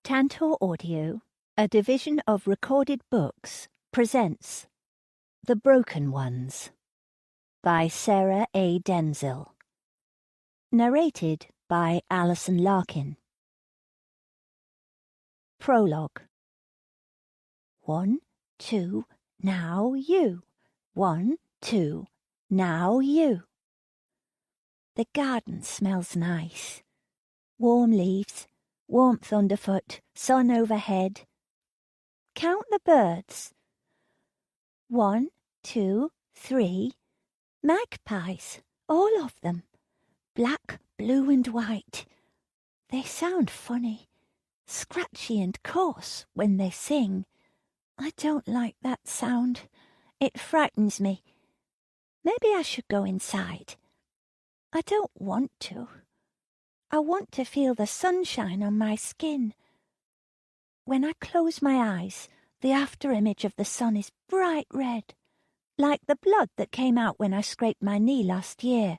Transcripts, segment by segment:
Tantor Audio, a division of Recorded Books, presents The Broken Ones by Sarah A. Denzil. Narrated by Alison Larkin. Prologue. 1, 2, now you. 1, 2, now you. The garden smells nice. Warm leaves, warmth underfoot, sun overhead. Count the birds. 1, 2, 3. Magpies, all of them. Black, blue and white. They sound funny, scratchy and coarse when they sing. I don't like that sound. It frightens me. Maybe I should go inside. I don't want to. I want to feel the sunshine on my skin. When I close my eyes, the after-image of the sun is bright red, like the blood that came out when I scraped my knee last year.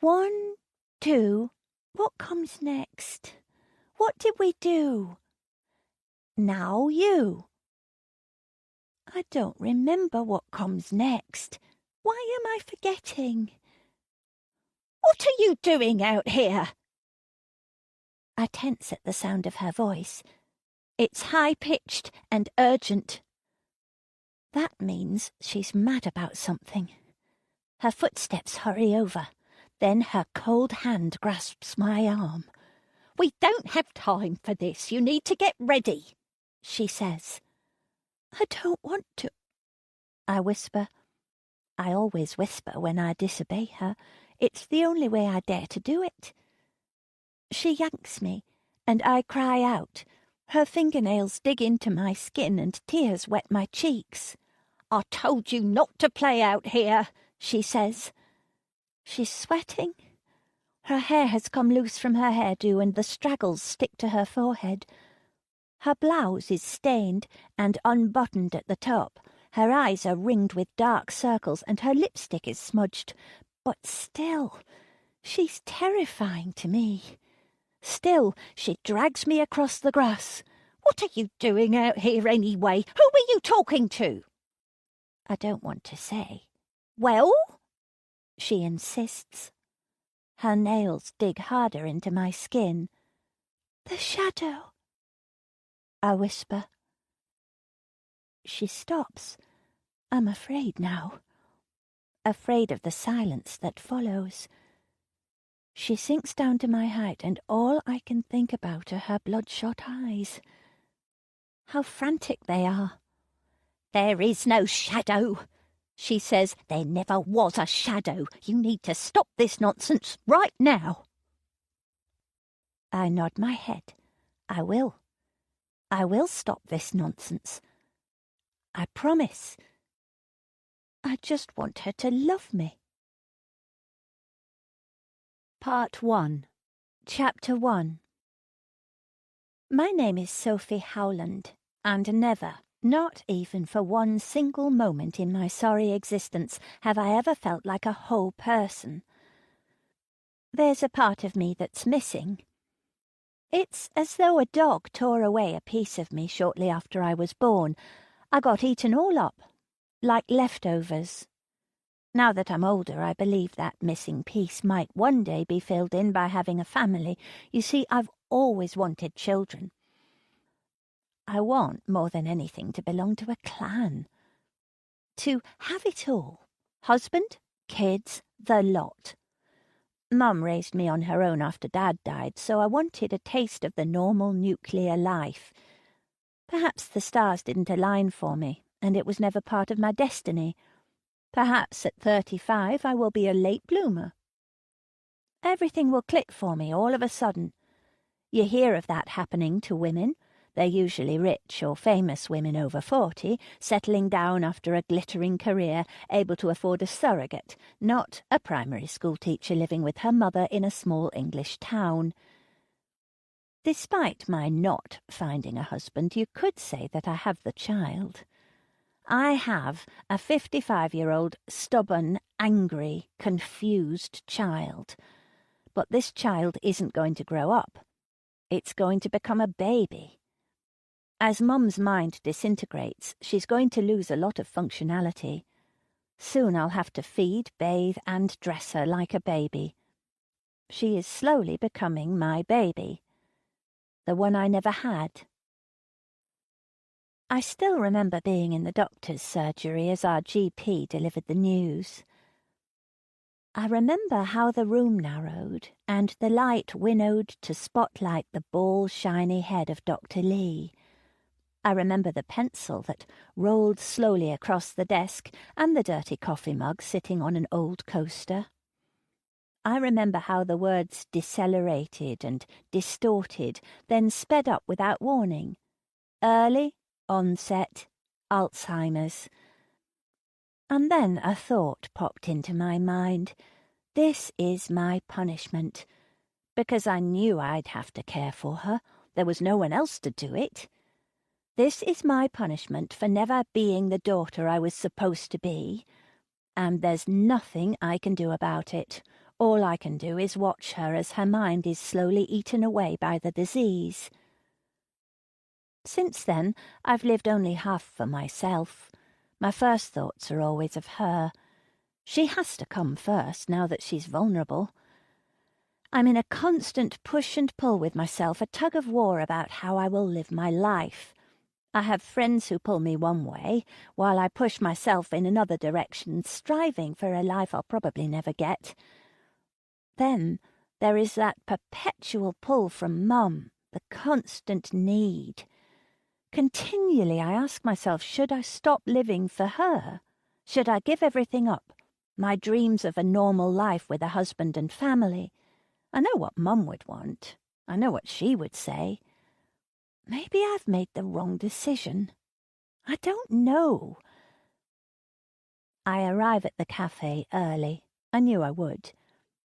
1, 2, what comes next? What did we do? Now you. I don't remember what comes next. Why am I forgetting? What are you doing out here? I tense at the sound of her voice. It's high-pitched and urgent. That means she's mad about something. Her footsteps hurry over. Then her cold hand grasps my arm. We don't have time for this. You need to get ready, she says. I don't want to, I whisper. I always whisper when I disobey her. It's the only way I dare to do it. She yanks me, and I cry out. Her fingernails dig into my skin and tears wet my cheeks. I told you not to play out here, she says. She's sweating. Her hair has come loose from her hairdo and the straggles stick to her forehead. Her blouse is stained and unbuttoned at the top. Her eyes are ringed with dark circles and her lipstick is smudged. But still, she's terrifying to me. Still, she drags me across the grass. What are you doing out here anyway? Who were you talking to? I don't want to say. Well? She insists. Her nails dig harder into my skin. The shadow, I whisper. She stops. I'm afraid now. Afraid of the silence that follows. She sinks down to my height, and all I can think about are her bloodshot eyes. How frantic they are. There is no shadow, she says. There never was a shadow. You need to stop this nonsense right now. I nod my head. I will. I will stop this nonsense. I promise. I just want her to love me. Part 1, Chapter 1. My name is Sophie Howland, and never, not even for one single moment in my sorry existence, have I ever felt like a whole person. There's a part of me that's missing. It's as though a dog tore away a piece of me shortly after I was born. I got eaten all up, like leftovers. Now that I'm older, I believe that missing piece might one day be filled in by having a family. You see, I've always wanted children. I want, more than anything, to belong to a clan. To have it all. Husband, kids, the lot. Mum raised me on her own after Dad died, so I wanted a taste of the normal nuclear life. Perhaps the stars didn't align for me, and it was never part of my destiny. Perhaps at 35 I will be a late bloomer. Everything will click for me all of a sudden. You hear of that happening to women. They're usually rich or famous women over 40, settling down after a glittering career, able to afford a surrogate, not a primary school teacher living with her mother in a small English town. Despite my not finding a husband, you could say that I have the child. I have a 55-year-old, stubborn, angry, confused child. But this child isn't going to grow up. It's going to become a baby. As Mum's mind disintegrates, she's going to lose a lot of functionality. Soon I'll have to feed, bathe, and dress her like a baby. She is slowly becoming my baby. The one I never had. I still remember being in the doctor's surgery as our GP delivered the news. I remember how the room narrowed and the light winnowed to spotlight the bald, shiny head of Dr. Lee. I remember the pencil that rolled slowly across the desk and the dirty coffee mug sitting on an old coaster. I remember how the words decelerated and distorted, then sped up without warning. Early onset Alzheimer's. And then a thought popped into my mind. This is my punishment. Because I knew I'd have to care for her. There was no one else to do it. This is my punishment for never being the daughter I was supposed to be. And there's nothing I can do about it. All I can do is watch her as her mind is slowly eaten away by the disease. Since then, I've lived only half for myself. My first thoughts are always of her. She has to come first, now that she's vulnerable. I'm in a constant push and pull with myself, a tug of war about how I will live my life. I have friends who pull me one way, while I push myself in another direction, striving for a life I'll probably never get. Then there is that perpetual pull from Mum, the constant need. Continually I ask myself, should I stop living for her? Should I give everything up? My dreams of a normal life with a husband and family. I know what Mum would want. I know what she would say. Maybe I've made the wrong decision. I don't know. I arrive at the cafe early. I knew I would.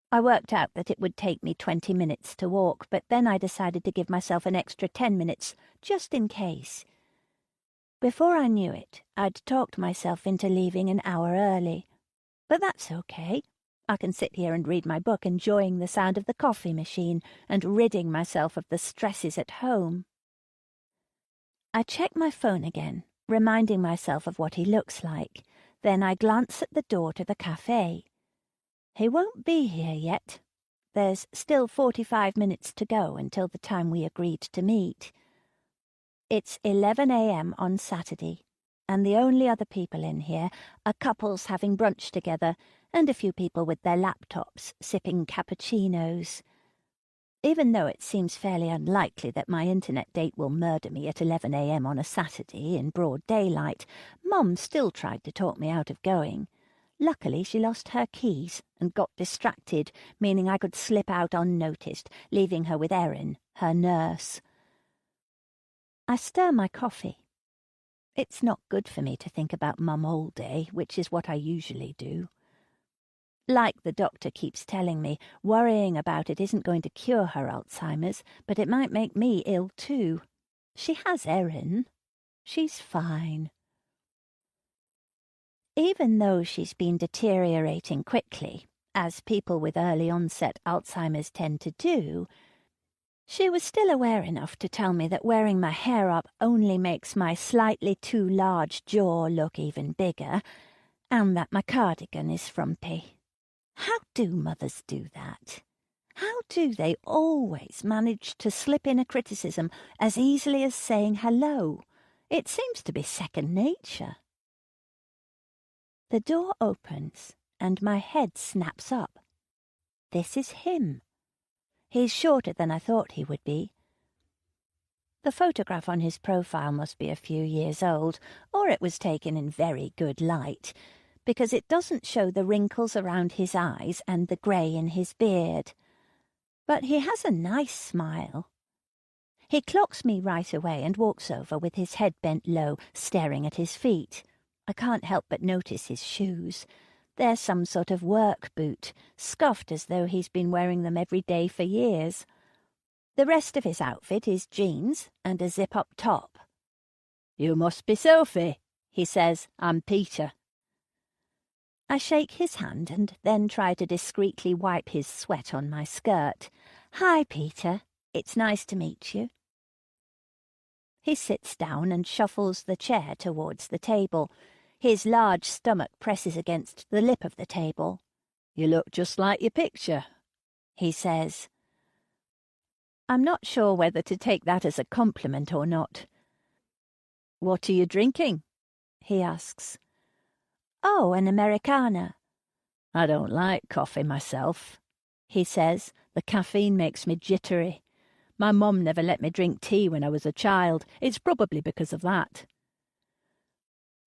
I worked out that it would take me 20 minutes to walk, but then I decided to give myself an extra 10 minutes, just in case. Before I knew it, I'd talked myself into leaving an hour early. But that's okay. I can sit here and read my book, enjoying the sound of the coffee machine and ridding myself of the stresses at home. I check my phone again, reminding myself of what he looks like. Then I glance at the door to the cafe. He won't be here yet. There's still 45 minutes to go until the time we agreed to meet. It's 11 a.m. on Saturday, and the only other people in here are couples having brunch together and a few people with their laptops sipping cappuccinos. Even though it seems fairly unlikely that my internet date will murder me at 11 a.m. on a Saturday in broad daylight, Mum still tried to talk me out of going. Luckily, she lost her keys and got distracted, meaning I could slip out unnoticed, leaving her with Erin, her nurse. I stir my coffee. It's not good for me to think about Mum all day, which is what I usually do. Like the doctor keeps telling me, worrying about it isn't going to cure her Alzheimer's, but it might make me ill too. She has Erin. She's fine. Even though she's been deteriorating quickly, as people with early onset Alzheimer's tend to do, she was still aware enough to tell me that wearing my hair up only makes my slightly too large jaw look even bigger, and that my cardigan is frumpy. How do mothers do that? How do they always manage to slip in a criticism as easily as saying hello? It seems to be second nature. The door opens, and my head snaps up. This is him. He's shorter than I thought he would be. The photograph on his profile must be a few years old, or it was taken in very good light, because it doesn't show the wrinkles around his eyes and the grey in his beard. But he has a nice smile. He clocks me right away and walks over with his head bent low, staring at his feet. I can't help but notice his shoes. They're some sort of work boot, scuffed as though he's been wearing them every day for years. The rest of his outfit is jeans and a zip-up top. "You must be Sophie," he says. "I'm Peter." I shake his hand and then try to discreetly wipe his sweat on my skirt. "Hi, Peter. It's nice to meet you. He sits down and shuffles the chair towards the table. His large stomach presses against the lip of the table. You look just like your picture, he says. I'm not sure whether to take that as a compliment or not. What are you drinking? He asks. Oh, an Americana. I don't like coffee myself, he says. The caffeine makes me jittery. My mum never let me drink tea when I was a child. It's probably because of that.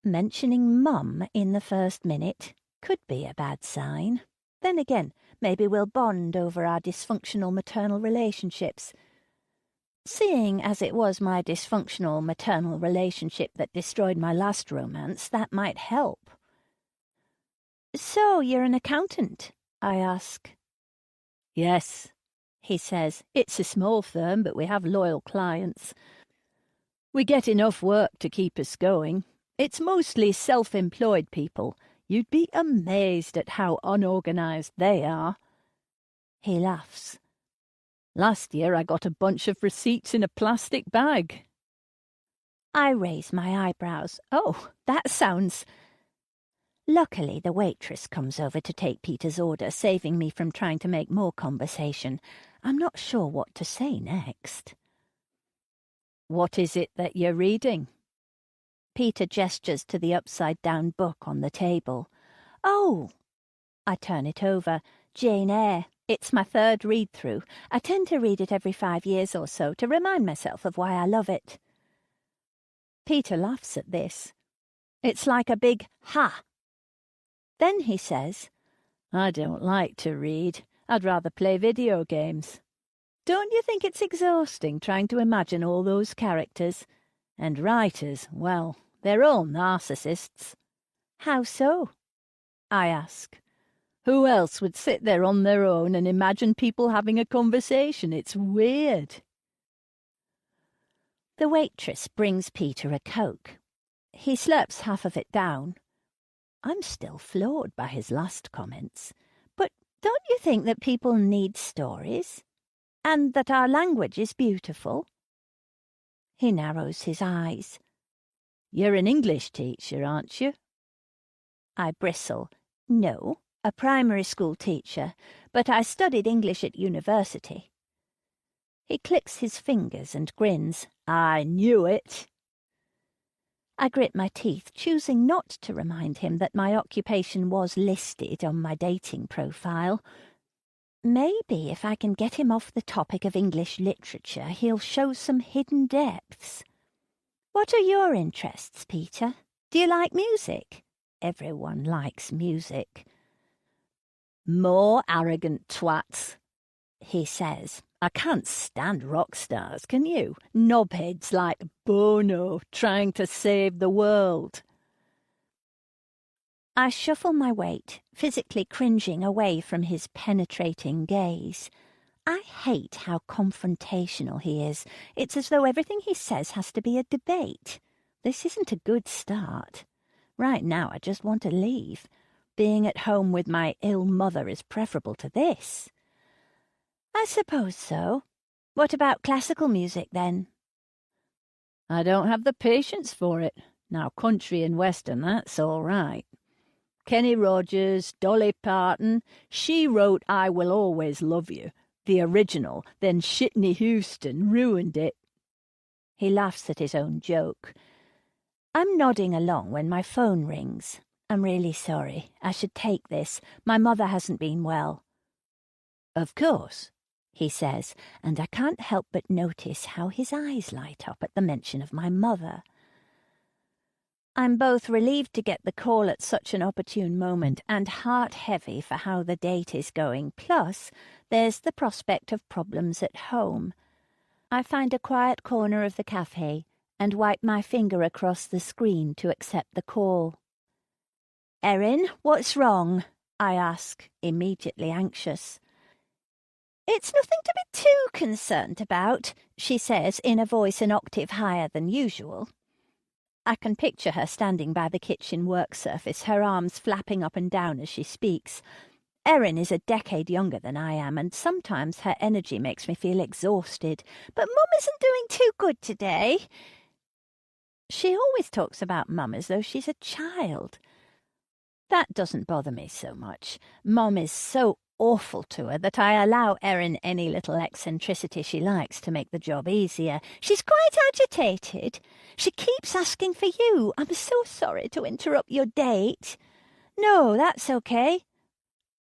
Mentioning Mum in the first minute could be a bad sign. Then again, maybe we'll bond over our dysfunctional maternal relationships. Seeing as it was my dysfunctional maternal relationship that destroyed my last romance, that might help. So you're an accountant? I ask. Yes, he says. It's a small firm, but we have loyal clients. We get enough work to keep us going. It's mostly self-employed people. You'd be amazed at how unorganized they are. He laughs. Last year I got a bunch of receipts in a plastic bag. I raise my eyebrows. Oh, that sounds... Luckily, the waitress comes over to take Peter's order, saving me from trying to make more conversation. I'm not sure what to say next. What is it that you're reading? Peter gestures to the upside-down book on the table. Oh! I turn it over. Jane Eyre. It's my third read-through. I tend to read it every 5 years or so to remind myself of why I love it. Peter laughs at this. It's like a big ha! Then he says, I don't like to read. I'd rather play video games. Don't you think it's exhausting trying to imagine all those characters? And writers, well, they're all narcissists. How so? I ask. Who else would sit there on their own and imagine people having a conversation? It's weird. The waitress brings Peter a Coke. He slurps half of it down. I'm still floored by his last comments. But don't you think that people need stories? And that our language is beautiful? He narrows his eyes. You're an English teacher, aren't you? I bristle. No, a primary school teacher, but I studied English at university. He clicks his fingers and grins. I knew it. I grit my teeth, choosing not to remind him that my occupation was listed on my dating profile. Maybe if I can get him off the topic of English literature, he'll show some hidden depths. What are your interests, Peter? Do you like music? Everyone likes music. More arrogant twats, he says. I can't stand rock stars, can you? Knobheads like Bono trying to save the world. I shuffle my weight, physically cringing away from his penetrating gaze. I hate how confrontational he is. It's as though everything he says has to be a debate. This isn't a good start. Right now I just want to leave. Being at home with my ill mother is preferable to this. I suppose so. What about classical music, then? I don't have the patience for it. Now, country and western, that's all right. Kenny Rogers, Dolly Parton, she wrote I Will Always Love You, the original, then Whitney Houston ruined it. He laughs at his own joke. I'm nodding along when my phone rings. I'm really sorry. I should take this. My mother hasn't been well. Of course, he says, and I can't help but notice how his eyes light up at the mention of my mother. I'm both relieved to get the call at such an opportune moment and heart-heavy for how the date is going, plus there's the prospect of problems at home. I find a quiet corner of the cafe and wipe my finger across the screen to accept the call. Erin, what's wrong? I ask, immediately anxious. It's nothing to be too concerned about, she says in a voice an octave higher than usual. I can picture her standing by the kitchen work surface, her arms flapping up and down as she speaks. Erin is a decade younger than I am, and sometimes her energy makes me feel exhausted. But Mum isn't doing too good today. She always talks about Mum as though she's a child. That doesn't bother me so much. Mum is so awful to her that I allow Erin any little eccentricity she likes to make the job easier. She's quite agitated. She keeps asking for you. I'm so sorry to interrupt your date. No, that's okay.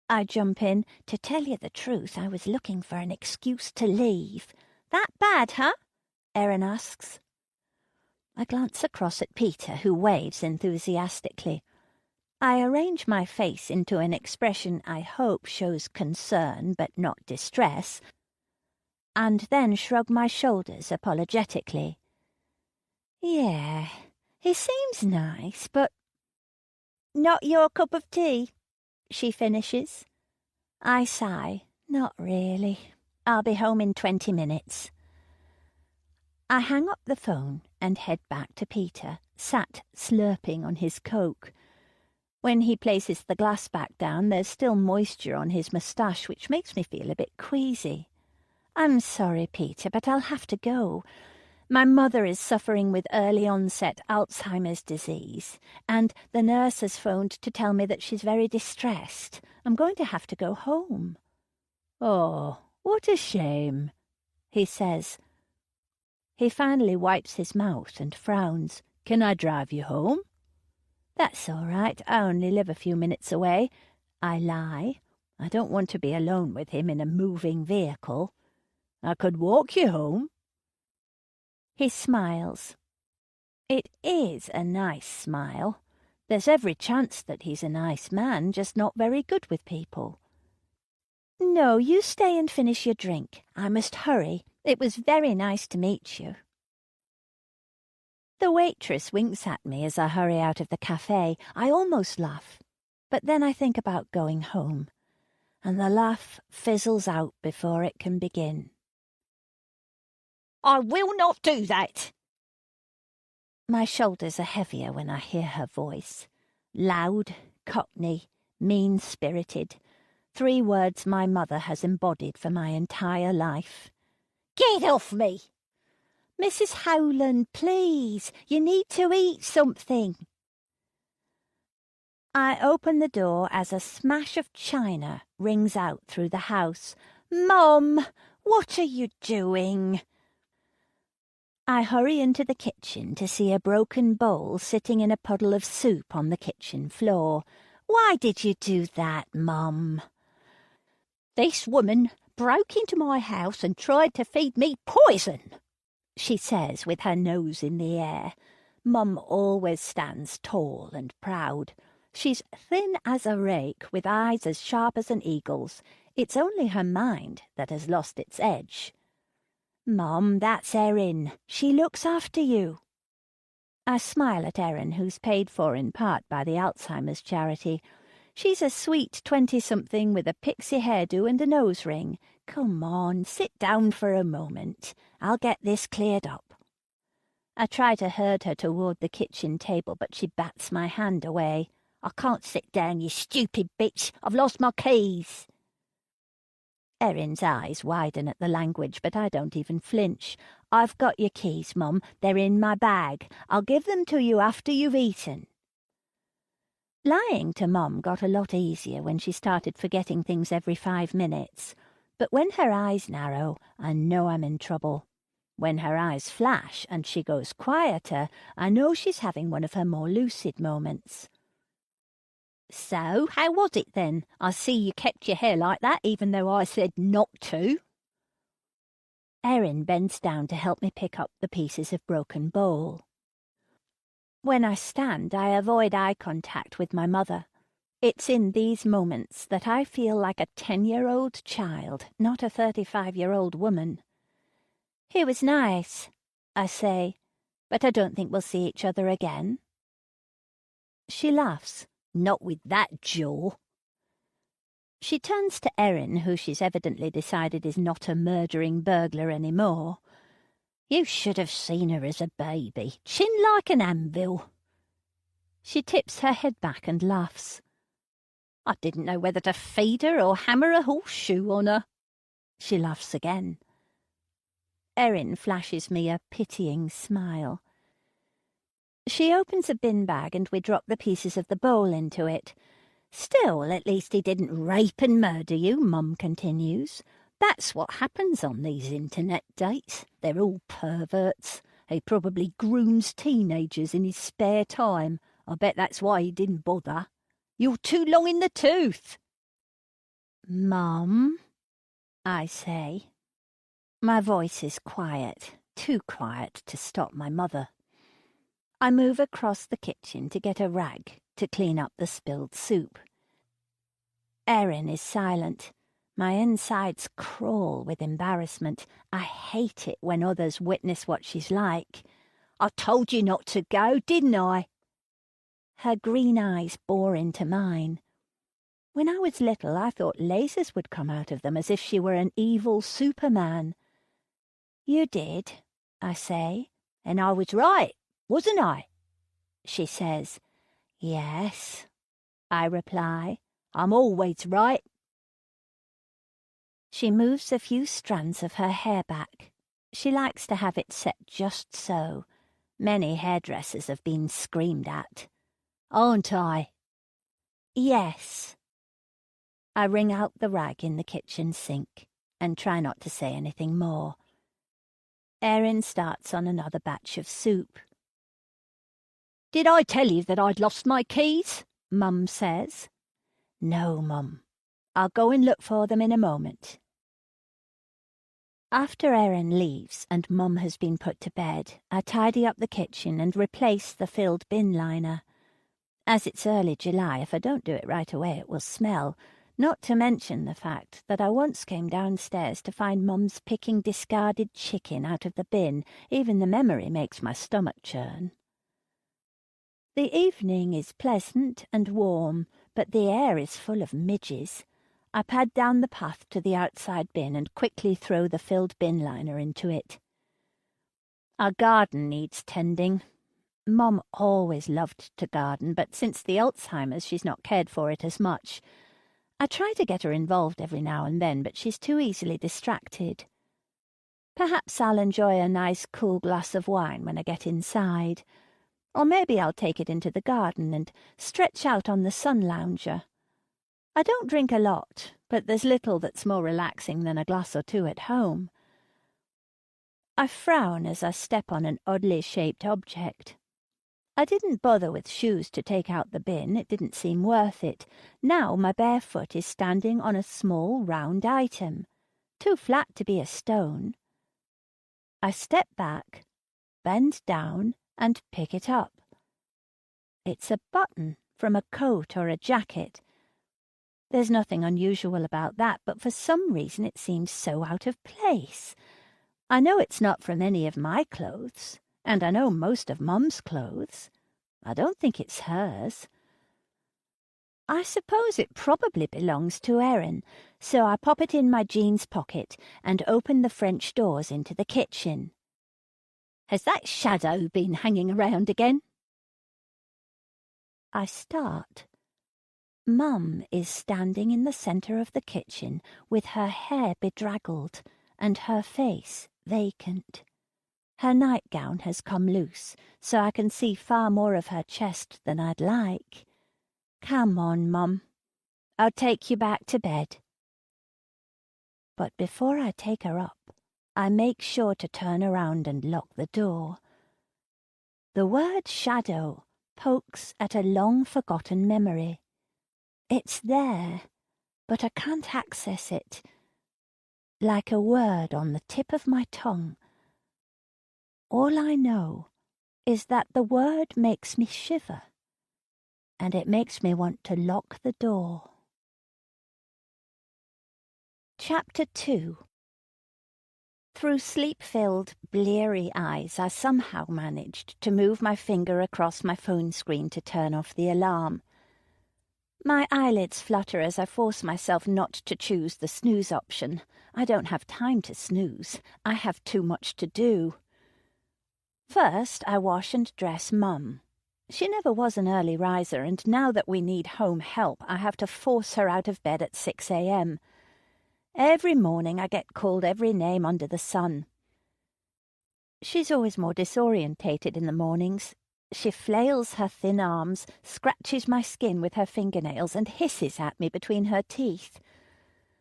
I jump in. To tell you the truth, I was looking for an excuse to leave. That bad, huh? Erin asks. I glance across at Peter, who waves enthusiastically. I arrange my face into an expression I hope shows concern but not distress, and then shrug my shoulders apologetically. Yeah, he seems nice, but not your cup of tea, she finishes. I sigh. Not really. I'll be home in 20 minutes. I hang up the phone and head back to Peter, sat slurping on his Coke. When he places the glass back down, there's still moisture on his moustache, which makes me feel a bit queasy. I'm sorry, Peter, but I'll have to go. My mother is suffering with early-onset Alzheimer's disease, and the nurse has phoned to tell me that she's very distressed. I'm going to have to go home. Oh, what a shame, he says. He finally wipes his mouth and frowns. Can I drive you home? That's all right. I only live a few minutes away. I lie. I don't want to be alone with him in a moving vehicle. I could walk you home. He smiles. It is a nice smile. There's every chance that he's a nice man, just not very good with people. No, you stay and finish your drink. I must hurry. It was very nice to meet you. The waitress winks at me as I hurry out of the cafe. I almost laugh, but then I think about going home, and the laugh fizzles out before it can begin. I will not do that. My shoulders are heavier when I hear her voice. Loud, cockney, mean-spirited. 3 words my mother has embodied for my entire life. Get off me! Mrs. Howland, please, you need to eat something. I open the door as a smash of china rings out through the house. Mum, what are you doing? I hurry into the kitchen to see a broken bowl sitting in a puddle of soup on the kitchen floor. Why did you do that, Mum? This woman broke into my house and tried to feed me poison, she says with her nose in the air. Mum always stands tall and proud. She's thin as a rake, with eyes as sharp as an eagle's. It's only her mind that has lost its edge. Mum, that's Erin. She looks after you. I smile at Erin, who's paid for in part by the Alzheimer's charity. She's a sweet 20-something with a pixie hairdo and a nose ring. Come on, sit down for a moment. I'll get this cleared up. I try to herd her toward the kitchen table, but she bats my hand away. I can't sit down, you stupid bitch. I've lost my keys. Erin's eyes widen at the language, but I don't even flinch. I've got your keys, Mum. They're in my bag. I'll give them to you after you've eaten. Lying to Mum got a lot easier when she started forgetting things every 5 minutes. But when her eyes narrow, I know I'm in trouble. When her eyes flash and she goes quieter, I know she's having one of her more lucid moments. So, how was it then? I see you kept your hair like that even though I said not to. Erin bends down to help me pick up the pieces of broken bowl. When I stand, I avoid eye contact with my mother. It's in these moments that I feel like a 10-year-old child, not a 35-year-old woman. He was nice, I say, but I don't think we'll see each other again. She laughs. Not with that jaw. She turns to Erin, who she's evidently decided is not a murdering burglar anymore. You should have seen her as a baby, chin like an anvil. She tips her head back and laughs. I didn't know whether to feed her or hammer a horseshoe on her. She laughs again. Erin flashes me a pitying smile. She opens a bin bag and we drop the pieces of the bowl into it. Still, at least he didn't rape and murder you, Mum continues. That's what happens on these internet dates. They're all perverts. He probably grooms teenagers in his spare time. I bet that's why he didn't bother. You're too long in the tooth. Mum, I say. My voice is quiet, too quiet to stop my mother. I move across the kitchen to get a rag to clean up the spilled soup. Erin is silent. My insides crawl with embarrassment. I hate it when others witness what she's like. I told you not to go, didn't I? Her green eyes bore into mine. When I was little, I thought lasers would come out of them as if she were an evil Superman. You did, I say, and I was right, wasn't I? She says. Yes, I reply. I'm always right. She moves a few strands of her hair back. She likes to have it set just so. Many hairdressers have been screamed at. Aren't I? Yes. I wring out the rag in the kitchen sink and try not to say anything more. Erin starts on another batch of soup. Did I tell you that I'd lost my keys? Mum says. No, Mum. I'll go and look for them in a moment. After Erin leaves and Mum has been put to bed, I tidy up the kitchen and replace the filled bin liner. As it's early July, if I don't do it right away it will smell, not to mention the fact that I once came downstairs to find Mum's picking discarded chicken out of the bin. Even the memory makes my stomach churn. The evening is pleasant and warm, but the air is full of midges. I pad down the path to the outside bin and quickly throw the filled bin liner into it. Our garden needs tending. Mum always loved to garden, but since the Alzheimer's she's not cared for it as much. I try to get her involved every now and then, but she's too easily distracted. Perhaps I'll enjoy a nice cool glass of wine when I get inside. Or maybe I'll take it into the garden and stretch out on the sun lounger. I don't drink a lot, but there's little that's more relaxing than a glass or two at home. I frown as I step on an oddly shaped object. I didn't bother with shoes to take out the bin, it didn't seem worth it. Now my bare foot is standing on a small round item, too flat to be a stone. I step back, bend down, and pick it up. It's a button from a coat or a jacket. There's nothing unusual about that, but for some reason it seems so out of place. I know it's not from any of my clothes, and I know most of Mum's clothes. I don't think it's hers. I suppose it probably belongs to Erin, so I pop it in my jeans pocket and open the French doors into the kitchen. Has that shadow been hanging around again? I start. Mum is standing in the centre of the kitchen with her hair bedraggled and her face vacant. Her nightgown has come loose, so I can see far more of her chest than I'd like. Come on, Mum. I'll take you back to bed. But before I take her up, I make sure to turn around and lock the door. The word shadow pokes at a long-forgotten memory. It's there, but I can't access it. Like a word on the tip of my tongue. All I know is that the word makes me shiver, and it makes me want to lock the door. Chapter 2. Through sleep-filled, bleary eyes, I somehow managed to move my finger across my phone screen to turn off the alarm. My eyelids flutter as I force myself not to choose the snooze option. I don't have time to snooze. I have too much to do. First, I wash and dress Mum. She never was an early riser, and now that we need home help, I have to force her out of bed at 6 a.m. Every morning I get called every name under the sun. She's always more disorientated in the mornings. She flails her thin arms, scratches my skin with her fingernails, and hisses at me between her teeth.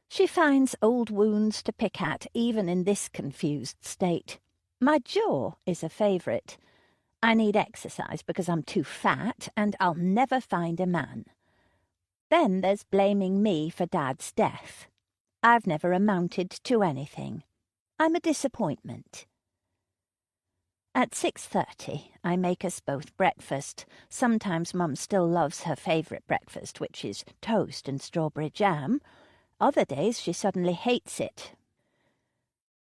She finds old wounds to pick at, even in this confused state. My jaw is a favourite. I need exercise because I'm too fat, and I'll never find a man. Then there's blaming me for Dad's death. I've never amounted to anything. I'm a disappointment. At 6:30, I make us both breakfast. Sometimes Mum still loves her favourite breakfast, which is toast and strawberry jam. Other days she suddenly hates it.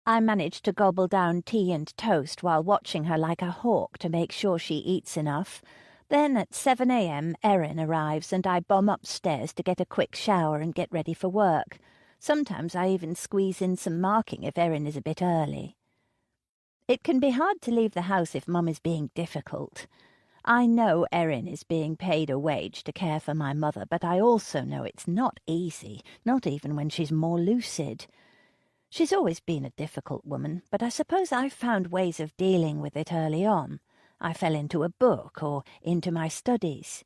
I manage to gobble down tea and toast while watching her like a hawk to make sure she eats enough. Then at 7 a.m, Erin arrives and I bomb upstairs to get a quick shower and get ready for work. Sometimes I even squeeze in some marking if Erin is a bit early. It can be hard to leave the house if Mum is being difficult. I know Erin is being paid a wage to care for my mother, but I also know it's not easy, not even when she's more lucid. She's always been a difficult woman, but I suppose I've found ways of dealing with it early on. I fell into a book or into my studies.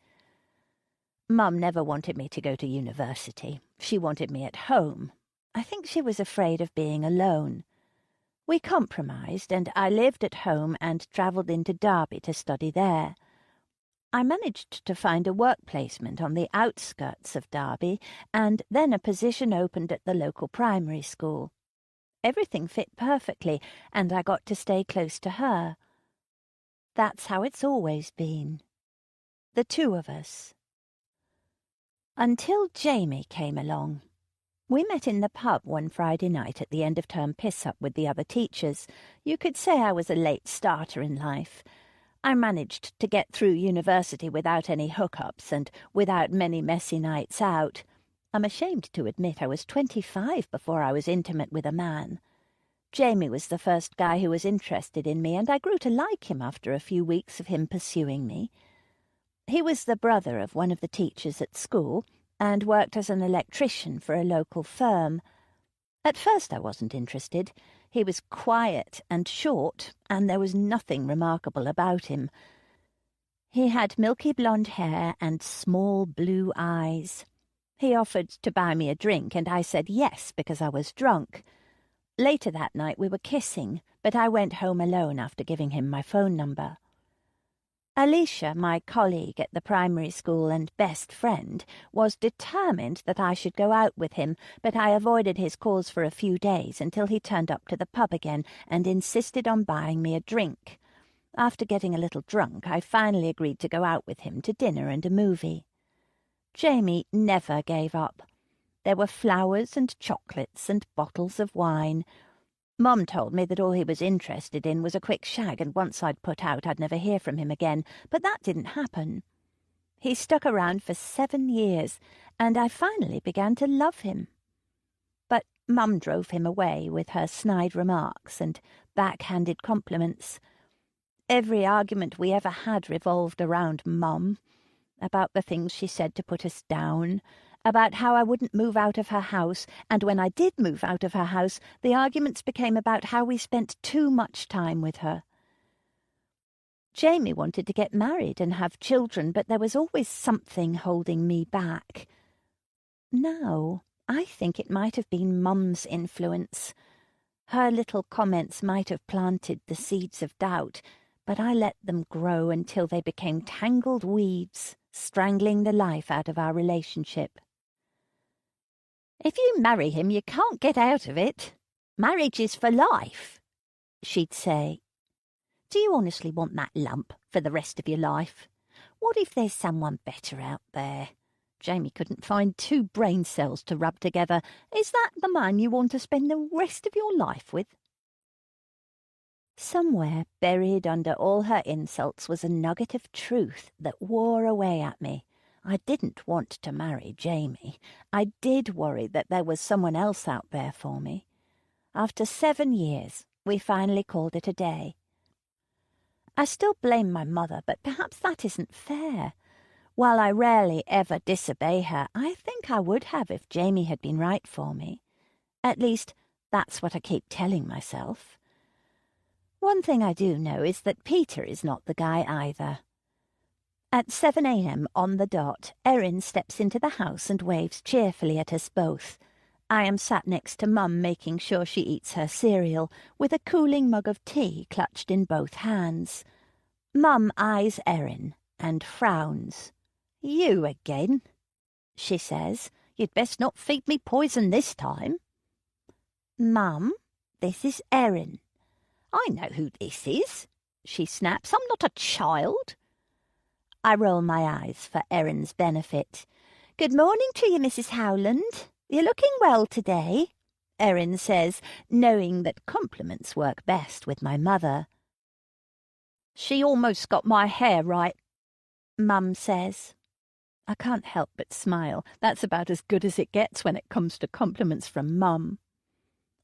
Mum never wanted me to go to university. She wanted me at home. I think she was afraid of being alone. We compromised, and I lived at home and travelled into Derby to study there. I managed to find a work placement on the outskirts of Derby, and then a position opened at the local primary school. Everything fit perfectly, and I got to stay close to her. That's how it's always been. The two of us. Until Jamie came along. We met in the pub one Friday night at the end of term piss-up with the other teachers. You could say I was a late starter in life. I managed to get through university without any hookups and without many messy nights out. I'm ashamed to admit I was 25 before I was intimate with a man. Jamie was the first guy who was interested in me, and I grew to like him after a few weeks of him pursuing me. He was the brother of one of the teachers at school, and worked as an electrician for a local firm. At first I wasn't interested. He was quiet and short, and there was nothing remarkable about him. He had milky blonde hair and small blue eyes. He offered to buy me a drink, and I said yes because I was drunk. Later that night we were kissing, but I went home alone after giving him my phone number. Alicia, my colleague at the primary school and best friend, was determined that I should go out with him, but I avoided his calls for a few days until he turned up to the pub again and insisted on buying me a drink. After getting a little drunk, I finally agreed to go out with him to dinner and a movie. Jamie never gave up. There were flowers and chocolates and bottles of wine. Mum told me that all he was interested in was a quick shag, and once I'd put out I'd never hear from him again, but that didn't happen. He stuck around for 7 years, and I finally began to love him. But Mum drove him away with her snide remarks and backhanded compliments. Every argument we ever had revolved around Mum, about the things she said to put us down, about how I wouldn't move out of her house, and when I did move out of her house, the arguments became about how we spent too much time with her. Jamie wanted to get married and have children, but there was always something holding me back. Now, I think it might have been Mum's influence. Her little comments might have planted the seeds of doubt, but I let them grow until they became tangled weeds, strangling the life out of our relationship. "If you marry him, you can't get out of it. Marriage is for life," she'd say. "Do you honestly want that lump for the rest of your life? What if there's someone better out there? Jamie couldn't find 2 brain cells to rub together. Is that the man you want to spend the rest of your life with?" Somewhere buried under all her insults was a nugget of truth that wore away at me. I didn't want to marry Jamie. I did worry that there was someone else out there for me. After 7 years, we finally called it a day. I still blame my mother, but perhaps that isn't fair. While I rarely ever disobey her, I think I would have if Jamie had been right for me. At least, that's what I keep telling myself. One thing I do know is that Peter is not the guy either. At 7 a.m. on the dot, Erin steps into the house and waves cheerfully at us both. I am sat next to Mum, making sure she eats her cereal, with a cooling mug of tea clutched in both hands. Mum eyes Erin and frowns. "You again," she says. "You'd best not feed me poison this time." "Mum, this is Erin." "I know who this is," she snaps. "I'm not a child." I roll my eyes for Erin's benefit. "Good morning to you, Mrs. Howland. You're looking well today," Erin says, knowing that compliments work best with my mother. "She almost got my hair right," Mum says. I can't help but smile. That's about as good as it gets when it comes to compliments from Mum.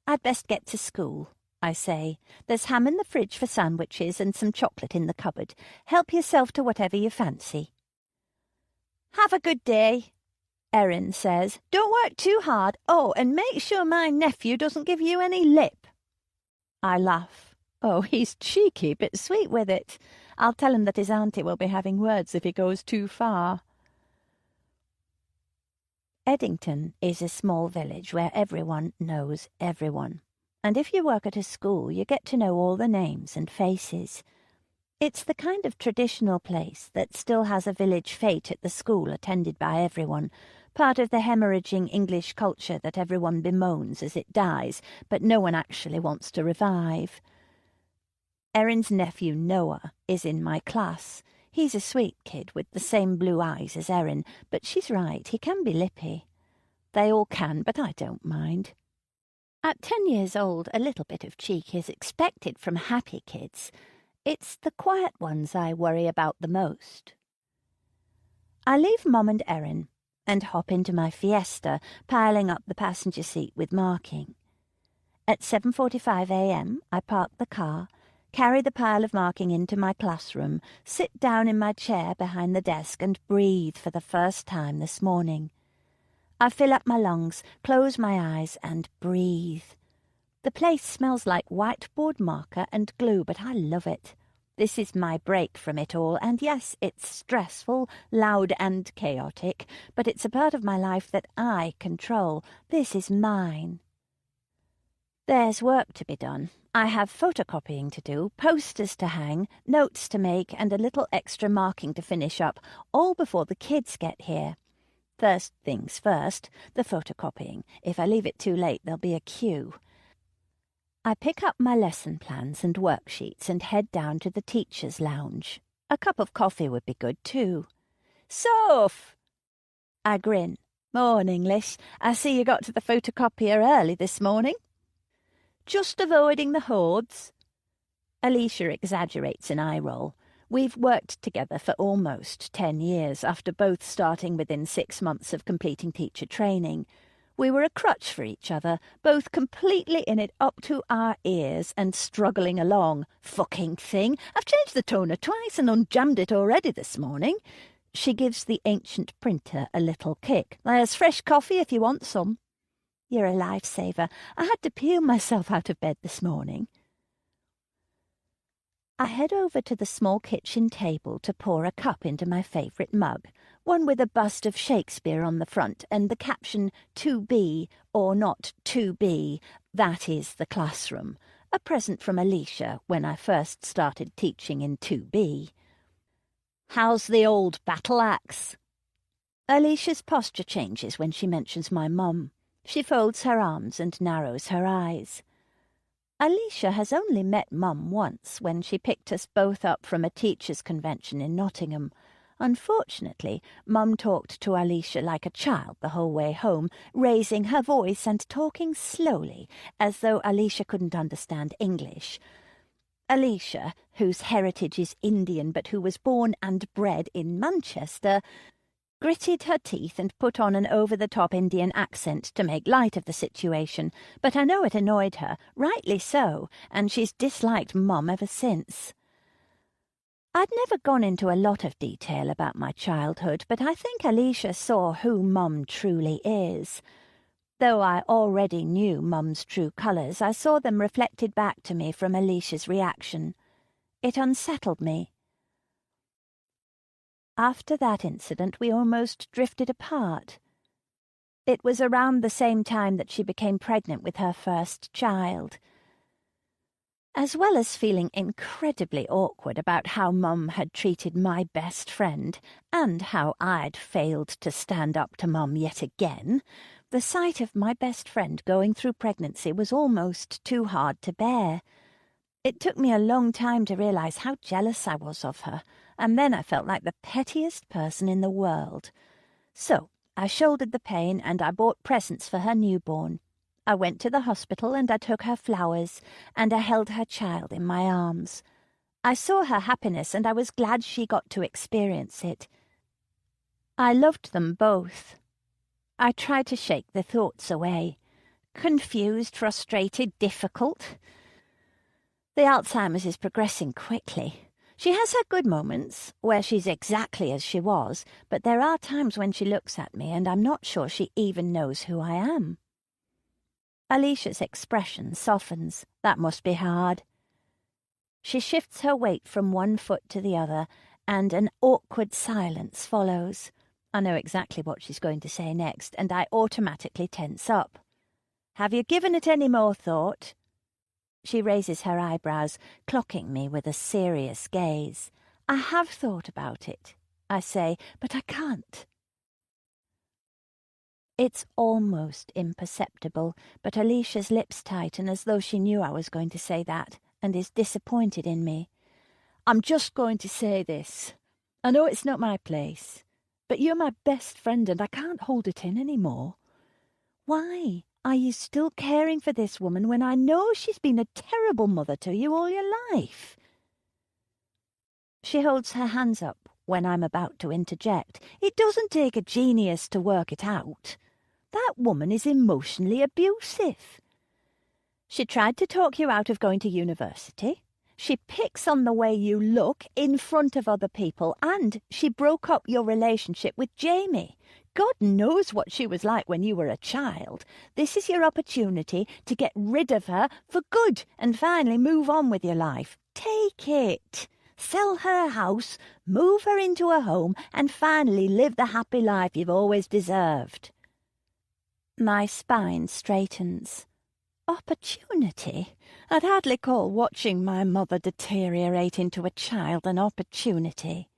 "I'd best get to school," I say. "There's ham in the fridge for sandwiches and some chocolate in the cupboard. Help yourself to whatever you fancy." "Have a good day," Erin says. "Don't work too hard. Oh, and make sure my nephew doesn't give you any lip." I laugh. Oh, he's cheeky but sweet with it. I'll tell him that his auntie will be having words if he goes too far. Eddington is a small village where everyone knows everyone. And if you work at a school, you get to know all the names and faces. It's the kind of traditional place that still has a village fete at the school attended by everyone, part of the hemorrhaging English culture that everyone bemoans as it dies, but no one actually wants to revive. Erin's nephew Noah is in my class. He's a sweet kid with the same blue eyes as Erin, but she's right, he can be lippy. They all can, but I don't mind. At 10 years old, a little bit of cheek is expected from happy kids. It's the quiet ones I worry about the most. I leave Mum and Erin and hop into my Fiesta, piling up the passenger seat with marking. At 7:45 a.m., I park the car, carry the pile of marking into my classroom, sit down in my chair behind the desk and breathe for the first time this morning. I fill up my lungs, close my eyes and breathe. The place smells like whiteboard marker and glue, but I love it. This is my break from it all, and yes, it's stressful, loud and chaotic, but it's a part of my life that I control. This is mine. There's work to be done. I have photocopying to do, posters to hang, notes to make, and a little extra marking to finish up, all before the kids get here. First things first, the photocopying. If I leave it too late, there'll be a queue. I pick up my lesson plans and worksheets and head down to the teacher's lounge. A cup of coffee would be good too. "Soph!" I grin. "Morning, Liz. I see you got to the photocopier early this morning." "Just avoiding the hordes." Alicia exaggerates an eye roll. We've worked together for almost 10 years, after both starting within 6 months of completing teacher training. We were a crutch for each other, both completely in it up to our ears and struggling along. "Fucking thing! I've changed the toner twice and unjammed it already this morning." She gives the ancient printer a little kick. "There's fresh coffee if you want some." "You're a lifesaver. I had to peel myself out of bed this morning." I head over to the small kitchen table to pour a cup into my favourite mug, one with a bust of Shakespeare on the front and the caption "To be or not to be, that is the classroom," a present from Alicia when I first started teaching in 2B. "How's the old battle axe?" Alicia's posture changes when she mentions my mum. She folds her arms and narrows her eyes. Alicia has only met Mum once, when she picked us both up from a teachers' convention in Nottingham. Unfortunately, Mum talked to Alicia like a child the whole way home, raising her voice and talking slowly, as though Alicia couldn't understand English. Alicia, whose heritage is Indian but who was born and bred in Manchester, gritted her teeth and put on an over-the-top Indian accent to make light of the situation, but I know it annoyed her, rightly so, and she's disliked Mum ever since. I'd never gone into a lot of detail about my childhood, but I think Alicia saw who Mum truly is. Though I already knew Mum's true colours, I saw them reflected back to me from Alicia's reaction. It unsettled me. After that incident, we almost drifted apart. It was around the same time that she became pregnant with her first child. As well as feeling incredibly awkward about how Mum had treated my best friend, and how I'd failed to stand up to Mum yet again, the sight of my best friend going through pregnancy was almost too hard to bear. It took me a long time to realise how jealous I was of her, and then I felt like the pettiest person in the world. So I shouldered the pain and I bought presents for her newborn. I went to the hospital and I took her flowers, and I held her child in my arms. I saw her happiness and I was glad she got to experience it. I loved them both. I tried to shake the thoughts away. Confused, frustrated, difficult. The Alzheimer's is progressing quickly. She has her good moments, where she's exactly as she was, but there are times when she looks at me and I'm not sure she even knows who I am. Alicia's expression softens. That must be hard. She shifts her weight from one foot to the other, and an awkward silence follows. I know exactly what she's going to say next, and I automatically tense up. Have you given it any more thought? She raises her eyebrows, clocking me with a serious gaze. I have thought about it, I say, but I can't. It's almost imperceptible, but Alicia's lips tighten as though she knew I was going to say that, and is disappointed in me. I'm just going to say this. I know it's not my place, but you're my best friend and I can't hold it in any more. Why are you still caring for this woman when I know she's been a terrible mother to you all your life? She holds her hands up when I'm about to interject. It doesn't take a genius to work it out. That woman is emotionally abusive. She tried to talk you out of going to university. She picks on the way you look in front of other people, and she broke up your relationship with Jamie. God knows what she was like when you were a child. This is your opportunity to get rid of her for good and finally move on with your life. Take it. Sell her house, move her into a home, and finally live the happy life you've always deserved. My spine straightens. Opportunity? I'd hardly call watching my mother deteriorate into a child an opportunity.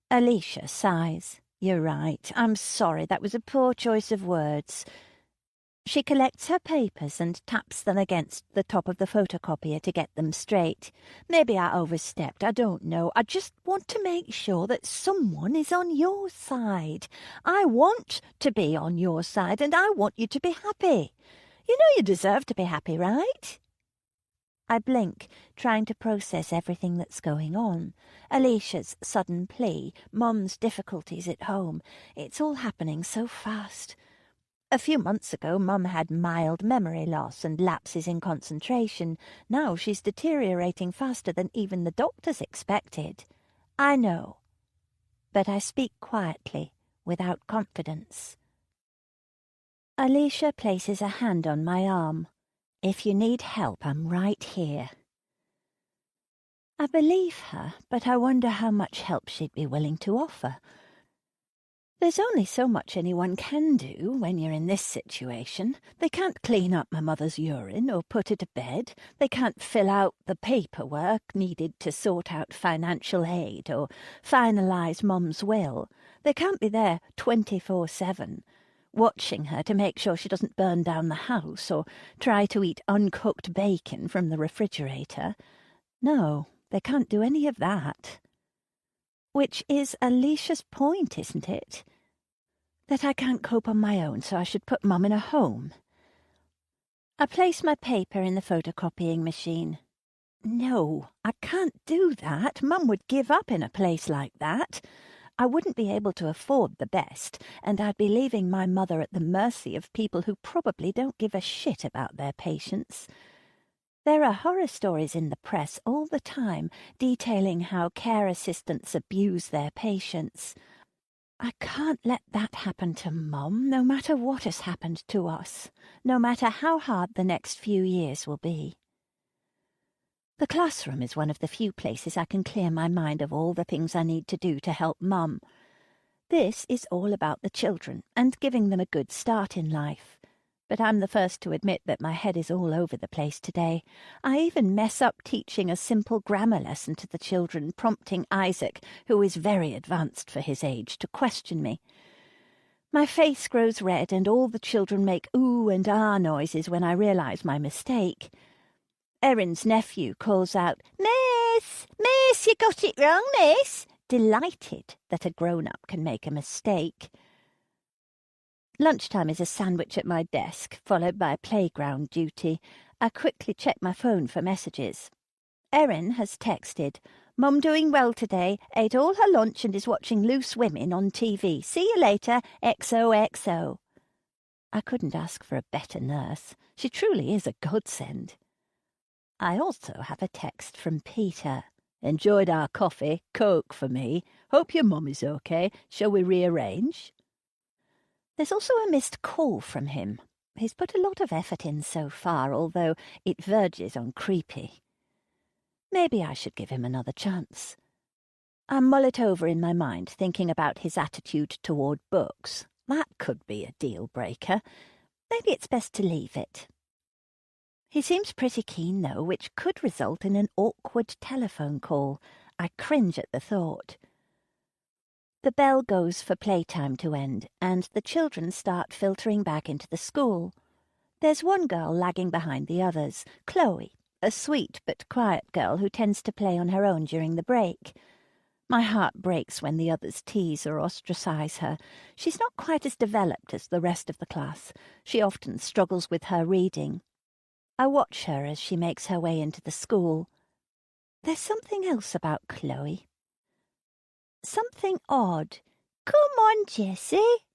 Alicia sighs. You're right. I'm sorry. That was a poor choice of words. She collects her papers and taps them against the top of the photocopier to get them straight. Maybe I overstepped, I don't know. I just want to make sure that someone is on your side. I want to be on your side, and I want you to be happy. You know you deserve to be happy, right? I blink, trying to process everything that's going on. Alicia's sudden plea, Mum's difficulties at home. It's all happening so fast. A few months ago, Mum had mild memory loss and lapses in concentration. Now she's deteriorating faster than even the doctors expected. I know, but I speak quietly, without confidence. Alicia places a hand on my arm. If you need help, I'm right here. I believe her, but I wonder how much help she'd be willing to offer. There's only so much anyone can do when you're in this situation. They can't clean up my mother's urine or put her to bed. They can't fill out the paperwork needed to sort out financial aid or finalise Mum's will. They can't be there 24/7, watching her to make sure she doesn't burn down the house or try to eat uncooked bacon from the refrigerator. No, they can't do any of that. Which is Alicia's point, isn't it? That I can't cope on my own, so I should put Mum in a home. I place my paper in the photocopying machine. No, I can't do that. Mum would give up in a place like that. I wouldn't be able to afford the best, and I'd be leaving my mother at the mercy of people who probably don't give a shit about their patients. There are horror stories in the press all the time detailing how care assistants abuse their patients. I can't let that happen to Mum, no matter what has happened to us, no matter how hard the next few years will be. The classroom is one of the few places I can clear my mind of all the things I need to do to help Mum. This is all about the children and giving them a good start in life. But I'm the first to admit that my head is all over the place today. I even mess up teaching a simple grammar lesson to the children, prompting Isaac, who is very advanced for his age, to question me. My face grows red and all the children make ooh and ah noises when I realise my mistake. Erin's nephew calls out, "Miss! Miss, you got it wrong, miss!" delighted that a grown-up can make a mistake. Lunchtime is a sandwich at my desk, followed by playground duty. I quickly check my phone for messages. Erin has texted, "Mum doing well today, ate all her lunch and is watching Loose Women on TV. See you later, XOXO. I couldn't ask for a better nurse. She truly is a godsend. I also have a text from Peter. "Enjoyed our coffee, Coke for me. Hope your mum is okay. Shall we rearrange?" There's also a missed call from him. He's put a lot of effort in so far, although it verges on creepy. Maybe I should give him another chance. I mull it over in my mind, thinking about his attitude toward books. That could be a deal-breaker. Maybe it's best to leave it. He seems pretty keen, though, which could result in an awkward telephone call. I cringe at the thought. The bell goes for playtime to end, and the children start filtering back into the school. There's one girl lagging behind the others, Chloe, a sweet but quiet girl who tends to play on her own during the break. My heart breaks when the others tease or ostracize her. She's not quite as developed as the rest of the class. She often struggles with her reading. I watch her as she makes her way into the school. There's something else about Chloe. Something odd. "Come on, Jessie,"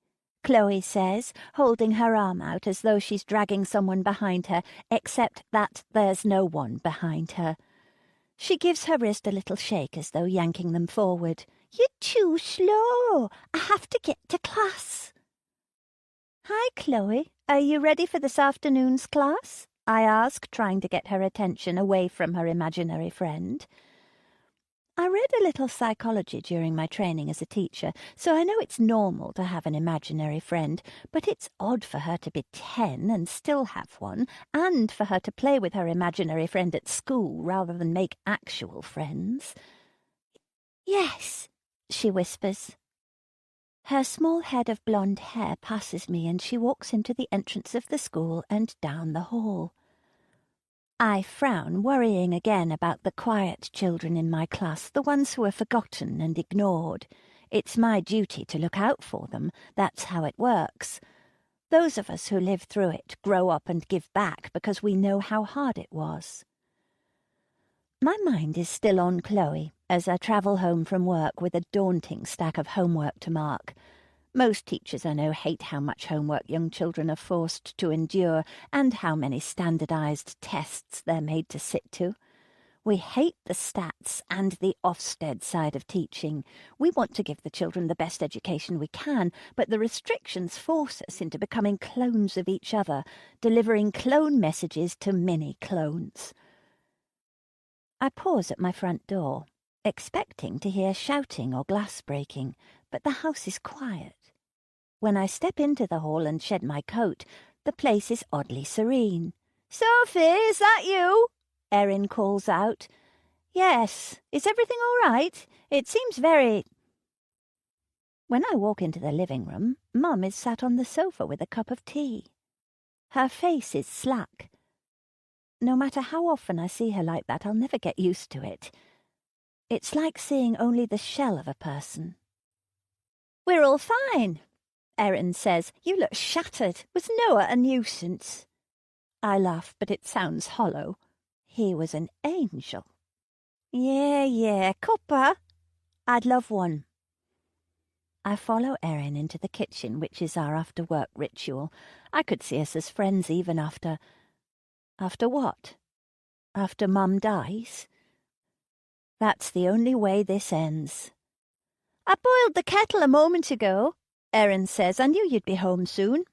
Chloe says, holding her arm out as though she's dragging someone behind her, except that there's no one behind her. She gives her wrist a little shake as though yanking them forward. "You're too slow. I have to get to class." "Hi, Chloe. Are you ready for this afternoon's class?" I ask, trying to get her attention away from her imaginary friend. I read a little psychology during my training as a teacher, so I know it's normal to have an imaginary friend, but it's odd for her to be 10 and still have one, and for her to play with her imaginary friend at school rather than make actual friends. "Yes," she whispers. Her small head of blonde hair passes me and she walks into the entrance of the school and down the hall. I frown, worrying again about the quiet children in my class, the ones who are forgotten and ignored. It's my duty to look out for them. That's how it works. Those of us who live through it grow up and give back because we know how hard it was. My mind is still on Chloe as I travel home from work with a daunting stack of homework to mark. Most teachers I know hate how much homework young children are forced to endure and how many standardized tests they're made to sit to. We hate the stats and the Ofsted side of teaching. We want to give the children the best education we can, but the restrictions force us into becoming clones of each other, delivering clone messages to mini-clones. I pause at my front door, expecting to hear shouting or glass breaking, but the house is quiet. When I step into the hall and shed my coat, the place is oddly serene. "Sophie, is that you?" Erin calls out. "Yes. Is everything all right? It seems very—" When I walk into the living room, Mum is sat on the sofa with a cup of tea. Her face is slack. No matter how often I see her like that, I'll never get used to it. It's like seeing only the shell of a person. "We're all fine," Erin says. "You look shattered. Was Noah a nuisance?" I laugh, but it sounds hollow. He was an angel. Yeah, cuppa. I'd love one." I follow Erin into the kitchen, which is our after-work ritual. I could see us as friends even after... After what? after Mum dies. That's the only way this ends. I boiled the kettle a moment ago, Erin says. I knew you'd be home soon.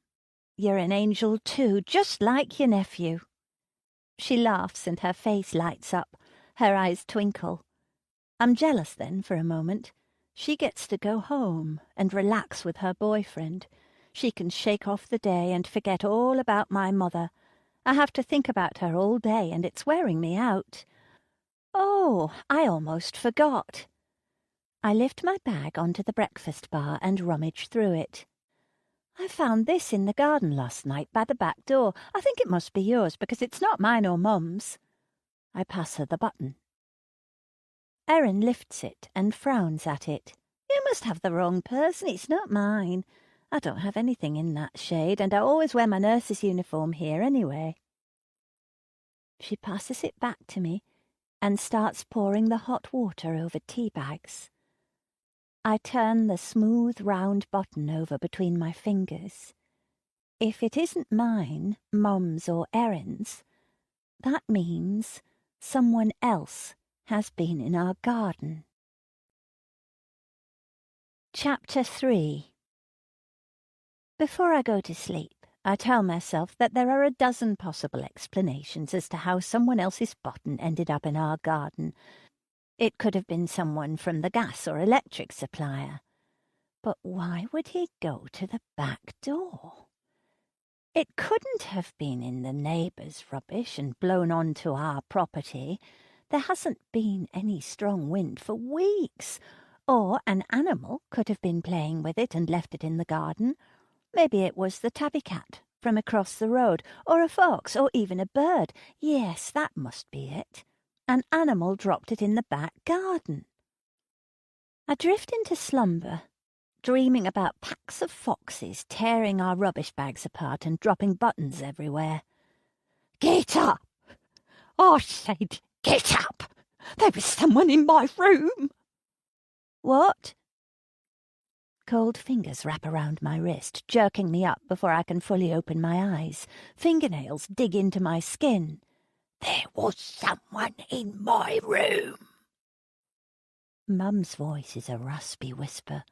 You're an angel too, just like your nephew. She laughs and her face lights up. Her eyes twinkle. I'm jealous then for a moment. She gets to go home and relax with her boyfriend. She can shake off the day and forget all about my mother. I have to think about her all day and it's wearing me out. Oh, I almost forgot. I lift my bag onto the breakfast bar and rummage through it. I found this in the garden last night by the back door. I think it must be yours because it's not mine or Mum's. I pass her the button. Erin lifts it and frowns at it. You must have the wrong person. It's not mine. I don't have anything in that shade, and I always wear my nurse's uniform here anyway. She passes it back to me and starts pouring the hot water over tea bags. I turn the smooth, round button over between my fingers. If it isn't mine, Mum's or Erin's, that means someone else has been in our garden. Chapter 3. Before I go to sleep, I tell myself that there are a dozen possible explanations as to how someone else's button ended up in our garden. It could have been someone from the gas or electric supplier. But why would he go to the back door? It couldn't have been in the neighbour's rubbish and blown onto our property. There hasn't been any strong wind for weeks. Or an animal could have been playing with it and left it in the garden. Maybe it was the tabby cat from across the road, or a fox, or even a bird. Yes, that must be it. An animal dropped it in the back garden. I drift into slumber, dreaming about packs of foxes tearing our rubbish bags apart and dropping buttons everywhere. Get up! I said, get up! There was someone in my room! What? Cold fingers wrap around my wrist, jerking me up before I can fully open my eyes. Fingernails dig into my skin. There was someone in my room. Mum's voice is a raspy whisper.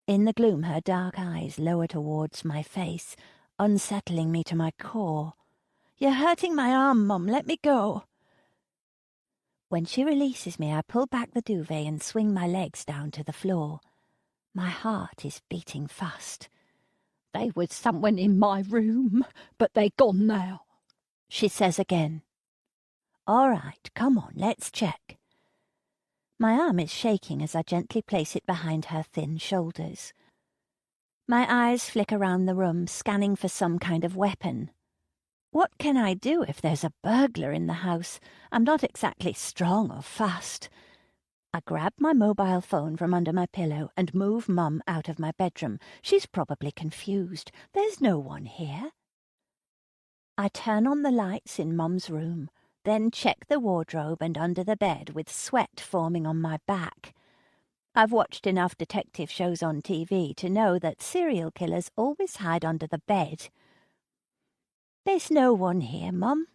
In the gloom, her dark eyes lower towards my face, unsettling me to my core. You're hurting my arm, Mum. Let me go. When she releases me, I pull back the duvet and swing my legs down to the floor. My heart is beating fast. There was someone in my room, but they're gone now, she says again. All right, come on, let's check. My arm is shaking as I gently place it behind her thin shoulders. My eyes flick around the room, scanning for some kind of weapon. What can I do if there's a burglar in the house? I'm not exactly strong or fast. I grab my mobile phone from under my pillow and move Mum out of my bedroom. She's probably confused. There's no one here. I turn on the lights in Mum's room, then check the wardrobe and under the bed with sweat forming on my back. I've watched enough detective shows on TV to know that serial killers always hide under the bed. There's no one here, Mum,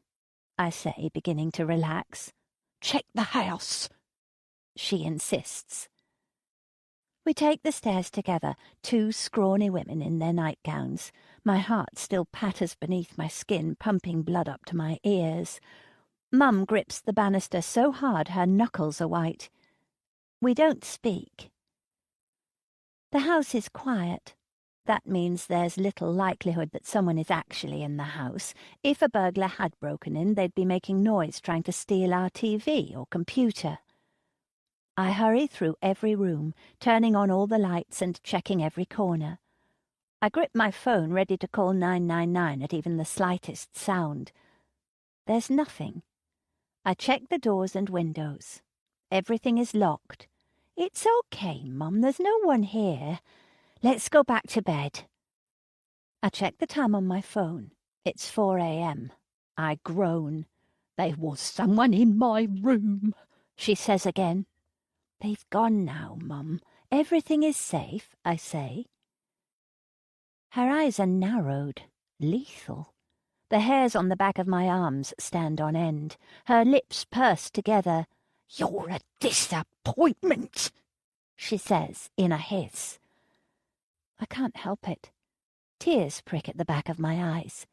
I say, beginning to relax. Check the house, she insists. We take the stairs together, two scrawny women in their nightgowns. My heart still patters beneath my skin, pumping blood up to my ears. Mum grips the banister so hard her knuckles are white. We don't speak. The house is quiet. That means there's little likelihood that someone is actually in the house. If a burglar had broken in, they'd be making noise trying to steal our TV or computer. I hurry through every room, turning on all the lights and checking every corner. I grip my phone ready to call 999 at even the slightest sound. There's nothing. I check the doors and windows. Everything is locked. It's okay, Mum, there's no one here. Let's go back to bed. I check the time on my phone. It's 4 a.m. I groan. There was someone in my room, she says again. They've gone now, Mum. Everything is safe, I say. Her eyes are narrowed, lethal. The hairs on the back of my arms stand on end. Her lips pursed together. "You're a disappointment," she says in a hiss. I can't help it. Tears prick at the back of my eyes.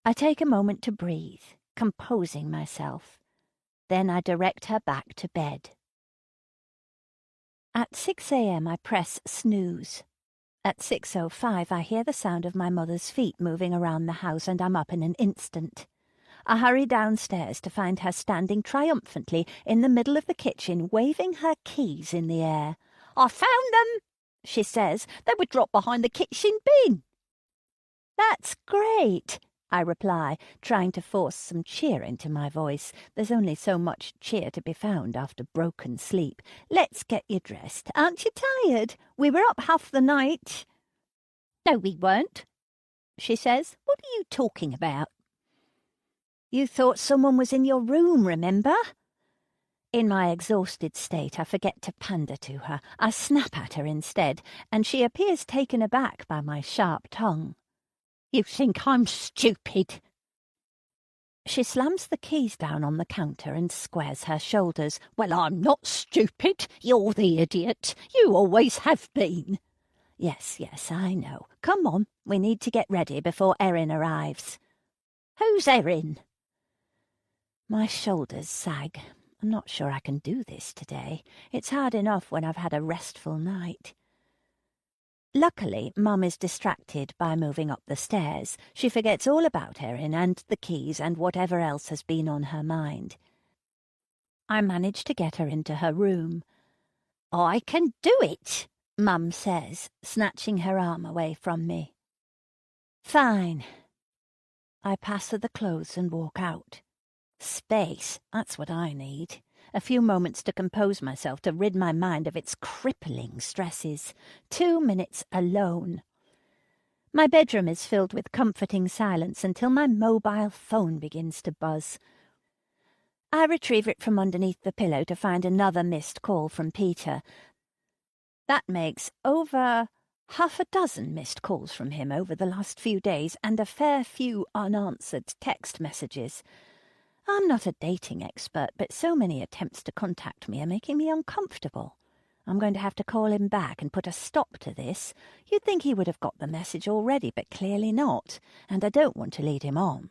I take a moment to breathe, composing myself. Then I direct her back to bed. At 6 a.m. I press snooze. At 6:05 I hear the sound of my mother's feet moving around the house, and I'm up in an instant. I hurry downstairs to find her standing triumphantly in the middle of the kitchen, waving her keys in the air. "I found them," she says. "They were dropped behind the kitchen bin." "That's great," I reply, trying to force some cheer into my voice. There's only so much cheer to be found after broken sleep. "Let's get you dressed. Aren't you tired? We were up half the night." "No, we weren't," she says. "What are you talking about?" "You thought someone was in your room, remember?" In my exhausted state, I forget to pander to her. I snap at her instead, and she appears taken aback by my sharp tongue. "You think I'm stupid?" She slams the keys down on the counter and squares her shoulders. "Well, I'm not stupid. You're the idiot. You always have been." Yes, I know. Come on, we need to get ready before Erin arrives." "Who's Erin?" My shoulders sag. I'm not sure I can do this today. It's hard enough when I've had a restful night. Luckily, Mum is distracted by moving up the stairs. She forgets all about Erin and the keys and whatever else has been on her mind. I manage to get her into her room. "I can do it," Mum says, snatching her arm away from me. "Fine." I pass her the clothes and walk out. Space, that's what I need. A few moments to compose myself, to rid my mind of its crippling stresses. 2 minutes alone. My bedroom is filled with comforting silence until my mobile phone begins to buzz. I retrieve it from underneath the pillow to find another missed call from Peter. That makes over half a dozen missed calls from him over the last few days, and a fair few unanswered text messages. I'm not a dating expert, but so many attempts to contact me are making me uncomfortable. I'm going to have to call him back and put a stop to this. You'd think he would have got the message already, but clearly not, and I don't want to lead him on.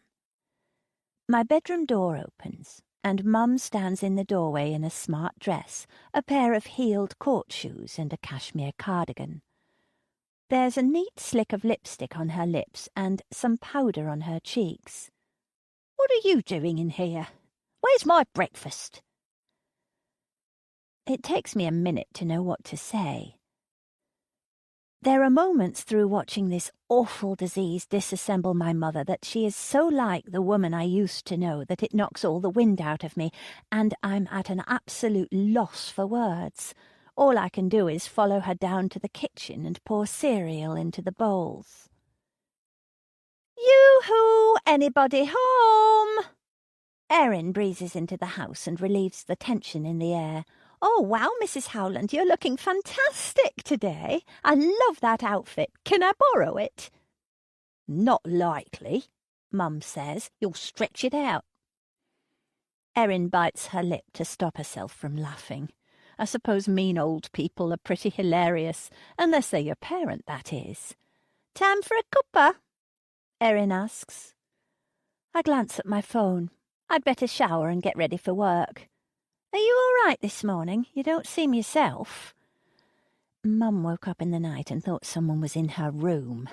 My bedroom door opens, and Mum stands in the doorway in a smart dress, a pair of heeled court shoes and a cashmere cardigan. There's a neat slick of lipstick on her lips and some powder on her cheeks. "What are you doing in here? Where's my breakfast?" It takes me a minute to know what to say. There are moments through watching this awful disease disassemble my mother that she is so like the woman I used to know that it knocks all the wind out of me, and I'm at an absolute loss for words. All I can do is follow her down to the kitchen and pour cereal into the bowls. "Yoo-hoo! Anybody home?" Erin breezes into the house and relieves the tension in the air. "Oh, wow, Mrs. Howland, you're looking fantastic today. I love that outfit. Can I borrow it?" "Not likely," Mum says. "You'll stretch it out." Erin bites her lip to stop herself from laughing. I suppose mean old people are pretty hilarious, unless they're your parent, that is. "Time for a cuppa?" Erin asks. I glance at my phone. I'd better shower and get ready for work. "Are you all right this morning? You don't seem yourself." Mum woke up in the night and thought someone was in her room.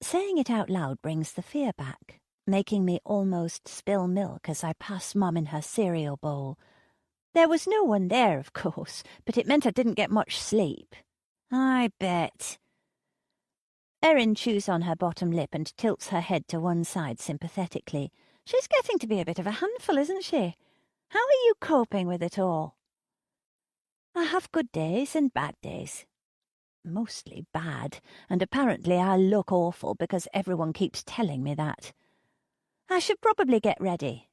Saying it out loud brings the fear back, making me almost spill milk as I pass Mum in her cereal bowl. There was no one there, of course, but it meant I didn't get much sleep. "I bet." Erin chews on her bottom lip and tilts her head to one side sympathetically. "She's getting to be a bit of a handful, isn't she? How are you coping with it all?" "I have good days and bad days. Mostly bad, and apparently I look awful because everyone keeps telling me that. I should probably get ready."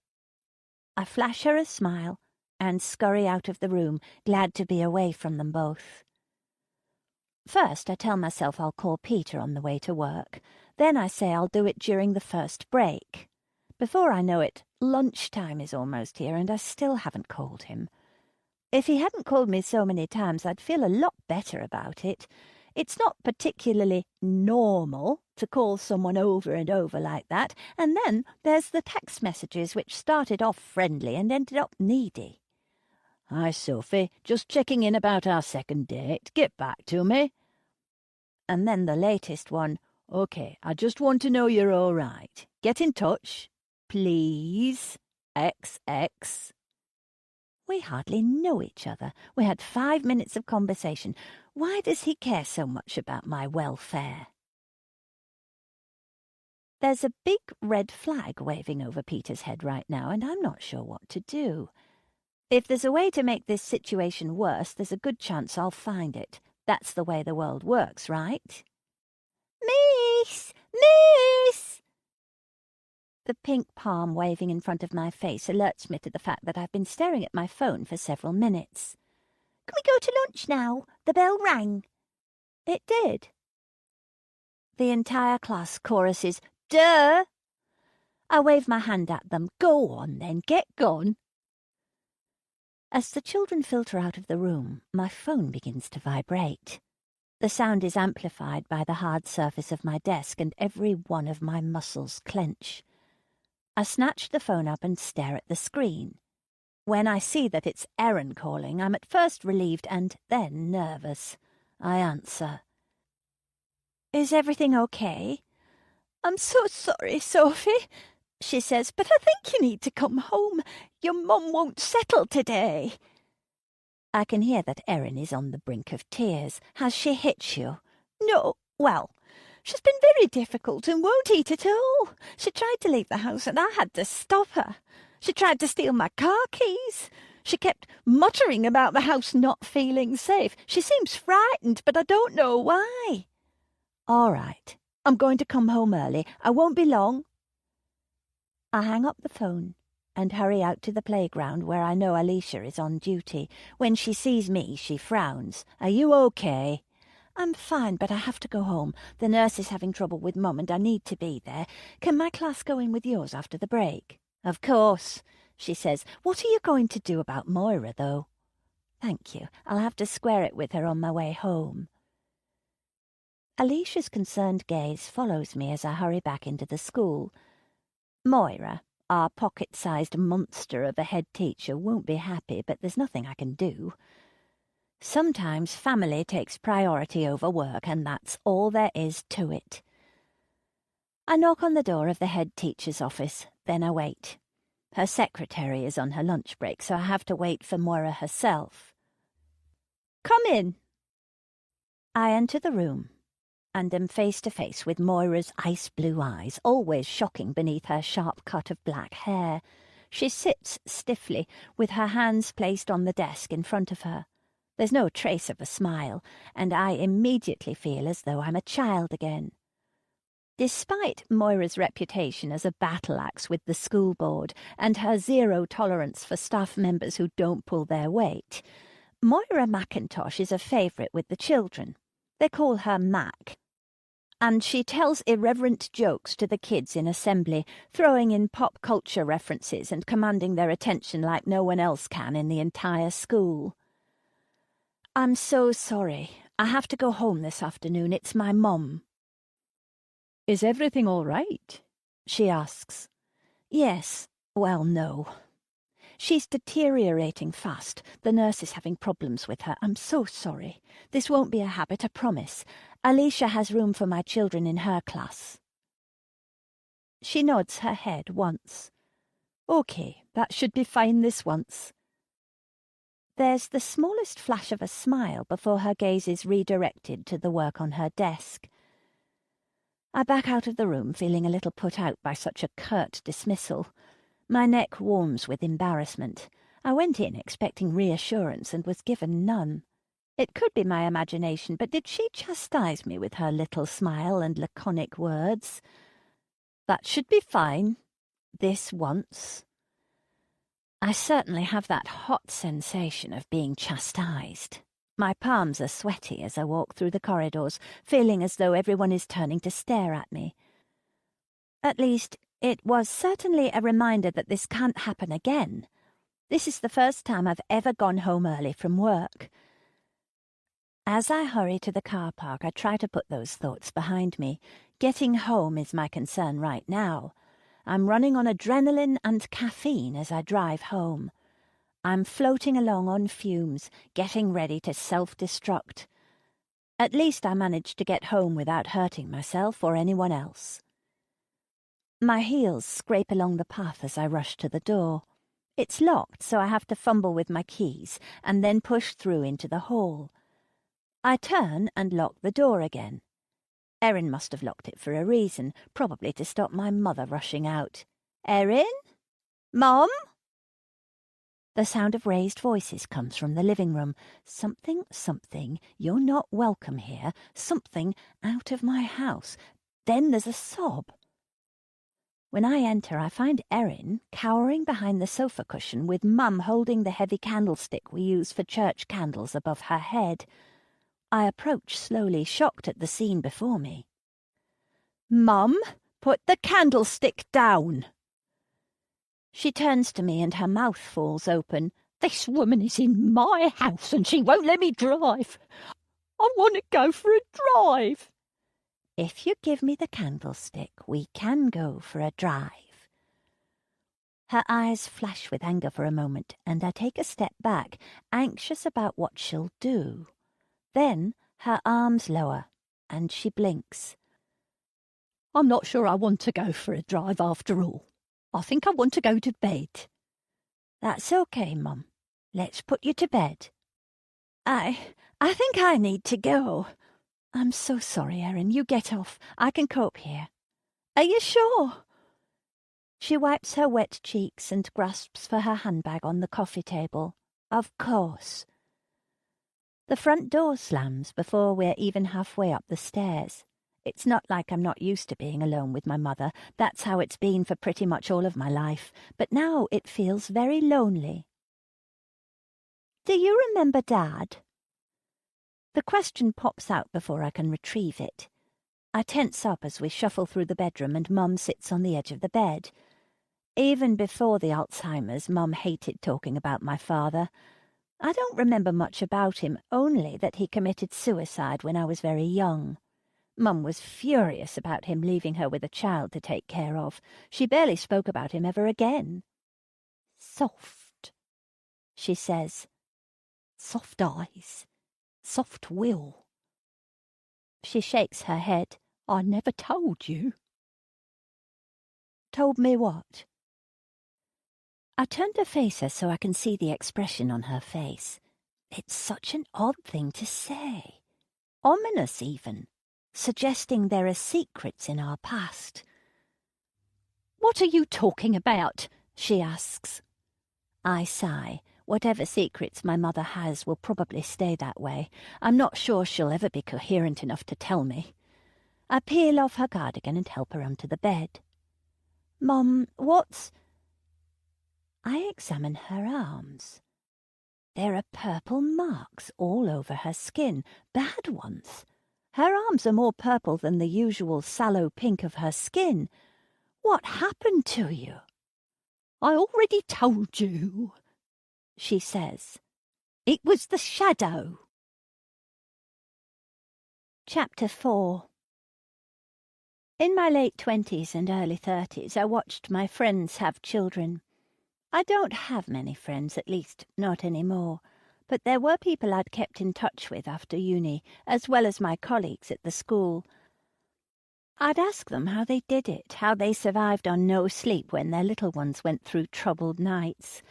I flash her a smile and scurry out of the room, glad to be away from them both. First, I tell myself I'll call Peter on the way to work. Then I say I'll do it during the first break. Before I know it, lunchtime is almost here and I still haven't called him. If he hadn't called me so many times, I'd feel a lot better about it. It's not particularly normal to call someone over and over like that, and then there's the text messages which started off friendly and ended up needy. "Hi, Sophie. Just checking in about our second date. Get back to me." And then the latest one, "OK, I just want to know you're all right. Get in touch. Please. XX." We hardly know each other. We had 5 minutes of conversation. Why does he care so much about my welfare? There's a big red flag waving over Peter's head right now, and I'm not sure what to do. If there's a way to make this situation worse, there's a good chance I'll find it. That's the way the world works, right? Miss! Miss! The pink palm waving in front of my face alerts me to the fact that I've been staring at my phone for several minutes. Can we go to lunch now? The bell rang. It did. The entire class choruses, "Duh!" I wave my hand at them. Go on then, get gone. As the children filter out of the room, my phone begins to vibrate. The sound is amplified by the hard surface of my desk and every one of my muscles clench. I snatch the phone up and stare at the screen. When I see that it's Erin calling, I'm at first relieved and then nervous. I answer. "Is everything okay?" "I'm so sorry, Sophie," she says, "but I think you need to come home. Your mum won't settle today." I can hear that Erin is on the brink of tears. "Has she hit you?" "No, well, she's been very difficult and won't eat at all. She tried to leave the house and I had to stop her. She tried to steal my car keys. She kept muttering about the house not feeling safe. She seems frightened, but I don't know why." "All right, I'm going to come home early. I won't be long." I hang up the phone and hurry out to the playground where I know Alicia is on duty. When she sees me, she frowns. "Are you okay?" "I'm fine, but I have to go home. The nurse is having trouble with Mum and I need to be there. Can my class go in with yours after the break?" "Of course," she says. "What are you going to do about Moira, though?" "Thank you. I'll have to square it with her on my way home." Alicia's concerned gaze follows me as I hurry back into the school. Moira, our pocket-sized monster of a head teacher, won't be happy, but there's nothing I can do. Sometimes family takes priority over work, and that's all there is to it. I knock on the door of the head teacher's office, then I wait. Her secretary is on her lunch break, so I have to wait for Moira herself. "Come in." I enter the room and am face to face with Moira's ice-blue eyes, always shocking beneath her sharp cut of black hair. She sits stiffly, with her hands placed on the desk in front of her. There's no trace of a smile, and I immediately feel as though I'm a child again. Despite Moira's reputation as a battle-axe with the school board and her zero tolerance for staff members who don't pull their weight, Moira McIntosh is a favourite with the children. They call her Mac. And she tells irreverent jokes to the kids in assembly, throwing in pop culture references and commanding their attention like no one else can in the entire school. "I'm so sorry. I have to go home this afternoon. It's my mum." "Is everything all right?" she asks. "Yes. Well, no. She's deteriorating fast. The nurse is having problems with her. I'm so sorry. This won't be a habit, I promise. Alicia has room for my children in her class." She nods her head once. "Okay, that should be fine this once." There's the smallest flash of a smile before her gaze is redirected to the work on her desk. I back out of the room feeling a little put out by such a curt dismissal. My neck warms with embarrassment. I went in expecting reassurance and was given none. It could be my imagination, but did she chastise me with her little smile and laconic words? "That should be fine. This once." I certainly have that hot sensation of being chastised. My palms are sweaty as I walk through the corridors, feeling as though everyone is turning to stare at me. At least, it was certainly a reminder that this can't happen again. This is the first time I've ever gone home early from work. As I hurry to the car park, I try to put those thoughts behind me. Getting home is my concern right now. I'm running on adrenaline and caffeine as I drive home. I'm floating along on fumes, getting ready to self-destruct. At least I managed to get home without hurting myself or anyone else. My heels scrape along the path as I rush to the door. It's locked, so I have to fumble with my keys and then push through into the hall. I turn and lock the door again. Erin must have locked it for a reason, probably to stop my mother rushing out. Erin? Mom? The sound of raised voices comes from the living room. Something, you're not welcome here. Something, out of my house. Then there's a sob. When I enter, I find Erin cowering behind the sofa cushion with Mum holding the heavy candlestick we use for church candles above her head. I approach slowly, shocked at the scene before me. Mum, put the candlestick down. She turns to me and her mouth falls open. This woman is in my house and she won't let me drive. I want to go for a drive. If you give me the candlestick, we can go for a drive. Her eyes flash with anger for a moment, and I take a step back, anxious about what she'll do. Then her arms lower, and she blinks. I'm not sure I want to go for a drive after all. I think I want to go to bed. That's okay, Mum. Let's put you to bed. I think I need to go. I'm so sorry, Erin. You get off. I can cope here. Are you sure? She wipes her wet cheeks and grasps for her handbag on the coffee table. Of course. The front door slams before we're even halfway up the stairs. It's not like I'm not used to being alone with my mother. That's how it's been for pretty much all of my life. But now it feels very lonely. Do you remember Dad? The question pops out before I can retrieve it. I tense up as we shuffle through the bedroom and Mum sits on the edge of the bed. Even before the Alzheimer's, Mum hated talking about my father. I don't remember much about him, only that he committed suicide when I was very young. Mum was furious about him leaving her with a child to take care of. She barely spoke about him ever again. Soft, she says. Soft eyes. Soft will. She shakes her head. I never told you. Told me what? I turn to face her so I can see the expression on her face. It's such an odd thing to say. Ominous even. Suggesting there are secrets in our past. What are you talking about? She asks. I sigh. Whatever secrets my mother has will probably stay that way. I'm not sure she'll ever be coherent enough to tell me. I peel off her cardigan and help her onto the bed. Mum, what's... I examine her arms. There are purple marks all over her skin, bad ones. Her arms are more purple than the usual sallow pink of her skin. What happened to you? I already told you, she says. It was the shadow. Chapter 4. In my late 20s and early 30s, I watched my friends have children. I don't have many friends, at least not anymore. But there were people I'd kept in touch with after uni, as well as my colleagues at the school. I'd ask them how they did it, how they survived on no sleep when their little ones went through troubled nights.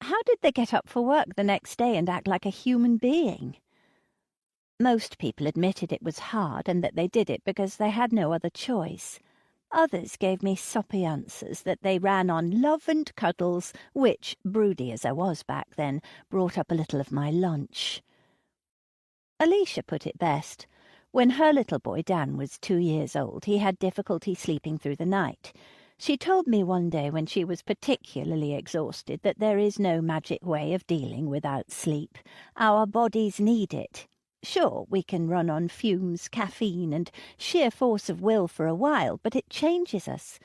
How did they get up for work the next day and act like a human being? Most people admitted it was hard and that they did it because they had no other choice. Others gave me soppy answers that they ran on love and cuddles, which, broody as I was back then, brought up a little of my lunch. Alicia put it best. When her little boy Dan was 2 years old, he had difficulty sleeping through the night. She told me one day when she was particularly exhausted that there is no magic way of dealing without sleep. Our bodies need it. Sure, we can run on fumes, caffeine, and sheer force of will for a while, but it changes us.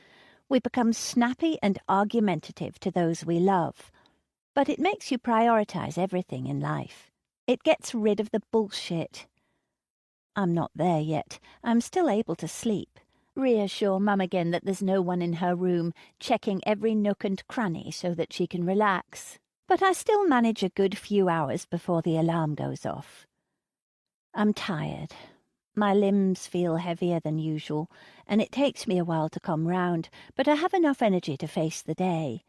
We become snappy and argumentative to those we love. But it makes you prioritize everything in life. It gets rid of the bullshit. I'm not there yet. I'm still able to sleep. Reassure Mum again that there's no one in her room, checking every nook and cranny so that she can relax. But I still manage a good few hours before the alarm goes off. I'm tired. My limbs feel heavier than usual, and it takes me a while to come round, but I have enough energy to face the day.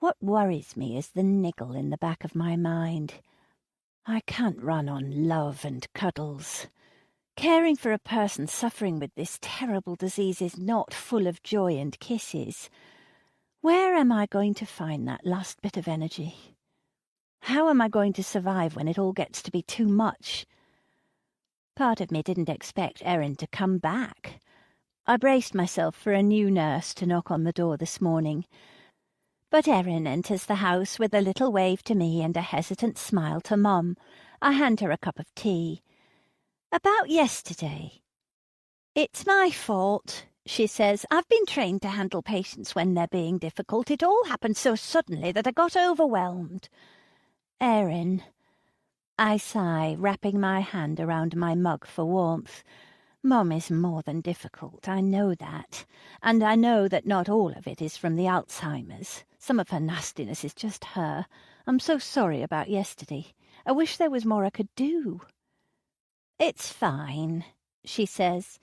What worries me is the niggle in the back of my mind. I can't run on love and cuddles. Caring for a person suffering with this terrible disease is not full of joy and kisses. Where am I going to find that last bit of energy? How am I going to survive when it all gets to be too much? Part of me didn't expect Erin to come back. I braced myself for a new nurse to knock on the door this morning. But Erin enters the house with a little wave to me and a hesitant smile to Mum. I hand her a cup of tea. About yesterday. It's my fault, she says. I've been trained to handle patients when they're being difficult. It all happened so suddenly that I got overwhelmed. Erin. I sigh, wrapping my hand around my mug for warmth. Mum is more than difficult, I know that. And I know that not all of it is from the Alzheimer's. Some of her nastiness is just her. I'm so sorry about yesterday. I wish there was more I could do. It's fine, she says.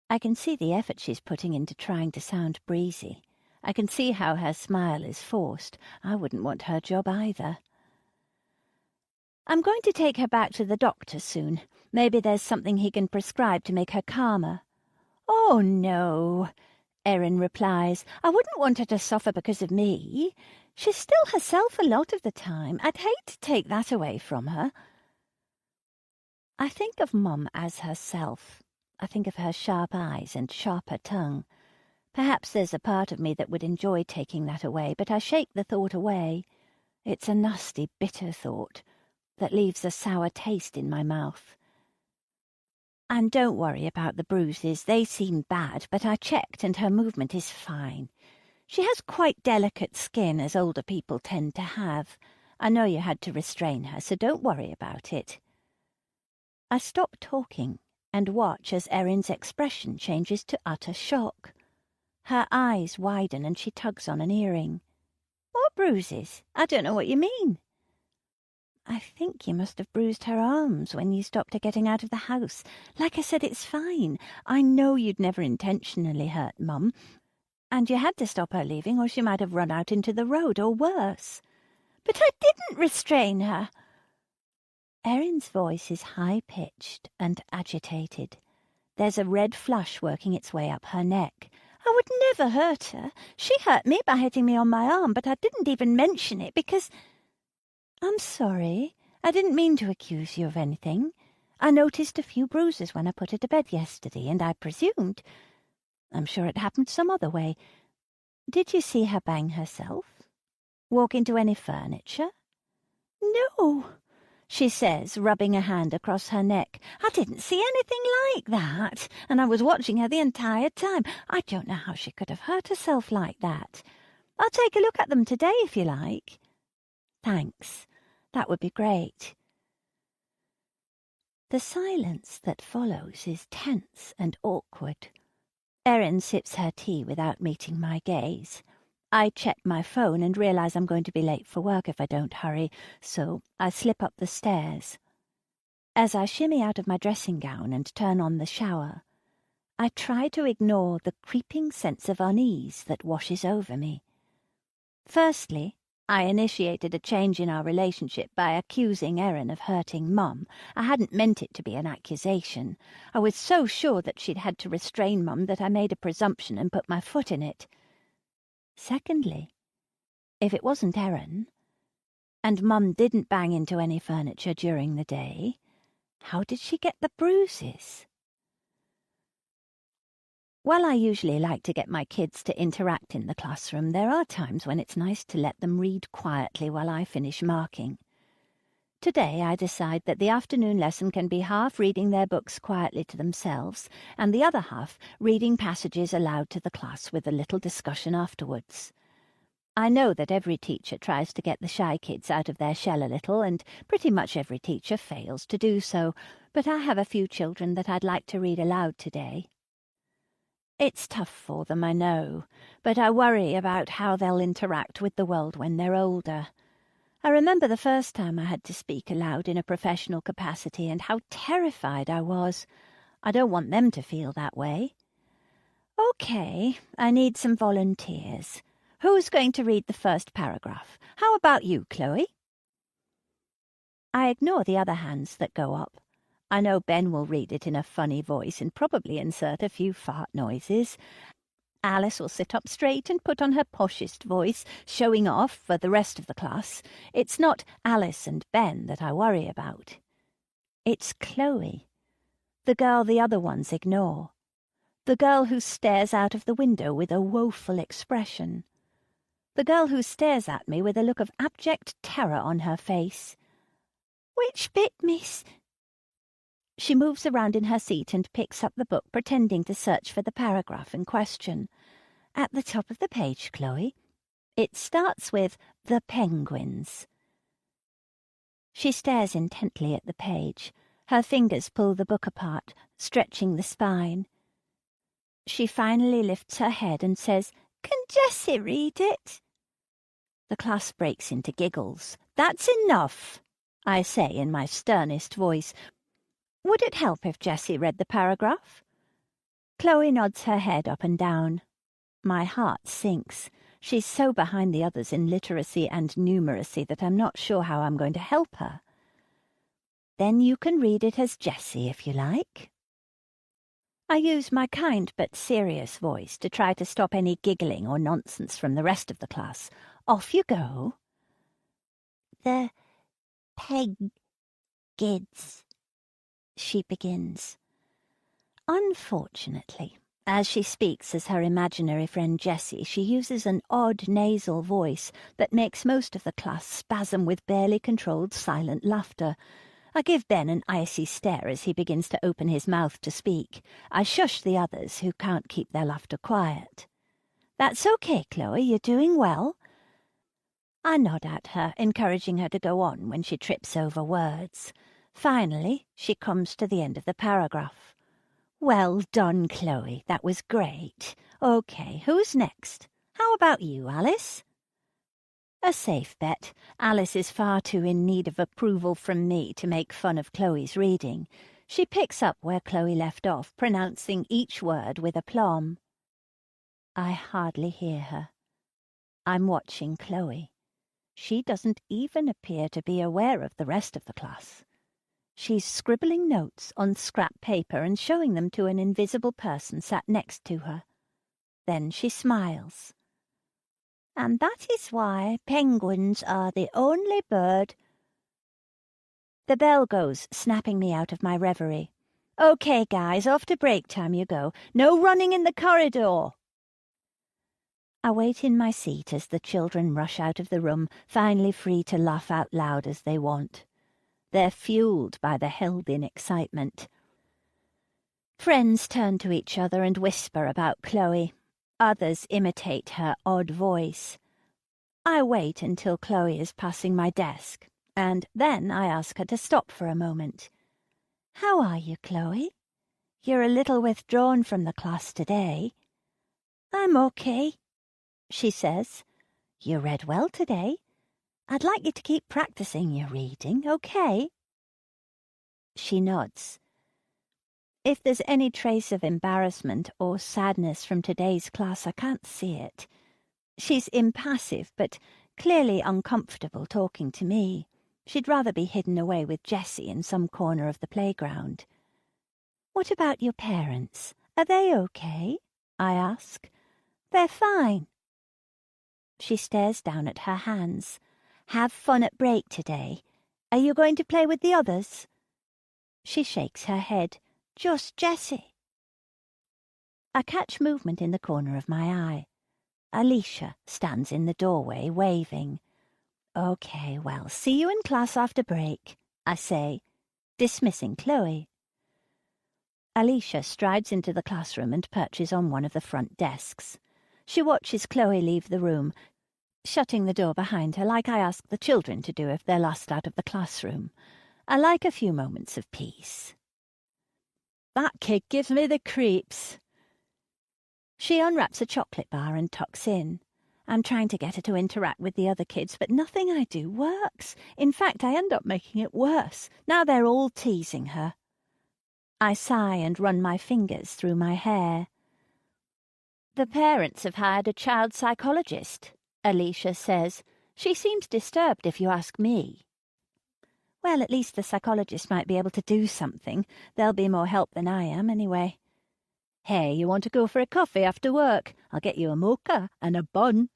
I can see the effort she's putting into trying to sound breezy. I can see how her smile is forced. I wouldn't want her job either. I'm going to take her back to the doctor soon. Maybe there's something he can prescribe to make her calmer. Oh, no, Erin replies. I wouldn't want her to suffer because of me. She's still herself a lot of the time. I'd hate to take that away from her. I think of Mum as herself. I think of her sharp eyes and sharper tongue. Perhaps there's a part of me that would enjoy taking that away, but I shake the thought away. It's a nasty, bitter thought that leaves a sour taste in my mouth. And don't worry about the bruises. They seem bad, but I checked and her movement is fine. She has quite delicate skin, as older people tend to have. I know you had to restrain her, so don't worry about it. I stop talking and watch as Erin's expression changes to utter shock. Her eyes widen and she tugs on an earring. What bruises? I don't know what you mean. I think you must have bruised her arms when you stopped her getting out of the house. Like I said, it's fine. I know you'd never intentionally hurt Mum, and you had to stop her leaving or she might have run out into the road or worse. But I didn't restrain her. Erin's voice is high-pitched and agitated. There's a red flush working its way up her neck. I would never hurt her. She hurt me by hitting me on my arm, but I didn't even mention it because... I'm sorry. I didn't mean to accuse you of anything. I noticed a few bruises when I put her to bed yesterday, and I presumed... I'm sure it happened some other way. Did you see her bang herself? Walk into any furniture? No, she says, rubbing a hand across her neck. I didn't see anything like that, and I was watching her the entire time. I don't know how she could have hurt herself like that. I'll take a look at them today if you like. Thanks. That would be great. The silence that follows is tense and awkward. Erin sips her tea without meeting my gaze. I check my phone and realise I'm going to be late for work if I don't hurry, so I slip up the stairs. As I shimmy out of my dressing gown and turn on the shower, I try to ignore the creeping sense of unease that washes over me. Firstly, I initiated a change in our relationship by accusing Erin of hurting Mum. I hadn't meant it to be an accusation. I was so sure that she'd had to restrain Mum that I made a presumption and put my foot in it. Secondly, if it wasn't Erin, and Mum didn't bang into any furniture during the day, how did she get the bruises? While I usually like to get my kids to interact in the classroom, there are times when it's nice to let them read quietly while I finish marking. Today I decide that the afternoon lesson can be half reading their books quietly to themselves and the other half reading passages aloud to the class with a little discussion afterwards. I know that every teacher tries to get the shy kids out of their shell a little, and pretty much every teacher fails to do so, but I have a few children that I'd like to read aloud today. It's tough for them, I know, but I worry about how they'll interact with the world when they're older. I remember the first time I had to speak aloud in a professional capacity and how terrified I was. I don't want them to feel that way. Okay, I need some volunteers. Who's going to read the first paragraph? How about you, Chloe? I ignore the other hands that go up. I know Ben will read it in a funny voice and probably insert a few fart noises. Alice will sit up straight and put on her poshest voice, showing off for the rest of the class. It's not Alice and Ben that I worry about. It's Chloe, the girl the other ones ignore. The girl who stares out of the window with a woeful expression. The girl who stares at me with a look of abject terror on her face. "Which bit, miss?" She moves around in her seat and picks up the book, pretending to search for the paragraph in question. At the top of the page, Chloe. It starts with "The Penguins." She stares intently at the page. Her fingers pull the book apart, stretching the spine. She finally lifts her head and says, "Can Jessie read it?" The class breaks into giggles. "That's enough," I say in my sternest voice. "Would it help if Jessie read the paragraph?" Chloe nods her head up and down. My heart sinks. She's so behind the others in literacy and numeracy that I'm not sure how I'm going to help her. "Then you can read it as Jessie if you like." I use my kind but serious voice to try to stop any giggling or nonsense from the rest of the class. Off you go. "The Peg-Gids," she begins. Unfortunately, as she speaks as her imaginary friend Jessie, she uses an odd nasal voice that makes most of the class spasm with barely controlled silent laughter. I give Ben an icy stare as he begins to open his mouth to speak. I shush the others who can't keep their laughter quiet. "That's okay, Chloe, you're doing well." I nod at her, encouraging her to go on when she trips over words. Finally, she comes to the end of the paragraph. "Well done, Chloe. That was great. Okay, who's next? How about you, Alice?" A safe bet. Alice is far too in need of approval from me to make fun of Chloe's reading. She picks up where Chloe left off, pronouncing each word with aplomb. I hardly hear her. I'm watching Chloe. She doesn't even appear to be aware of the rest of the class. She's scribbling notes on scrap paper and showing them to an invisible person sat next to her. Then she smiles. "And that is why penguins are the only bird—" The bell goes, snapping me out of my reverie. "Okay, guys, off to break time you go. No running in the corridor." I wait in my seat as the children rush out of the room, finally free to laugh out loud as they want. They're fueled by the held-in excitement. Friends turn to each other and whisper about Chloe. Others imitate her odd voice. I wait until Chloe is passing my desk, and then I ask her to stop for a moment. "How are you, Chloe? You're a little withdrawn from the class today." "I'm okay," she says. "You read well today. I'd like you to keep practicing your reading, okay?" She nods. If there's any trace of embarrassment or sadness from today's class, I can't see it. She's impassive, but clearly uncomfortable talking to me. She'd rather be hidden away with Jessie in some corner of the playground. "What about your parents? Are they okay?" I ask. "They're fine." She stares down at her hands. "Have fun at break today. Are you going to play with the others?" She shakes her head. "Just Jessie." I catch movement in the corner of my eye. Alicia stands in the doorway, waving. OK, well, see you in class after break, I say, dismissing Chloe. Alicia strides into the classroom and perches on one of the front desks. She watches Chloe leave the room, shutting the door behind her like I ask the children to do if they're lost out of the classroom. I like a few moments of peace. That kid gives me the creeps. She unwraps a chocolate bar and tucks in. I'm trying to get her to interact with the other kids, but nothing I do works. In fact, I end up making it worse. Now they're all teasing her. I sigh and run my fingers through my hair. The parents have hired a child psychologist, Alicia says. She seems disturbed, if you ask me. Well, at least the psychologist might be able to do something. They'll be more help than I am, anyway. Hey, you want to go for a coffee after work? I'll get you a mocha and a bun.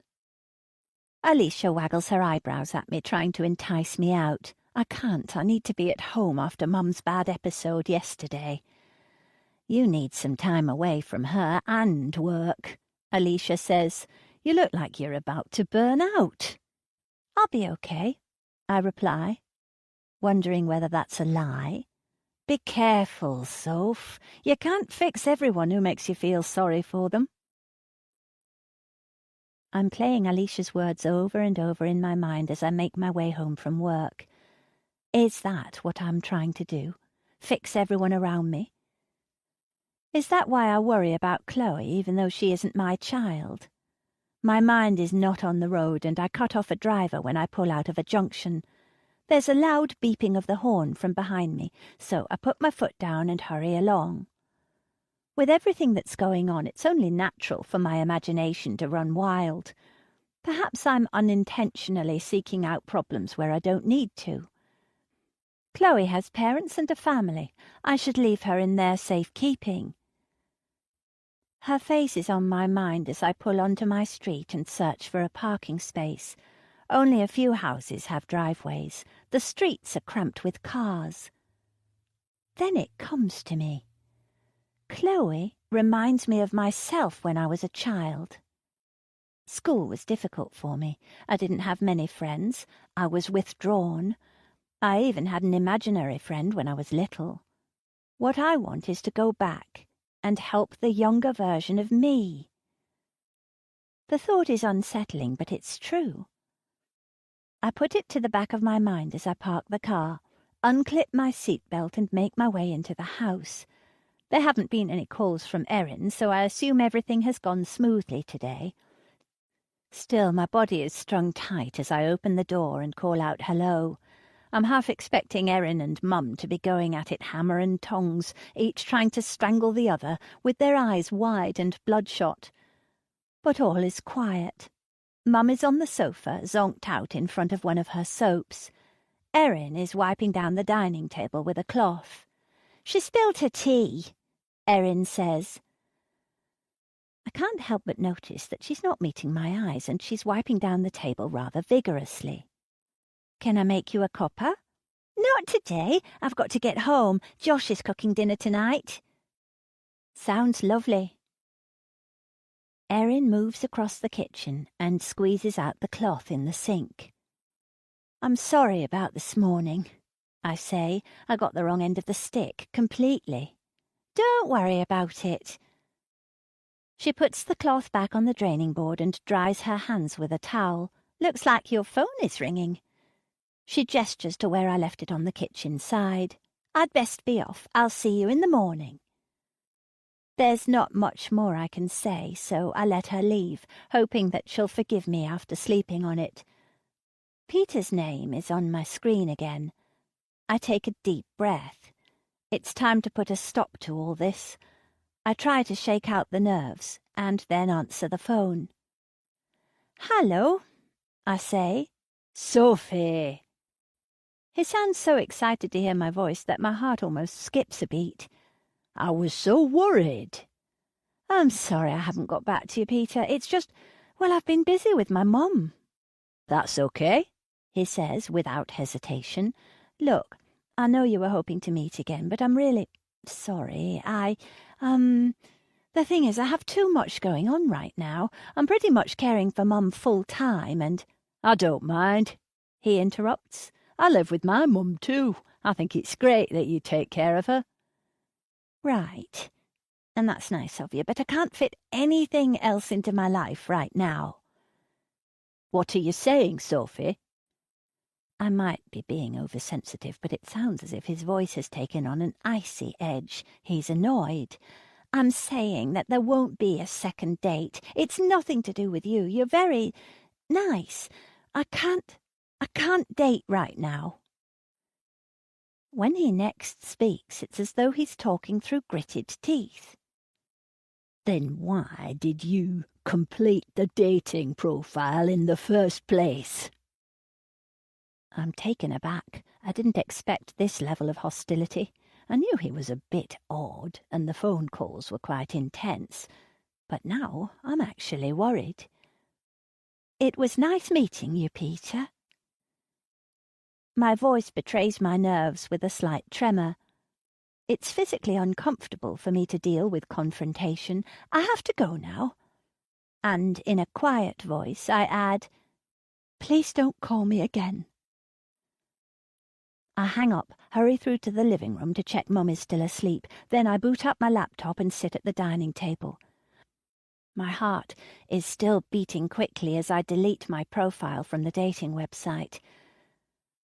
Alicia waggles her eyebrows at me, trying to entice me out. I can't. I need to be at home after Mum's bad episode yesterday. You need some time away from her and work, Alicia says. You look like you're about to burn out. I'll be okay, I reply, wondering whether that's a lie. Be careful, Soph. You can't fix everyone who makes you feel sorry for them. I'm playing Alicia's words over and over in my mind as I make my way home from work. Is that what I'm trying to do? Fix everyone around me? Is that why I worry about Chloe, even though she isn't my child? My mind is not on the road, and I cut off a driver when I pull out of a junction. There's a loud beeping of the horn from behind me, so I put my foot down and hurry along. With everything that's going on, it's only natural for my imagination to run wild. Perhaps I'm unintentionally seeking out problems where I don't need to. Chloe has parents and a family. I should leave her in their safekeeping. Her face is on my mind as I pull onto my street and search for a parking space. Only a few houses have driveways. The streets are cramped with cars. Then it comes to me. Chloe reminds me of myself when I was a child. School was difficult for me. I didn't have many friends. I was withdrawn. I even had an imaginary friend when I was little. What I want is to go back and help the younger version of me. The thought is unsettling, but it's true. I put it to the back of my mind as I park the car, unclip my seatbelt and make my way into the house. There haven't been any calls from Erin, so I assume everything has gone smoothly today. Still, my body is strung tight as I open the door and call out hello. I'm half expecting Erin and Mum to be going at it hammer and tongs, each trying to strangle the other, with their eyes wide and bloodshot. But all is quiet. Mum is on the sofa, zonked out in front of one of her soaps. Erin is wiping down the dining table with a cloth. She spilled her tea, Erin says. I can't help but notice that she's not meeting my eyes, and she's wiping down the table rather vigorously. Can I make you a cuppa? Not today. I've got to get home. Josh is cooking dinner tonight. Sounds lovely. Erin moves across the kitchen and squeezes out the cloth in the sink. I'm sorry about this morning, I say. I got the wrong end of the stick completely. Don't worry about it. She puts the cloth back on the draining board and dries her hands with a towel. Looks like your phone is ringing. She gestures to where I left it on the kitchen side. I'd best be off. I'll see you in the morning. There's not much more I can say, so I let her leave, hoping that she'll forgive me after sleeping on it. Peter's name is on my screen again. I take a deep breath. It's time to put a stop to all this. I try to shake out the nerves and then answer the phone. Hello, I say. Sophie. He sounds so excited to hear my voice that my heart almost skips a beat. I was so worried. I'm sorry I haven't got back to you, Peter. It's just, well, I've been busy with my mum. That's okay, he says without hesitation. Look, I know you were hoping to meet again, but I'm really sorry. The thing is, I have too much going on right now. I'm pretty much caring for Mum full time, and I don't mind. he interrupts. I live with my mum too. I think it's great that you take care of her. Right. And that's nice of you, but I can't fit anything else into my life right now. What are you saying, Sophie? I might be being oversensitive, but it sounds as if his voice has taken on an icy edge. He's annoyed. I'm saying that there won't be a second date. It's nothing to do with you. You're very nice. I can't date right now. When he next speaks, it's as though he's talking through gritted teeth. Then why did you complete the dating profile in the first place? I'm taken aback. I didn't expect this level of hostility. I knew he was a bit odd, and the phone calls were quite intense. But now I'm actually worried. It was nice meeting you, Peter. My voice betrays my nerves with a slight tremor. It's physically uncomfortable for me to deal with confrontation. I have to go now. And in a quiet voice, I add, please don't call me again. I hang up, hurry through to the living room to check Mum is still asleep. Then I boot up my laptop and sit at the dining table. My heart is still beating quickly as I delete my profile from the dating website.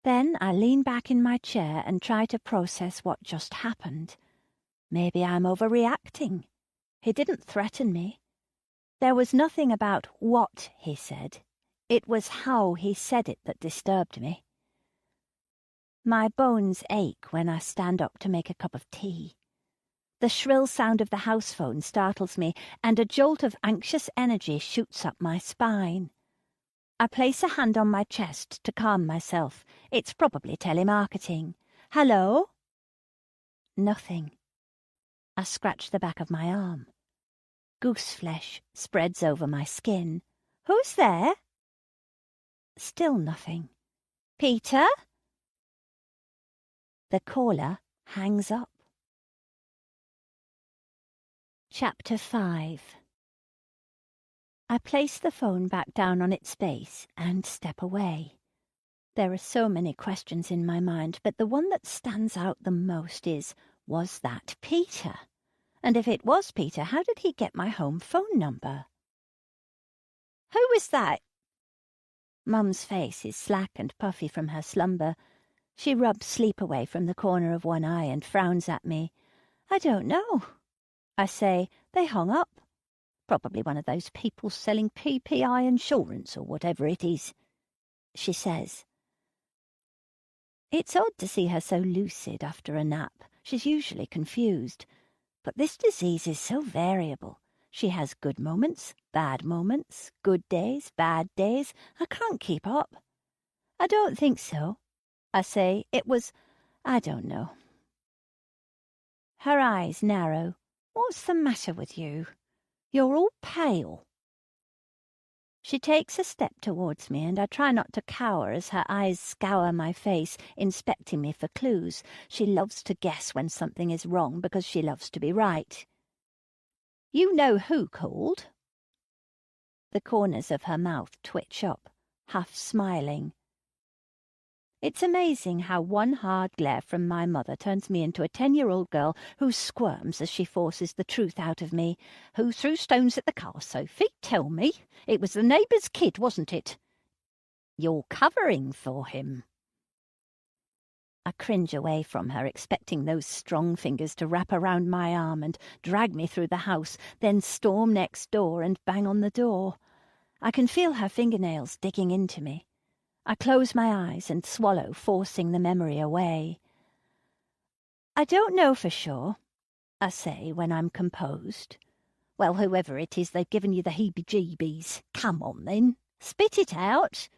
Then I lean back in my chair and try to process what just happened. Maybe I'm overreacting. He didn't threaten me. There was nothing about what he said. It was how he said it that disturbed me. My bones ache when I stand up to make a cup of tea. The shrill sound of the house phone startles me, and a jolt of anxious energy shoots up my spine. I place a hand on my chest to calm myself. It's probably telemarketing. Hello? Nothing. I scratch the back of my arm. Goose flesh spreads over my skin. Who's there? Still nothing. Peter? The caller hangs up. Chapter 5. I place the phone back down on its base and step away. There are so many questions in my mind, but the one that stands out the most is, was that Peter? And if it was Peter, how did he get my home phone number? Who was that? Mum's face is slack and puffy from her slumber. She rubs sleep away from the corner of one eye and frowns at me. I don't know. I say, they hung up. Probably one of those people selling PPI insurance or whatever it is. She says. It's odd to see her so lucid after a nap. She's usually confused. But this disease is so variable. She has good moments, good days, bad days. I can't keep up. I don't think so. I say, I don't know. Her eyes narrow. What's the matter with you? You're all pale. She takes a step towards me, and I try not to cower as her eyes scour my face, inspecting me for clues. She loves to guess when something is wrong because she loves to be right. You know who called? The corners of her mouth twitch up, half smiling. It's amazing how one hard glare from my mother turns me into a 10-year-old girl who squirms as she forces the truth out of me. Who threw stones at the car, Sophie? Tell me. It was the neighbour's kid, wasn't it? You're covering for him. I cringe away from her, expecting those strong fingers to wrap around my arm and drag me through the house, then storm next door and bang on the door. I can feel her fingernails digging into me. I close my eyes and swallow, forcing the memory away. I don't know for sure, I say when I'm composed. Well, whoever it is, they've given you the heebie-jeebies. Come on, then. Spit it out.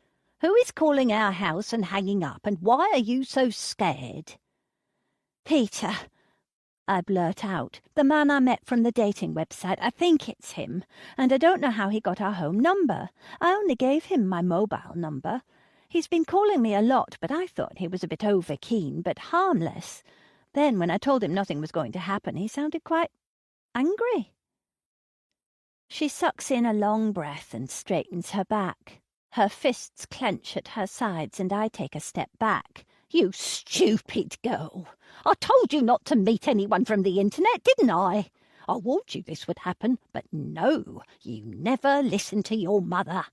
Who is calling our house and hanging up, and why are you so scared? Peter, I blurt out. The man I met from the dating website. I think it's him, and I don't know how he got our home number. I only gave him my mobile number. He's been calling me a lot, but I thought he was a bit over-keen, but harmless. Then, when I told him nothing was going to happen, he sounded quite angry. She sucks in a long breath and straightens her back. Her fists clench at her sides and I take a step back. You stupid girl! I told you not to meet anyone from the internet, didn't I? I warned you this would happen, but no, you never listen to your mother.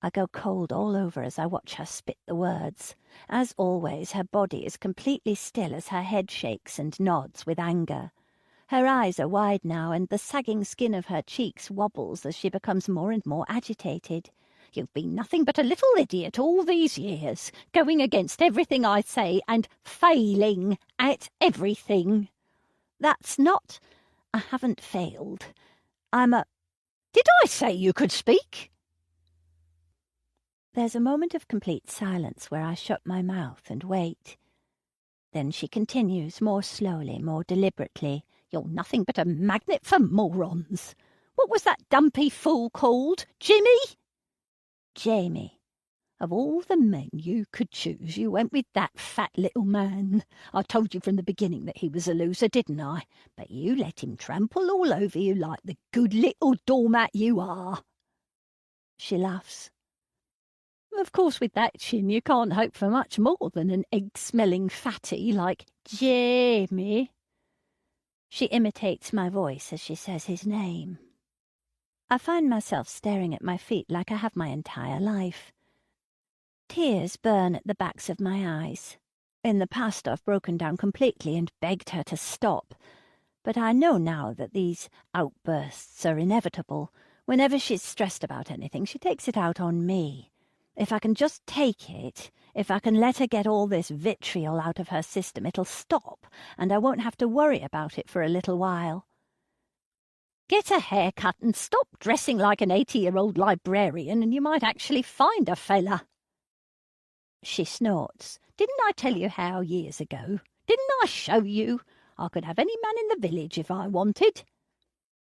I go cold all over as I watch her spit the words. As always, her body is completely still as her head shakes and nods with anger. Her eyes are wide now, and the sagging skin of her cheeks wobbles as she becomes more and more agitated. You've been nothing but a little idiot all these years, going against everything I say and failing at everything. That's not... I haven't failed. Did I say you could speak? There's a moment of complete silence where I shut my mouth and wait. Then she continues, more slowly, more deliberately. You're nothing but a magnet for morons. What was that dumpy fool called? Jimmy? Jamie. Of all the men you could choose, you went with that fat little man. I told you from the beginning that he was a loser, didn't I? But you let him trample all over you like the good little doormat you are. She laughs. Of course, with that chin, you can't hope for much more than an egg-smelling fatty like Jamie. She imitates my voice as she says his name. I find myself staring at my feet like I have my entire life. Tears burn at the backs of my eyes. In the past I've broken down completely and begged her to stop, but I know now that these outbursts are inevitable. Whenever she's stressed about anything, she takes it out on me. If I can just take it, if I can let her get all this vitriol out of her system, it'll stop, and I won't have to worry about it for a little while. Get a haircut and stop dressing like an 80-year-old librarian, and you might actually find a fella. She snorts. Didn't I tell you how years ago? Didn't I show you? I could have any man in the village if I wanted.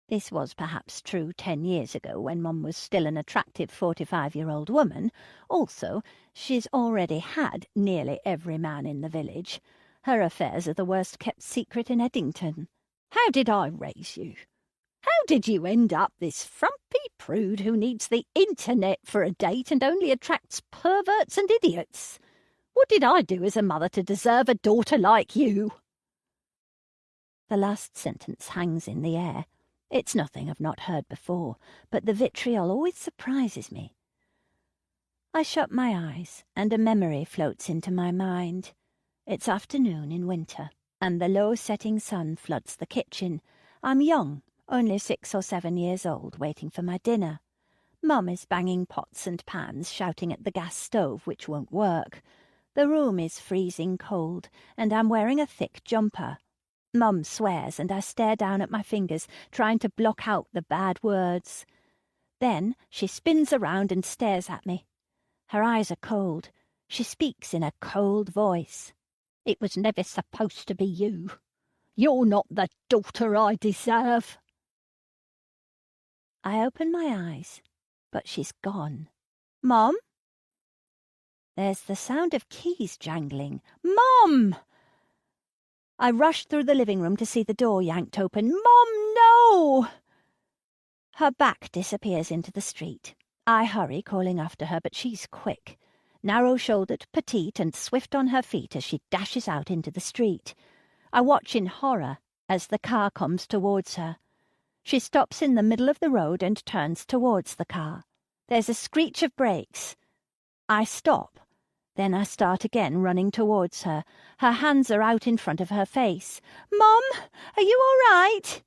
This was perhaps true 10 years ago when Mum was still an attractive 45-year-old woman. Also, she's already had nearly every man in the village. Her affairs are the worst-kept secret in Eddington. How did I raise you? How did you end up this frumpy prude who needs the internet for a date and only attracts perverts and idiots? What did I do as a mother to deserve a daughter like you? The last sentence hangs in the air. It's nothing I've not heard before, but the vitriol always surprises me. I shut my eyes, and a memory floats into my mind. It's afternoon in winter, and the low-setting sun floods the kitchen. I'm young, only 6 or 7 years old, waiting for my dinner. Mum is banging pots and pans, shouting at the gas stove, which won't work. The room is freezing cold, and I'm wearing a thick jumper. Mum swears, and I stare down at my fingers, trying to block out the bad words. Then she spins around and stares at me. Her eyes are cold. She speaks in a cold voice. It was never supposed to be you. You're not the daughter I deserve. I open my eyes, but she's gone. Mum? There's the sound of keys jangling. Mum! I rush through the living room to see the door yanked open. Mum, no! Her back disappears into the street. I hurry, calling after her, but she's quick. Narrow-shouldered, petite, and swift on her feet as she dashes out into the street. I watch in horror as the car comes towards her. She stops in the middle of the road and turns towards the car. There's a screech of brakes. I stop. Then I start again, running towards her. Her hands are out in front of her face. Mum, are you all right?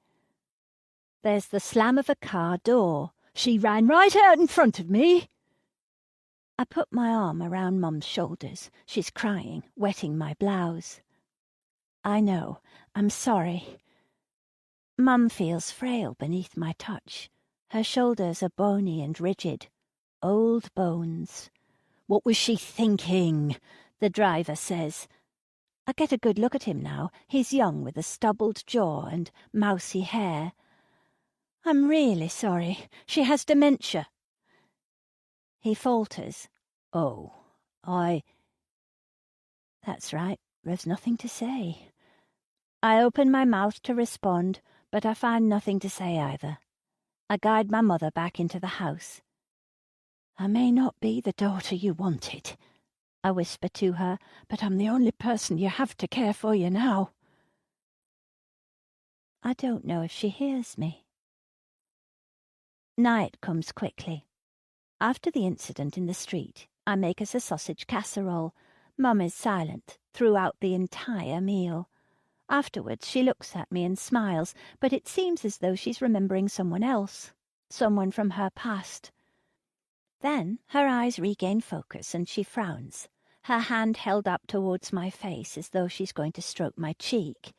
There's the slam of a car door. She ran right out in front of me. I put my arm around Mum's shoulders. She's crying, wetting my blouse. I know. I'm sorry. Mum feels frail beneath my touch. Her shoulders are bony and rigid. Old bones. What was she thinking? The driver says. I get a good look at him now. He's young with a stubbled jaw and mousy hair. I'm really sorry. She has dementia. He falters. Oh, That's right. There's nothing to say. I open my mouth to respond, but I find nothing to say either. I guide my mother back into the house. I may not be the daughter you wanted, I whisper to her, but I'm the only person you have to care for you now. I don't know if she hears me. Night comes quickly. After the incident in the street, I make us a sausage casserole. Mum is silent throughout the entire meal. Afterwards, she looks at me and smiles, but it seems as though she's remembering someone else, someone from her past. Then her eyes regain focus and she frowns, her hand held up towards my face as though she's going to stroke my cheek.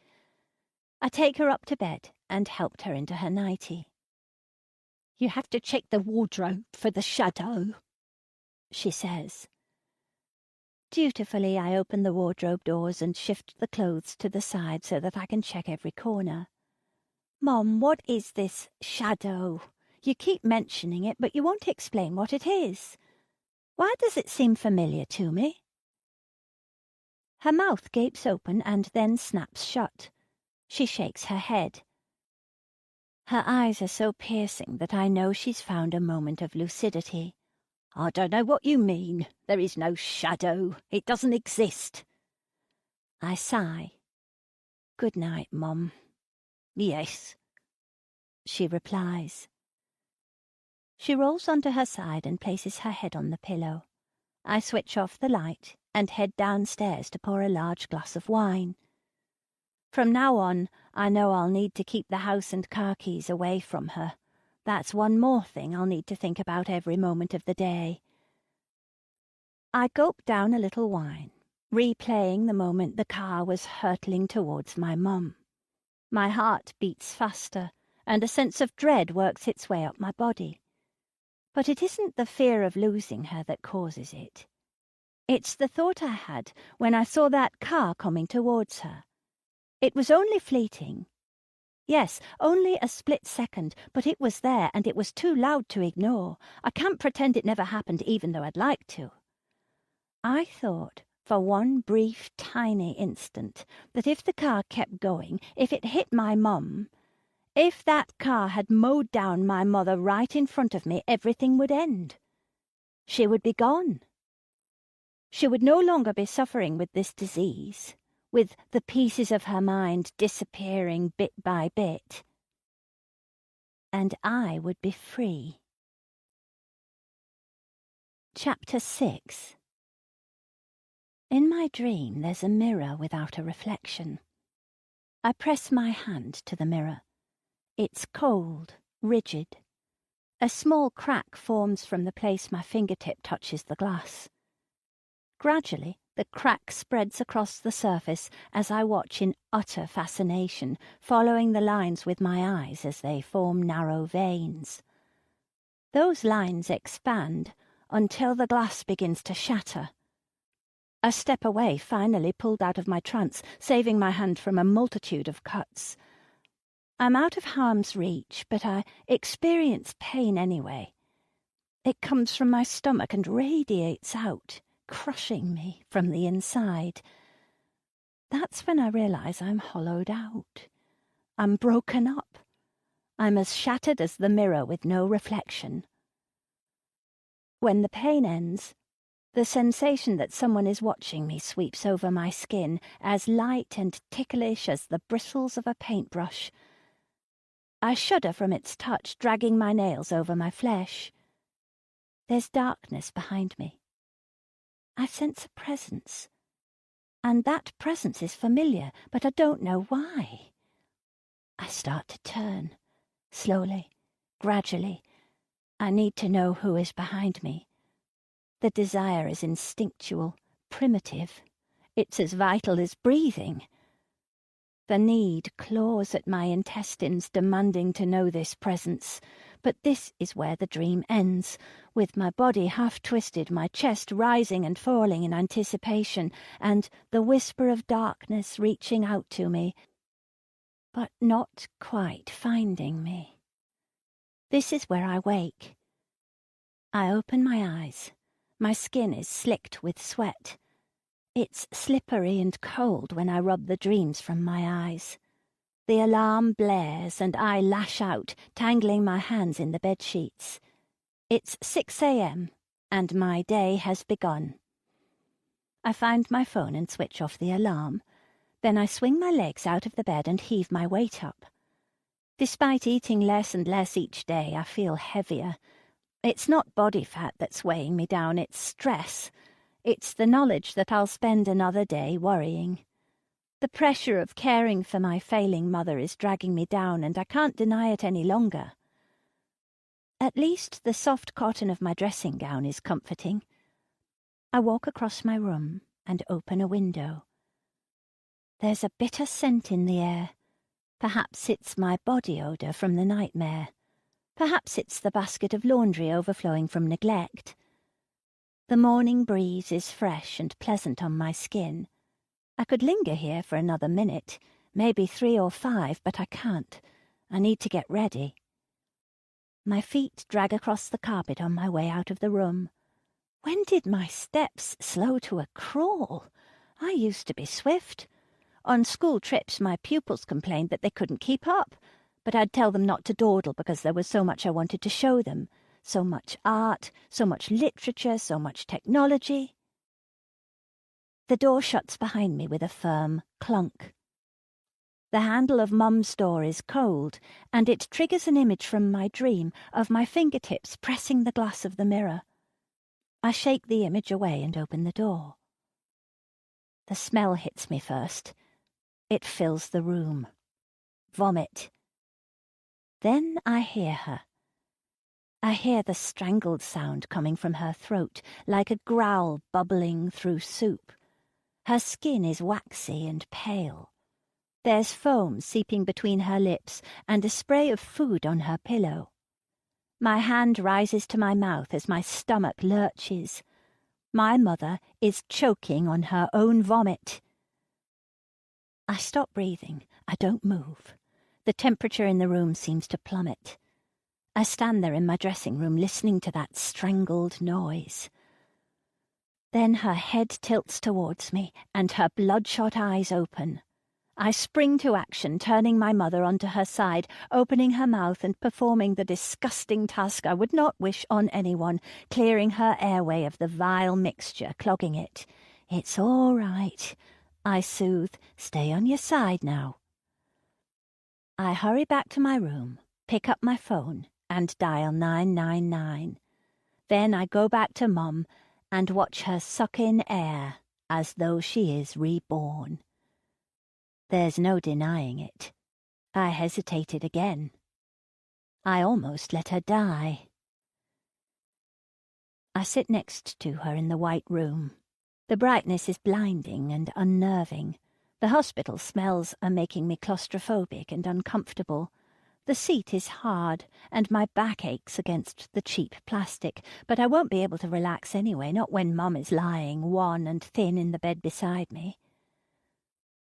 I take her up to bed and helped her into her nightie. You have to check the wardrobe for the shadow, she says. Dutifully, I open the wardrobe doors and shift the clothes to the side so that I can check every corner. Mom, what is this shadow? You keep mentioning it, but you won't explain what it is. Why does it seem familiar to me? Her mouth gapes open and then snaps shut. She shakes her head. Her eyes are so piercing that I know she's found a moment of lucidity. I don't know what you mean. There is no shadow. It doesn't exist. I sigh. Good night, Mum. Yes, she replies. She rolls onto her side and places her head on the pillow. I switch off the light and head downstairs to pour a large glass of wine. From now on, I know I'll need to keep the house and car keys away from her. That's one more thing I'll need to think about every moment of the day. I gulp down a little wine, replaying the moment the car was hurtling towards my mum. My heart beats faster, and a sense of dread works its way up my body. But it isn't the fear of losing her that causes it. It's the thought I had when I saw that car coming towards her. It was only fleeting. Yes, only a split second, but it was there and it was too loud to ignore. I can't pretend it never happened even though I'd like to. I thought, for one brief, tiny instant, that if the car kept going, if it hit my mum, if that car had mowed down my mother right in front of me, everything would end. She would be gone. She would no longer be suffering with this disease, with the pieces of her mind disappearing bit by bit. And I would be free. Chapter 6. In my dream, there's a mirror without a reflection. I press my hand to the mirror. It's cold, rigid. A small crack forms from the place my fingertip touches the glass. Gradually, the crack spreads across the surface as I watch in utter fascination, following the lines with my eyes as they form narrow veins. Those lines expand until the glass begins to shatter. A step away finally pulled out of my trance, saving my hand from a multitude of cuts. I'm out of harm's reach, but I experience pain anyway. It comes from my stomach and radiates out, crushing me from the inside. That's when I realize I'm hollowed out. I'm broken up. I'm as shattered as the mirror with no reflection. When the pain ends, the sensation that someone is watching me sweeps over my skin, as light and ticklish as the bristles of a paintbrush. I shudder from its touch, dragging my nails over my flesh. There's darkness behind me. I sense a presence, and that presence is familiar, but I don't know why. I start to turn, slowly, gradually. I need to know who is behind me. The desire is instinctual, primitive. It's as vital as breathing. The need claws at my intestines, demanding to know this presence. But this is where the dream ends, with my body half twisted, my chest rising and falling in anticipation, and the whisper of darkness reaching out to me, but not quite finding me. This is where I wake. I open my eyes. My skin is slicked with sweat. It's slippery and cold when I rub the dreams from my eyes. The alarm blares and I lash out, tangling my hands in the bedsheets. It's 6 a.m., and my day has begun. I find my phone and switch off the alarm. Then I swing my legs out of the bed and heave my weight up. Despite eating less and less each day, I feel heavier. It's not body fat that's weighing me down, it's stress. It's the knowledge that I'll spend another day worrying. The pressure of caring for my failing mother is dragging me down, and I can't deny it any longer. At least the soft cotton of my dressing gown is comforting. I walk across my room and open a window. There's a bitter scent in the air. Perhaps it's my body odour from the nightmare. Perhaps it's the basket of laundry overflowing from neglect. The morning breeze is fresh and pleasant on my skin. I could linger here for another minute, maybe 3 or 5, but I can't. I need to get ready. My feet drag across the carpet on my way out of the room. When did my steps slow to a crawl? I used to be swift. On school trips, my pupils complained that they couldn't keep up, but I'd tell them not to dawdle because there was so much I wanted to show them. So much art, so much literature, so much technology. The door shuts behind me with a firm clunk. The handle of Mum's door is cold, and it triggers an image from my dream of my fingertips pressing the glass of the mirror. I shake the image away and open the door. The smell hits me first. It fills the room. Vomit. Then I hear her. I hear the strangled sound coming from her throat, like a growl bubbling through soup. Her skin is waxy and pale. There's foam seeping between her lips and a spray of food on her pillow. My hand rises to my mouth as my stomach lurches. My mother is choking on her own vomit. I stop breathing. I don't move. The temperature in the room seems to plummet. I stand there in my dressing room listening to that strangled noise. Then her head tilts towards me and her bloodshot eyes open. I spring to action, turning my mother onto her side, opening her mouth and performing the disgusting task I would not wish on anyone, clearing her airway of the vile mixture clogging it. It's all right, I soothe. Stay on your side now. I hurry back to my room, pick up my phone, and dial 999. Then I go back to Mum and watch her suck in air as though she is reborn. There's no denying it. I hesitated again. I almost let her die. I sit next to her in the white room. The brightness is blinding and unnerving. The hospital smells are making me claustrophobic and uncomfortable. The seat is hard, and my back aches against the cheap plastic, but I won't be able to relax anyway, not when Mum is lying, wan and thin, in the bed beside me.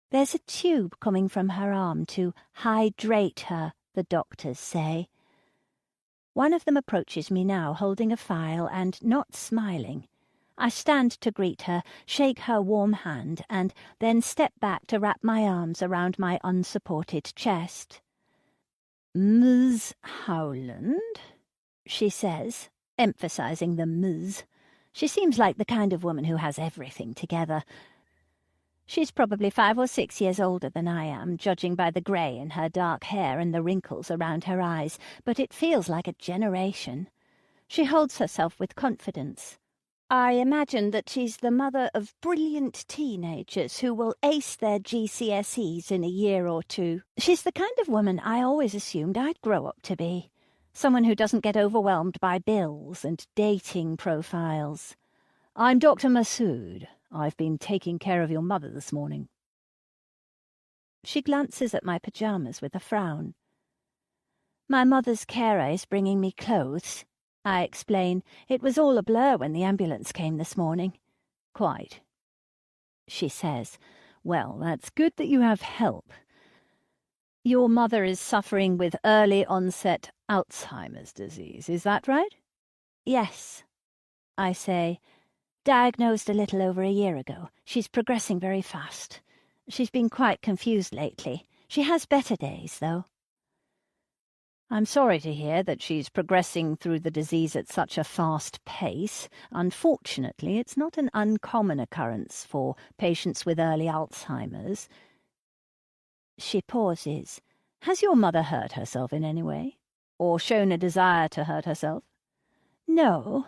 There's a tube coming from her arm to hydrate her, the doctors say. One of them approaches me now, holding a file and not smiling. I stand to greet her, shake her warm hand, and then step back to wrap my arms around my unsupported chest. "Ms. Howland," she says, emphasizing the Ms. She seems like the kind of woman who has everything together. She's probably 5 or 6 years older than I am, judging by the grey in her dark hair and the wrinkles around her eyes, but it feels like a generation. She holds herself with confidence. I imagine that she's the mother of brilliant teenagers who will ace their GCSEs in a year or 2. She's the kind of woman I always assumed I'd grow up to be. Someone who doesn't get overwhelmed by bills and dating profiles. "I'm Dr. Massoud. I've been taking care of your mother this morning." She glances at my pyjamas with a frown. "My mother's carer is bringing me clothes," I explain. "It was all a blur when the ambulance came this morning." "Quite," she says. "Well, that's good that you have help. Your mother is suffering with early-onset Alzheimer's disease, is that right?" "Yes," I say. "Diagnosed a little over a year ago. She's progressing very fast. She's been quite confused lately. She has better days, though." I'm sorry to hear that she's progressing through the disease at such a fast pace. Unfortunately, it's not an uncommon occurrence for patients with early Alzheimer's. She pauses. Has your mother hurt herself in any way? Or shown a desire to hurt herself? No,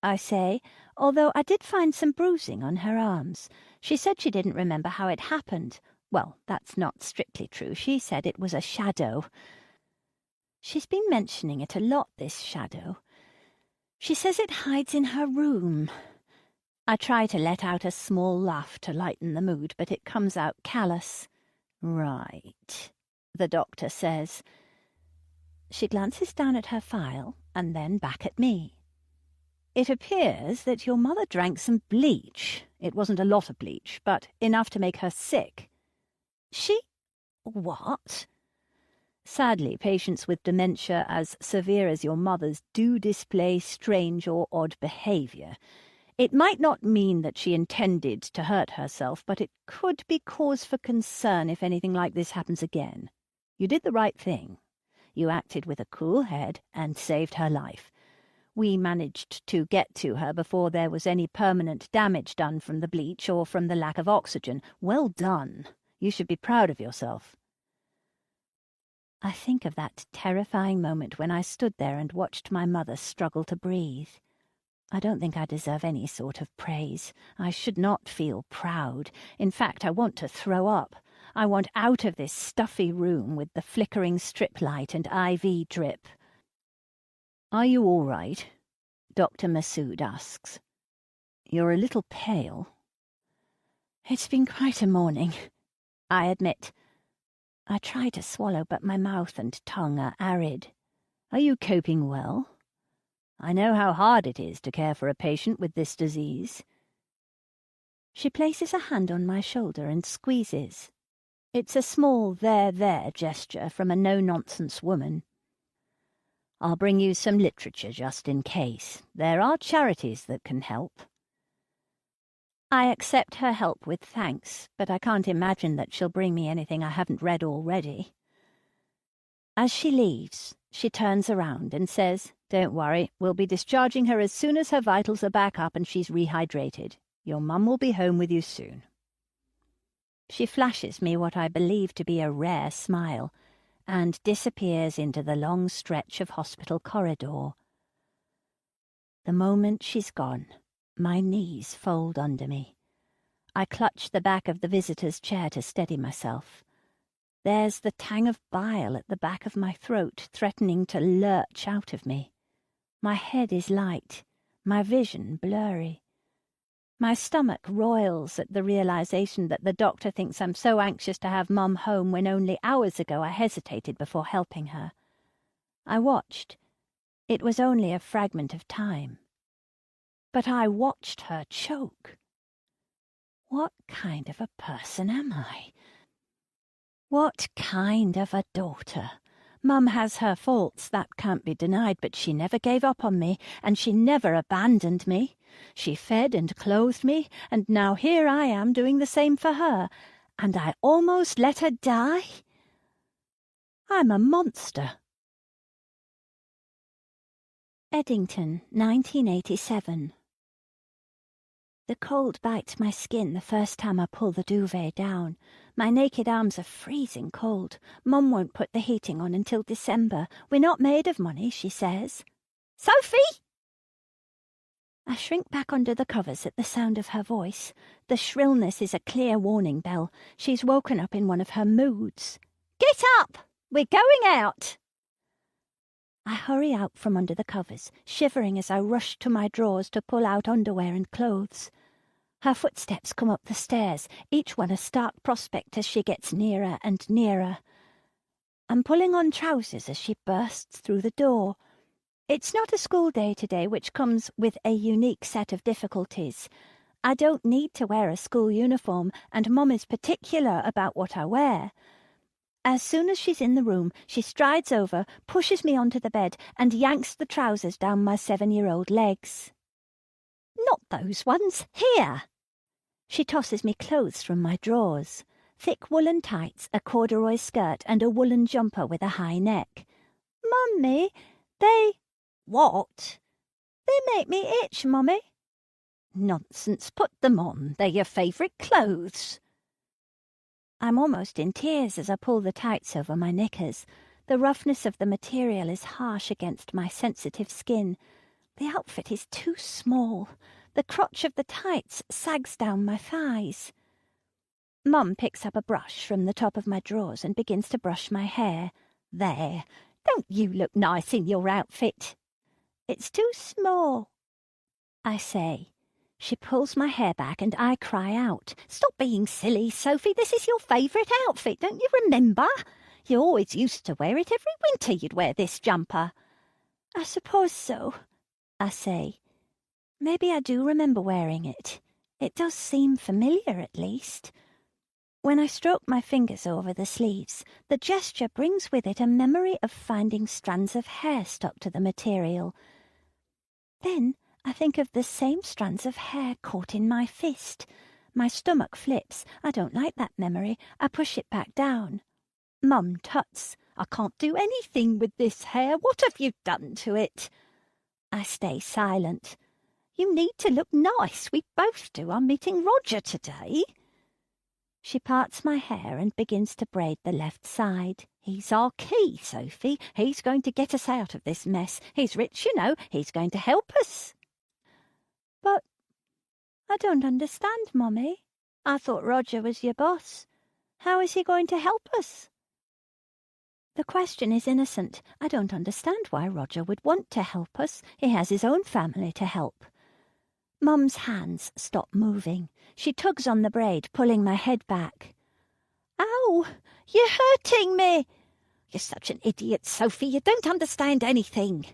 I say, although I did find some bruising on her arms. She said she didn't remember how it happened. Well, that's not strictly true. She said it was a shadow. She's been mentioning it a lot, this shadow. She says it hides in her room. I try to let out a small laugh to lighten the mood, but it comes out callous. Right, the doctor says. She glances down at her file and then back at me. It appears that your mother drank some bleach. It wasn't a lot of bleach, but enough to make her sick. She... what? Sadly, patients with dementia as severe as your mother's do display strange or odd behaviour. It might not mean that she intended to hurt herself, but it could be cause for concern if anything like this happens again. You did the right thing. You acted with a cool head and saved her life. We managed to get to her before there was any permanent damage done from the bleach or from the lack of oxygen. Well done. You should be proud of yourself. I think of that terrifying moment when I stood there and watched my mother struggle to breathe. I don't think I deserve any sort of praise. I should not feel proud. In fact, I want to throw up. I want out of this stuffy room with the flickering strip light and IV drip. Are you all right? Dr. Massoud asks. You're a little pale. It's been quite a morning, I admit. I try to swallow, but my mouth and tongue are arid. Are you coping well? I know how hard it is to care for a patient with this disease. She places a hand on my shoulder and squeezes. It's a small there gesture from a no-nonsense woman. I'll bring you some literature just in case. There are charities that can help. I accept her help with thanks, but I can't imagine that she'll bring me anything I haven't read already. As she leaves, she turns around and says, Don't worry, we'll be discharging her as soon as her vitals are back up and she's rehydrated. Your mum will be home with you soon. She flashes me what I believe to be a rare smile and disappears into the long stretch of hospital corridor. The moment she's gone, my knees fold under me. I clutch the back of the visitor's chair to steady myself. There's the tang of bile at the back of my throat, threatening to lurch out of me. My head is light, my vision blurry. My stomach roils at the realization that the doctor thinks I'm so anxious to have Mum home when only hours ago I hesitated before helping her. I watched. It was only a fragment of time. But I watched her choke. What kind of a person am I? What kind of a daughter? Mum has her faults, that can't be denied, but she never gave up on me, and she never abandoned me. She fed and clothed me, and now here I am doing the same for her, and I almost let her die? I'm a monster. Eddington, 1987. The cold bites my skin the first time I pull the duvet down. My naked arms are freezing cold. Mum won't put the heating on until December. We're not made of money, she says. Sophie! I shrink back under the covers at the sound of her voice. The shrillness is a clear warning bell. She's woken up in one of her moods. Get up! We're going out! I hurry out from under the covers, shivering as I rush to my drawers to pull out underwear and clothes. Her footsteps come up the stairs, each one a stark prospect as she gets nearer and nearer. I'm pulling on trousers as she bursts through the door. It's not a school day today, which comes with a unique set of difficulties. I don't need to wear a school uniform, and Mum is particular about what I wear. As soon as she's in the room, she strides over, pushes me onto the bed, and yanks the trousers down my 7-year-old legs. Not those ones. Here! She tosses me clothes from my drawers. Thick woolen tights, a corduroy skirt, and a woolen jumper with a high neck. Mummy, they... What? They make me itch, Mummy. Nonsense, put them on. They're your favourite clothes. I'm almost in tears as I pull the tights over my knickers. The roughness of the material is harsh against my sensitive skin. The outfit is too small. The crotch of the tights sags down my thighs. Mum picks up a brush from the top of my drawers and begins to brush my hair. There, don't you look nice in your outfit? It's too small, I say. She pulls my hair back and I cry out. Stop being silly, Sophie. This is your favourite outfit, don't you remember? You always used to wear it every winter. You'd wear this jumper. I suppose so, I say. Maybe I do remember wearing it. It does seem familiar, at least. When I stroke my fingers over the sleeves, the gesture brings with it a memory of finding strands of hair stuck to the material. Then I think of the same strands of hair caught in my fist. My stomach flips. I don't like that memory. I push it back down. Mum tuts. I can't do anything with this hair. What have you done to it? I stay silent. You need to look nice. We both do. I'm meeting Roger today. She parts my hair and begins to braid the left side. He's our key, Sophie. He's going to get us out of this mess. He's rich, you know. He's going to help us. But I don't understand, Mummy. I thought Roger was your boss. How is he going to help us? The question is innocent. I don't understand why Roger would want to help us. He has his own family to help. Mum's hands stop moving. She tugs on the braid, pulling my head back. Ow! You're hurting me! You're such an idiot, Sophie. You don't understand anything.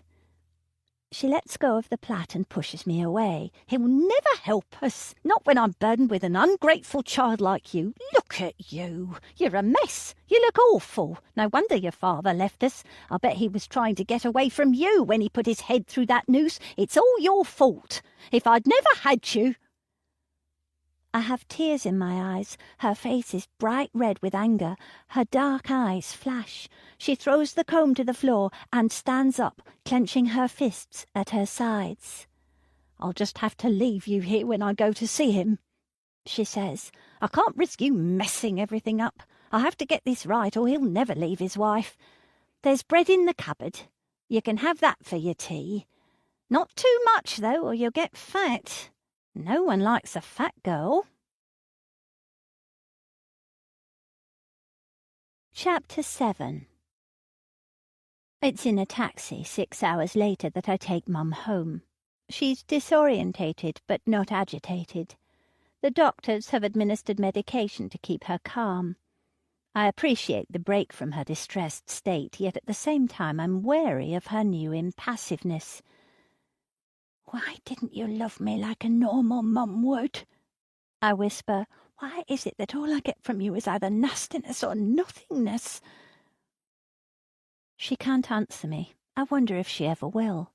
She lets go of the plait and pushes me away. He'll never help us, not when I'm burdened with an ungrateful child like you. Look at you. You're a mess. You look awful. No wonder your father left us. I bet he was trying to get away from you when he put his head through that noose. It's all your fault. If I'd never had you... I have tears in my eyes. Her face is bright red with anger. Her dark eyes flash. She throws the comb to the floor and stands up, clenching her fists at her sides. I'll just have to leave you here when I go to see him, she says. I can't risk you messing everything up. I have to get this right or he'll never leave his wife. There's bread in the cupboard. You can have that for your tea. Not too much, though, or you'll get fat. No one likes a fat girl. Chapter 7. It's in a taxi 6 hours later that I take Mum home. She's disorientated but not agitated. The doctors have administered medication to keep her calm. I appreciate the break from her distressed state, yet at the same time I'm wary of her new impassiveness. "Why didn't you love me like a normal mum would?" I whisper. "Why is it that all I get from you is either nastiness or nothingness?" She can't answer me. I wonder if she ever will.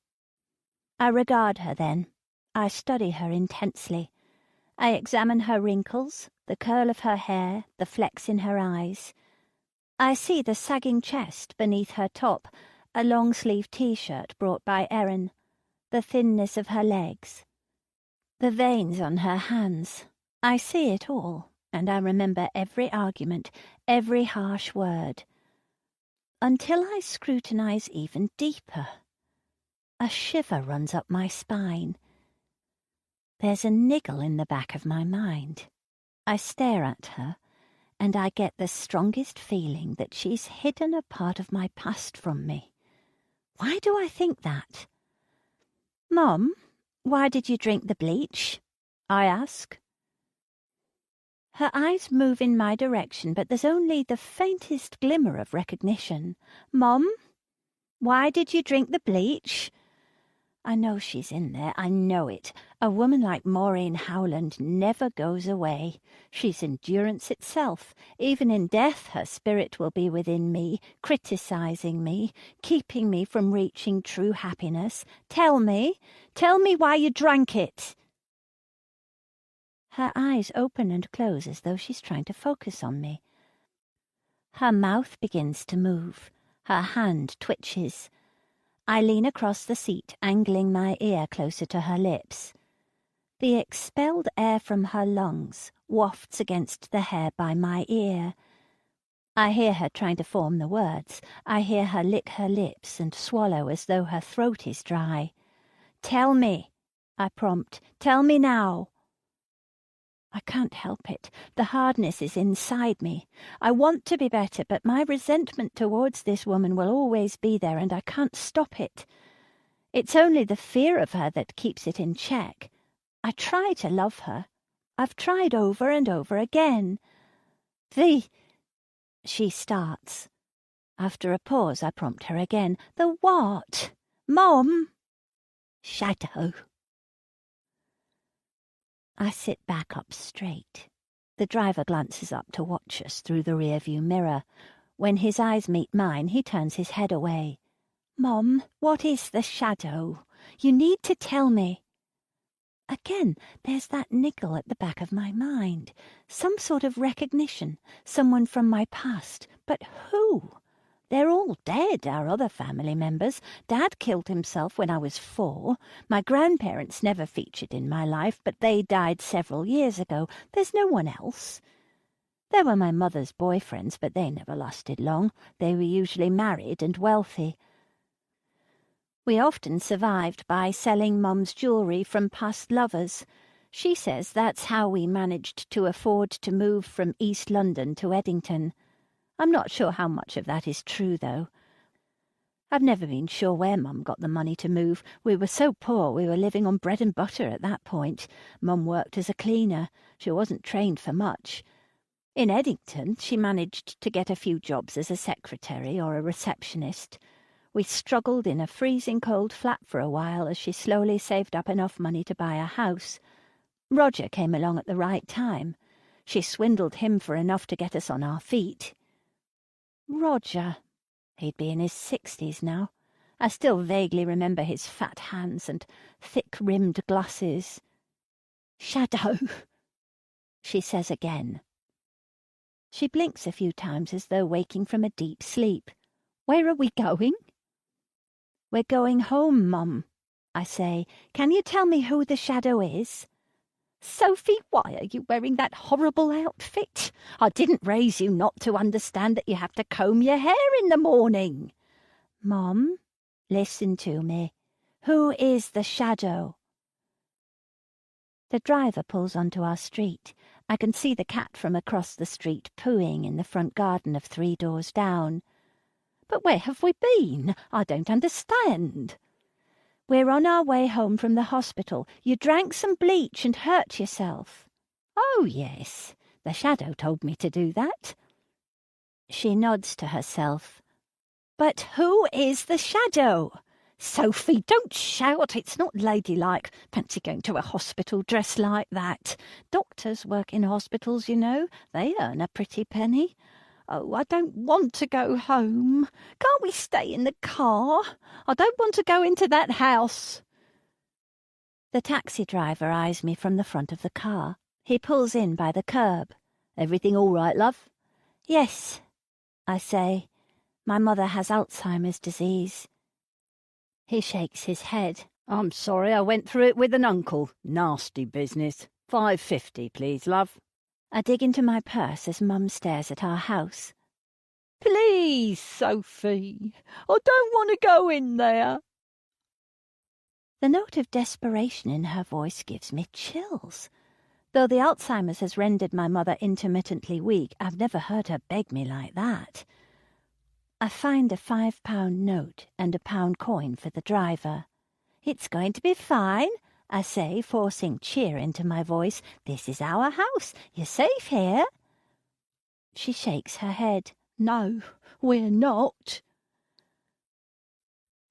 I regard her then. I study her intensely. I examine her wrinkles, the curl of her hair, the flecks in her eyes. I see the sagging chest beneath her top, a long-sleeved T-shirt brought by Erin, the thinness of her legs, the veins on her hands. I see it all, and I remember every argument, every harsh word, until I scrutinize even deeper. A shiver runs up my spine. There's a niggle in the back of my mind. I stare at her, and I get the strongest feeling that she's hidden a part of my past from me. Why do I think that? "Mum, why did you drink the bleach?" I ask. Her eyes move in my direction, but there's only the faintest glimmer of recognition. "Mum, why did you drink the bleach?" I know she's in there. I know it. A woman like Maureen Howland never goes away. She's endurance itself. Even in death her spirit will be within me, criticizing me, keeping me from reaching true happiness. Tell me why you drank it." Her eyes open and close as though she's trying to focus on me. Her mouth begins to move. Her hand twitches. I lean across the seat, angling my ear closer to her lips. The expelled air from her lungs wafts against the hair by my ear. I hear her trying to form the words. I hear her lick her lips and swallow as though her throat is dry. "Tell me," I prompt. "Tell me now." I can't help it. The hardness is inside me. I want to be better, but my resentment towards this woman will always be there, and I can't stop it. It's only the fear of her that keeps it in check. I try to love her. I've tried over and over again. She starts. After a pause, I prompt her again. "The what? Mom?" "Shadow." I sit back up straight. The driver glances up to watch us through the rearview mirror. When his eyes meet mine, he turns his head away. "Mom, what is the shadow? You need to tell me." Again, there's that niggle at the back of my mind. Some sort of recognition, someone from my past. But who? They're all dead, our other family members. Dad killed himself when I was 4. My grandparents never featured in my life, but they died several years ago. There's no one else. There were my mother's boyfriends, but they never lasted long. They were usually married and wealthy. We often survived by selling Mum's jewellery from past lovers. She says that's how we managed to afford to move from East London to Eddington. I'm not sure how much of that is true, though. I've never been sure where Mum got the money to move. We were so poor we were living on bread and butter at that point. Mum worked as a cleaner. She wasn't trained for much. In Eddington, she managed to get a few jobs as a secretary or a receptionist. We struggled in a freezing cold flat for a while as she slowly saved up enough money to buy a house. Roger came along at the right time. She swindled him for enough to get us on our feet. Roger. He'd be in his 60s now. I still vaguely remember his fat hands and thick-rimmed glasses. "Shadow," she says again. She blinks a few times as though waking from a deep sleep. "Where are we going?" "We're going home, Mum," I say. "Can you tell me who the shadow is?" "Sophie, why are you wearing that horrible outfit? I didn't raise you not to understand that you have to comb your hair in the morning." "Mum, listen to me. Who is the shadow?" The driver pulls onto our street. I can see the cat from across the street pooing in the front garden of 3 doors down. "But where have we been? I don't understand." "We're on our way home from the hospital. You drank some bleach and hurt yourself." "Oh, yes. The shadow told me to do that." She nods to herself. "But who is the shadow?" "Sophie, don't shout. It's not ladylike. Fancy going to a hospital dressed like that. Doctors work in hospitals, you know. They earn a pretty penny." "Oh, I don't want to go home. Can't we stay in the car? I don't want to go into that house." The taxi driver eyes me from the front of the car. He pulls in by the curb. "Everything all right, love?" "Yes," I say. "My mother has Alzheimer's disease." He shakes his head. "I'm sorry I went through it with an uncle. Nasty business. $5.50, please, love." I dig into my purse as Mum stares at our house. "Please, Sophie, I don't want to go in there." The note of desperation in her voice gives me chills. Though the Alzheimer's has rendered my mother intermittently weak, I've never heard her beg me like that. I find a £5 note and a pound coin for the driver. "It's going to be fine," I say, forcing cheer into my voice. "This is our house. You're safe here." She shakes her head. "No, we're not."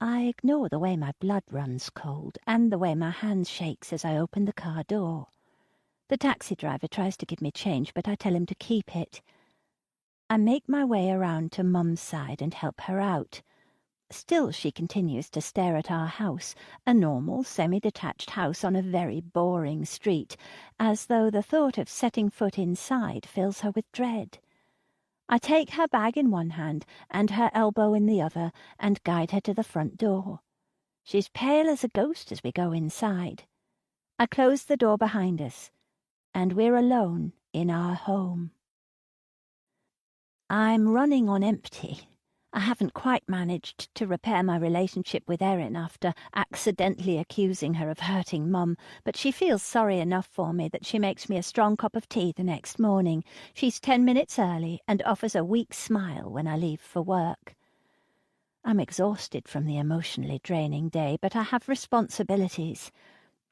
I ignore the way my blood runs cold and the way my hand shakes as I open the car door. The taxi driver tries to give me change, but I tell him to keep it. I make my way around to Mum's side and help her out. Still she continues to stare at our house, a normal, semi-detached house on a very boring street, as though the thought of setting foot inside fills her with dread. I take her bag in one hand and her elbow in the other and guide her to the front door. She's pale as a ghost as we go inside. I close the door behind us, and we're alone in our home. I'm running on empty. I haven't quite managed to repair my relationship with Erin after accidentally accusing her of hurting Mum, but she feels sorry enough for me that she makes me a strong cup of tea the next morning. She's 10 minutes early and offers a weak smile when I leave for work. I'm exhausted from the emotionally draining day, but I have responsibilities.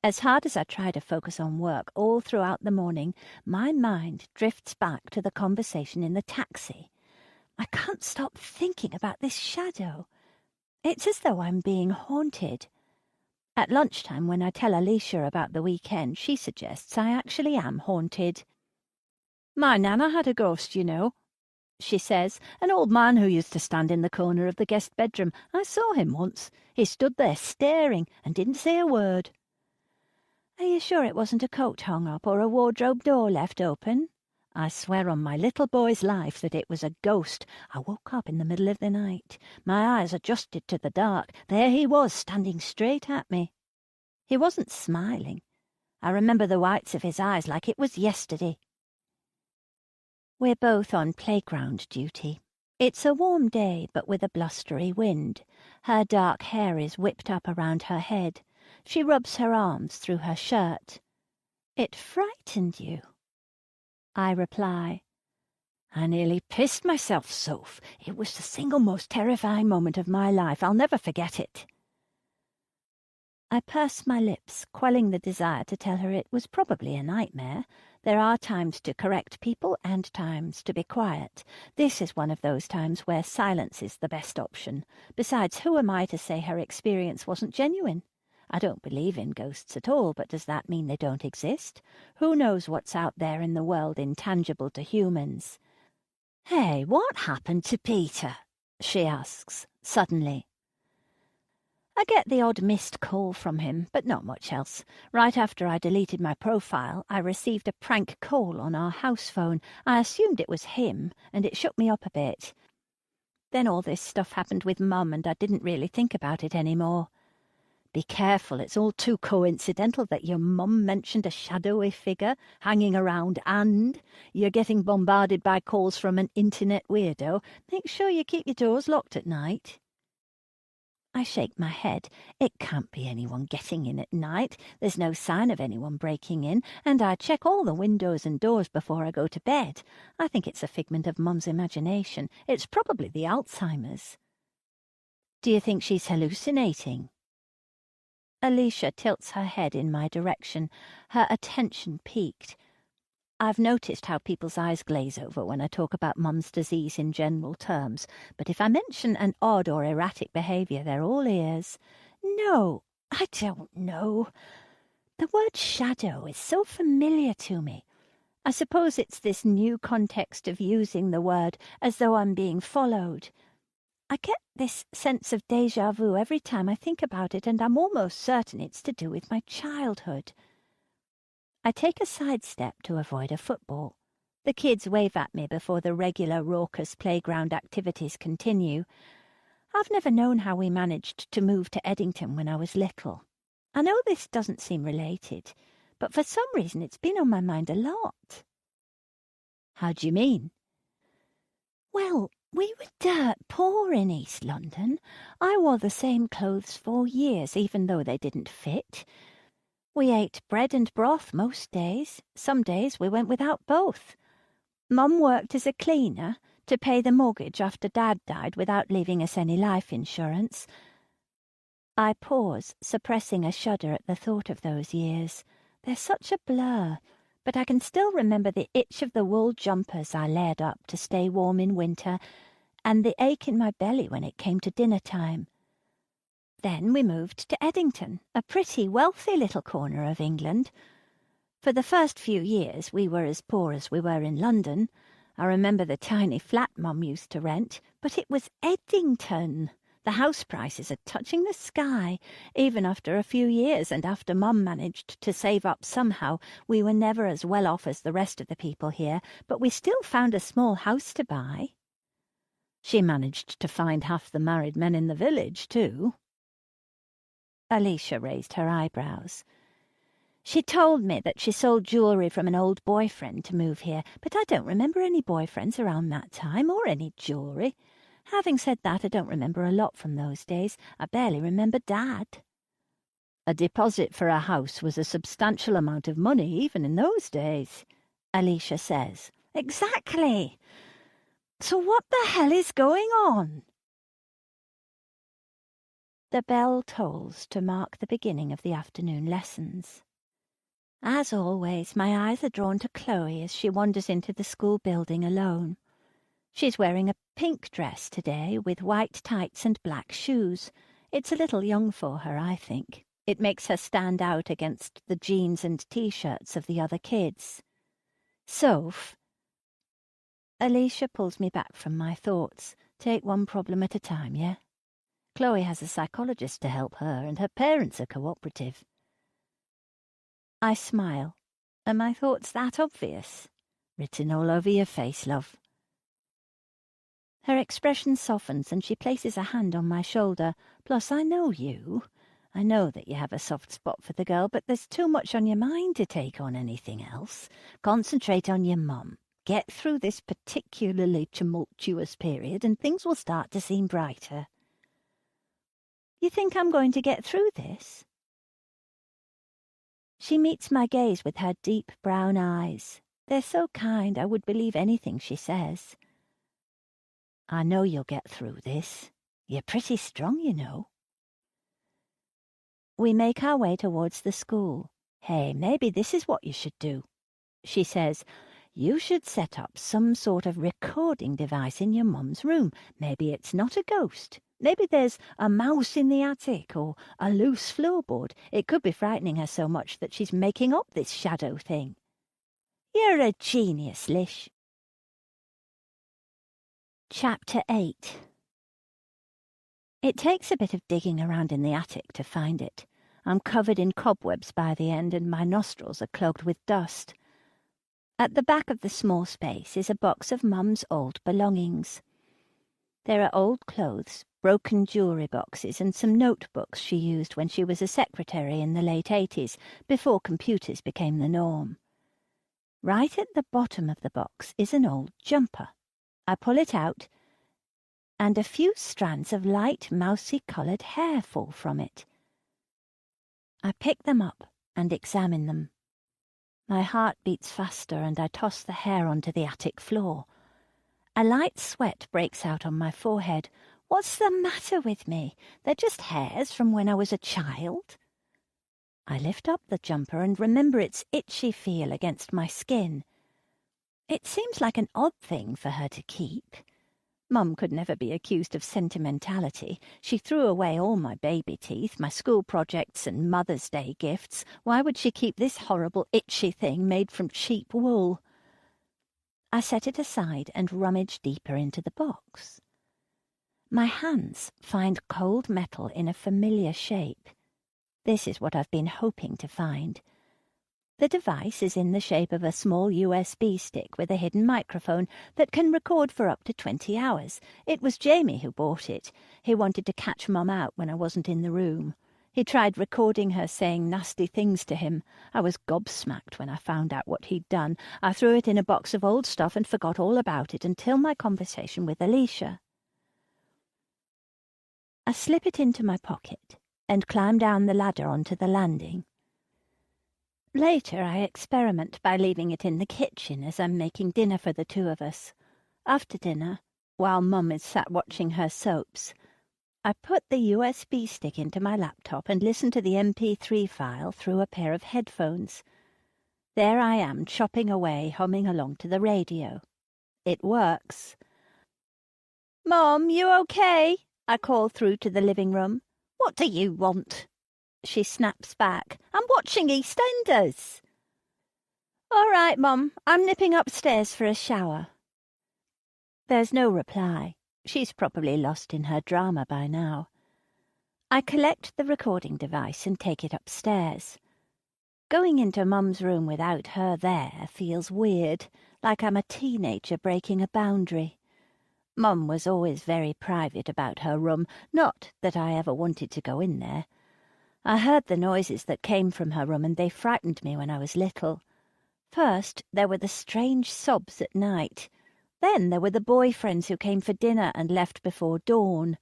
As hard as I try to focus on work all throughout the morning, my mind drifts back to the conversation in the taxi. I can't stop thinking about this shadow. It's as though I'm being haunted. At lunchtime, when I tell Alicia about the weekend, she suggests I actually am haunted. "My Nana had a ghost, you know," she says, "an old man who used to stand in the corner of the guest bedroom. I saw him once. He stood there staring and didn't say a word." "Are you sure it wasn't a coat hung up or a wardrobe door left open?" "I swear on my little boy's life that it was a ghost. I woke up in the middle of the night. My eyes adjusted to the dark. There he was, standing straight at me. He wasn't smiling. I remember the whites of his eyes like it was yesterday." We're both on playground duty. It's a warm day, but with a blustery wind. Her dark hair is whipped up around her head. She rubs her arms through her shirt. "It frightened you?" I reply, "I nearly pissed myself, Soph. It was the single most terrifying moment of my life. I'll never forget it." I purse my lips, quelling the desire to tell her it was probably a nightmare. There are times to correct people and times to be quiet. This is one of those times where silence is the best option. Besides, who am I to say her experience wasn't genuine? I don't believe in ghosts at all, but does that mean they don't exist? Who knows what's out there in the world intangible to humans? "Hey, what happened to Peter?" she asks, suddenly. I get the odd missed call from him, but not much else. Right after I deleted my profile, I received a prank call on our house phone. I assumed it was him, and it shook me up a bit. Then all this stuff happened with Mum, and I didn't really think about it anymore. Be careful, it's all too coincidental that your mum mentioned a shadowy figure hanging around and you're getting bombarded by calls from an internet weirdo. Make sure you keep your doors locked at night. I shake my head. It can't be anyone getting in at night. There's no sign of anyone breaking in, and I check all the windows and doors before I go to bed. I think it's a figment of Mum's imagination. It's probably the Alzheimer's. Do you think she's hallucinating? Alicia tilts her head in my direction, her attention peaked. I've noticed how people's eyes glaze over when I talk about Mum's disease in general terms, but if I mention an odd or erratic behaviour, they're all ears. No, I don't know. The word shadow is so familiar to me. I suppose it's this new context of using the word as though I'm being followed. I get this sense of déjà vu every time I think about it, and I'm almost certain it's to do with my childhood. I take a sidestep to avoid a football. The kids wave at me before the regular raucous playground activities continue. I've never known how we managed to move to Eddington when I was little. I know this doesn't seem related, but for some reason it's been on my mind a lot. How do you mean? Well, we were dirt poor in East London. I wore the same clothes for years, even though they didn't fit. We ate bread and broth most days. Some days we went without both. Mum worked as a cleaner to pay the mortgage after Dad died without leaving us any life insurance. I pause, suppressing a shudder at the thought of those years. They're such a blur, but I can still remember the itch of the wool jumpers I layered up to stay warm in winter, and the ache in my belly when it came to dinner time. Then we moved to Eddington, a pretty wealthy little corner of England. For the first few years we were as poor as we were in London. I remember the tiny flat Mum used to rent, but it was Eddington. The house prices are touching the sky. Even after a few years and after Mum managed to save up somehow, we were never as well off as the rest of the people here, but we still found a small house to buy. She managed to find half the married men in the village, too. Alicia raised her eyebrows. She told me that she sold jewellery from an old boyfriend to move here, but I don't remember any boyfriends around that time, or any jewellery. Having said that, I don't remember a lot from those days. I barely remember Dad. A deposit for a house was a substantial amount of money, even in those days, Alicia says. Exactly. So what the hell is going on? The bell tolls to mark the beginning of the afternoon lessons. As always, my eyes are drawn to Chloe as she wanders into the school building alone. She's wearing a pink dress today with white tights and black shoes. It's a little young for her, I think. It makes her stand out against the jeans and T-shirts of the other kids. Soph. Alicia pulls me back from my thoughts. Take one problem at a time, yeah? Chloe has a psychologist to help her, and her parents are cooperative. I smile. Are my thoughts that obvious? Written all over your face, love. Her expression softens and she places a hand on my shoulder. Plus, I know you. I know that you have a soft spot for the girl, but there's too much on your mind to take on anything else. Concentrate on your mum. Get through this particularly tumultuous period and things will start to seem brighter. You think I'm going to get through this? She meets my gaze with her deep brown eyes. They're so kind I would believe anything she says. I know you'll get through this. You're pretty strong, you know. We make our way towards the school. Hey, maybe this is what you should do. She says, you should set up some sort of recording device in your mum's room. Maybe it's not a ghost. Maybe there's a mouse in the attic or a loose floorboard. It could be frightening her so much that she's making up this shadow thing. You're a genius, Lish. Chapter 8. It takes a bit of digging around in the attic to find it. I'm covered in cobwebs by the end and my nostrils are clogged with dust. At the back of the small space is a box of Mum's old belongings. There are old clothes, broken jewellery boxes and some notebooks she used when she was a secretary in the late 80s, before computers became the norm. Right at the bottom of the box is an old jumper. I pull it out, and a few strands of light mousy-coloured hair fall from it. I pick them up and examine them. My heart beats faster and I toss the hair onto the attic floor. A light sweat breaks out on my forehead. What's the matter with me? They're just hairs from when I was a child. I lift up the jumper and remember its itchy feel against my skin. It seems like an odd thing for her to keep. Mum could never be accused of sentimentality. She threw away all my baby teeth, my school projects and Mother's Day gifts. Why would she keep this horrible itchy thing made from cheap wool? I set it aside and rummage deeper into the box. My hands find cold metal in a familiar shape. This is what I've been hoping to find. The device is in the shape of a small USB stick with a hidden microphone that can record for up to 20 hours. It was Jamie who bought it. He wanted to catch Mum out when I wasn't in the room. He tried recording her saying nasty things to him. I was gobsmacked when I found out what he'd done. I threw it in a box of old stuff and forgot all about it until my conversation with Alicia. I slip it into my pocket and climb down the ladder onto the landing. Later I experiment by leaving it in the kitchen as I'm making dinner for the two of us. After dinner, while Mum is sat watching her soaps, I put the USB stick into my laptop and listen to the MP3 file through a pair of headphones. There I am, chopping away, humming along to the radio. It works. "Mum, you okay?" I call through to the living room. "What do you want?" She snaps back. "I'm watching EastEnders." "All right, Mum, I'm nipping upstairs for a shower." There's no reply. She's probably lost in her drama by now. I collect the recording device and take it upstairs. Going into Mum's room without her there feels weird, like I'm a teenager breaking a boundary. Mum was always very private about her room, not that I ever wanted to go in there. I heard the noises that came from her room and they frightened me when I was little. First, there were the strange sobs at night. Then there were the boyfriends who came for dinner and left before dawn.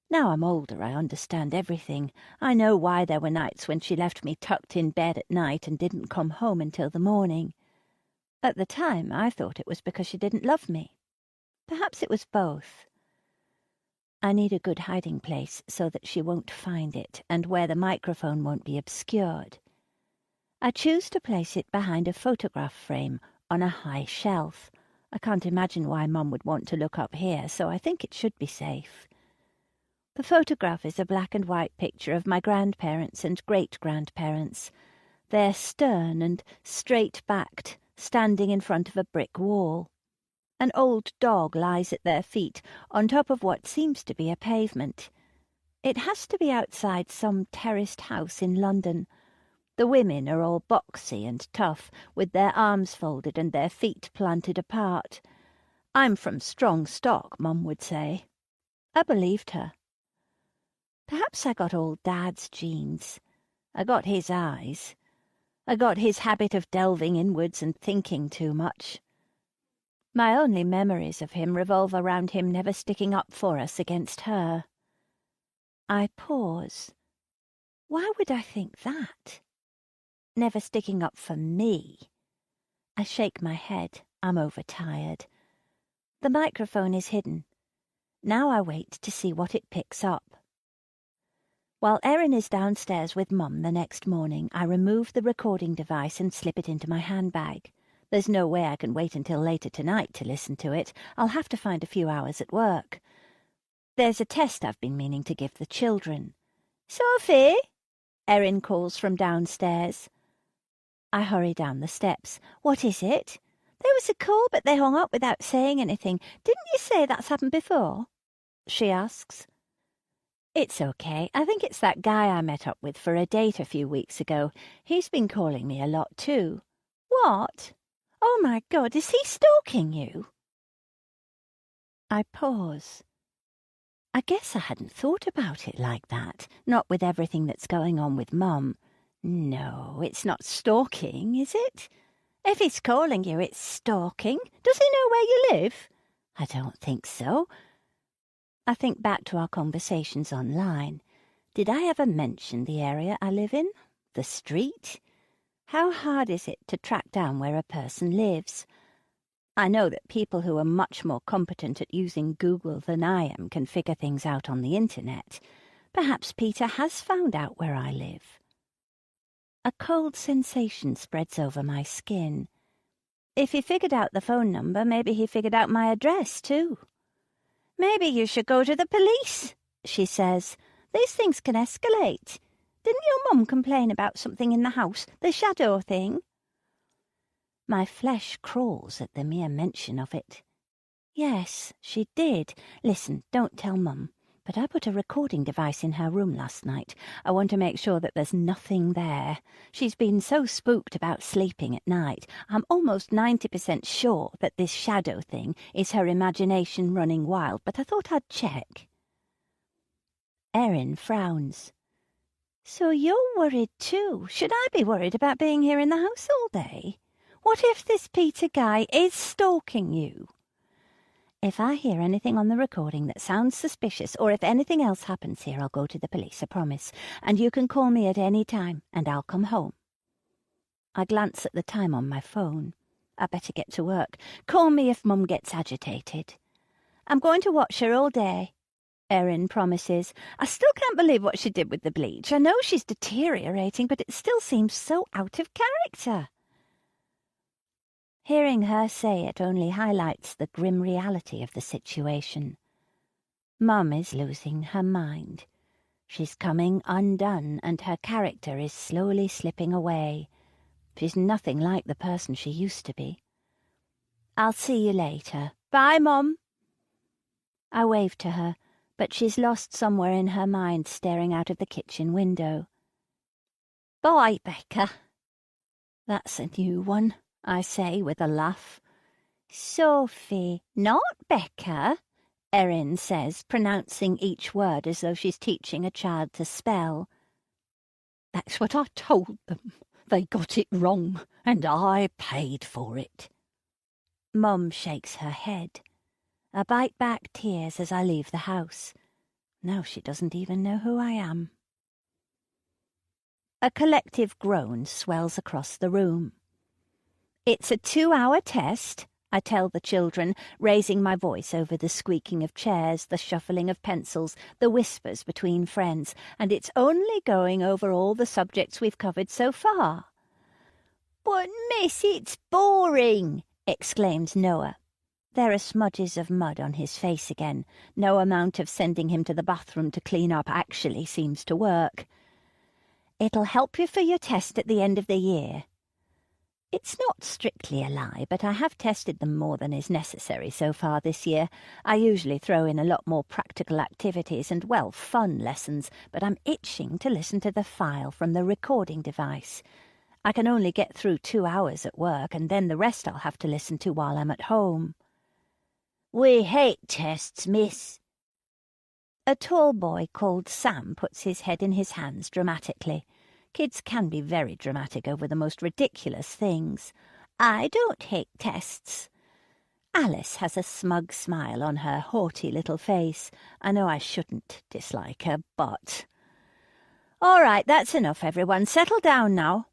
Now I'm older, I understand everything. I know why there were nights when she left me tucked in bed at night and didn't come home until the morning. At the time, I thought it was because she didn't love me. Perhaps it was both. I need a good hiding place so that she won't find it and where the microphone won't be obscured. I choose to place it behind a photograph frame on a high shelf. I can't imagine why Mum would want to look up here, so I think it should be safe. The photograph is a black and white picture of my grandparents and great-grandparents. They're stern and straight-backed, standing in front of a brick wall. An old dog lies at their feet, on top of what seems to be a pavement. It has to be outside some terraced house in London. The women are all boxy and tough, with their arms folded and their feet planted apart. I'm from strong stock, Mum would say. I believed her. Perhaps I got old Dad's genes. I got his eyes. I got his habit of delving inwards and thinking too much. My only memories of him revolve around him never sticking up for us against her. I pause. Why would I think that? Never sticking up for me. I shake my head. I'm overtired. The microphone is hidden. Now I wait to see what it picks up. While Erin is downstairs with Mum the next morning, I remove the recording device and slip it into my handbag. There's no way I can wait until later tonight to listen to it. I'll have to find a few hours at work. There's a test I've been meaning to give the children. Sophie! Erin calls from downstairs. I hurry down the steps. What is it? There was a call, but they hung up without saying anything. Didn't you say that's happened before? She asks. It's okay. I think it's that guy I met up with for a date a few weeks ago. He's been calling me a lot too. What? Oh my God, is he stalking you? I pause. I guess I hadn't thought about it like that, not with everything that's going on with Mum. No, it's not stalking, is it? If he's calling you, it's stalking. Does he know where you live? I don't think so. I think back to our conversations online. Did I ever mention the area I live in? The street? How hard is it to track down where a person lives? I know that people who are much more competent at using Google than I am can figure things out on the internet. Perhaps Peter has found out where I live. A cold sensation spreads over my skin. If he figured out the phone number, maybe he figured out my address too. Maybe you should go to the police, she says. These things can escalate. Didn't your mum complain about something in the house, the shadow thing? My flesh crawls at the mere mention of it. Yes, she did. Listen, don't tell Mum, but I put a recording device in her room last night. I want to make sure that there's nothing there. She's been so spooked about sleeping at night. I'm almost 90% sure that this shadow thing is her imagination running wild, but I thought I'd check. Erin frowns. So you're worried too. Should I be worried about being here in the house all day? What if this Peter guy is stalking you? If I hear anything on the recording that sounds suspicious, or if anything else happens here, I'll go to the police, I promise. And you can call me at any time, and I'll come home. I glance at the time on my phone. I better get to work. Call me if Mum gets agitated. I'm going to watch her all day, Erin promises. I still can't believe what she did with the bleach. I know she's deteriorating, but it still seems so out of character. Hearing her say it only highlights the grim reality of the situation. Mum is losing her mind. She's coming undone, and her character is slowly slipping away. She's nothing like the person she used to be. I'll see you later. Bye, Mum. I wave to her, but she's lost somewhere in her mind staring out of the kitchen window. Bye, Becca. That's a new one, I say with a laugh. Sophie, not Becca, Erin says, pronouncing each word as though she's teaching a child to spell. That's what I told them. They got it wrong, and I paid for it. Mum shakes her head. I bite back tears as I leave the house. Now she doesn't even know who I am. A collective groan swells across the room. It's a 2-hour test, I tell the children, raising my voice over the squeaking of chairs, the shuffling of pencils, the whispers between friends, and it's only going over all the subjects we've covered so far. But, miss, it's boring, exclaims Noah. There are smudges of mud on his face again. No amount of sending him to the bathroom to clean up actually seems to work. It'll help you for your test at the end of the year. It's not strictly a lie, but I have tested them more than is necessary so far this year. I usually throw in a lot more practical activities and, well, fun lessons, but I'm itching to listen to the file from the recording device. I can only get through 2 hours at work, and then the rest I'll have to listen to while I'm at home. We hate tests, miss. A tall boy called Sam puts his head in his hands dramatically. Kids can be very dramatic over the most ridiculous things. I don't hate tests. Alice has a smug smile on her haughty little face. I know I shouldn't dislike her, but... All right, that's enough, everyone. Settle down now.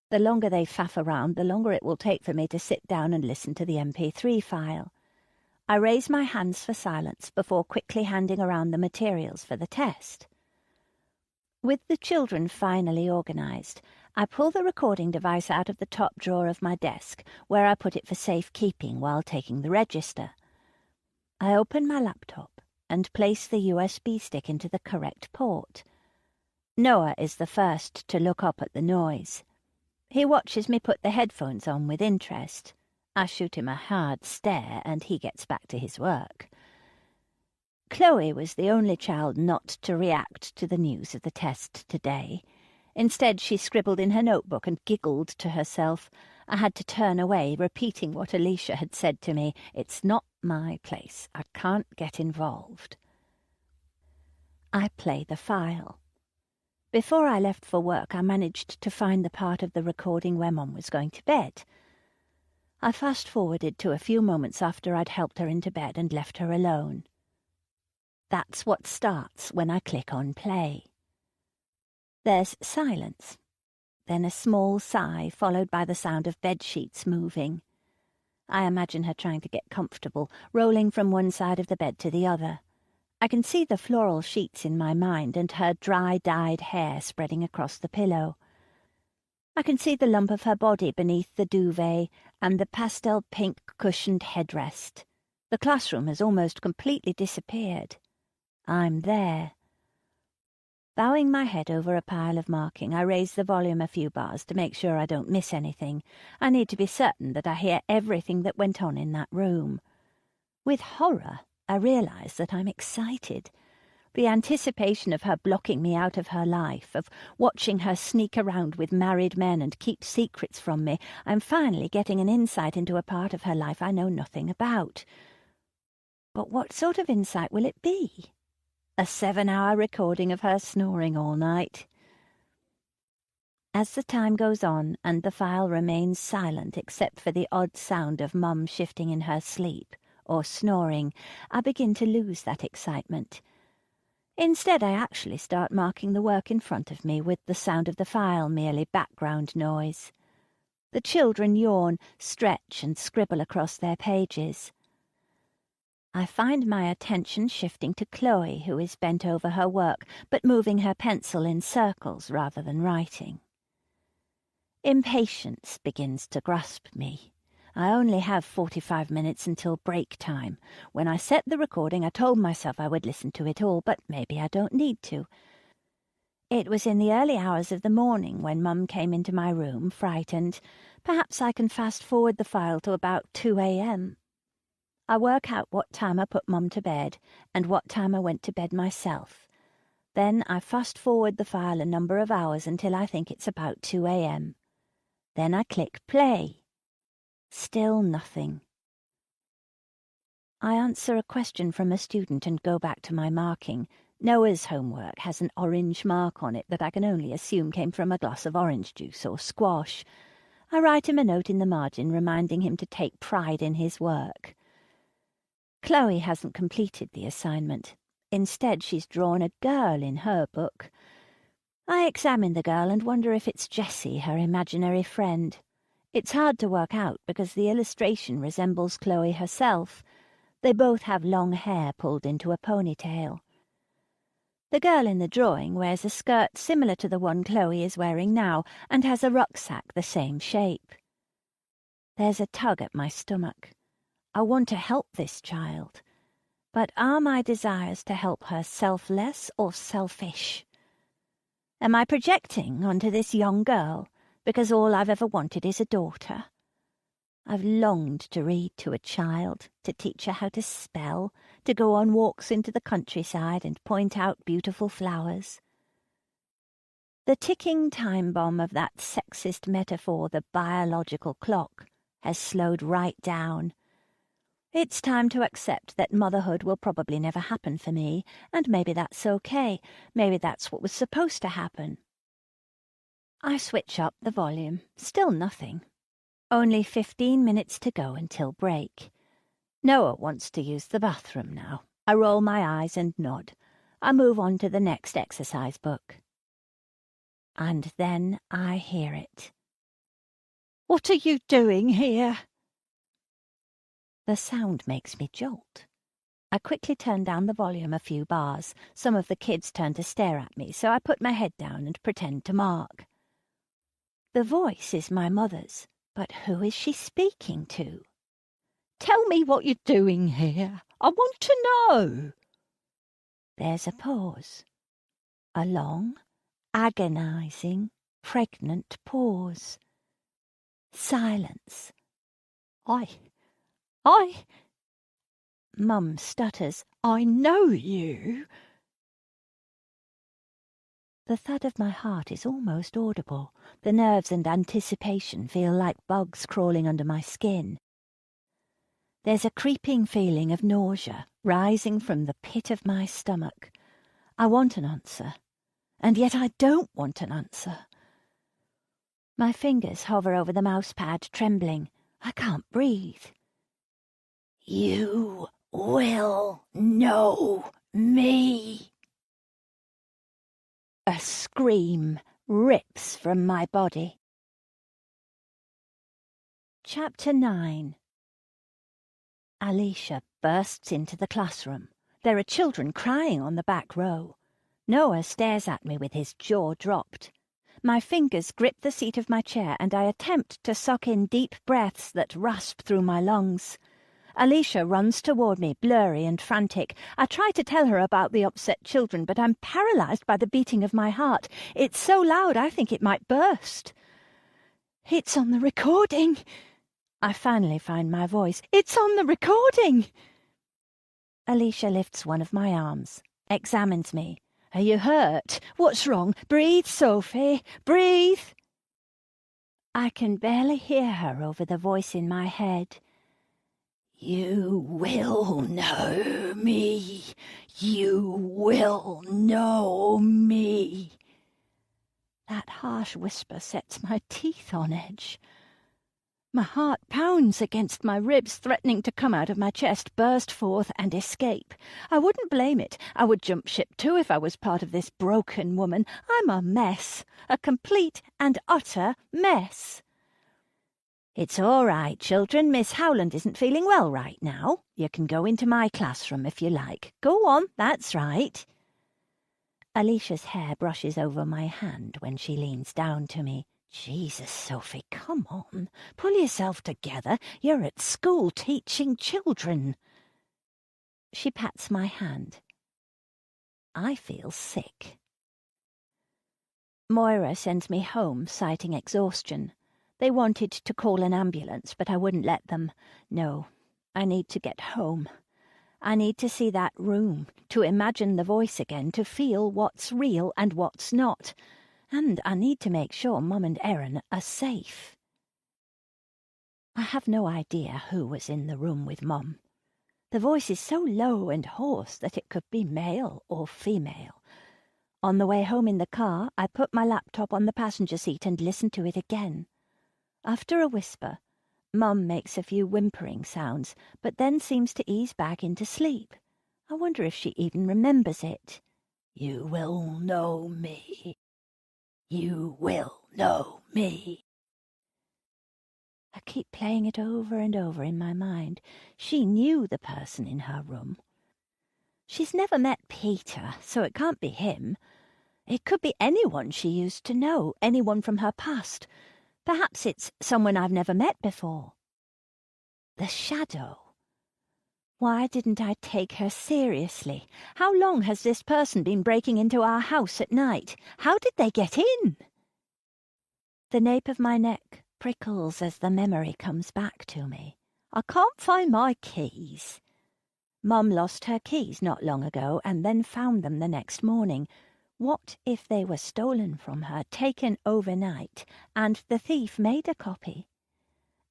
The longer they faff around, the longer it will take for me to sit down and listen to the MP3 file. I raise my hands for silence before quickly handing around the materials for the test. With the children finally organised, I pull the recording device out of the top drawer of my desk, where I put it for safekeeping while taking the register. I open my laptop and place the USB stick into the correct port. Noah is the first to look up at the noise. He watches me put the headphones on with interest. I shoot him a hard stare, and he gets back to his work. Chloe was the only child not to react to the news of the test today. Instead, she scribbled in her notebook and giggled to herself. I had to turn away, repeating what Alicia had said to me. It's not my place. I can't get involved. I play the file. Before I left for work, I managed to find the part of the recording where Mum was going to bed. I fast-forwarded to a few moments after I'd helped her into bed and left her alone. That's what starts when I click on play. There's silence, then a small sigh followed by the sound of bedsheets moving. I imagine her trying to get comfortable, rolling from one side of the bed to the other. I can see the floral sheets in my mind and her dry-dyed hair spreading across the pillow. I can see the lump of her body beneath the duvet and the pastel-pink cushioned headrest. The classroom has almost completely disappeared. I'm there. Bowing my head over a pile of marking, I raise the volume a few bars to make sure I don't miss anything. I need to be certain that I hear everything that went on in that room. With horror, I realise that I'm excited. The anticipation of her blocking me out of her life, of watching her sneak around with married men and keep secrets from me, I'm finally getting an insight into a part of her life I know nothing about. But what sort of insight will it be? A 7-hour recording of her snoring all night? As the time goes on and the file remains silent except for the odd sound of Mum shifting in her sleep or snoring, I begin to lose that excitement. Instead, I actually start marking the work in front of me with the sound of the file merely background noise. The children yawn, stretch, and scribble across their pages. I find my attention shifting to Chloe, who is bent over her work, but moving her pencil in circles rather than writing. Impatience begins to grasp me. I only have 45 minutes until break time. When I set the recording, I told myself I would listen to it all, but maybe I don't need to. It was in the early hours of the morning when Mum came into my room, frightened. Perhaps I can fast-forward the file to about 2 a.m. I work out what time I put Mum to bed and what time I went to bed myself. Then I fast forward the file a number of hours until I think it's about 2 a.m. Then I click play. Still nothing. I answer a question from a student and go back to my marking. Noah's homework has an orange mark on it that I can only assume came from a glass of orange juice or squash. I write him a note in the margin reminding him to take pride in his work. Chloe hasn't completed the assignment. Instead, she's drawn a girl in her book. I examine the girl and wonder if it's Jessie, her imaginary friend. It's hard to work out because the illustration resembles Chloe herself. They both have long hair pulled into a ponytail. The girl in the drawing wears a skirt similar to the one Chloe is wearing now and has a rucksack the same shape. There's a tug at my stomach. I want to help this child. But are my desires to help her selfless or selfish? Am I projecting onto this young girl because all I've ever wanted is a daughter? I've longed to read to a child, to teach her how to spell, to go on walks into the countryside and point out beautiful flowers. The ticking time bomb of that sexist metaphor, the biological clock, has slowed right down. It's time to accept that motherhood will probably never happen for me, and maybe that's okay. Maybe that's what was supposed to happen. I switch up the volume. Still nothing. Only 15 minutes to go until break. Noah wants to use the bathroom now. I roll my eyes and nod. I move on to the next exercise book. And then I hear it. "What are you doing here?" The sound makes me jolt. I quickly turn down the volume a few bars. Some of the kids turn to stare at me, so I put my head down and pretend to mark. The voice is my mother's, but who is she speaking to? "Tell me what you're doing here. I want to know." There's a pause. A long, agonizing, pregnant pause. Silence. I... Mum stutters. "I know you." The thud of my heart is almost audible. The nerves and anticipation feel like bugs crawling under my skin. There's a creeping feeling of nausea rising from the pit of my stomach. I want an answer, and yet I don't want an answer. My fingers hover over the mouse pad, trembling. I can't breathe. "You will know me." A scream rips from my body. Chapter 9. Alicia bursts into the classroom. There are children crying on the back row. Noah stares at me with his jaw dropped. My fingers grip the seat of my chair and I attempt to suck in deep breaths that rasp through my lungs. Alicia runs toward me, blurry and frantic. I try to tell her about the upset children, but I'm paralyzed by the beating of my heart. It's so loud I think it might burst. "It's on the recording." I finally find my voice. "It's on the recording." Alicia lifts one of my arms, examines me. "Are you hurt? What's wrong? Breathe, Sophie, breathe." I can barely hear her over the voice in my head. "You will know me. You will know me." That harsh whisper sets my teeth on edge. My heart pounds against my ribs, threatening to come out of my chest, burst forth and escape. I wouldn't blame it. I would jump ship too if I was part of this broken woman. I'm a mess. A complete and utter mess. "It's all right, children. Miss Howland isn't feeling well right now. You can go into my classroom if you like. Go on, that's right." Alicia's hair brushes over my hand when she leans down to me. "Jesus, Sophie, come on. Pull yourself together. You're at school teaching children." She pats my hand. I feel sick. Moira sends me home, citing exhaustion. They wanted to call an ambulance, but I wouldn't let them. No, I need to get home. I need to see that room, to imagine the voice again, to feel what's real and what's not. And I need to make sure Mum and Erin are safe. I have no idea who was in the room with Mum. The voice is so low and hoarse that it could be male or female. On the way home in the car, I put my laptop on the passenger seat and listened to it again. After a whisper, Mum makes a few whimpering sounds, but then seems to ease back into sleep. I wonder if she even remembers it. You will know me. You will know me. I keep playing it over and over in my mind. She knew the person in her room. She's never met Peter, so it can't be him. It could be anyone she used to know, anyone from her past. Perhaps it's someone I've never met before. The shadow. Why didn't I take her seriously? How long has this person been breaking into our house at night? How did they get in? The nape of my neck prickles as the memory comes back to me. I can't find my keys. Mum lost her keys not long ago and then found them the next morning. What if they were stolen from her, taken overnight, and the thief made a copy?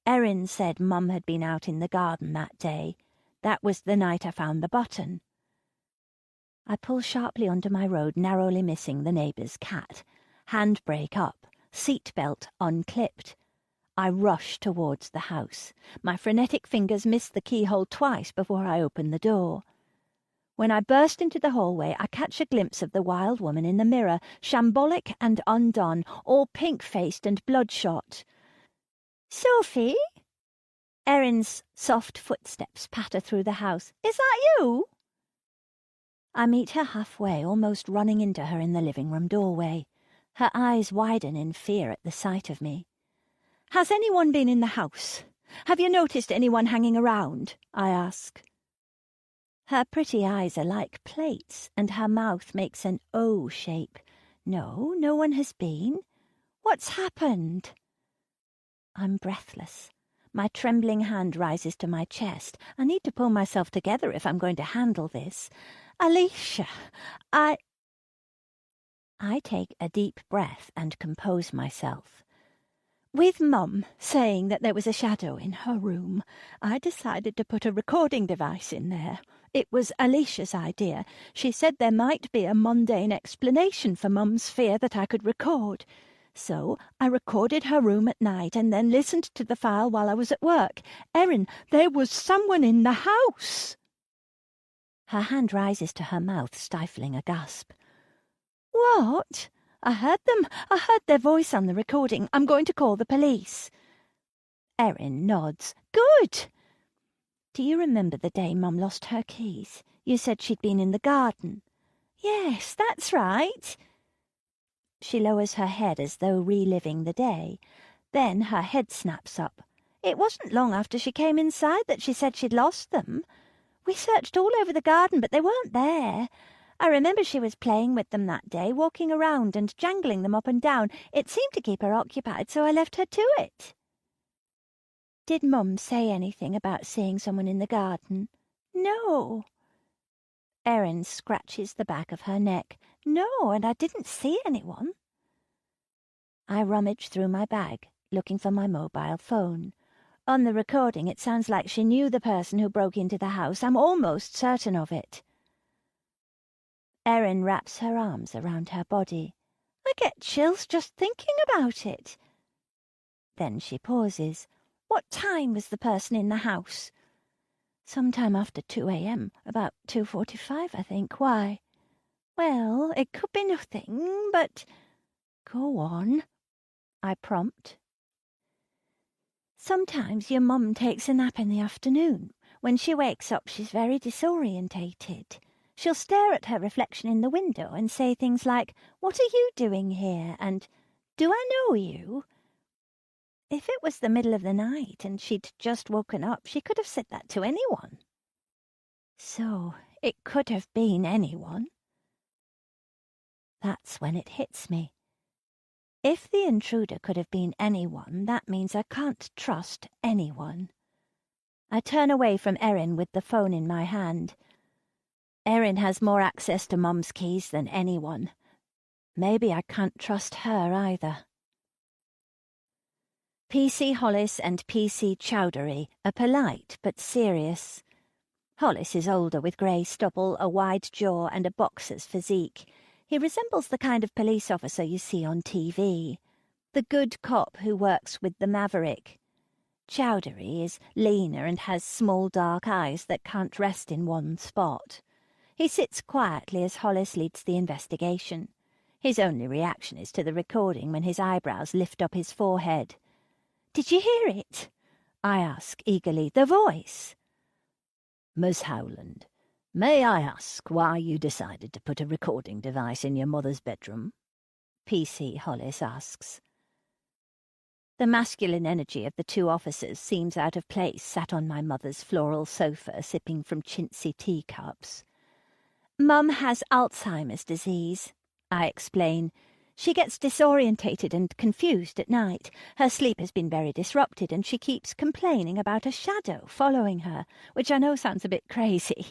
Erin said Mum had been out in the garden that day. That was the night I found the button. I pull sharply onto my road, narrowly missing the neighbour's cat. Handbrake up, seatbelt unclipped. I rush towards the house. My frenetic fingers miss the keyhole twice before I open the door. When I burst into the hallway, I catch a glimpse of the wild woman in the mirror, shambolic and undone, all pink-faced and bloodshot. "Sophie?" Erin's soft footsteps patter through the house. "Is that you?" I meet her halfway, almost running into her in the living room doorway. Her eyes widen in fear at the sight of me. "Has anyone been in the house? Have you noticed anyone hanging around?" I ask. Her pretty eyes are like plates, and her mouth makes an O shape. No, no one has been. What's happened? I'm breathless. My trembling hand rises to my chest. I need to pull myself together if I'm going to handle this. "Alicia, I take a deep breath and compose myself. With Mum saying that there was a shadow in her room, I decided to put a recording device in there. It was Alicia's idea. She said there might be a mundane explanation for Mum's fear that I could record. So I recorded her room at night and then listened to the file while I was at work. Erin, there was someone in the house." Her hand rises to her mouth, stifling a gasp. "What? I heard them. I heard their voice on the recording. I'm going to call the police." Erin nods. "Good. Do you remember the day Mum lost her keys? You said she'd been in the garden." "Yes, that's right." She lowers her head as though reliving the day. Then her head snaps up. "It wasn't long after she came inside that she said she'd lost them. We searched all over the garden, but they weren't there. I remember she was playing with them that day, walking around and jangling them up and down. It seemed to keep her occupied, so I left her to it." "Did Mum say anything about seeing someone in the garden?" "No." Erin scratches the back of her neck. "No, and I didn't see anyone." I rummage through my bag, looking for my mobile phone. On the recording, it sounds like she knew the person who broke into the house. I'm almost certain of it. Erin wraps her arms around her body. I get chills just thinking about it. Then she pauses. "What time was the person in the house?" "Sometime after 2 a.m, about 2:45, I think. Why?" "Well, it could be nothing, but—" "Go on," I prompt. "Sometimes your Mum takes a nap in the afternoon. When she wakes up, she's very disorientated. She'll stare at her reflection in the window and say things like, 'What are you doing here?' and 'Do I know you?' If it was the middle of the night and she'd just woken up, she could have said that to anyone. So it could have been anyone." That's when it hits me. If the intruder could have been anyone, that means I can't trust anyone. I turn away from Erin with the phone in my hand. Erin has more access to Mum's keys than anyone. Maybe I can't trust her either. PC Hollis and PC Chowdhury are polite but serious. Hollis is older with grey stubble, a wide jaw and a boxer's physique. He resembles the kind of police officer you see on TV. The good cop who works with the maverick. Chowdhury is leaner and has small dark eyes that can't rest in one spot. He sits quietly as Hollis leads the investigation. His only reaction is to the recording when his eyebrows lift up his forehead. "Did you hear it?" I ask eagerly. "The voice?" "Miss Howland, may I ask why you decided to put a recording device in your mother's bedroom?" PC Hollis asks. The masculine energy of the two officers seems out of place sat on my mother's floral sofa sipping from chintzy teacups. "Mum has Alzheimer's disease," I explain. "She gets disorientated and confused at night. Her sleep has been very disrupted and she keeps complaining about a shadow following her, which I know sounds a bit crazy."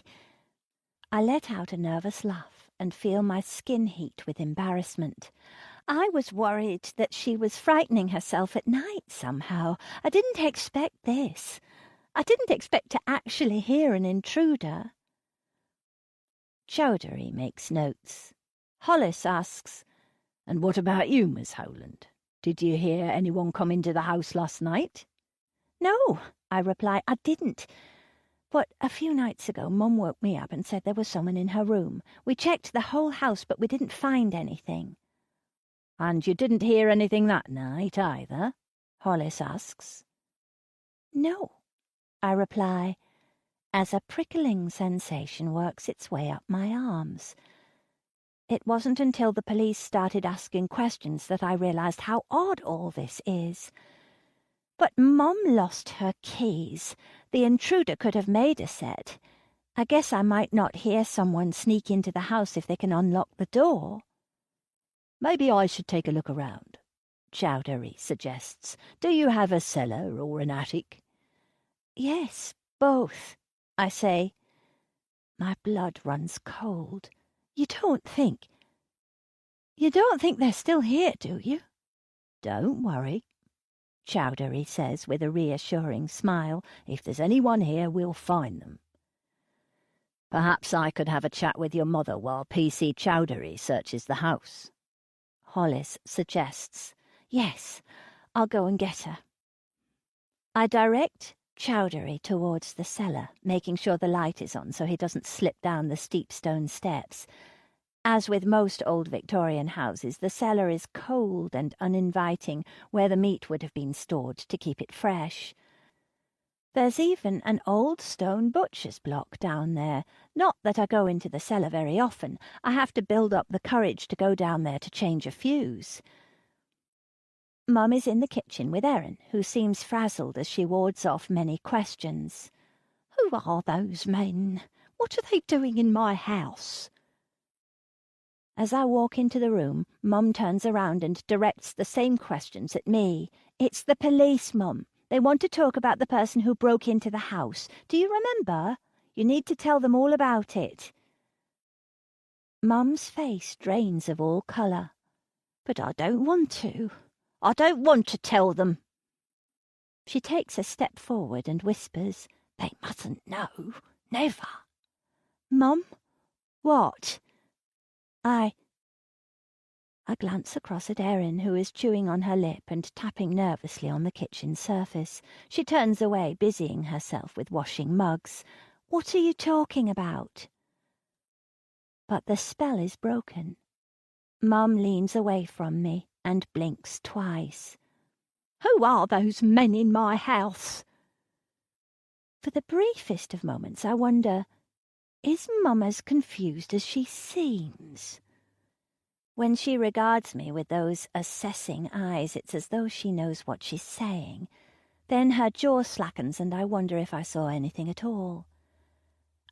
I let out a nervous laugh and feel my skin heat with embarrassment. I was worried that she was frightening herself at night somehow. I didn't expect this. I didn't expect to actually hear an intruder. Chowdhury makes notes. Hollis asks, "And what about you, Miss Howland? Did you hear anyone come into the house last night?" "No," I reply, "I didn't. But a few nights ago, Mum woke me up and said there was someone in her room. We checked the whole house, but we didn't find anything." "And you didn't hear anything that night either?" Hollis asks. "No," I reply, as a prickling sensation works its way up my arms. It wasn't until the police started asking questions that I realized how odd all this is. But Mum lost her keys. The intruder could have made a set. I guess I might not hear someone sneak into the house if they can unlock the door. "Maybe I should take a look around," Chowdhury suggests. "Do you have a cellar or an attic?" "Yes, both," I say. My blood runs cold. You don't think they're still here, do you?" "Don't worry," Chowdhury says with a reassuring smile. "If there's anyone here, we'll find them." "Perhaps I could have a chat with your mother while PC Chowdhury searches the house," Hollis suggests. "Yes, I'll go and get her." I direct Chowdhury towards the cellar, making sure the light is on so he doesn't slip down the steep stone steps. As with most old Victorian houses, the cellar is cold and uninviting, where the meat would have been stored to keep it fresh. There's even an old stone butcher's block down there. Not that I go into the cellar very often. I have to build up the courage to go down there to change a fuse. Mum is in the kitchen with Erin, who seems frazzled as she wards off many questions. "Who are those men? What are they doing in my house?" As I walk into the room, Mum turns around and directs the same questions at me. "It's the police, Mum. They want to talk about the person who broke into the house. Do you remember? You need to tell them all about it." Mum's face drains of all colour. "But I don't want to. I don't want to tell them." She takes a step forward and whispers, "They mustn't know. Never." "Mum? What?" I glance across at Erin, who is chewing on her lip and tapping nervously on the kitchen surface. She turns away, busying herself with washing mugs. "What are you talking about?" But the spell is broken. Mum leans away from me and blinks twice. "Who are those men in my house?" For the briefest of moments I wonder, is Mum as confused as she seems? When she regards me with those assessing eyes, it's as though she knows what she's saying. Then her jaw slackens and I wonder if I saw anything at all.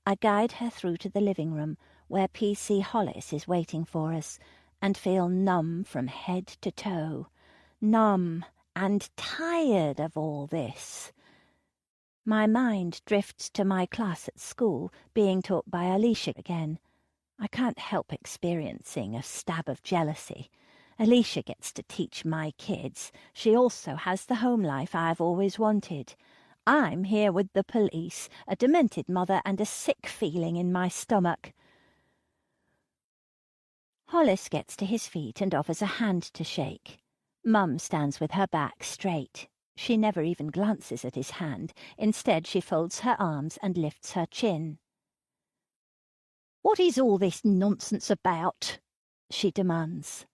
I guide her through to the living room, where PC Hollis is waiting for us, and feel numb from head to toe. Numb and tired of all this. My mind drifts to my class at school, being taught by Alicia again. I can't help experiencing a stab of jealousy. Alicia gets to teach my kids. She also has the home life I've always wanted. I'm here with the police, a demented mother, and a sick feeling in my stomach. Hollis gets to his feet and offers a hand to shake. Mum stands with her back straight. She never even glances at his hand. Instead, she folds her arms and lifts her chin. "What is all this nonsense about?" she demands.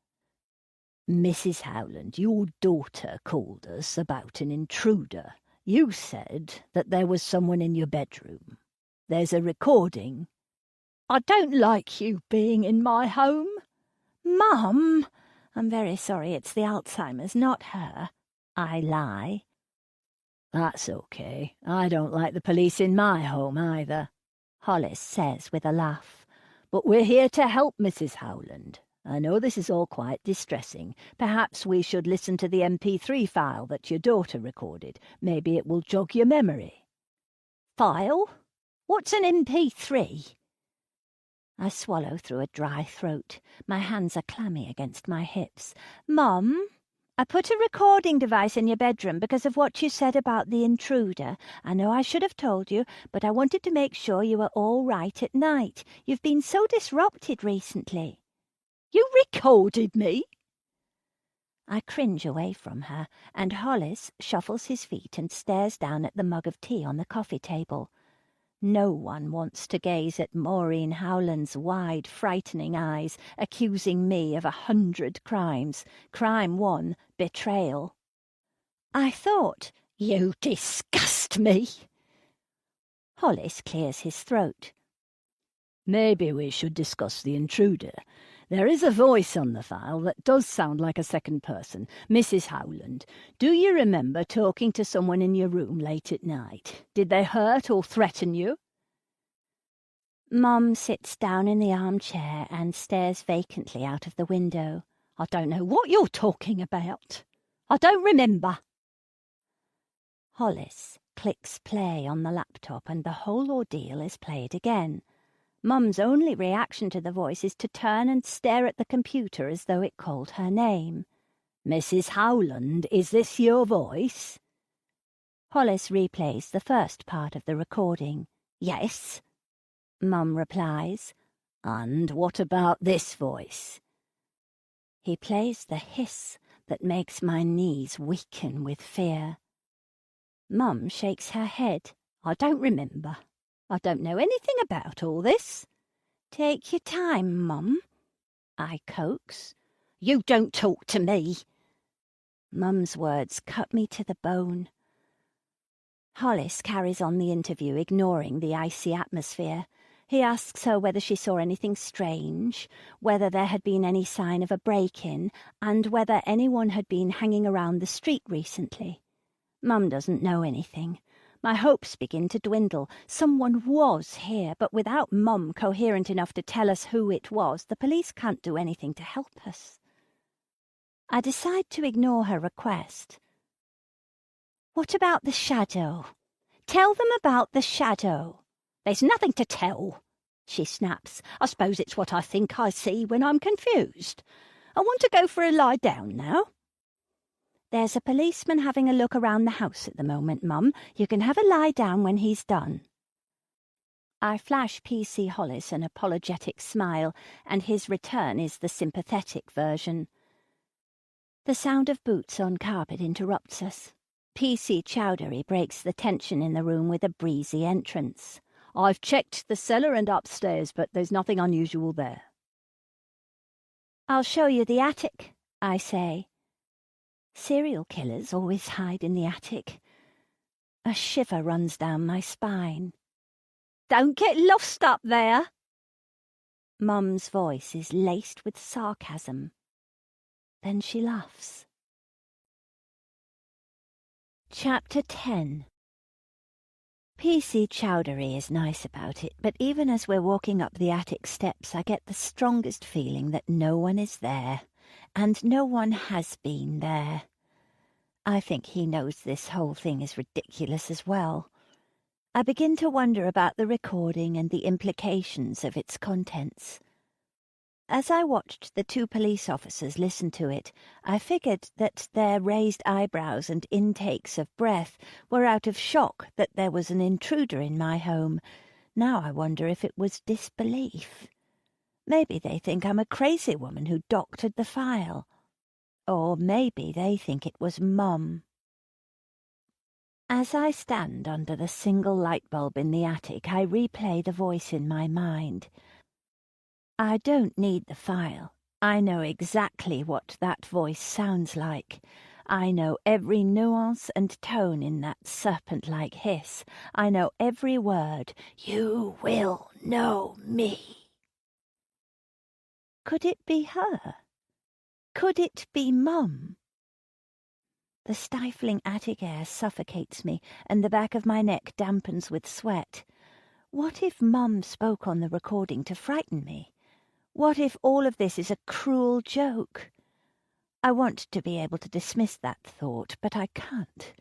"Mrs. Howland, your daughter called us about an intruder. You said that there was someone in your bedroom. There's a recording." "I don't like you being in my home." Mum, I'm very sorry, it's the Alzheimer's, not her. I lie. "That's okay. I don't like the police in my home either," Hollis says with a laugh. "But we're here to help, Mrs. Howland. I know this is all quite distressing. Perhaps we should listen to the MP3 file that your daughter recorded. Maybe it will jog your memory." File? What's an MP3? I swallow through a dry throat. My hands are clammy against my hips. Mum, I put a recording device in your bedroom because of what you said about the intruder. I know I should have told you, but I wanted to make sure you were all right at night. You've been so disrupted recently. "You recorded me?" I cringe away from her, and Hollis shuffles his feet and stares down at the mug of tea on the coffee table. No one wants to gaze at Maureen Howland's wide, frightening eyes, accusing me of 100 crimes. Crime 1, betrayal. I thought, "You disgust me." Hollis clears his throat. "Maybe we should discuss the intruder. There is a voice on the file that does sound like a second person. Mrs. Howland, do you remember talking to someone in your room late at night? Did they hurt or threaten you?" Mum sits down in the armchair and stares vacantly out of the window. "I don't know what you're talking about. I don't remember." Hollis clicks play on the laptop and the whole ordeal is played again. Mum's only reaction to the voice is to turn and stare at the computer as though it called her name. "Mrs. Howland, is this your voice?" Hollis replays the first part of the recording. "Yes," Mum replies. "And what about this voice?" He plays the hiss that makes my knees weaken with fear. Mum shakes her head. "I don't remember. I don't know anything about all this." "Take your time, Mum," I coax. "You don't talk to me." Mum's words cut me to the bone. Hollis carries on the interview, ignoring the icy atmosphere. He asks her whether she saw anything strange, whether there had been any sign of a break-in, and whether anyone had been hanging around the street recently. Mum doesn't know anything. My hopes begin to dwindle. Someone was here, but without Mum coherent enough to tell us who it was, the police can't do anything to help us. I decide to ignore her request. "What about the shadow? Tell them about the shadow." "There's nothing to tell," she snaps. "I suppose it's what I think I see when I'm confused. I want to go for a lie down now." "There's a policeman having a look around the house at the moment, Mum. You can have a lie down when he's done." I flash PC Hollis an apologetic smile, and his return is the sympathetic version. The sound of boots on carpet interrupts us. PC Chowdhury breaks the tension in the room with a breezy entrance. "I've checked the cellar and upstairs, but there's nothing unusual there." "I'll show you the attic," I say. Serial killers always hide in the attic. A shiver runs down my spine. "Don't get lost up there." Mum's voice is laced with sarcasm. Then she laughs. Chapter 10. PC Chowdhury is nice about it, but even as we're walking up the attic steps, I get the strongest feeling that no one is there, and no one has been there. I think he knows this whole thing is ridiculous as well. I begin to wonder about the recording and the implications of its contents. As I watched the two police officers listen to it, I figured that their raised eyebrows and intakes of breath were out of shock that there was an intruder in my home. Now I wonder if it was disbelief. Maybe they think I'm a crazy woman who doctored the file. Or maybe they think it was Mum. As I stand under the single light bulb in the attic, I replay the voice in my mind. I don't need the file. I know exactly what that voice sounds like. I know every nuance and tone in that serpent-like hiss. I know every word. You will know me. Could it be her? Could it be Mum? The stifling attic air suffocates me, and the back of my neck dampens with sweat. What if Mum spoke on the recording to frighten me? What if all of this is a cruel joke? I want to be able to dismiss that thought, but I can't.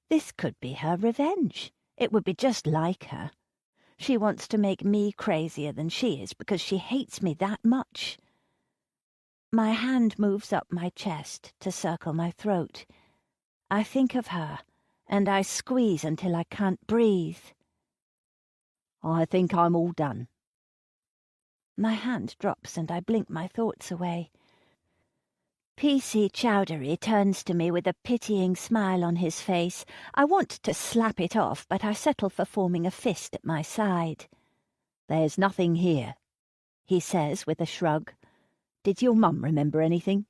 This could be her revenge. It would be just like her. She wants to make me crazier than she is because she hates me that much. My hand moves up my chest to circle my throat. I think of her, and I squeeze until I can't breathe. I think I'm all done. My hand drops and I blink my thoughts away. P.C. Chowdhury turns to me with a pitying smile on his face. I want to slap it off, but I settle for forming a fist at my side. There's nothing here, he says with a shrug. Did your mum remember anything?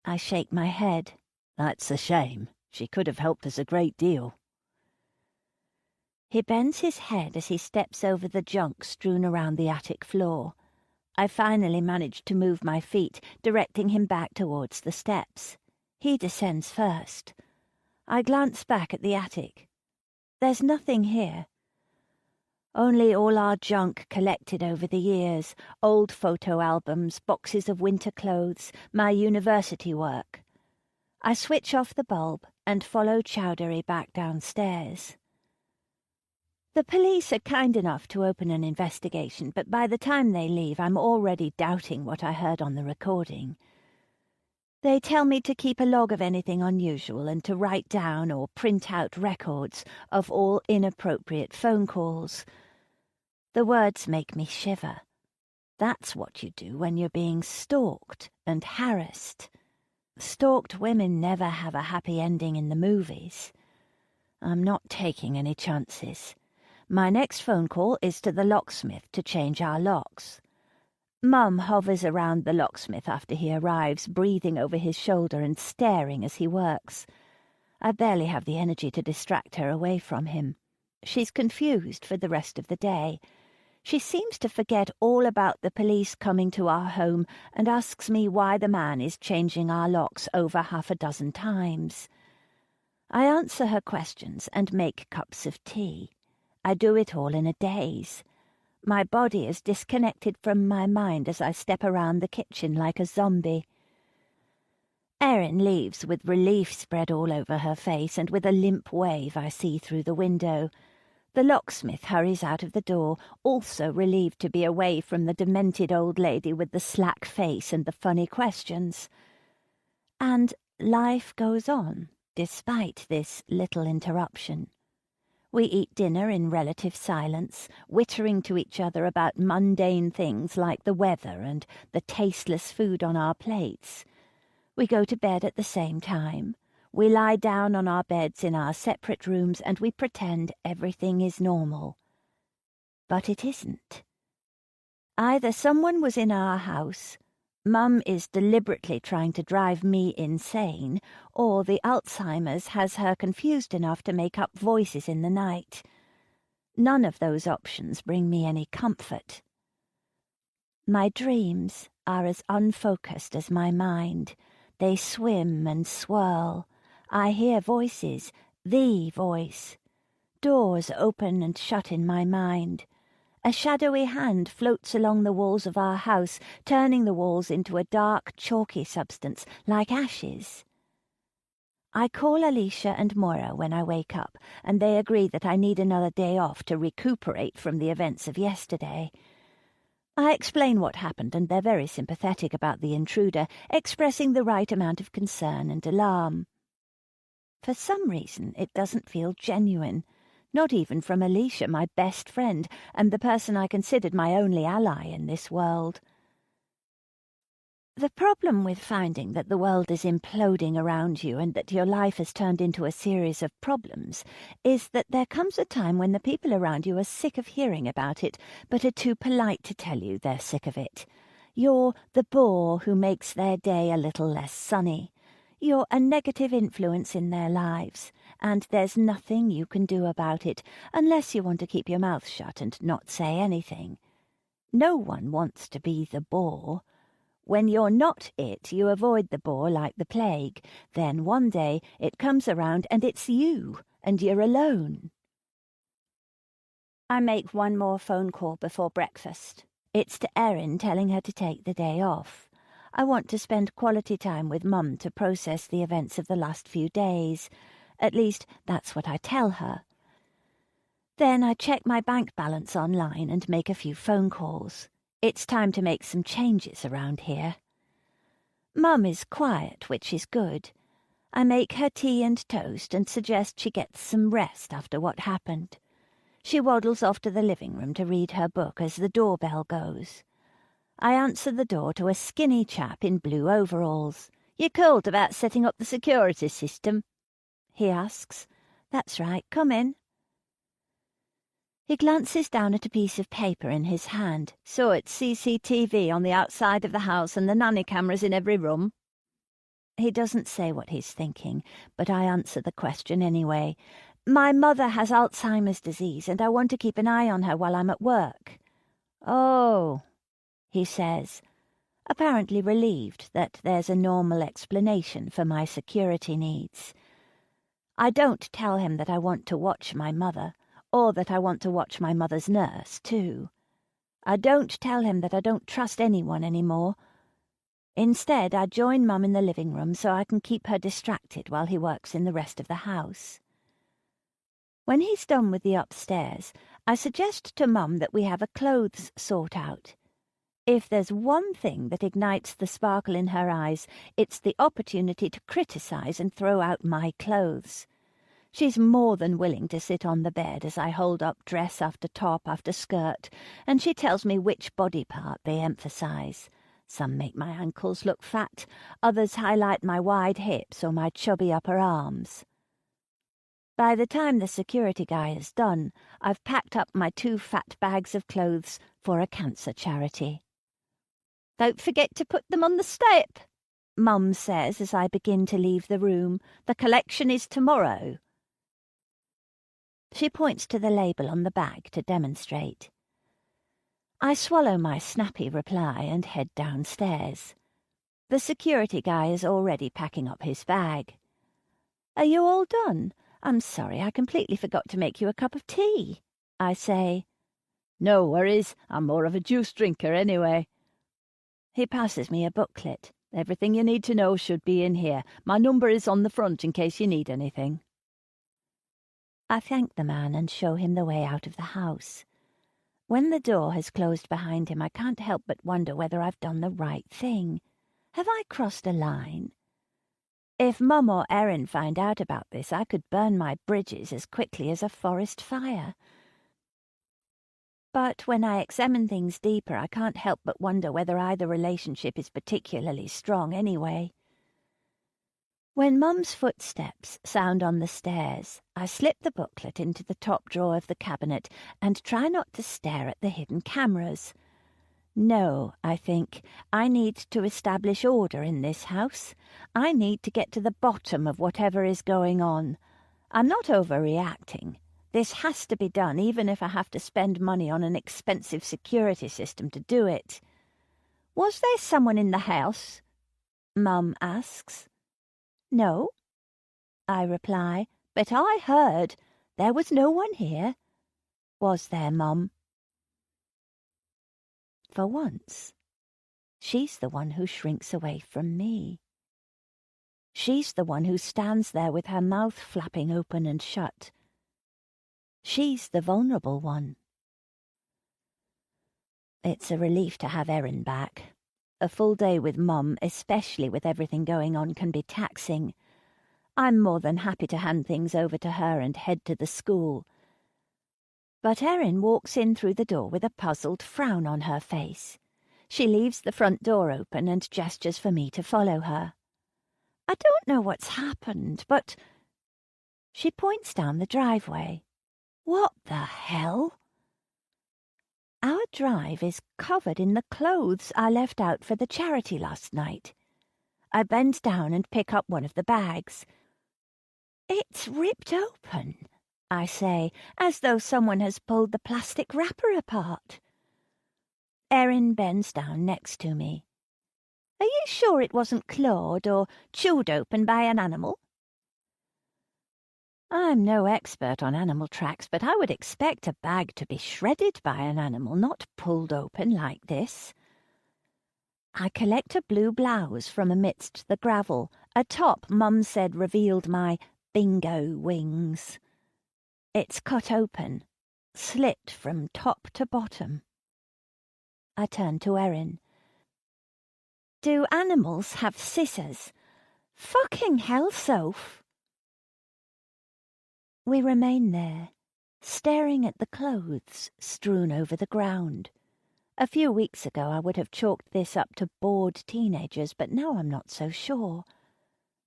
I shake my head. That's a shame. She could have helped us a great deal. He bends his head as he steps over the junk strewn around the attic floor. I finally manage to move my feet, directing him back towards the steps. He descends first. I glance back at the attic. There's nothing here. Only all our junk collected over the years, old photo albums, boxes of winter clothes, my university work. I switch off the bulb and follow Chowdhury back downstairs. The police are kind enough to open an investigation, but by the time they leave, I'm already doubting what I heard on the recording. They tell me to keep a log of anything unusual and to write down or print out records of all inappropriate phone calls. The words make me shiver. That's what you do when you're being stalked and harassed. Stalked women never have a happy ending in the movies. I'm not taking any chances. My next phone call is to the locksmith to change our locks. Mum hovers around the locksmith after he arrives, breathing over his shoulder and staring as he works. I barely have the energy to distract her away from him. She's confused for the rest of the day. She seems to forget all about the police coming to our home and asks me why the man is changing our locks over 6 times. I answer her questions and make cups of tea. I do it all in a daze. My body is disconnected from my mind as I step around the kitchen like a zombie. Erin leaves with relief spread all over her face, and with a limp wave I see through the window. The locksmith hurries out of the door, also relieved to be away from the demented old lady with the slack face and the funny questions. And life goes on, despite this little interruption. We eat dinner in relative silence, whittering to each other about mundane things like the weather and the tasteless food on our plates. We go to bed at the same time. We lie down on our beds in our separate rooms and we pretend everything is normal. But it isn't. Either someone was in our house, Mum is deliberately trying to drive me insane, or the Alzheimer's has her confused enough to make up voices in the night. None of those options bring me any comfort. My dreams are as unfocused as my mind. They swim and swirl. I hear voices, the voice. Doors open and shut in my mind. A shadowy hand floats along the walls of our house, turning the walls into a dark, chalky substance like ashes. I call Alicia and Maura when I wake up, and they agree that I need another day off to recuperate from the events of yesterday. I explain what happened, and they're very sympathetic about the intruder, expressing the right amount of concern and alarm. For some reason, it doesn't feel genuine, not even from Alicia, my best friend, and the person I considered my only ally in this world. The problem with finding that the world is imploding around you and that your life has turned into a series of problems is that there comes a time when the people around you are sick of hearing about it, but are too polite to tell you they're sick of it. You're the bore who makes their day a little less sunny. You're a negative influence in their lives, and there's nothing you can do about it unless you want to keep your mouth shut and not say anything. No one wants to be the bore. When you're not it, you avoid the bore like the plague. Then one day it comes around and it's you, and you're alone. I make one more phone call before breakfast. It's to Erin, telling her to take the day off. I want to spend quality time with Mum to process the events of the last few days. At least, that's what I tell her. Then I check my bank balance online and make a few phone calls. It's time to make some changes around here. Mum is quiet, which is good. I make her tea and toast and suggest she gets some rest after what happened. She waddles off to the living room to read her book as the doorbell goes. I answer the door to a skinny chap in blue overalls. "You called about setting up the security system?" he asks. "That's right, come in." He glances down at a piece of paper in his hand. "So it's CCTV on the outside of the house and the nanny cameras in every room?" He doesn't say what he's thinking, but I answer the question anyway. "My mother has Alzheimer's disease, and I want to keep an eye on her while I'm at work." "Oh," he says, apparently relieved that there's a normal explanation for my security needs. I don't tell him that I want to watch my mother, or that I want to watch my mother's nurse, too. I don't tell him that I don't trust anyone anymore. Instead, I join Mum in the living room so I can keep her distracted while he works in the rest of the house. When he's done with the upstairs, I suggest to Mum that we have a clothes sort out. If there's one thing that ignites the sparkle in her eyes, it's the opportunity to criticize and throw out my clothes. She's more than willing to sit on the bed as I hold up dress after top after skirt, and she tells me which body part they emphasize. Some make my ankles look fat, others highlight my wide hips or my chubby upper arms. By the time the security guy is done, I've packed up my 2 fat bags of clothes for a cancer charity. "Don't forget to put them on the step," Mum says as I begin to leave the room. "The collection is tomorrow." She points to the label on the bag to demonstrate. I swallow my snappy reply and head downstairs. The security guy is already packing up his bag. "Are you all done? I'm sorry, I completely forgot to make you a cup of tea," I say. "No worries, I'm more of a juice drinker anyway." He passes me a booklet. "Everything you need to know should be in here. My number is on the front in case you need anything." I thank the man and show him the way out of the house. When the door has closed behind him, I can't help but wonder whether I've done the right thing. Have I crossed a line? If Mum or Erin find out about this, I could burn my bridges as quickly as a forest fire. But when I examine things deeper, I can't help but wonder whether either relationship is particularly strong anyway. When Mum's footsteps sound on the stairs, I slip the booklet into the top drawer of the cabinet and try not to stare at the hidden cameras. No, I think, I need to establish order in this house. I need to get to the bottom of whatever is going on. I'm not overreacting. This has to be done, even if I have to spend money on an expensive security system to do it. "Was there someone in the house?" Mum asks. "No," I reply, "but I heard. There was no one here." "Was there, Mum?" For once, she's the one who shrinks away from me. She's the one who stands there with her mouth flapping open and shut. She's the vulnerable one. It's a relief to have Erin back. A full day with Mum, especially with everything going on, can be taxing. I'm more than happy to hand things over to her and head to the school. But Erin walks in through the door with a puzzled frown on her face. She leaves the front door open and gestures for me to follow her. I don't know what's happened, but... She points down the driveway. What the hell? Our drive is covered in the clothes I left out for the charity last night. I bend down and pick up one of the bags. It's ripped open, I say, as though someone has pulled the plastic wrapper apart. Erin bends down next to me. Are you sure it wasn't clawed or chewed open by an animal? I'm no expert on animal tracks, but I would expect a bag to be shredded by an animal, not pulled open like this. I collect a blue blouse from amidst the gravel, a top Mum said revealed my bingo wings. It's cut open, slit from top to bottom. I turn to Erin. Do animals have scissors? Fucking hell, Soph! We remain there, staring at the clothes strewn over the ground. A few weeks ago I would have chalked this up to bored teenagers, but now I'm not so sure.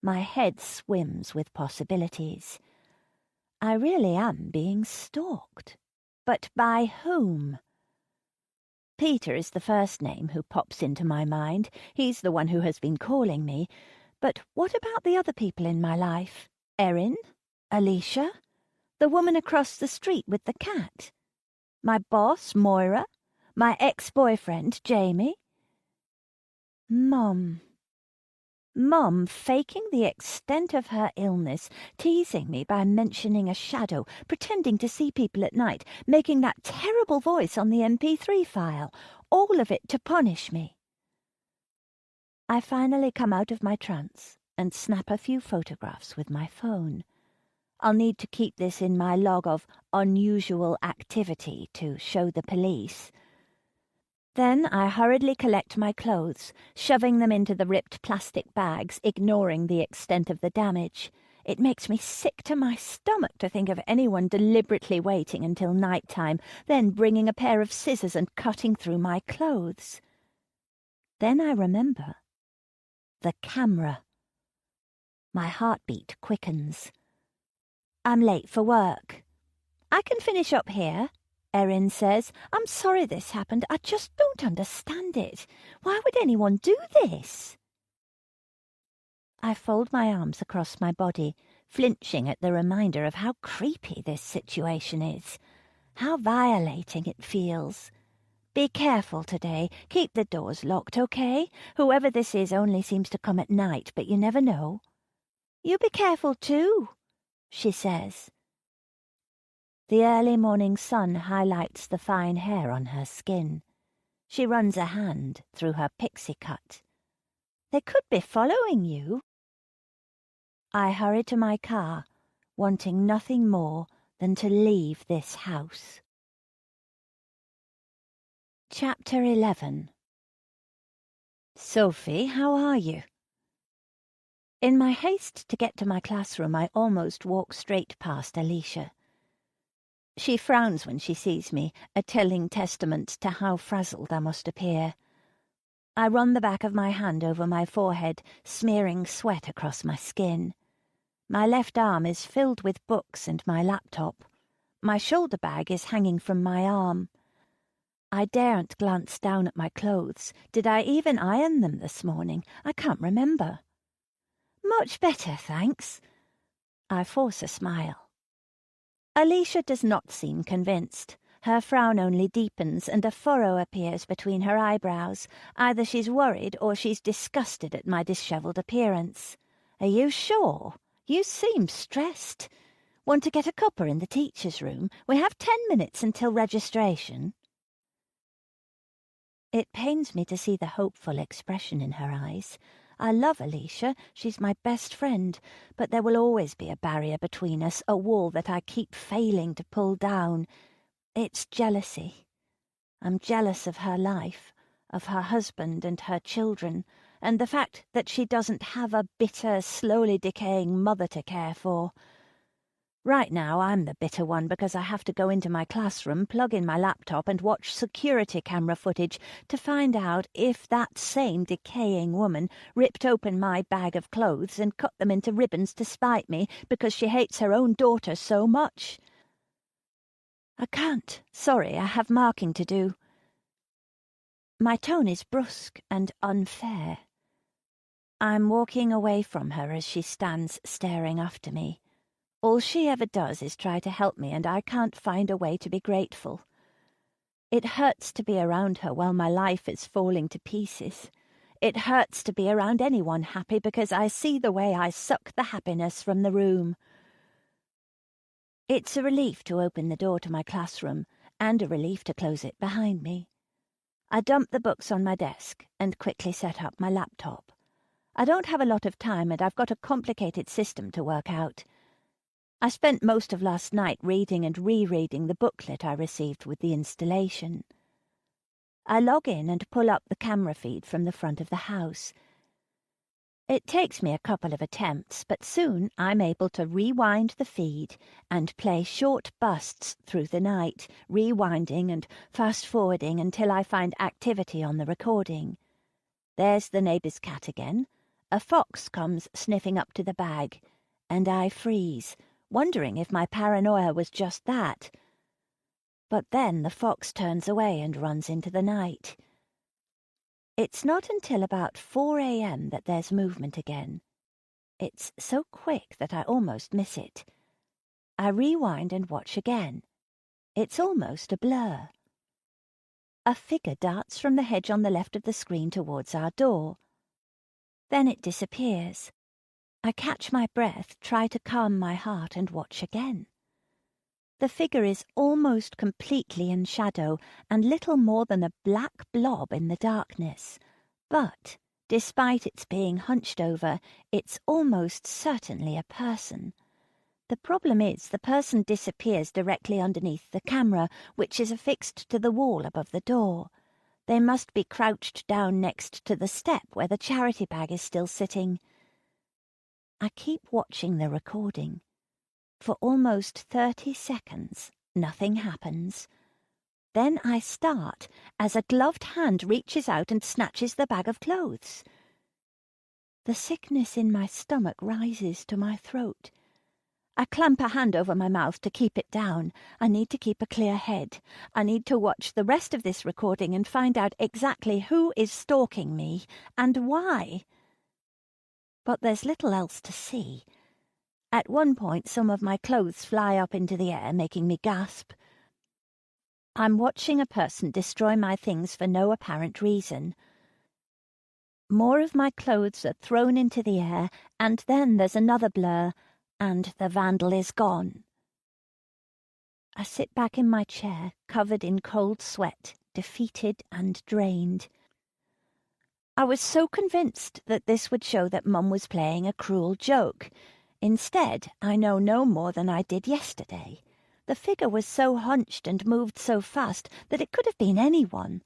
My head swims with possibilities. I really am being stalked. But by whom? Peter is the first name who pops into my mind. He's the one who has been calling me. But what about the other people in my life? Erin? Alicia? The woman across the street with the cat? My boss, Moira? My ex-boyfriend, Jamie? Mum. Mum faking the extent of her illness, teasing me by mentioning a shadow, pretending to see people at night, making that terrible voice on the MP3 file, all of it to punish me. I finally come out of my trance and snap a few photographs with my phone. I'll need to keep this in my log of unusual activity to show the police. Then I hurriedly collect my clothes, shoving them into the ripped plastic bags, ignoring the extent of the damage. It makes me sick to my stomach to think of anyone deliberately waiting until night time, then bringing a pair of scissors and cutting through my clothes. Then I remember. The camera. My heartbeat quickens. I'm late for work. I can finish up here, Erin says. I'm sorry this happened. I just don't understand it. Why would anyone do this? I fold my arms across my body, flinching at the reminder of how creepy this situation is, how violating it feels. Be careful today. Keep the doors locked, okay? Whoever this is only seems to come at night, but you never know. You be careful too, she says. The early morning sun highlights the fine hair on her skin. She runs a hand through her pixie cut. They could be following you. I hurry to my car, wanting nothing more than to leave this house. Chapter 11. Sophie, how are you? In my haste to get to my classroom, I almost walk straight past Alicia. She frowns when she sees me, a telling testament to how frazzled I must appear. I run the back of my hand over my forehead, smearing sweat across my skin. My left arm is filled with books and my laptop. My shoulder bag is hanging from my arm. I daren't glance down at my clothes. Did I even iron them this morning? I can't remember. Much better, thanks. I force a smile. Alicia does not seem convinced. Her frown only deepens and a furrow appears between her eyebrows. Either she's worried or she's disgusted at my dishevelled appearance. Are you sure? You seem stressed. Want to get a cuppa in the teacher's room? We have 10 minutes until registration. It pains me to see the hopeful expression in her eyes. I love Alicia, she's my best friend, but there will always be a barrier between us, a wall that I keep failing to pull down. It's jealousy. I'm jealous of her life, of her husband and her children, and the fact that she doesn't have a bitter, slowly decaying mother to care for. Right now, I'm the bitter one because I have to go into my classroom, plug in my laptop, and watch security camera footage to find out if that same decaying woman ripped open my bag of clothes and cut them into ribbons to spite me because she hates her own daughter so much. I can't. Sorry, I have marking to do. My tone is brusque and unfair. I'm walking away from her as she stands staring after me. All she ever does is try to help me, and I can't find a way to be grateful. It hurts to be around her while my life is falling to pieces. It hurts to be around anyone happy because I see the way I suck the happiness from the room. It's a relief to open the door to my classroom, and a relief to close it behind me. I dump the books on my desk and quickly set up my laptop. I don't have a lot of time, and I've got a complicated system to work out. I spent most of last night reading and rereading the booklet I received with the installation. I log in and pull up the camera feed from the front of the house. It takes me a couple of attempts, but soon I'm able to rewind the feed and play short busts through the night, rewinding and fast-forwarding until I find activity on the recording. There's the neighbour's cat again. A fox comes sniffing up to the bag, and I freeze, wondering if my paranoia was just that. But then the fox turns away and runs into the night. It's not until about 4 a.m. that there's movement again. It's so quick that I almost miss it. I rewind and watch again. It's almost a blur. A figure darts from the hedge on the left of the screen towards our door. Then it disappears. I catch my breath, try to calm my heart, and watch again. The figure is almost completely in shadow and little more than a black blob in the darkness. But, despite its being hunched over, it's almost certainly a person. The problem is the person disappears directly underneath the camera, which is affixed to the wall above the door. They must be crouched down next to the step where the charity bag is still sitting. I keep watching the recording. For almost 30 seconds, nothing happens. Then I start as a gloved hand reaches out and snatches the bag of clothes. The sickness in my stomach rises to my throat. I clamp a hand over my mouth to keep it down. I need to keep a clear head. I need to watch the rest of this recording and find out exactly who is stalking me and why. But there's little else to see. At one point, some of my clothes fly up into the air, making me gasp. I'm watching a person destroy my things for no apparent reason. More of my clothes are thrown into the air, and then there's another blur, and the vandal is gone. I sit back in my chair, covered in cold sweat, defeated and drained. I was so convinced that this would show that Mum was playing a cruel joke. Instead, I know no more than I did yesterday. The figure was so hunched and moved so fast that it could have been anyone.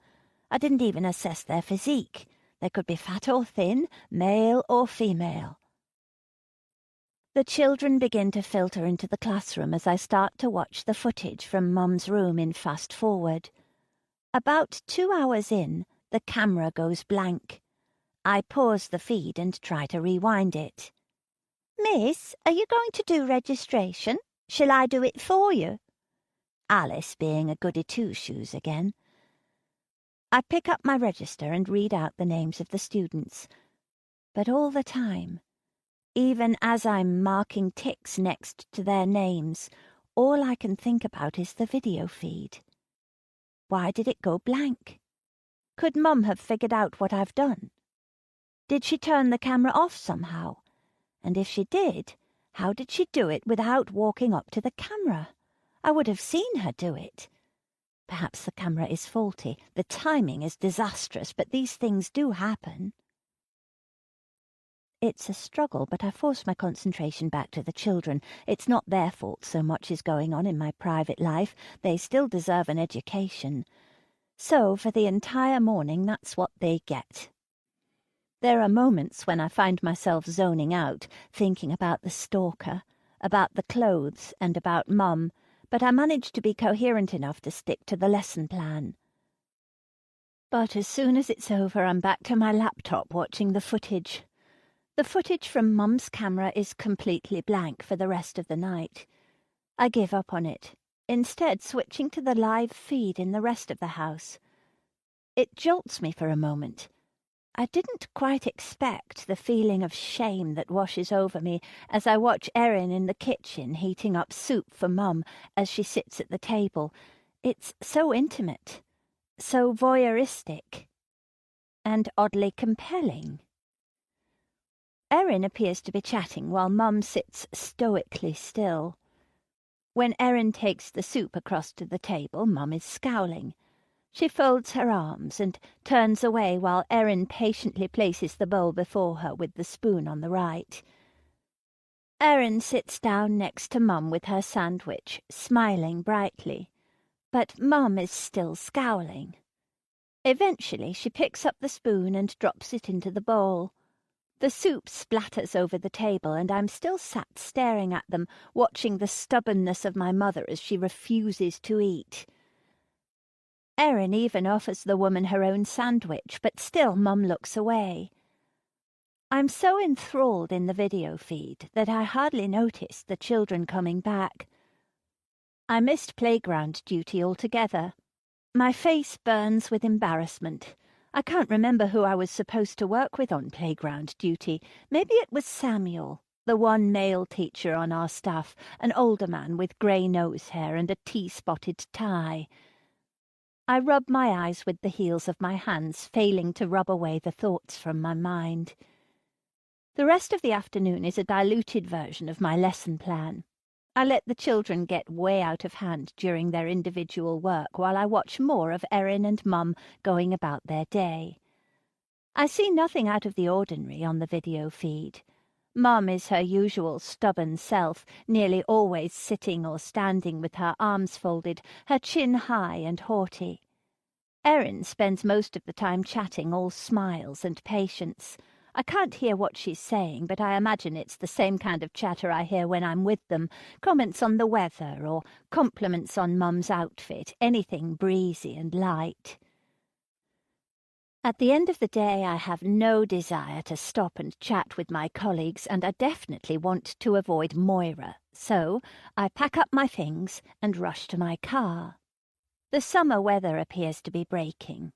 I didn't even assess their physique. They could be fat or thin, male or female. The children begin to filter into the classroom as I start to watch the footage from Mum's room in fast forward. About 2 hours in, the camera goes blank. I pause the feed and try to rewind it. "Miss, are you going to do registration? Shall I do it for you?" Alice being a goody two-shoes again. I pick up my register and read out the names of the students. But all the time, even as I'm marking ticks next to their names, all I can think about is the video feed. Why did it go blank? Could Mum have figured out what I've done? Did she turn the camera off somehow? And if she did, how did she do it without walking up to the camera? I would have seen her do it. Perhaps the camera is faulty, the timing is disastrous, but these things do happen. It's a struggle, but I force my concentration back to the children. It's not their fault so much is going on in my private life. They still deserve an education. So for the entire morning, that's what they get. There are moments when I find myself zoning out, thinking about the stalker, about the clothes, and about Mum, but I manage to be coherent enough to stick to the lesson plan. But as soon as it's over, I'm back to my laptop watching the footage. The footage from Mum's camera is completely blank for the rest of the night. I give up on it, instead switching to the live feed in the rest of the house. It jolts me for a moment. I didn't quite expect the feeling of shame that washes over me as I watch Erin in the kitchen heating up soup for Mum as she sits at the table. It's so intimate, so voyeuristic, and oddly compelling. Erin appears to be chatting while Mum sits stoically still. When Erin takes the soup across to the table, Mum is scowling. She folds her arms and turns away while Erin patiently places the bowl before her with the spoon on the right. Erin sits down next to Mum with her sandwich, smiling brightly, but Mum is still scowling. Eventually she picks up the spoon and drops it into the bowl. The soup splatters over the table, and I'm still sat staring at them, watching the stubbornness of my mother as she refuses to eat. Erin even offers the woman her own sandwich, but still Mum looks away. I'm so enthralled in the video feed that I hardly noticed the children coming back. I missed playground duty altogether. My face burns with embarrassment. I can't remember who I was supposed to work with on playground duty. Maybe it was Samuel, the one male teacher on our staff, an older man with grey nose hair and a tea-spotted tie. I rub my eyes with the heels of my hands, failing to rub away the thoughts from my mind. The rest of the afternoon is a diluted version of my lesson plan. I let the children get way out of hand during their individual work while I watch more of Erin and Mum going about their day. I see nothing out of the ordinary on the video feed. Mum is her usual stubborn self, nearly always sitting or standing with her arms folded, her chin high and haughty. Erin spends most of the time chatting, all smiles and patience. I can't hear what she's saying, but I imagine it's the same kind of chatter I hear when I'm with them, comments on the weather or compliments on Mum's outfit, anything breezy and light. At the end of the day, I have no desire to stop and chat with my colleagues, and I definitely want to avoid Moira, so I pack up my things and rush to my car. The summer weather appears to be breaking.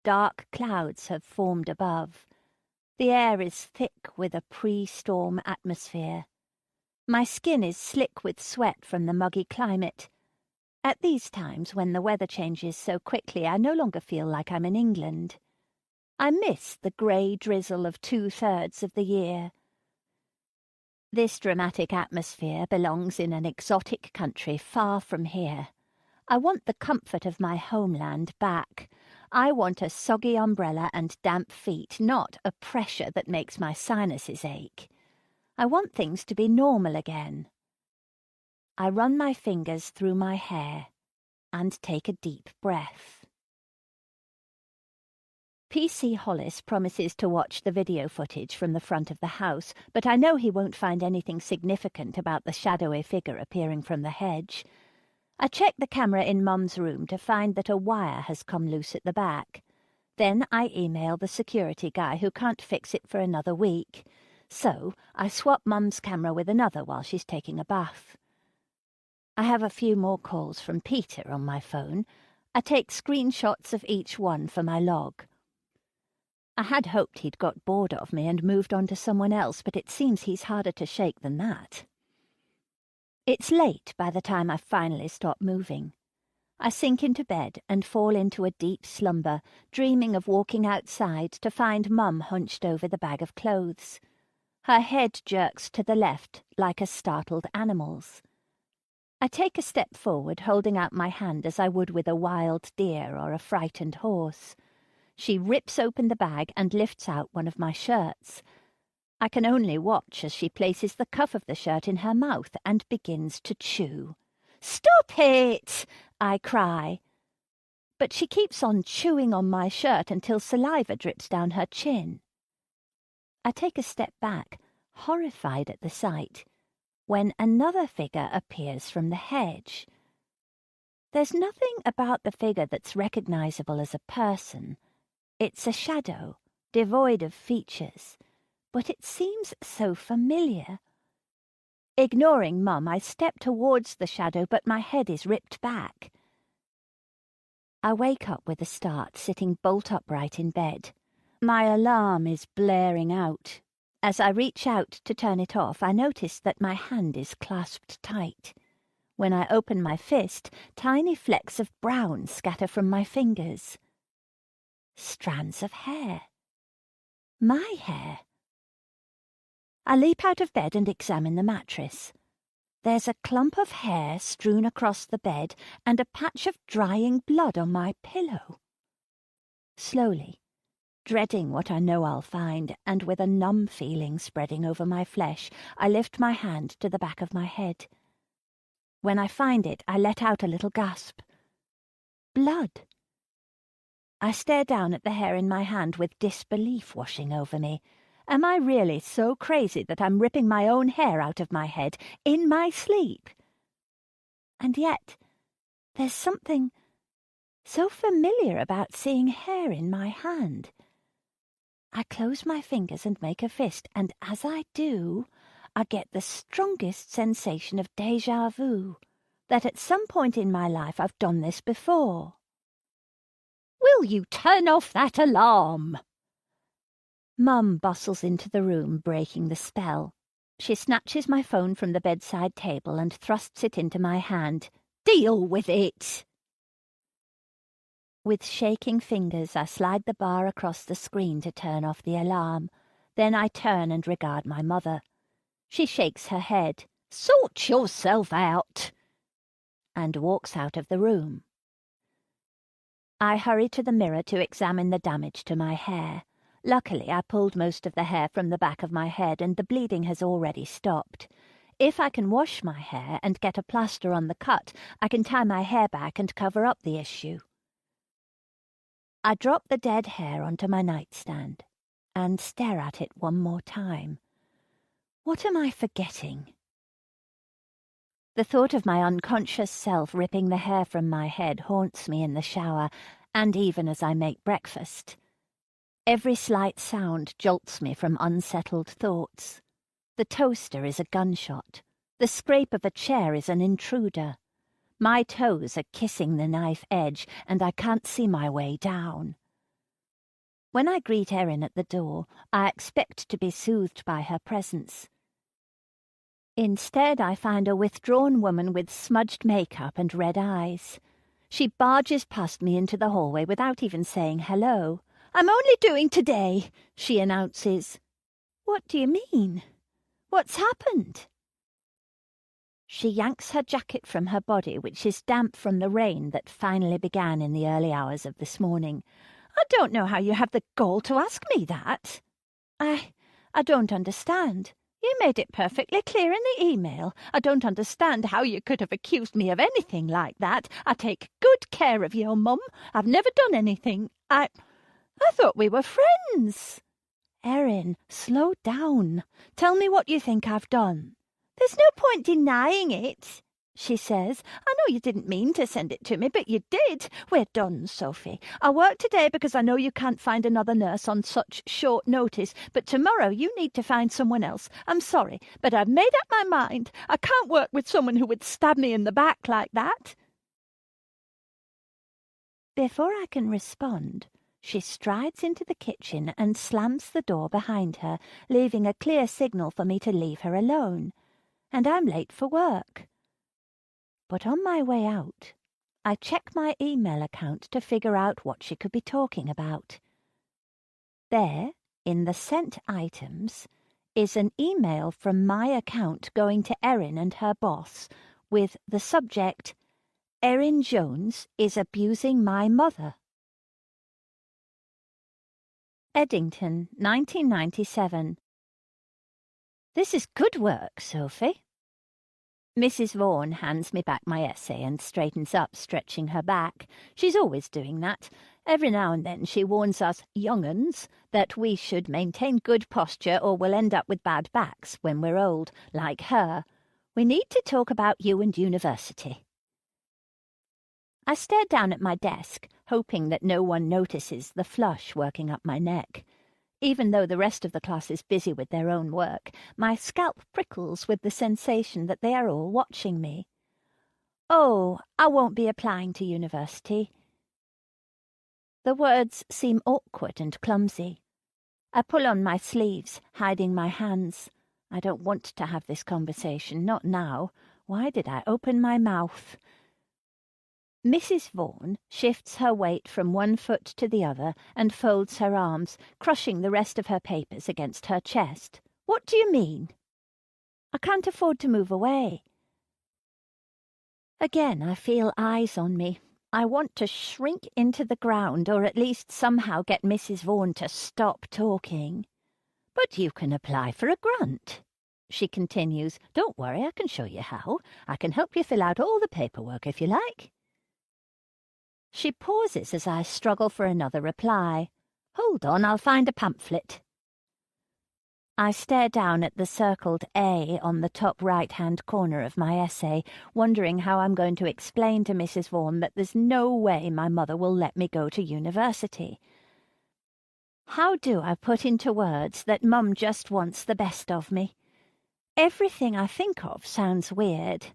Dark clouds have formed above. The air is thick with a pre-storm atmosphere. My skin is slick with sweat from the muggy climate. At these times, when the weather changes so quickly, I no longer feel like I'm in England. I miss the grey drizzle of 2/3 of the year. This dramatic atmosphere belongs in an exotic country far from here. I want the comfort of my homeland back. I want a soggy umbrella and damp feet, not a pressure that makes my sinuses ache. I want things to be normal again. I run my fingers through my hair and take a deep breath. PC Hollis promises to watch the video footage from the front of the house, but I know he won't find anything significant about the shadowy figure appearing from the hedge. I check the camera in Mum's room to find that a wire has come loose at the back. Then I email the security guy who can't fix it for another week. So I swap Mum's camera with another while she's taking a bath. I have a few more calls from Peter on my phone. I take screenshots of each one for my log. I had hoped he'd got bored of me and moved on to someone else, but it seems he's harder to shake than that. It's late by the time I finally stop moving. I sink into bed and fall into a deep slumber, dreaming of walking outside to find Mum hunched over the bag of clothes. Her head jerks to the left like a startled animal's. I take a step forward, holding out my hand as I would with a wild deer or a frightened horse. She rips open the bag and lifts out one of my shirts. I can only watch as she places the cuff of the shirt in her mouth and begins to chew. "Stop it!" I cry. But she keeps on chewing on my shirt until saliva drips down her chin. I take a step back, horrified at the sight, when another figure appears from the hedge. There's nothing about the figure that's recognizable as a person. It's a shadow, devoid of features, but it seems so familiar. Ignoring Mum, I step towards the shadow, but my head is ripped back. I wake up with a start, sitting bolt upright in bed. My alarm is blaring out. As I reach out to turn it off, I notice that my hand is clasped tight. When I open my fist, tiny flecks of brown scatter from my fingers. Strands of hair. My hair. I leap out of bed and examine the mattress. There's a clump of hair strewn across the bed and a patch of drying blood on my pillow. Slowly, dreading what I know I'll find, and with a numb feeling spreading over my flesh, I lift my hand to the back of my head. When I find it, I let out a little gasp. Blood. I stare down at the hair in my hand with disbelief washing over me. Am I really so crazy that I'm ripping my own hair out of my head in my sleep? And yet, there's something so familiar about seeing hair in my hand. I close my fingers and make a fist, and as I do, I get the strongest sensation of déjà vu, that at some point in my life I've done this before. "Will you turn off that alarm?" Mum bustles into the room, breaking the spell. She snatches my phone from the bedside table and thrusts it into my hand. "Deal with it!" With shaking fingers, I slide the bar across the screen to turn off the alarm. Then I turn and regard my mother. She shakes her head. "Sort yourself out!" and walks out of the room. I hurry to the mirror to examine the damage to my hair. Luckily, I pulled most of the hair from the back of my head and the bleeding has already stopped. If I can wash my hair and get a plaster on the cut, I can tie my hair back and cover up the issue. I drop the dead hair onto my nightstand and stare at it one more time. What am I forgetting? The thought of my unconscious self ripping the hair from my head haunts me in the shower, and even as I make breakfast. Every slight sound jolts me from unsettled thoughts. The toaster is a gunshot. The scrape of a chair is an intruder. My toes are kissing the knife edge, and I can't see my way down. When I greet Erin at the door, I expect to be soothed by her presence. Instead, I find a withdrawn woman with smudged makeup and red eyes. She barges past me into the hallway without even saying hello. "I'm only doing today," she announces. "What do you mean? What's happened?" She yanks her jacket from her body, which is damp from the rain that finally began in the early hours of this morning. "I don't know how you have the gall to ask me that." I don't understand. You made it perfectly clear in the email. I don't understand how you could have accused me of anything like that. I take good care of your mum. I've never done anything. I thought we were friends." "Erin, slow down. Tell me what you think I've done." "There's no point denying it," she says. "I know you didn't mean to send it to me, but you did. We're done, Sophie. I work today because I know you can't find another nurse on such short notice, but tomorrow you need to find someone else. I'm sorry, but I've made up my mind. I can't work with someone who would stab me in the back like that." Before I can respond, she strides into the kitchen and slams the door behind her, leaving a clear signal for me to leave her alone. And I'm late for work. But on my way out, I check my email account to figure out what she could be talking about. There, in the sent items, is an email from my account going to Erin and her boss, with the subject, "Erin Jones is abusing my mother." Eddington, 1997. This is good work, Sophie. Mrs. Vaughan hands me back my essay and straightens up, stretching her back. She's always doing that. Every now and then she warns us young uns that we should maintain good posture or we'll end up with bad backs when we're old, like her. We need to talk about you and university. I stare down at my desk, hoping that no one notices the flush working up my neck. Even though the rest of the class is busy with their own work, my scalp prickles with the sensation that they are all watching me. Oh, I won't be applying to university. The words seem awkward and clumsy. I pull on my sleeves, hiding my hands. I don't want to have this conversation, not now. Why did I open my mouth? Mrs. Vaughan shifts her weight from one foot to the other and folds her arms, crushing the rest of her papers against her chest. What do you mean? I can't afford to move away. Again, I feel eyes on me. I want to shrink into the ground or at least somehow get Mrs. Vaughan to stop talking. But you can apply for a grant, she continues. Don't worry, I can show you how. I can help you fill out all the paperwork if you like. She pauses as I struggle for another reply. Hold on, I'll find a pamphlet. I stare down at the circled A on the top right-hand corner of my essay, wondering how I'm going to explain to Mrs. Vaughan that there's no way my mother will let me go to university. How do I put into words that Mum just wants the best of me? Everything I think of sounds weird,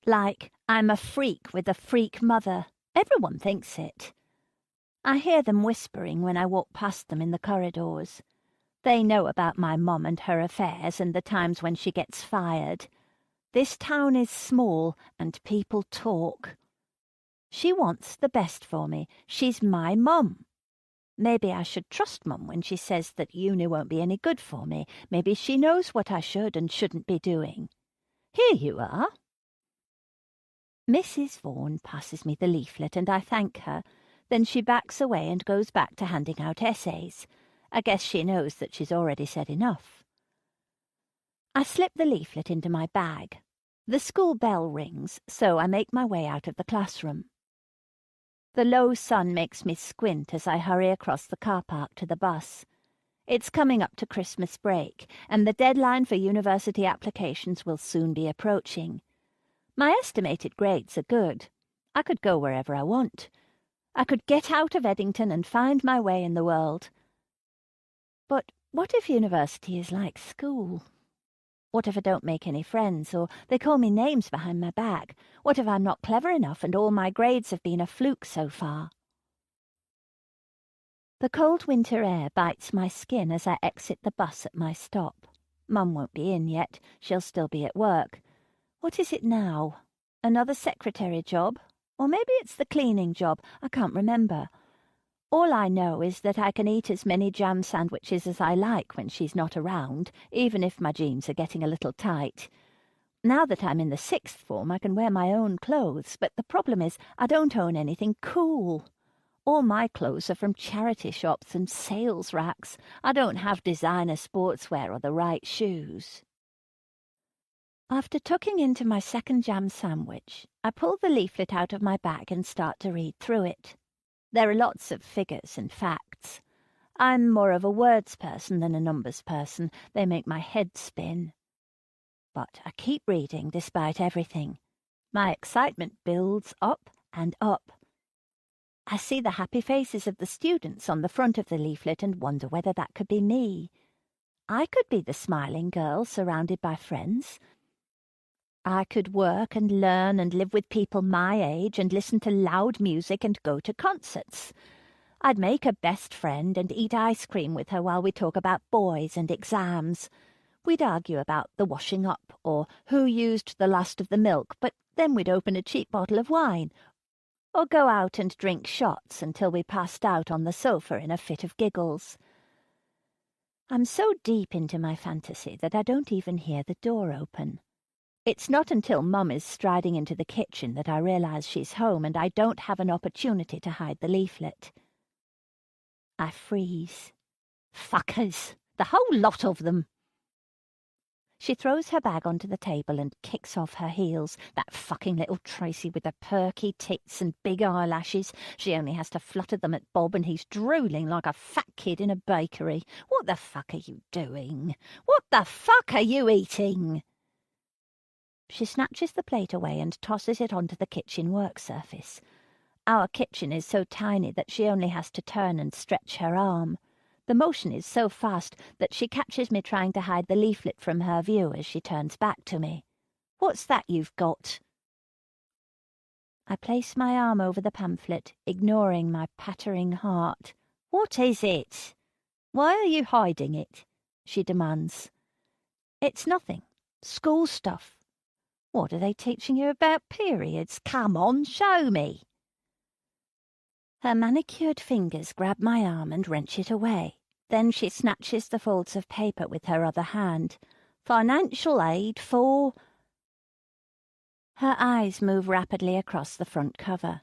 like I'm a freak with a freak mother. Everyone thinks it. I hear them whispering when I walk past them in the corridors. They know about my mum and her affairs and the times when she gets fired. This town is small and people talk. She wants the best for me. She's my mum. Maybe I should trust Mum when she says that uni won't be any good for me. Maybe she knows what I should and shouldn't be doing. Here you are. Mrs. Vaughan passes me the leaflet and I thank her. Then she backs away and goes back to handing out essays. I guess she knows that she's already said enough. I slip the leaflet into my bag. The school bell rings, so I make my way out of the classroom. The low sun makes me squint as I hurry across the car park to the bus. It's coming up to Christmas break, and the deadline for university applications will soon be approaching. My estimated grades are good. I could go wherever I want. I could get out of Eddington and find my way in the world. But what if university is like school? What if I don't make any friends, or they call me names behind my back? What if I'm not clever enough and all my grades have been a fluke so far? The cold winter air bites my skin as I exit the bus at my stop. Mum won't be in yet. She'll still be at work. What is it now? Another secretary job? Or maybe it's the cleaning job. I can't remember. All I know is that I can eat as many jam sandwiches as I like when she's not around, even if my jeans are getting a little tight. Now that I'm in the sixth form, I can wear my own clothes, but the problem is I don't own anything cool. All my clothes are from charity shops and sales racks. I don't have designer sportswear or the right shoes. After tucking into my second jam sandwich, I pull the leaflet out of my bag and start to read through it. There are lots of figures and facts. I'm more of a words person than a numbers person. They make my head spin. But I keep reading despite everything. My excitement builds up and up. I see the happy faces of the students on the front of the leaflet and wonder whether that could be me. I could be the smiling girl surrounded by friends. I could work and learn and live with people my age and listen to loud music and go to concerts. I'd make a best friend and eat ice cream with her while we talk about boys and exams. We'd argue about the washing up or who used the last of the milk, but then we'd open a cheap bottle of wine or go out and drink shots until we passed out on the sofa in a fit of giggles. I'm so deep into my fantasy that I don't even hear the door open. It's not until Mum is striding into the kitchen that I realise she's home and I don't have an opportunity to hide the leaflet. I freeze. Fuckers! The whole lot of them! She throws her bag onto the table and kicks off her heels. That fucking little Tracy with the perky tits and big eyelashes. She only has to flutter them at Bob and he's drooling like a fat kid in a bakery. What the fuck are you doing? What the fuck are you eating? She snatches the plate away and tosses it onto the kitchen work surface. Our kitchen is so tiny that she only has to turn and stretch her arm. The motion is so fast that she catches me trying to hide the leaflet from her view as she turns back to me. What's that you've got? I place my arm over the pamphlet, ignoring my pattering heart. What is it? Why are you hiding it? She demands. It's nothing. School stuff. What are they teaching you about periods? Come on, show me. Her manicured fingers grab my arm and wrench it away. Then she snatches the folds of paper with her other hand. Financial aid for... Her eyes move rapidly across the front cover.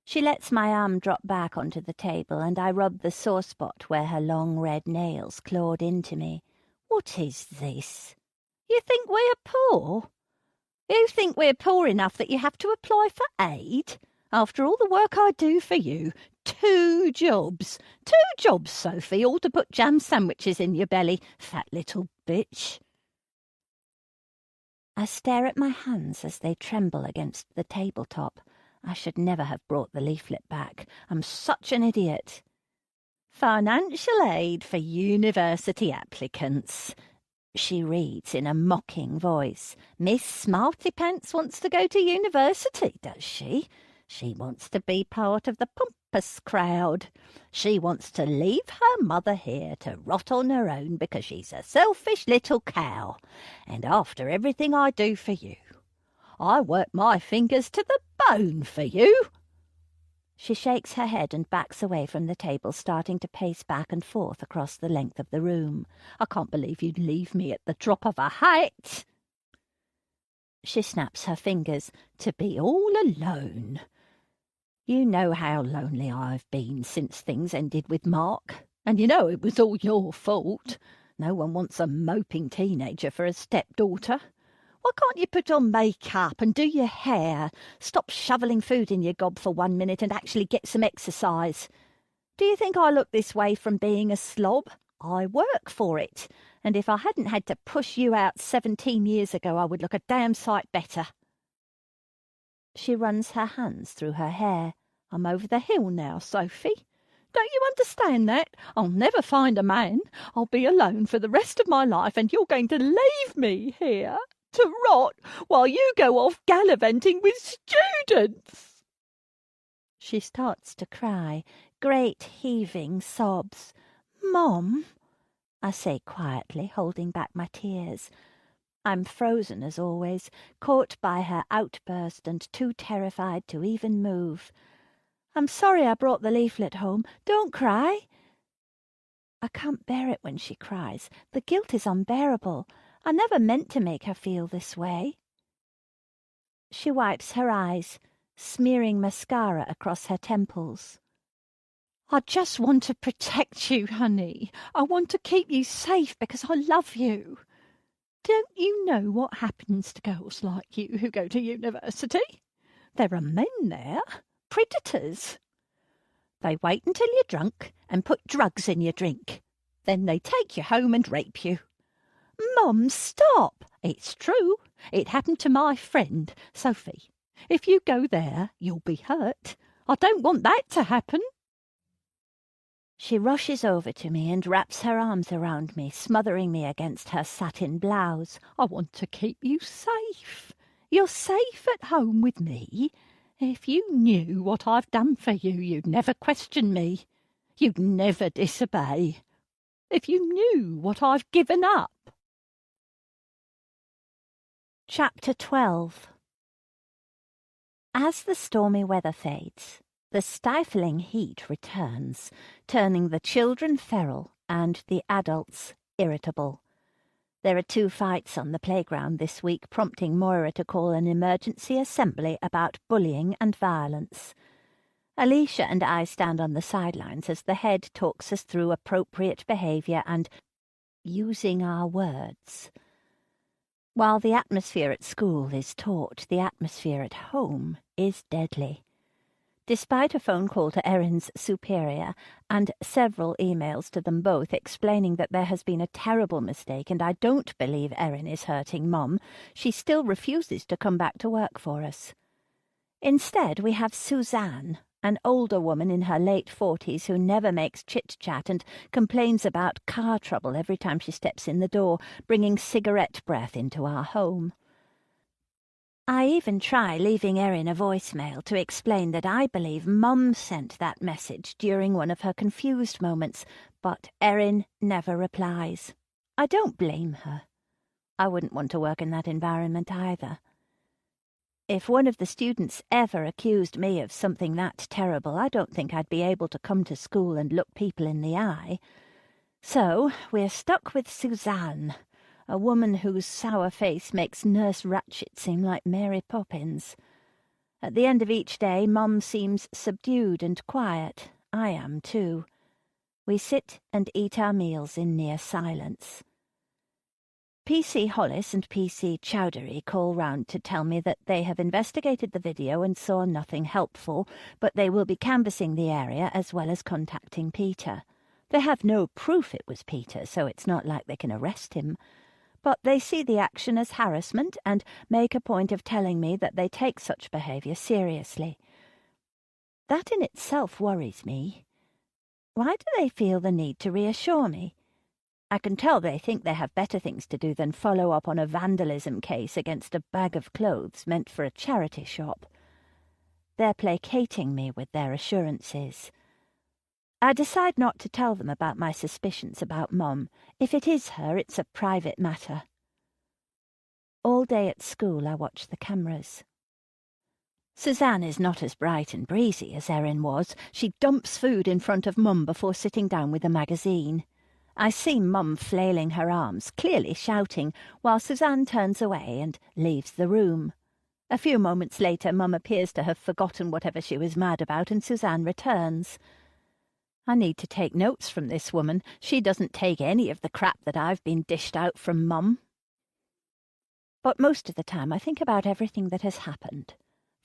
She lets my arm drop back onto the table and I rub the sore spot where her long red nails clawed into me. What is this? You think we're poor? You think we're poor enough that you have to apply for aid? After all the work I do for you, 2 jobs. 2 jobs, Sophie, all to put jam sandwiches in your belly, fat little bitch. I stare at my hands as they tremble against the tabletop. I should never have brought the leaflet back. I'm such an idiot. Financial aid for university applicants. She reads in a mocking voice. Miss Smartypants wants to go to university, does she? She wants to be part of the pompous crowd. She wants to leave her mother here to rot on her own because she's a selfish little cow. And after everything I do for you, I work my fingers to the bone for you. She shakes her head and backs away from the table, starting to pace back and forth across the length of the room. I can't believe you'd leave me at the drop of a hat. She snaps her fingers. To be all alone. You know how lonely I've been since things ended with Mark. And you know it was all your fault. No one wants a moping teenager for a stepdaughter. Why can't you put on makeup and do your hair? Stop shoveling food in your gob for 1 minute and actually get some exercise. Do you think I look this way from being a slob? I work for it. And if I hadn't had to push you out 17 years ago, I would look a damn sight better. She runs her hands through her hair. I'm over the hill now, Sophie. Don't you understand that? I'll never find a man. I'll be alone for the rest of my life, and you're going to leave me here to rot while you go off gallivanting with students. She starts to cry, great heaving sobs. Mom, I say quietly, holding back my tears. I'm frozen as always, caught by her outburst and too terrified to even move. I'm sorry I brought the leaflet home. Don't cry. I can't bear it when she cries. The guilt is unbearable. I never meant to make her feel this way. She wipes her eyes, smearing mascara across her temples. I just want to protect you, honey. I want to keep you safe because I love you. Don't you know what happens to girls like you who go to university? There are men there, predators. They wait until you're drunk and put drugs in your drink. Then they take you home and rape you. Mum, stop! It's true. It happened to my friend, Sophie. If you go there, you'll be hurt. I don't want that to happen. She rushes over to me and wraps her arms around me, smothering me against her satin blouse. I want to keep you safe. You're safe at home with me. If you knew what I've done for you, you'd never question me. You'd never disobey. If you knew what I've given up. Chapter 12. As the stormy weather fades, the stifling heat returns, turning the children feral and the adults irritable. There are 2 fights on the playground this week, prompting Moira to call an emergency assembly about bullying and violence. Alicia and I stand on the sidelines as the head talks us through appropriate behaviour and using our words. While the atmosphere at school is taut, the atmosphere at home is deadly. Despite a phone call to Erin's superior and several emails to them both explaining that there has been a terrible mistake and I don't believe Erin is hurting Mum, she still refuses to come back to work for us. Instead, we have Suzanne, an older woman in her late 40s who never makes chit-chat and complains about car trouble every time she steps in the door, bringing cigarette breath into our home. I even try leaving Erin a voicemail to explain that I believe Mum sent that message during one of her confused moments, but Erin never replies. I don't blame her. I wouldn't want to work in that environment either. If one of the students ever accused me of something that terrible, I don't think I'd be able to come to school and look people in the eye. So we're stuck with Suzanne, a woman whose sour face makes Nurse Ratched seem like Mary Poppins. At the end of each day, Mum seems subdued and quiet. I am too. We sit and eat our meals in near silence. PC Hollis and PC Chowdhury call round to tell me that they have investigated the video and saw nothing helpful, but they will be canvassing the area as well as contacting Peter. They have no proof it was Peter, so it's not like they can arrest him. But they see the action as harassment and make a point of telling me that they take such behaviour seriously. That in itself worries me. Why do they feel the need to reassure me? I can tell they think they have better things to do than follow up on a vandalism case against a bag of clothes meant for a charity shop. They're placating me with their assurances. I decide not to tell them about my suspicions about Mum. If it is her, it's a private matter. All day at school I watch the cameras. Suzanne is not as bright and breezy as Erin was. She dumps food in front of Mum before sitting down with a magazine. I see Mum flailing her arms, clearly shouting, while Suzanne turns away and leaves the room. A few moments later, Mum appears to have forgotten whatever she was mad about, and Suzanne returns. I need to take notes from this woman. She doesn't take any of the crap that I've been dished out from Mum. But most of the time I think about everything that has happened.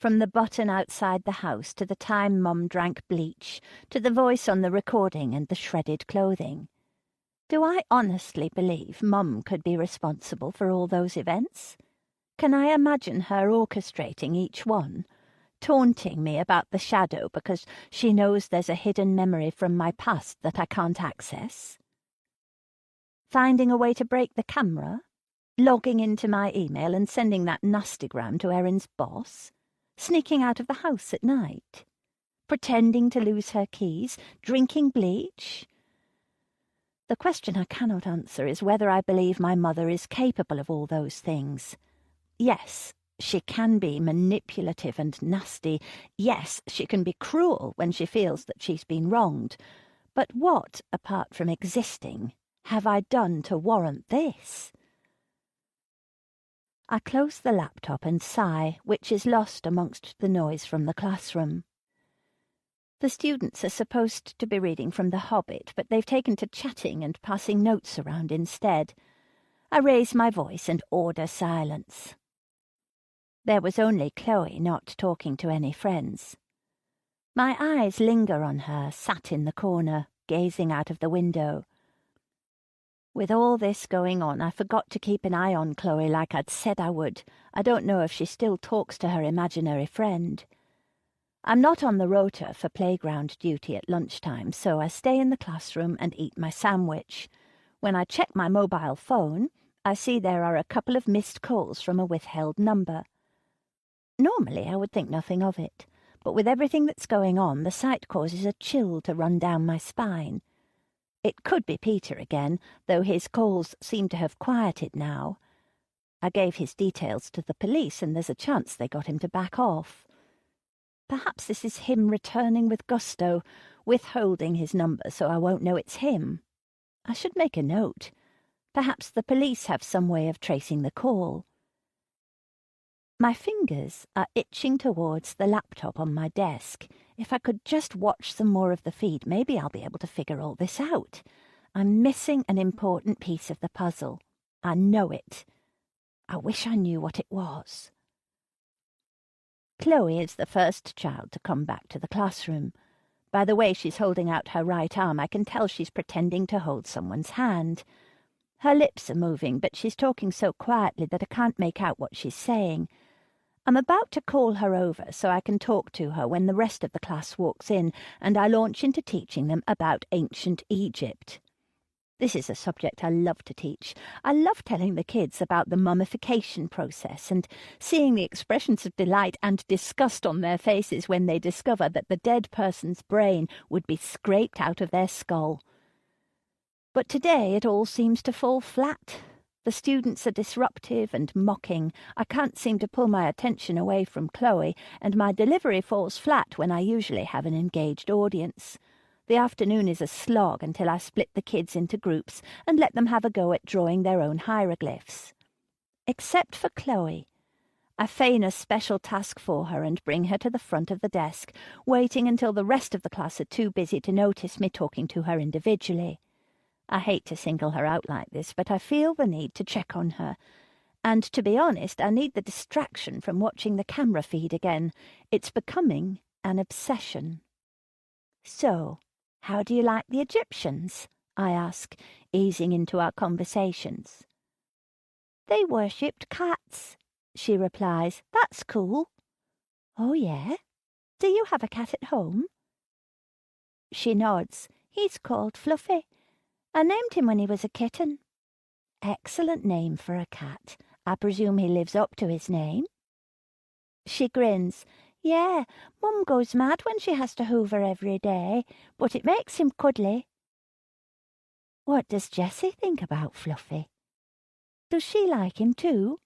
From the button outside the house to the time Mum drank bleach, to the voice on the recording and the shredded clothing. Do I honestly believe Mum could be responsible for all those events? Can I imagine her orchestrating each one? Taunting me about the shadow because she knows there's a hidden memory from my past that I can't access? Finding a way to break the camera? Logging into my email and sending that nastygram to Erin's boss? Sneaking out of the house at night? Pretending to lose her keys? Drinking bleach? The question I cannot answer is whether I believe my mother is capable of all those things. Yes, she can be manipulative and nasty. Yes, she can be cruel when she feels that she's been wronged. But what, apart from existing, have I done to warrant this? I close the laptop and sigh, which is lost amongst the noise from the classroom. The students are supposed to be reading from The Hobbit, but they've taken to chatting and passing notes around instead. I raise my voice and order silence. There was only Chloe not talking to any friends. My eyes linger on her, sat in the corner, gazing out of the window. With all this going on, I forgot to keep an eye on Chloe like I'd said I would. I don't know if she still talks to her imaginary friend. I'm not on the rota for playground duty at lunchtime, so I stay in the classroom and eat my sandwich. When I check my mobile phone, I see there are a couple of missed calls from a withheld number. Normally I would think nothing of it, but with everything that's going on, the sight causes a chill to run down my spine. It could be Peter again, though his calls seem to have quieted now. I gave his details to the police, and there's a chance they got him to back off. Perhaps this is him returning with gusto, withholding his number so I won't know it's him. I should make a note. Perhaps the police have some way of tracing the call. My fingers are itching towards the laptop on my desk. If I could just watch some more of the feed, maybe I'll be able to figure all this out. I'm missing an important piece of the puzzle. I know it. I wish I knew what it was. Chloe is the first child to come back to the classroom. By the way she's holding out her right arm, I can tell she's pretending to hold someone's hand. Her lips are moving, but she's talking so quietly that I can't make out what she's saying. I'm about to call her over so I can talk to her when the rest of the class walks in, and I launch into teaching them about ancient Egypt. This is a subject I love to teach. I love telling the kids about the mummification process and seeing the expressions of delight and disgust on their faces when they discover that the dead person's brain would be scraped out of their skull. But today it all seems to fall flat. The students are disruptive and mocking. I can't seem to pull my attention away from Chloe, and my delivery falls flat when I usually have an engaged audience. The afternoon is a slog until I split the kids into groups and let them have a go at drawing their own hieroglyphs. Except for Chloe. I feign a special task for her and bring her to the front of the desk, waiting until the rest of the class are too busy to notice me talking to her individually. I hate to single her out like this, but I feel the need to check on her. And to be honest, I need the distraction from watching the camera feed again. It's becoming an obsession. So, how do you like the Egyptians? I ask, easing into our conversations. They worshipped cats, she replies. That's cool. Oh, yeah? Do you have a cat at home? She nods. He's called Fluffy. I named him when he was a kitten. Excellent name for a cat. I presume he lives up to his name? She grins. Yeah, Mum goes mad when she has to hoover every day, but it makes him cuddly. What does Jessie think about Fluffy? Does she like him too?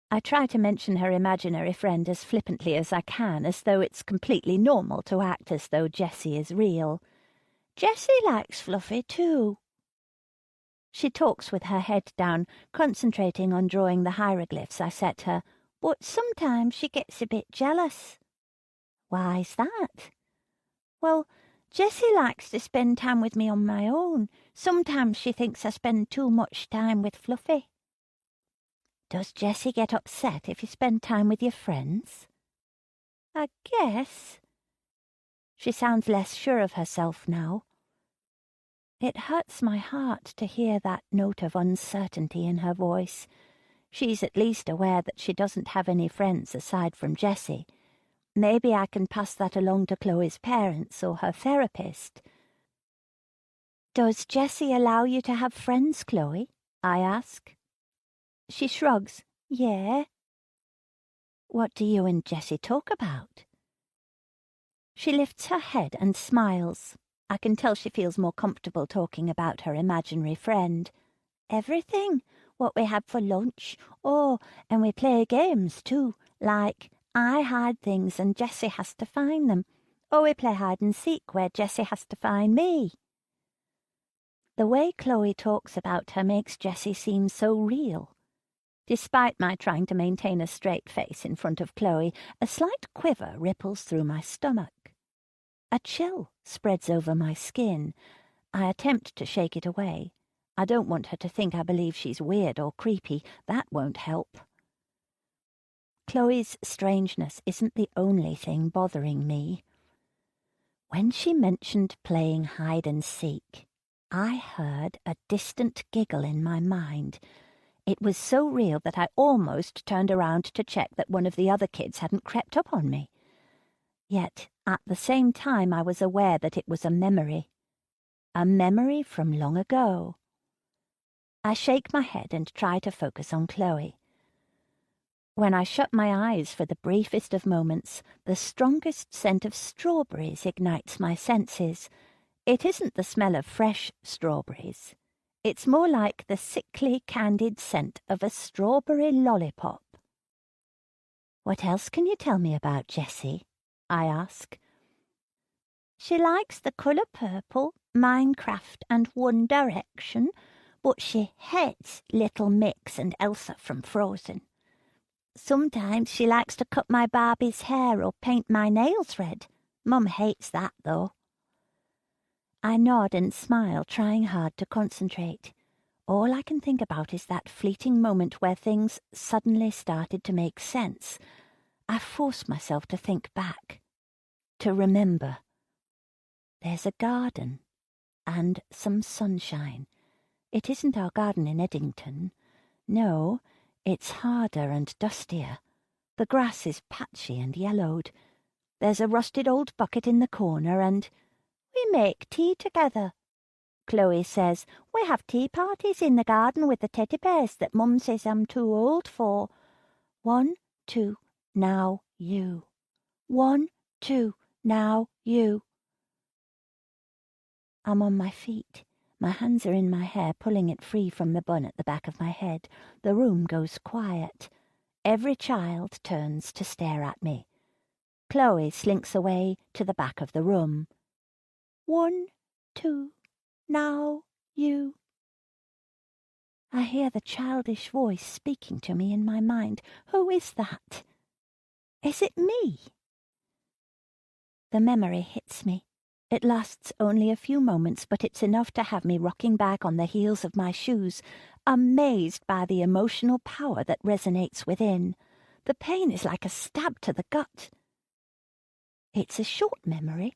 I try to mention her imaginary friend as flippantly as I can, as though it's completely normal to act as though Jessie is real. Jessie likes Fluffy too. She talks with her head down, concentrating on drawing the hieroglyphs I set her, but sometimes she gets a bit jealous. Why's that? Well, Jessie likes to spend time with me on my own. Sometimes she thinks I spend too much time with Fluffy. Does Jessie get upset if you spend time with your friends? I guess. She sounds less sure of herself now. It hurts my heart to hear that note of uncertainty in her voice. She's at least aware that she doesn't have any friends aside from Jessie. Maybe I can pass that along to Chloe's parents or her therapist. Does Jessie allow you to have friends, Chloe? I ask. She shrugs. Yeah. What do you and Jessie talk about? She lifts her head and smiles. I can tell she feels more comfortable talking about her imaginary friend. Everything. What we have for lunch. Oh, and we play games too. Like, I hide things and Jessie has to find them. Or we play hide and seek where Jessie has to find me. The way Chloe talks about her makes Jessie seem so real. Despite my trying to maintain a straight face in front of Chloe, a slight quiver ripples through my stomach. A chill spreads over my skin. I attempt to shake it away. I don't want her to think I believe she's weird or creepy. That won't help. Chloe's strangeness isn't the only thing bothering me. When she mentioned playing hide and seek, I heard a distant giggle in my mind. It was so real that I almost turned around to check that one of the other kids hadn't crept up on me. Yet, at the same time, I was aware that it was a memory from long ago. I shake my head and try to focus on Chloe. When I shut my eyes for the briefest of moments, the strongest scent of strawberries ignites my senses. It isn't the smell of fresh strawberries. It's more like the sickly, candied scent of a strawberry lollipop. What else can you tell me about Jessie? I ask. She likes the colour purple, Minecraft and One Direction, but she hates Little Mix and Elsa from Frozen. Sometimes she likes to cut my Barbie's hair or paint my nails red. Mum hates that, though. I nod and smile, trying hard to concentrate. All I can think about is that fleeting moment where things suddenly started to make sense. I force myself to think back, to remember. There's a garden and some sunshine. It isn't our garden in Eddington. No, it's harder and dustier. The grass is patchy and yellowed. There's a rusted old bucket in the corner and we make tea together. Chloe says, we have tea parties in the garden with the teddy bears that Mum says I'm too old for. 1, 2, now you. 1, 2, now you. I'm on my feet. My hands are in my hair, pulling it free from the bun at the back of my head. The room goes quiet. Every child turns to stare at me. Chloe slinks away to the back of the room. 1, 2, now you. I hear the childish voice speaking to me in my mind. Who is that? Is it me? The memory hits me. It lasts only a few moments, but it's enough to have me rocking back on the heels of my shoes, amazed by the emotional power that resonates within. The pain is like a stab to the gut. It's a short memory.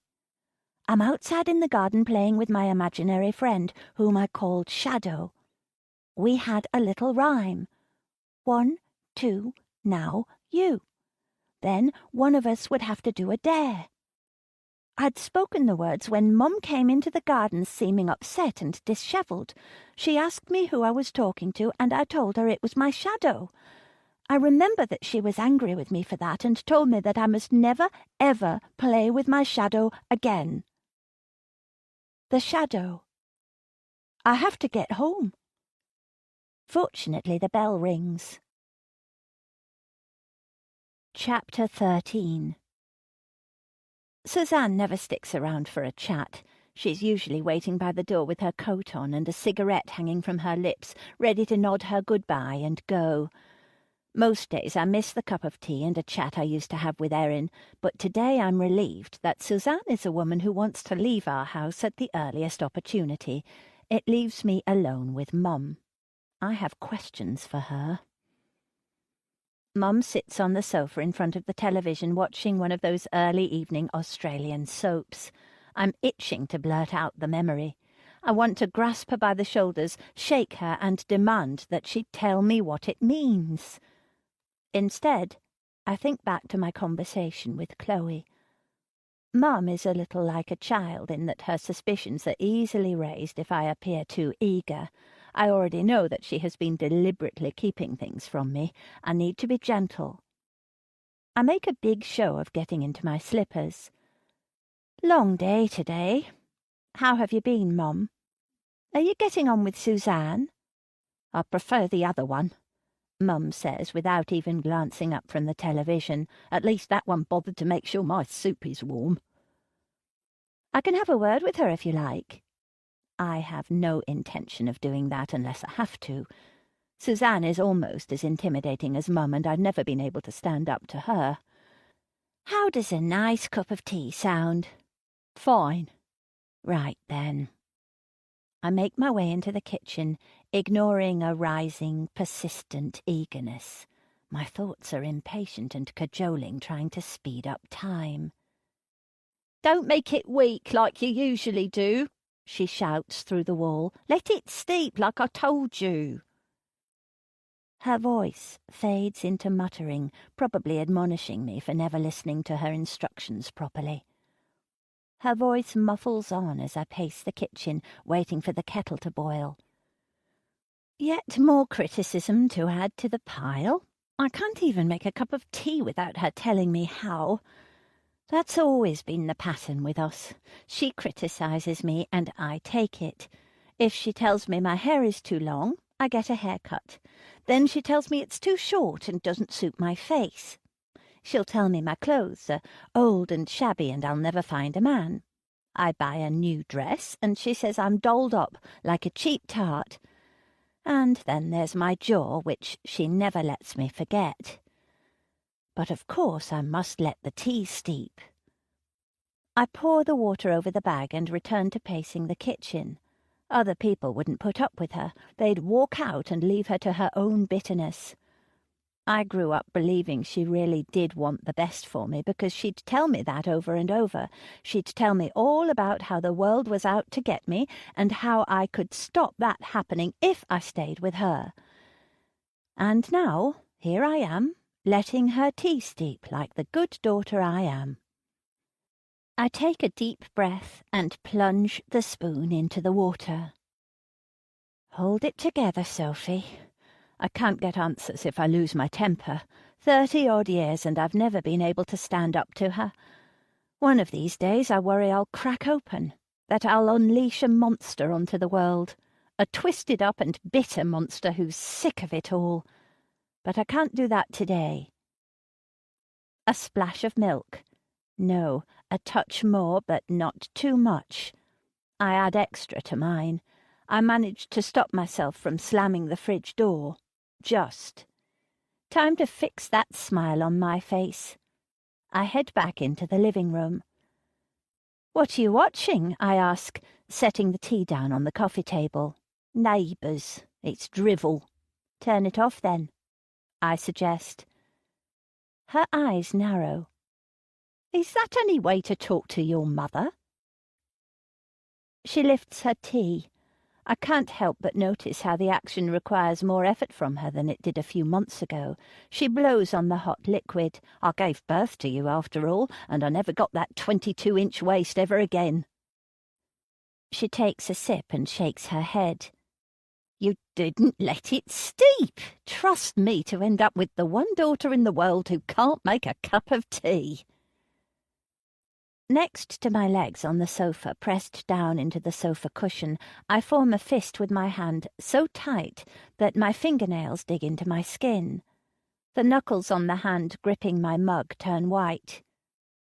I'm outside in the garden playing with my imaginary friend, whom I called Shadow. We had a little rhyme. 1, 2, now you. Then one of us would have to do a dare. I'd spoken the words when Mum came into the garden seeming upset and dishevelled. She asked me who I was talking to, and I told her it was my shadow. I remember that she was angry with me for that and told me that I must never, ever play with my shadow again. The shadow. I have to get home. Fortunately, the bell rings. Chapter 13. Suzanne never sticks around for a chat. She's usually waiting by the door with her coat on and a cigarette hanging from her lips, ready to nod her goodbye and go. Most days I miss the cup of tea and a chat I used to have with Erin, but today I'm relieved that Suzanne is a woman who wants to leave our house at the earliest opportunity. It leaves me alone with Mum. I have questions for her. Mum sits on the sofa in front of the television watching one of those early evening Australian soaps. I'm itching to blurt out the memory. I want to grasp her by the shoulders, shake her, and demand that she tell me what it means. Instead, I think back to my conversation with Chloe. Mum is a little like a child in that her suspicions are easily raised if I appear too eager. I already know that she has been deliberately keeping things from me. I need to be gentle. I make a big show of getting into my slippers. Long day today. How have you been, Mum? Are you getting on with Suzanne? I prefer the other one, Mum says without even glancing up from the television. At least that one bothered to make sure my soup is warm. I can have a word with her if you like. I have no intention of doing that unless I have to. Suzanne is almost as intimidating as Mum, and I've never been able to stand up to her. How does a nice cup of tea sound? Fine. Right then. I make my way into the kitchen, ignoring a rising, persistent eagerness. My thoughts are impatient and cajoling, trying to speed up time. Don't make it weak like you usually do, she shouts through the wall. Let it steep like I told you. Her voice fades into muttering, probably admonishing me for never listening to her instructions properly. Her voice muffles on as I pace the kitchen, waiting for the kettle to boil. Yet more criticism to add to the pile. I can't even make a cup of tea without her telling me how. That's always been the pattern with us. She criticises me and I take it. If she tells me my hair is too long, I get a haircut. Then she tells me it's too short and doesn't suit my face. She'll tell me my clothes are old and shabby and I'll never find a man. I buy a new dress and she says I'm dolled up like a cheap tart. And then there's my jaw, which she never lets me forget. But of course I must let the tea steep. I pour the water over the bag and return to pacing the kitchen. Other people wouldn't put up with her. They'd walk out and leave her to her own bitterness. I grew up believing she really did want the best for me because she'd tell me that over and over. She'd tell me all about how the world was out to get me and how I could stop that happening if I stayed with her. And now, here I am, letting her tea steep like the good daughter I am. I take a deep breath and plunge the spoon into the water. Hold it together, Sophie. I can't get answers if I lose my temper. 30-odd years and I've never been able to stand up to her. One of these days I worry I'll crack open, that I'll unleash a monster onto the world, a twisted up and bitter monster who's sick of it all. But I can't do that today. A splash of milk. No, a touch more, but not too much. I add extra to mine. I managed to stop myself from slamming the fridge door. Just. Time to fix that smile on my face. I head back into the living room. "What are you watching?" I ask, setting the tea down on the coffee table. "Neighbours. It's drivel." "Turn it off, then," I suggest. Her eyes narrow. "Is that any way to talk to your mother?" She lifts her tea. I can't help but notice how the action requires more effort from her than it did a few months ago. She blows on the hot liquid. "I gave birth to you, after all, and I never got that 22-inch waist ever again." She takes a sip and shakes her head. "You didn't let it steep. Trust me to end up with the one daughter in the world who can't make a cup of tea." Next to my legs on the sofa, pressed down into the sofa cushion, I form a fist with my hand so tight that my fingernails dig into my skin. The knuckles on the hand gripping my mug turn white.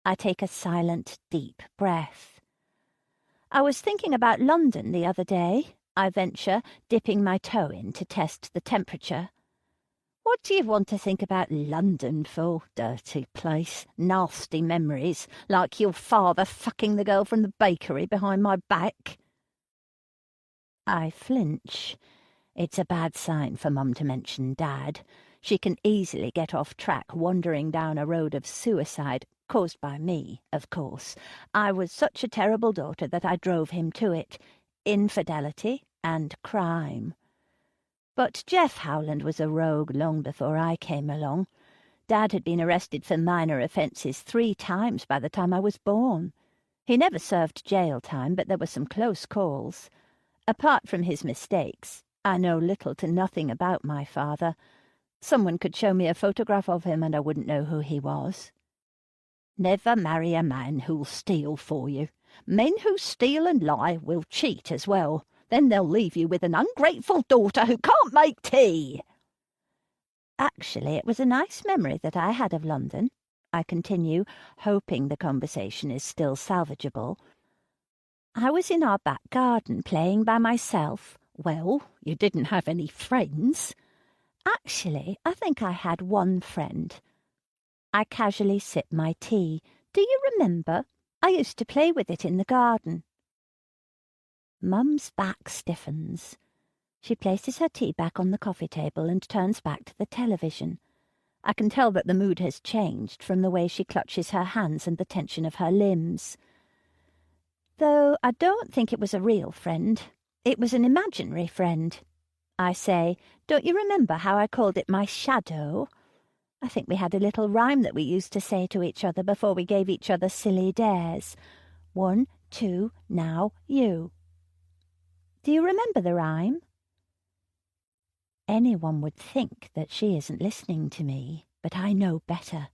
I take a silent, deep breath. "I was thinking about London the other day," I venture, dipping my toe in to test the temperature. "What do you want to think about London for? Dirty place, nasty memories, like your father fucking the girl from the bakery behind my back." I flinch. It's a bad sign for Mum to mention Dad. She can easily get off track wandering down a road of suicide, caused by me, of course. I was such a terrible daughter that I drove him to it. Infidelity and crime. But Jeff Howland was a rogue long before I came along. Dad had been arrested for minor offences 3 times by the time I was born. He never served jail time, but there were some close calls. Apart from his mistakes, I know little to nothing about my father. Someone could show me a photograph of him and I wouldn't know who he was. Never marry a man who'll steal for you. Men who steal and lie will cheat as well. Then they'll leave you with an ungrateful daughter who can't make tea." Actually, it was a nice memory that I had of London, I continue, hoping the conversation is still salvageable. "I was in our back garden playing by myself." "Well, you didn't have any friends." "Actually, I think I had one friend." I casually sip my tea. "Do you remember? I used to play with it in the garden." Mum's back stiffens. She places her tea back on the coffee table and turns back to the television. I can tell that the mood has changed from the way she clutches her hands and the tension of her limbs. "Though I don't think it was a real friend. It was an imaginary friend." I say, "Don't you remember how I called it my shadow? I think we had a little rhyme that we used to say to each other before we gave each other silly dares. 1, 2, now you. Do you remember the rhyme?" Anyone would think that she isn't listening to me, but I know better.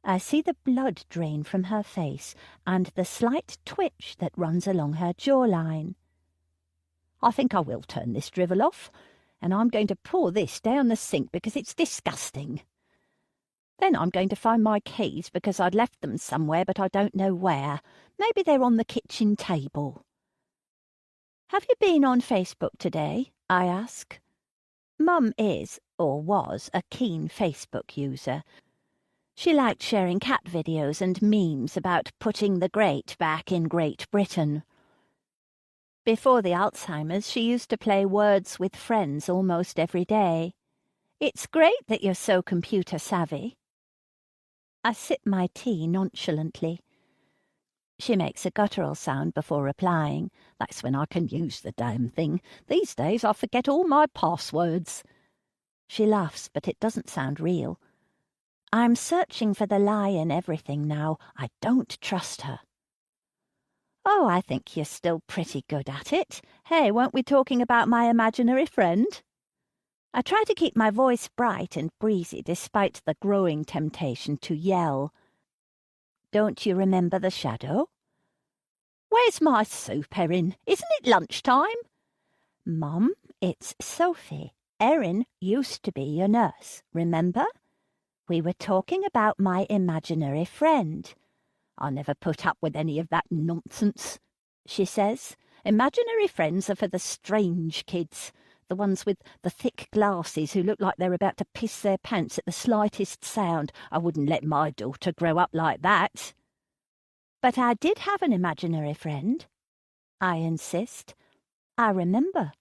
I see the blood drain from her face and the slight twitch that runs along her jawline. "I think I will turn this drivel off, and I'm going to pour this down the sink because it's disgusting. Then I'm going to find my keys because I'd left them somewhere but I don't know where. Maybe they're on the kitchen table." "Have you been on Facebook today?" I ask. Mum is, or was, a keen Facebook user. She liked sharing cat videos and memes about putting the great back in Great Britain. Before the Alzheimer's, she used to play words with friends almost every day. It's great that you're so computer savvy. I sip my tea nonchalantly. She makes a guttural sound before replying. That's when I can use the damn thing. These days I forget all my passwords. She laughs, but it doesn't sound real. I'm searching for the lie in everything now. I don't trust her. Oh, I think you're still pretty good at it. Hey, weren't we talking about my imaginary friend? I try to keep my voice bright and breezy despite the growing temptation to yell. Don't you remember the shadow? Where's my soup, Erin? Isn't it lunchtime? Mum, it's Sophie. Erin used to be your nurse, remember? We were talking about my imaginary friend. I never put up with any of that nonsense, she says. Imaginary friends are for the strange kids, the ones with the thick glasses who look like they're about to piss their pants at the slightest sound. I wouldn't let my daughter grow up like that. But I did have an imaginary friend, I insist. I remember.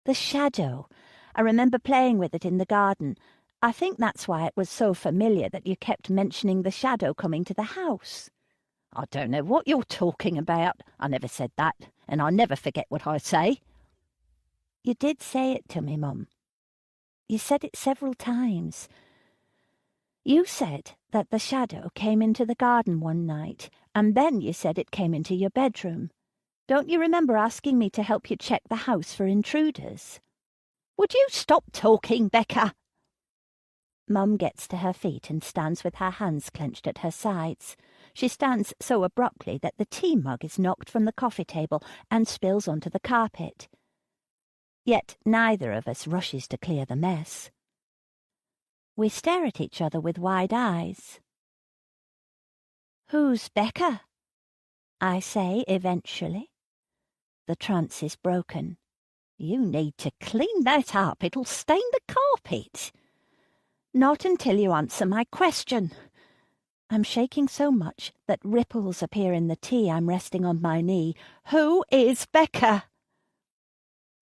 The shadow. I remember playing with it in the garden. I think that's why it was so familiar that you kept mentioning the shadow coming to the house. I don't know what you're talking about. I never said that, and I never forget what I say. You did say it to me, Mum. You said it several times. You said that the shadow came into the garden one night, and then you said it came into your bedroom. Don't you remember asking me to help you check the house for intruders? Would you stop talking, Becca? Mum gets to her feet and stands with her hands clenched at her sides. She stands so abruptly that the tea mug is knocked from the coffee table and spills onto the carpet. Yet neither of us rushes to clear the mess. We stare at each other with wide eyes. Who's Becca? I say eventually. The trance is broken. You need to clean that up. It'll stain the carpet. Not until you answer my question. I'm shaking so much that ripples appear in the tea I'm resting on my knee. Who is Becca?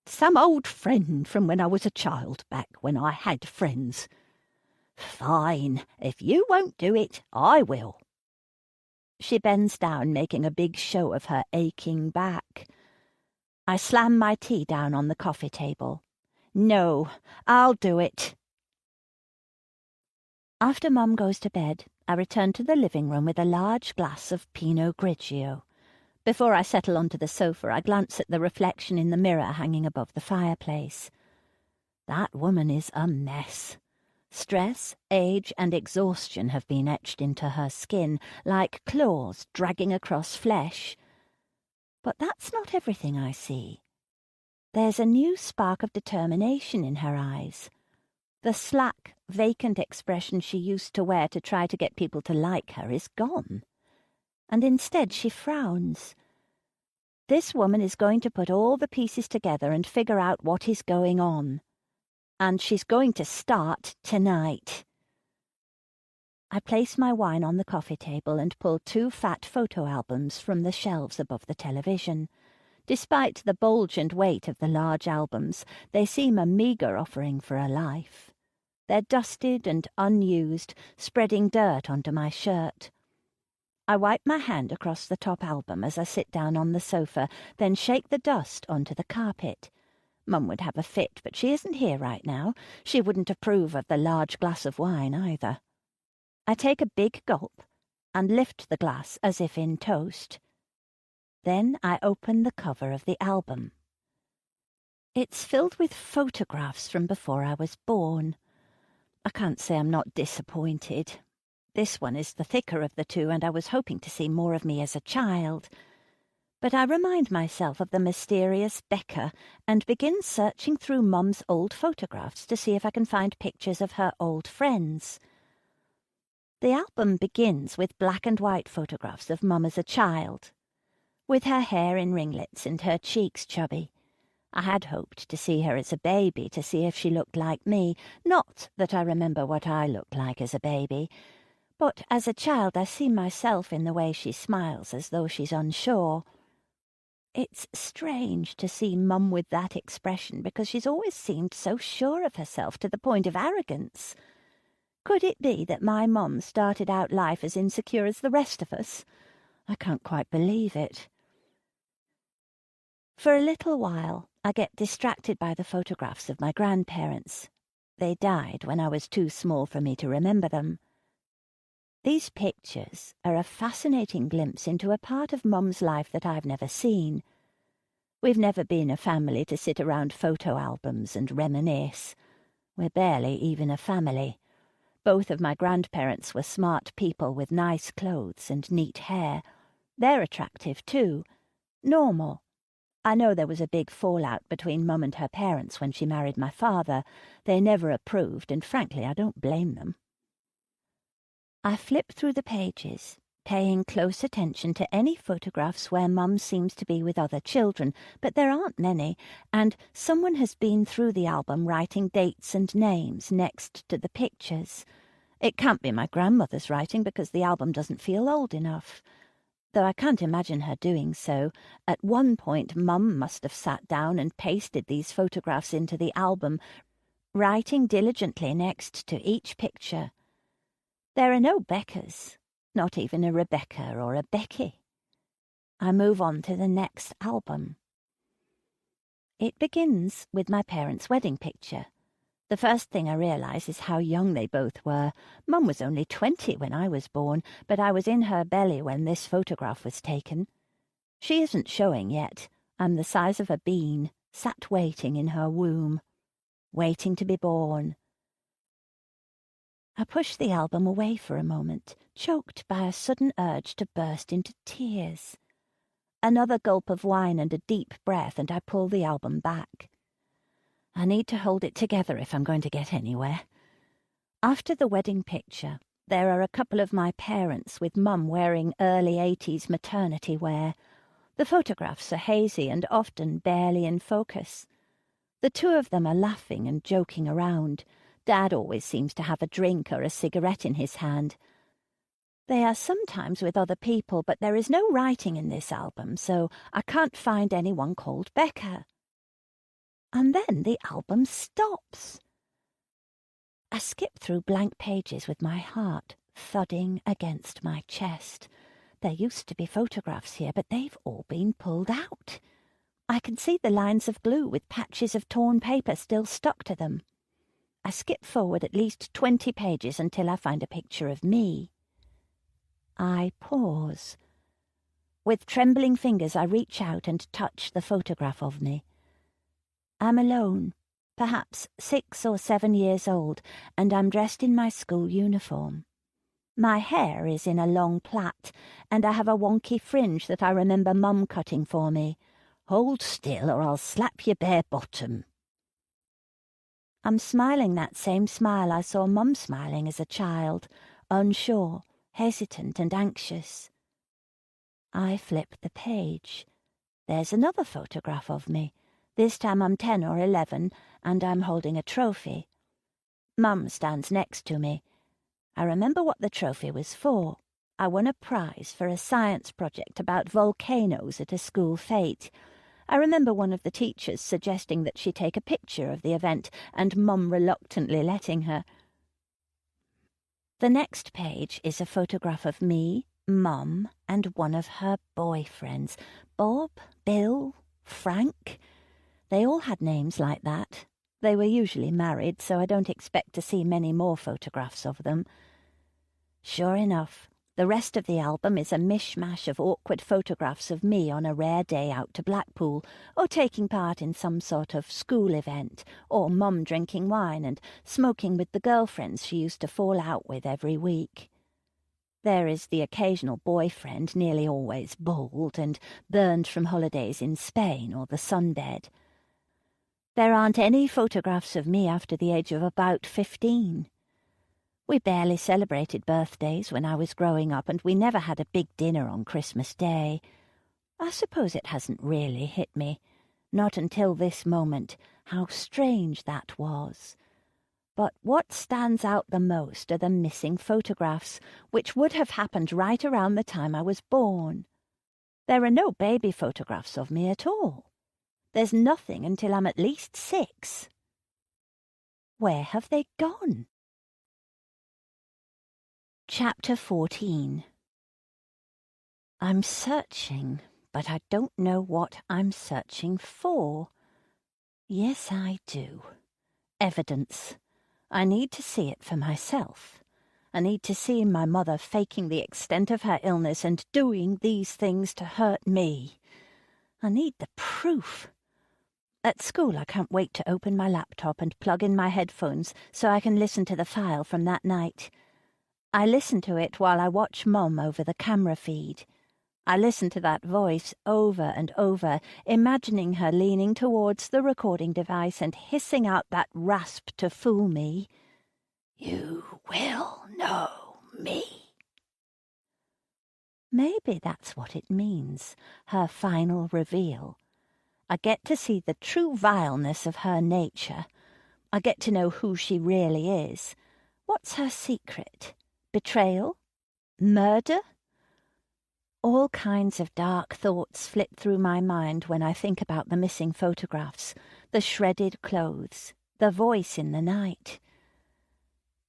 Some old friend from when I was a child, back when I had friends. Fine. If you won't do it, I will. She bends down, making a big show of her aching back. I slam my tea down on the coffee table. No, I'll do it. After Mum goes to bed, I return to the living room with a large glass of Pinot Grigio. Before I settle onto the sofa, I glance at the reflection in the mirror hanging above the fireplace. That woman is a mess. Stress, age, and exhaustion have been etched into her skin, like claws dragging across flesh. But that's not everything I see. There's a new spark of determination in her eyes. The slack, vacant expression she used to wear to try to get people to like her is gone. And instead she frowns. This woman is going to put all the pieces together and figure out what is going on. And she's going to start tonight. I place my wine on the coffee table and pull 2 fat photo albums from the shelves above the television. Despite the bulgent weight of the large albums, they seem a meagre offering for a life. They're dusted and unused, spreading dirt onto my shirt. I wipe my hand across the top album as I sit down on the sofa, then shake the dust onto the carpet. Mum would have a fit, but she isn't here right now. She wouldn't approve of the large glass of wine either. I take a big gulp and lift the glass as if in toast. Then I open the cover of the album. It's filled with photographs from before I was born. I can't say I'm not disappointed. This one is the thicker of the two, and I was hoping to see more of me as a child. But I remind myself of the mysterious Becca and begin searching through Mum's old photographs to see if I can find pictures of her old friends. The album begins with black and white photographs of Mum as a child, with her hair in ringlets and her cheeks chubby. I had hoped to see her as a baby, to see if she looked like me. Not that I remember what I looked like as a baby, but as a child I see myself in the way she smiles as though she's unsure. It's strange to see Mum with that expression because she's always seemed so sure of herself to the point of arrogance. Could it be that my Mum started out life as insecure as the rest of us? I can't quite believe it. For a little while, I get distracted by the photographs of my grandparents. They died when I was too small for me to remember them. These pictures are a fascinating glimpse into a part of Mum's life that I've never seen. We've never been a family to sit around photo albums and reminisce. We're barely even a family. Both of my grandparents were smart people with nice clothes and neat hair. They're attractive too. Normal. I know there was a big fallout between Mum and her parents when she married my father. They never approved, and frankly, I don't blame them. I flip through the pages, paying close attention to any photographs where Mum seems to be with other children, but there aren't many, and someone has been through the album writing dates and names next to the pictures. It can't be my grandmother's writing because the album doesn't feel old enough. Though I can't imagine her doing so. At one point, Mum must have sat down and pasted these photographs into the album, writing diligently next to each picture. There are no Beccas, not even a Rebecca or a Becky. I move on to the next album. It begins with my parents' wedding picture. The first thing I realise is how young they both were. Mum was only 20 when I was born, but I was in her belly when this photograph was taken. She isn't showing yet. I'm the size of a bean, sat waiting in her womb, waiting to be born. I push the album away for a moment, choked by a sudden urge to burst into tears. Another gulp of wine and a deep breath, and I pull the album back. I need to hold it together if I'm going to get anywhere. After the wedding picture, there are a couple of my parents with Mum wearing early 80s maternity wear. The photographs are hazy and often barely in focus. The two of them are laughing and joking around. Dad always seems to have a drink or a cigarette in his hand. They are sometimes with other people, but there is no writing in this album, so I can't find anyone called Becca. And then the album stops. I skip through blank pages with my heart thudding against my chest. There used to be photographs here, but they've all been pulled out. I can see the lines of glue with patches of torn paper still stuck to them. I skip forward at least 20 pages until I find a picture of me. I pause. With trembling fingers, I reach out and touch the photograph of me. I'm alone, perhaps 6 or 7 years old, and I'm dressed in my school uniform. My hair is in a long plait, and I have a wonky fringe that I remember Mum cutting for me. Hold still or I'll slap your bare bottom. I'm smiling that same smile I saw Mum smiling as a child, unsure, hesitant and anxious. I flip the page. There's another photograph of me. This time I'm 10 or 11, and I'm holding a trophy. Mum stands next to me. I remember what the trophy was for. I won a prize for a science project about volcanoes at a school fete. I remember one of the teachers suggesting that she take a picture of the event, and Mum reluctantly letting her. The next page is a photograph of me, Mum, and one of her boyfriends. Bob, Bill, Frank. They all had names like that. They were usually married, so I don't expect to see many more photographs of them. Sure enough, the rest of the album is a mishmash of awkward photographs of me on a rare day out to Blackpool, or taking part in some sort of school event, or Mum drinking wine and smoking with the girlfriends she used to fall out with every week. There is the occasional boyfriend, nearly always bald and burned from holidays in Spain or the sunbed. There aren't any photographs of me after the age of about 15. We barely celebrated birthdays when I was growing up, and we never had a big dinner on Christmas Day. I suppose it hasn't really hit me, not until this moment, how strange that was. But what stands out the most are the missing photographs, which would have happened right around the time I was born. There are no baby photographs of me at all. There's nothing until I'm at least 6. Where have they gone? Chapter 14. I'm searching, but I don't know what I'm searching for. Yes, I do. Evidence. I need to see it for myself. I need to see my mother faking the extent of her illness and doing these things to hurt me. I need the proof. At school, I can't wait to open my laptop and plug in my headphones so I can listen to the file from that night. I listen to it while I watch Mum over the camera feed. I listen to that voice over and over, imagining her leaning towards the recording device and hissing out that rasp to fool me. You will know me. Maybe that's what it means, her final reveal. I get to see the true vileness of her nature. I get to know who she really is. What's her secret? Betrayal? Murder? All kinds of dark thoughts flit through my mind when I think about the missing photographs, the shredded clothes, the voice in the night.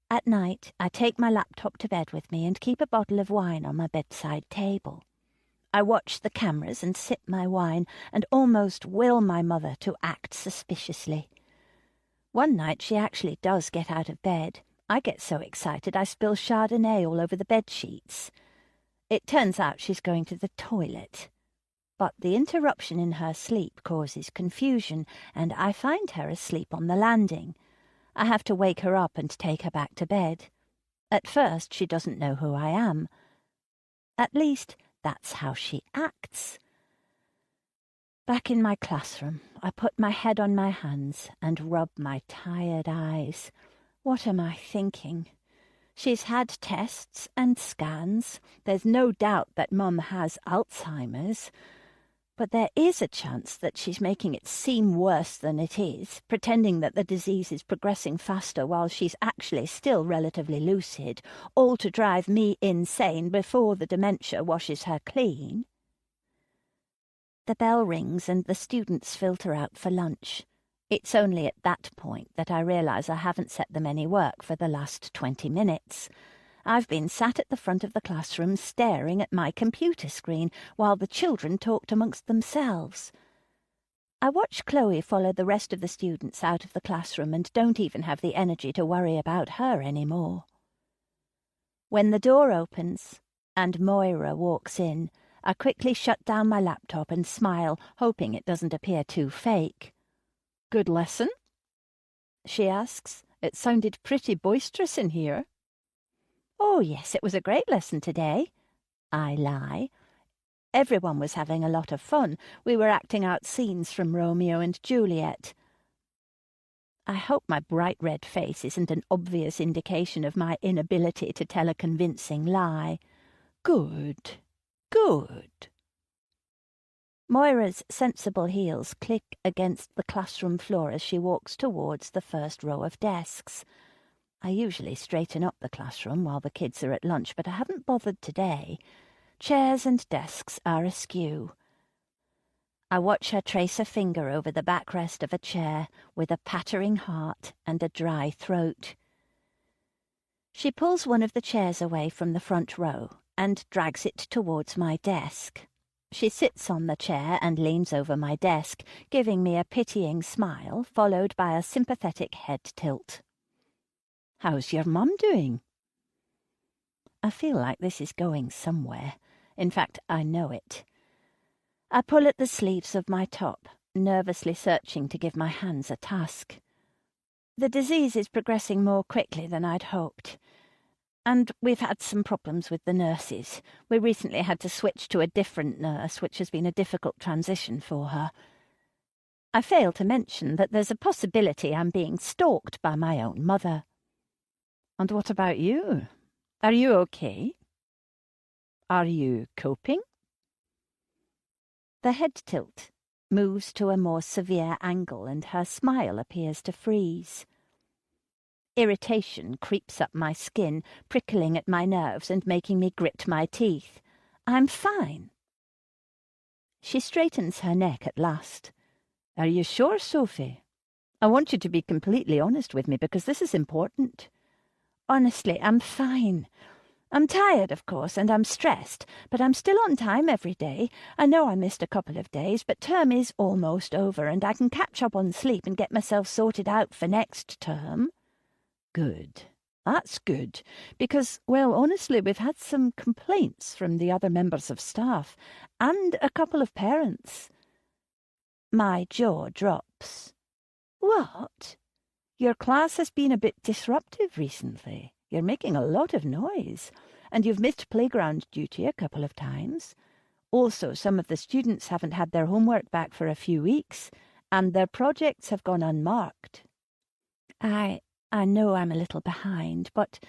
At night, I take my laptop to bed with me and keep a bottle of wine on my bedside table. I watch the cameras and sip my wine and almost will my mother to act suspiciously. One night she actually does get out of bed. I get so excited I spill Chardonnay all over the bedsheets. It turns out she's going to the toilet. But the interruption in her sleep causes confusion, and I find her asleep on the landing. I have to wake her up and take her back to bed. At first she doesn't know who I am. At least, that's how she acts. Back in my classroom, I put my head on my hands and rub my tired eyes. What am I thinking? She's had tests and scans. There's no doubt that Mum has Alzheimer's. But there is a chance that she's making it seem worse than it is, pretending that the disease is progressing faster while she's actually still relatively lucid, all to drive me insane before the dementia washes her clean. The bell rings and the students filter out for lunch. It's only at that point that I realise I haven't set them any work for the last 20 minutes. I've been sat at the front of the classroom staring at my computer screen while the children talked amongst themselves. I watch Chloe follow the rest of the students out of the classroom and don't even have the energy to worry about her anymore. When the door opens and Moira walks in, I quickly shut down my laptop and smile, hoping it doesn't appear too fake. "Good lesson?" she asks. "It sounded pretty boisterous in here." "Oh, yes, it was a great lesson today," I lie. Everyone was having a lot of fun. We were acting out scenes from Romeo and Juliet. I hope my bright red face isn't an obvious indication of my inability to tell a convincing lie. Good. Good. Moira's sensible heels click against the classroom floor as she walks towards the first row of desks. I usually straighten up the classroom while the kids are at lunch, but I haven't bothered today. Chairs and desks are askew. I watch her trace a finger over the backrest of a chair with a pattering heart and a dry throat. She pulls one of the chairs away from the front row and drags it towards my desk. She sits on the chair and leans over my desk, giving me a pitying smile, followed by a sympathetic head tilt. "How's your mum doing?" I feel like this is going somewhere. In fact, I know it. I pull at the sleeves of my top, nervously searching to give my hands a task. The disease is progressing more quickly than I'd hoped. And we've had some problems with the nurses. We recently had to switch to a different nurse, which has been a difficult transition for her. I fail to mention that there's a possibility I'm being stalked by my own mother. "And what about you? Are you okay? Are you coping?" The head tilt moves to a more severe angle and her smile appears to freeze. Irritation creeps up my skin, prickling at my nerves and making me grit my teeth. I'm fine. She straightens her neck at last. Are you sure, Sophie? I want you to be completely honest with me because this is important. Honestly, I'm fine. I'm tired, of course, and I'm stressed, but I'm still on time every day. I know I missed a couple of days, but term is almost over, and I can catch up on sleep and get myself sorted out for next term. Good. That's good, because, well, honestly, we've had some complaints from the other members of staff, and a couple of parents. My jaw drops. What? Your class has been a bit disruptive recently. You're making a lot of noise, and you've missed playground duty a couple of times. Also, some of the students haven't had their homework back for a few weeks, and their projects have gone unmarked. I know I'm a little behind, but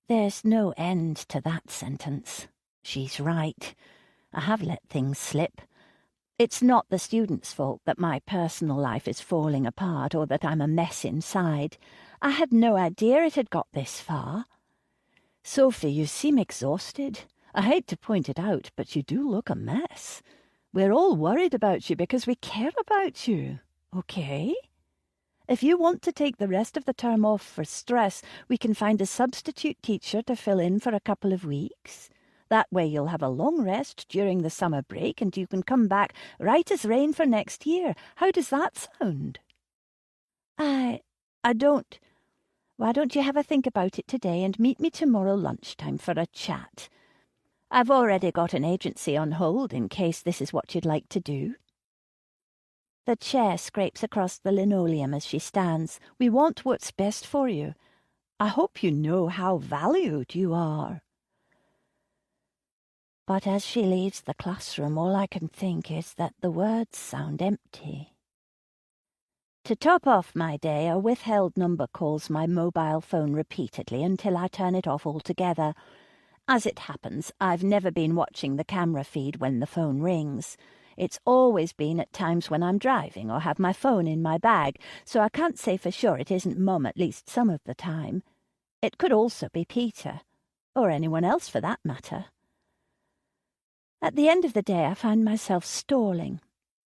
there's no end to that sentence. She's right. I have let things slip. It's not the students' fault that my personal life is falling apart or that I'm a mess inside. I had no idea it had got this far. Sophie, you seem exhausted. I hate to point it out, but you do look a mess. We're all worried about you because we care about you, okay? If you want to take the rest of the term off for stress, we can find a substitute teacher to fill in for a couple of weeks. That way you'll have a long rest during the summer break and you can come back right as rain for next year. How does that sound? I don't... Why don't you have a think about it today and meet me tomorrow lunchtime for a chat? I've already got an agency on hold in case this is what you'd like to do. The chair scrapes across the linoleum as she stands. We want what's best for you. I hope you know how valued you are. But as she leaves the classroom, all I can think is that the words sound empty. To top off my day, a withheld number calls my mobile phone repeatedly until I turn it off altogether. As it happens, I've never been watching the camera feed when the phone rings. It's always been at times when I'm driving or have my phone in my bag, so I can't say for sure it isn't Mum at least some of the time. It could also be Peter, or anyone else for that matter. At the end of the day, I find myself stalling.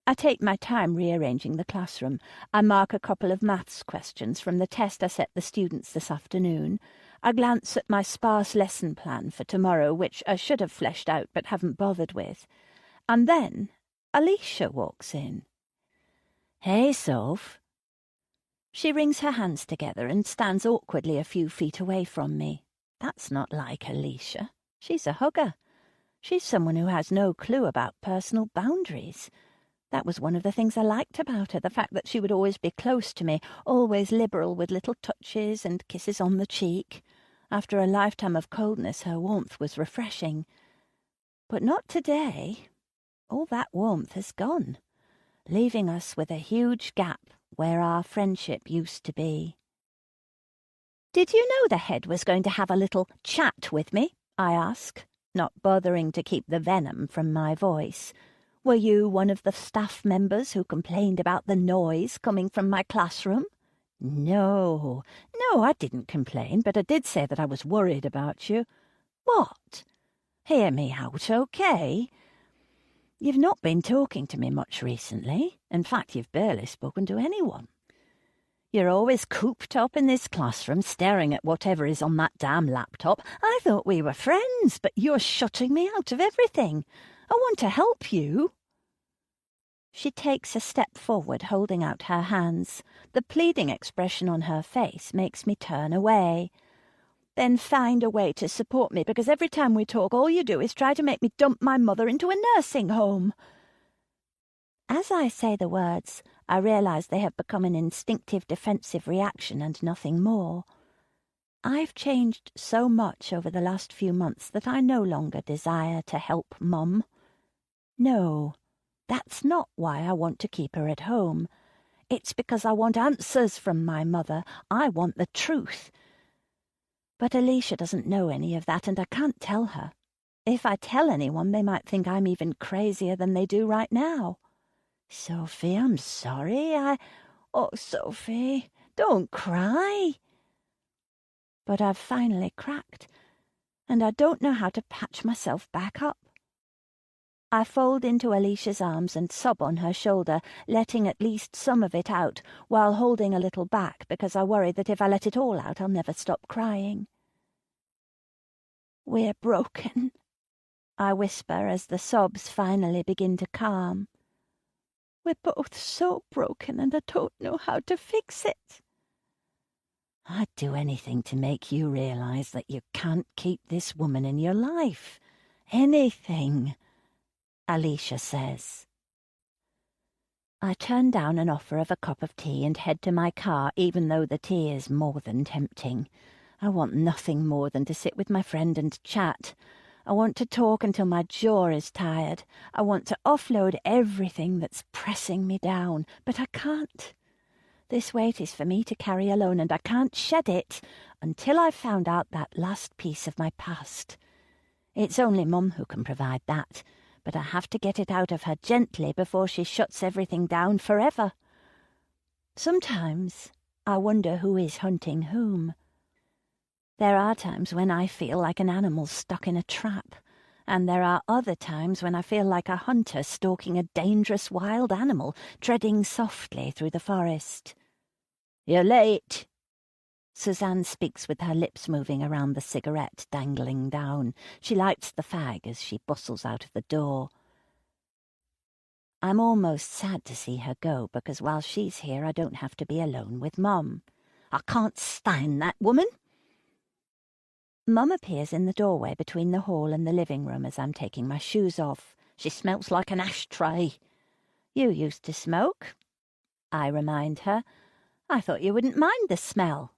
I take my time rearranging the classroom. I mark a couple of maths questions from the test I set the students this afternoon. I glance at my sparse lesson plan for tomorrow, which I should have fleshed out but haven't bothered with. And then Alicia walks in. Hey, Soph. She wrings her hands together and stands awkwardly a few feet away from me. That's not like Alicia. She's a hugger. She's someone who has no clue about personal boundaries. That was one of the things I liked about her, the fact that she would always be close to me, always liberal with little touches and kisses on the cheek. After a lifetime of coldness, her warmth was refreshing. But not today. All that warmth has gone, leaving us with a huge gap where our friendship used to be. "Did you know the head was going to have a little chat with me?" I ask, not bothering to keep the venom from my voice. "Were you one of the staff members who complained about the noise coming from my classroom?" No, I didn't complain, but I did say that I was worried about you. What? Hear me out, okay? You've not been talking to me much recently. In fact, you've barely spoken to anyone. You're always cooped up in this classroom, staring at whatever is on that damn laptop. I thought we were friends, but you're shutting me out of everything. I want to help you." She takes a step forward, holding out her hands. The pleading expression on her face makes me turn away. "Then find a way to support me, because every time we talk, all you do is try to make me dump my mother into a nursing home." As I say the words, I realise they have become an instinctive defensive reaction and nothing more. I've changed so much over the last few months that I no longer desire to help Mum. No, that's not why I want to keep her at home. It's because I want answers from my mother. I want the truth. But Alicia doesn't know any of that, and I can't tell her. If I tell anyone, they might think I'm even crazier than they do right now. Sophie, I'm sorry. Oh, Sophie, don't cry. But I've finally cracked, and I don't know how to patch myself back up. I fold into Alicia's arms and sob on her shoulder, letting at least some of it out, while holding a little back because I worry that if I let it all out, I'll never stop crying. "We're broken," I whisper as the sobs finally begin to calm. "We're both so broken and I don't know how to fix it." "I'd do anything to make you realize that you can't keep this woman in your life. Anything," Alicia says. I turn down an offer of a cup of tea and head to my car, even though the tea is more than tempting. I want nothing more than to sit with my friend and chat. I want to talk until my jaw is tired. I want to offload everything that's pressing me down, but I can't. This weight is for me to carry alone, and I can't shed it until I've found out that last piece of my past. It's only Mum who can provide that, but I have to get it out of her gently before she shuts everything down forever. Sometimes I wonder who is hunting whom. There are times when I feel like an animal stuck in a trap, and there are other times when I feel like a hunter stalking a dangerous wild animal, treading softly through the forest. "You're late." Suzanne speaks with her lips moving around the cigarette dangling down. She lights the fag as she bustles out of the door. I'm almost sad to see her go, because while she's here I don't have to be alone with Mum. I can't stand that woman. Mum appears in the doorway between the hall and the living room as I'm taking my shoes off. She smells like an ashtray. "You used to smoke," I remind her. "I thought you wouldn't mind the smell."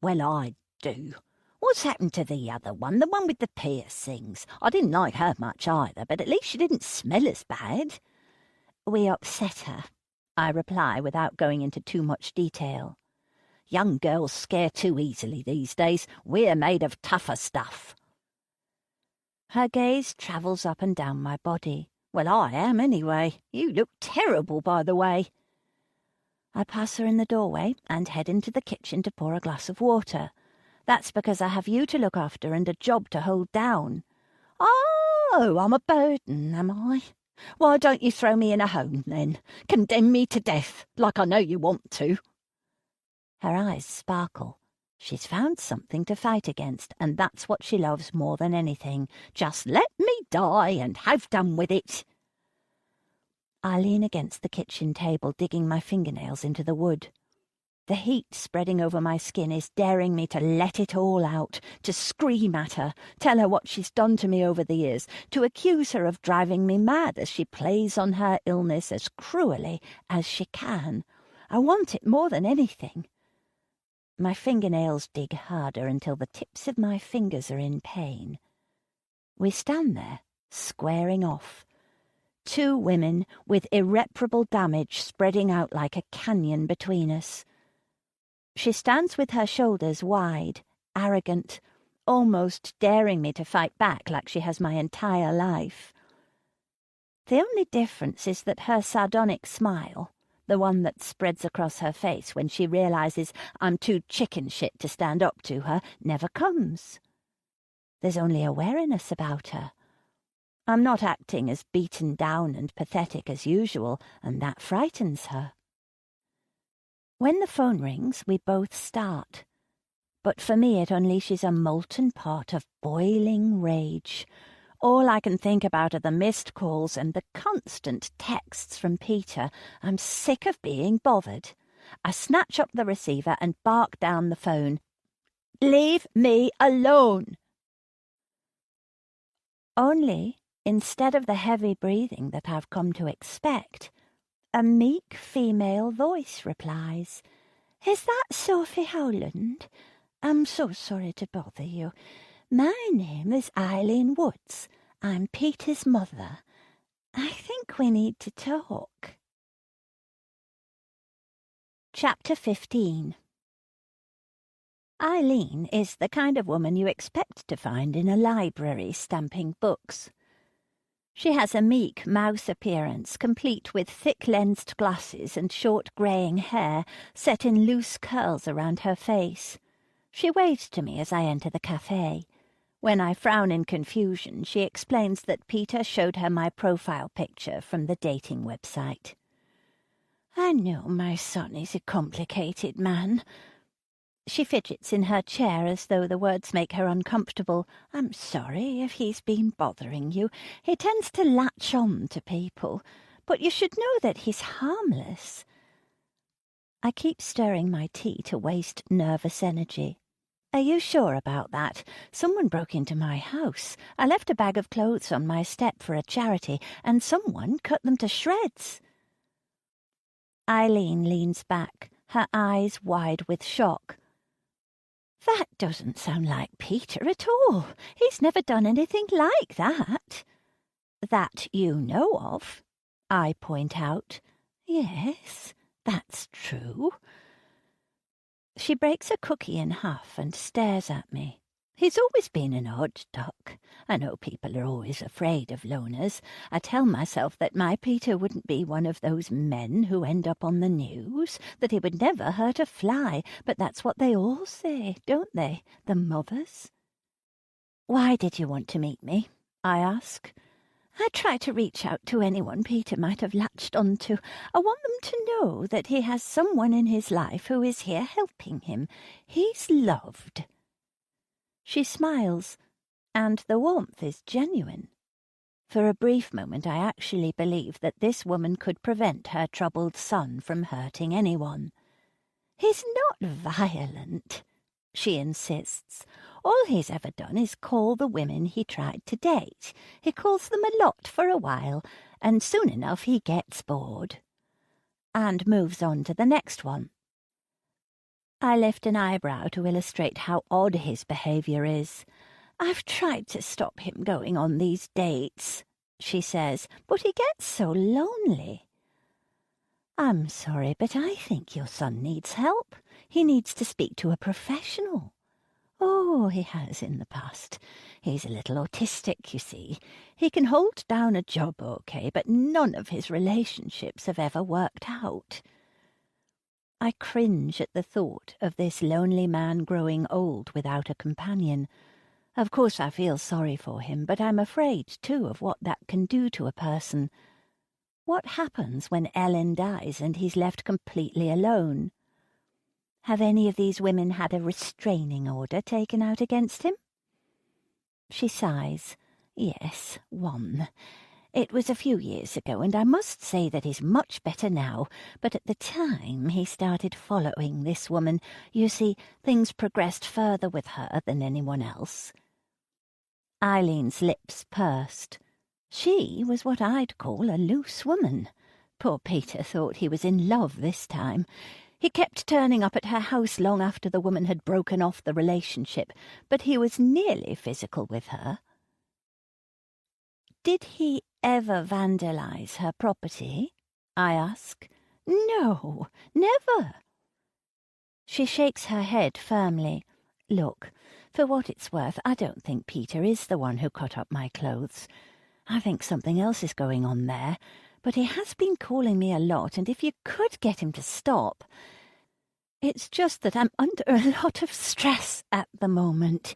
"Well, I do. What's happened to the other one, the one with the piercings? I didn't like her much either, but at least she didn't smell as bad." "We upset her," I reply without going into too much detail. "Young girls scare too easily these days. We're made of tougher stuff." Her gaze travels up and down my body. "Well, I am anyway. You look terrible, by the way." I pass her in the doorway and head into the kitchen to pour a glass of water. That's because I have you to look after and a job to hold down. "Oh, I'm a burden, am I? Why don't you throw me in a home, then? Condemn me to death, like I know you want to." Her eyes sparkle. She's found something to fight against, and that's what she loves more than anything. Just let me die and have done with it. I lean against the kitchen table, digging my fingernails into the wood. The heat spreading over my skin is daring me to let it all out, to scream at her, tell her what she's done to me over the years, to accuse her of driving me mad as she plays on her illness as cruelly as she can. I want it more than anything. My fingernails dig harder until the tips of my fingers are in pain. We stand there, squaring off. Two women with irreparable damage spreading out like a canyon between us. She stands with her shoulders wide, arrogant, almost daring me to fight back like she has my entire life. The only difference is that her sardonic smile, the one that spreads across her face when she realizes I'm too chicken shit to stand up to her, never comes. There's only a wariness about her. I'm not acting as beaten down and pathetic as usual, and that frightens her. When the phone rings, we both start. But for me, it unleashes a molten pot of boiling rage. All I can think about are the missed calls and the constant texts from Peter. I'm sick of being bothered. I snatch up the receiver and bark down the phone. "Leave me alone!" Only, instead of the heavy breathing that I've come to expect, a meek female voice replies. "Is that Sophie Howland? I'm so sorry to bother you. My name is Eileen Woods. I'm Peter's mother. I think we need to talk." Chapter 15. Eileen is the kind of woman you expect to find in a library stamping books. She has a meek mouse appearance, complete with thick-lensed glasses and short greying hair set in loose curls around her face. She waves to me as I enter the cafe. When I frown in confusion, she explains that Peter showed her my profile picture from the dating website. I know my son is a complicated man. She fidgets in her chair as though the words make her uncomfortable. I'm sorry if he's been bothering you. He tends to latch on to people, but you should know that he's harmless. I keep stirring my tea to waste nervous energy. Are you sure about that? Someone broke into my house. I left a bag of clothes on my step for a charity, and someone cut them to shreds. Eileen leans back, her eyes wide with shock. That doesn't sound like Peter at all. He's never done anything like that. That you know of, I point out. Yes, that's true. She breaks a cookie in half and stares at me. He's always been an odd duck. I know people are always afraid of loners. I tell myself that my Peter wouldn't be one of those men who end up on the news, that he would never hurt a fly, but that's what they all say, don't they, the mothers? Why did you want to meet me? I ask. I try to reach out to anyone Peter might have latched onto. I want them to know that he has someone in his life who is here helping him. He's loved. She smiles, and the warmth is genuine. For a brief moment I actually believe that this woman could prevent her troubled son from hurting anyone. He's not violent, she insists. All he's ever done is call the women he tried to date. He calls them a lot for a while, and soon enough he gets bored. And moves on to the next one. I lift an eyebrow to illustrate how odd his behaviour is. I've tried to stop him going on these dates, she says, but he gets so lonely. I'm sorry, but I think your son needs help. He needs to speak to a professional. Oh, he has in the past. He's a little autistic, you see. He can hold down a job okay, but none of his relationships have ever worked out. I cringe at the thought of this lonely man growing old without a companion. Of course I feel sorry for him, but I'm afraid, too, of what that can do to a person. What happens when Ellen dies and he's left completely alone? Have any of these women had a restraining order taken out against him? She sighs. Yes, one. It was a few years ago, and I must say that he's much better now, but at the time he started following this woman. You see, things progressed further with her than anyone else. Eileen's lips pursed. She was what I'd call a loose woman. Poor Peter thought he was in love this time. He kept turning up at her house long after the woman had broken off the relationship, but he was nearly physical with her. Did he ever vandalize her property? I ask. No, never. She shakes her head firmly. Look, for what it's worth, I don't think Peter is the one who cut up my clothes. I think something else is going on there, but he has been calling me a lot, and if you could get him to stop. It's just that I'm under a lot of stress at the moment.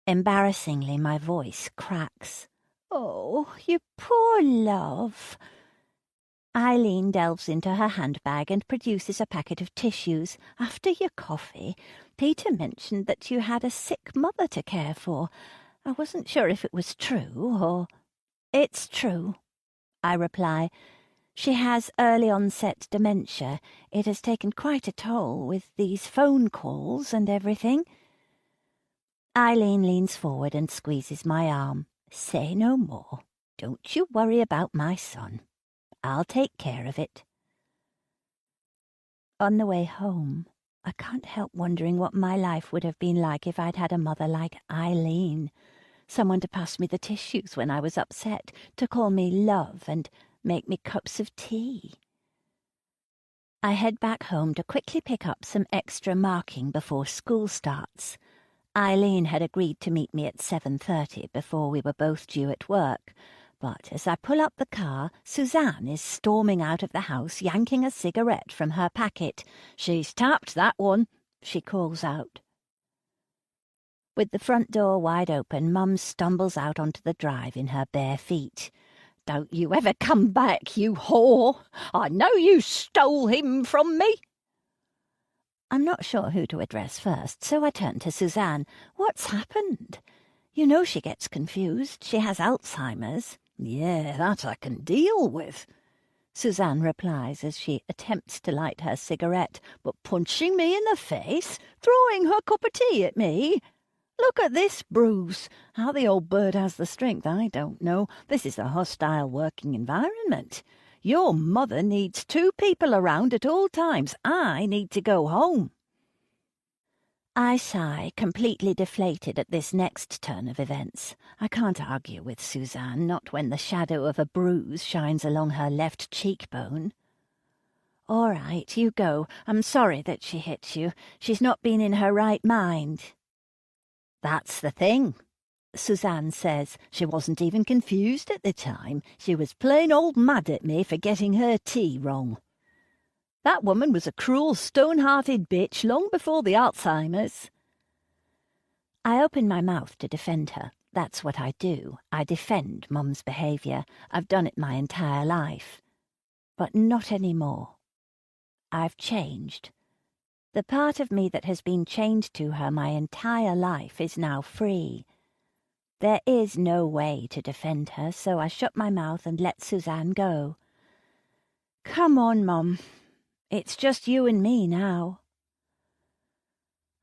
Embarrassingly, my voice cracks. Oh, you poor love. Eileen delves into her handbag and produces a packet of tissues. After your coffee, Peter mentioned that you had a sick mother to care for. I wasn't sure if it was true or... It's true, I reply. She has early-onset dementia. It has taken quite a toll with these phone calls and everything. Eileen leans forward and squeezes my arm. Say no more. Don't you worry about my son. I'll take care of it. On the way home, I can't help wondering what my life would have been like if I'd had a mother like Eileen. Someone to pass me the tissues when I was upset, to call me love and make me cups of tea. I head back home to quickly pick up some extra marking before school starts. Eileen had agreed to meet me at 7:30 before we were both due at work, but as I pull up the car, Suzanne is storming out of the house, yanking a cigarette from her packet. "She's tapped that one," she calls out. With the front door wide open, Mum stumbles out onto the drive in her bare feet. "Don't you ever come back, you whore! I know you stole him from me!" I'm not sure who to address first, so I turn to Suzanne. What's happened? You know she gets confused. She has Alzheimer's. "Yeah, that I can deal with," Suzanne replies as she attempts to light her cigarette. "but punching me in the face, throwing her cup of tea at me. Look at this bruise. How the old bird has the strength, I don't know. This is a hostile working environment. Your mother needs 2 people around at all times. I need to go home." I sigh, completely deflated at this next turn of events. I can't argue with Suzanne, not when the shadow of a bruise shines along her left cheekbone. "All right, you go. I'm sorry that she hit you. She's not been in her right mind." "That's the thing," Suzanne says. "She wasn't even confused at the time. She was plain old mad at me for getting her tea wrong. That woman was a cruel, stone-hearted bitch long before the Alzheimer's." I open my mouth to defend her. That's what I do. I defend Mum's behaviour. I've done it my entire life. But not anymore. I've changed. The part of me that has been chained to her my entire life is now free. There is no way to defend her, so I shut my mouth and let Suzanne go. "Come on, Mum. It's just you and me now."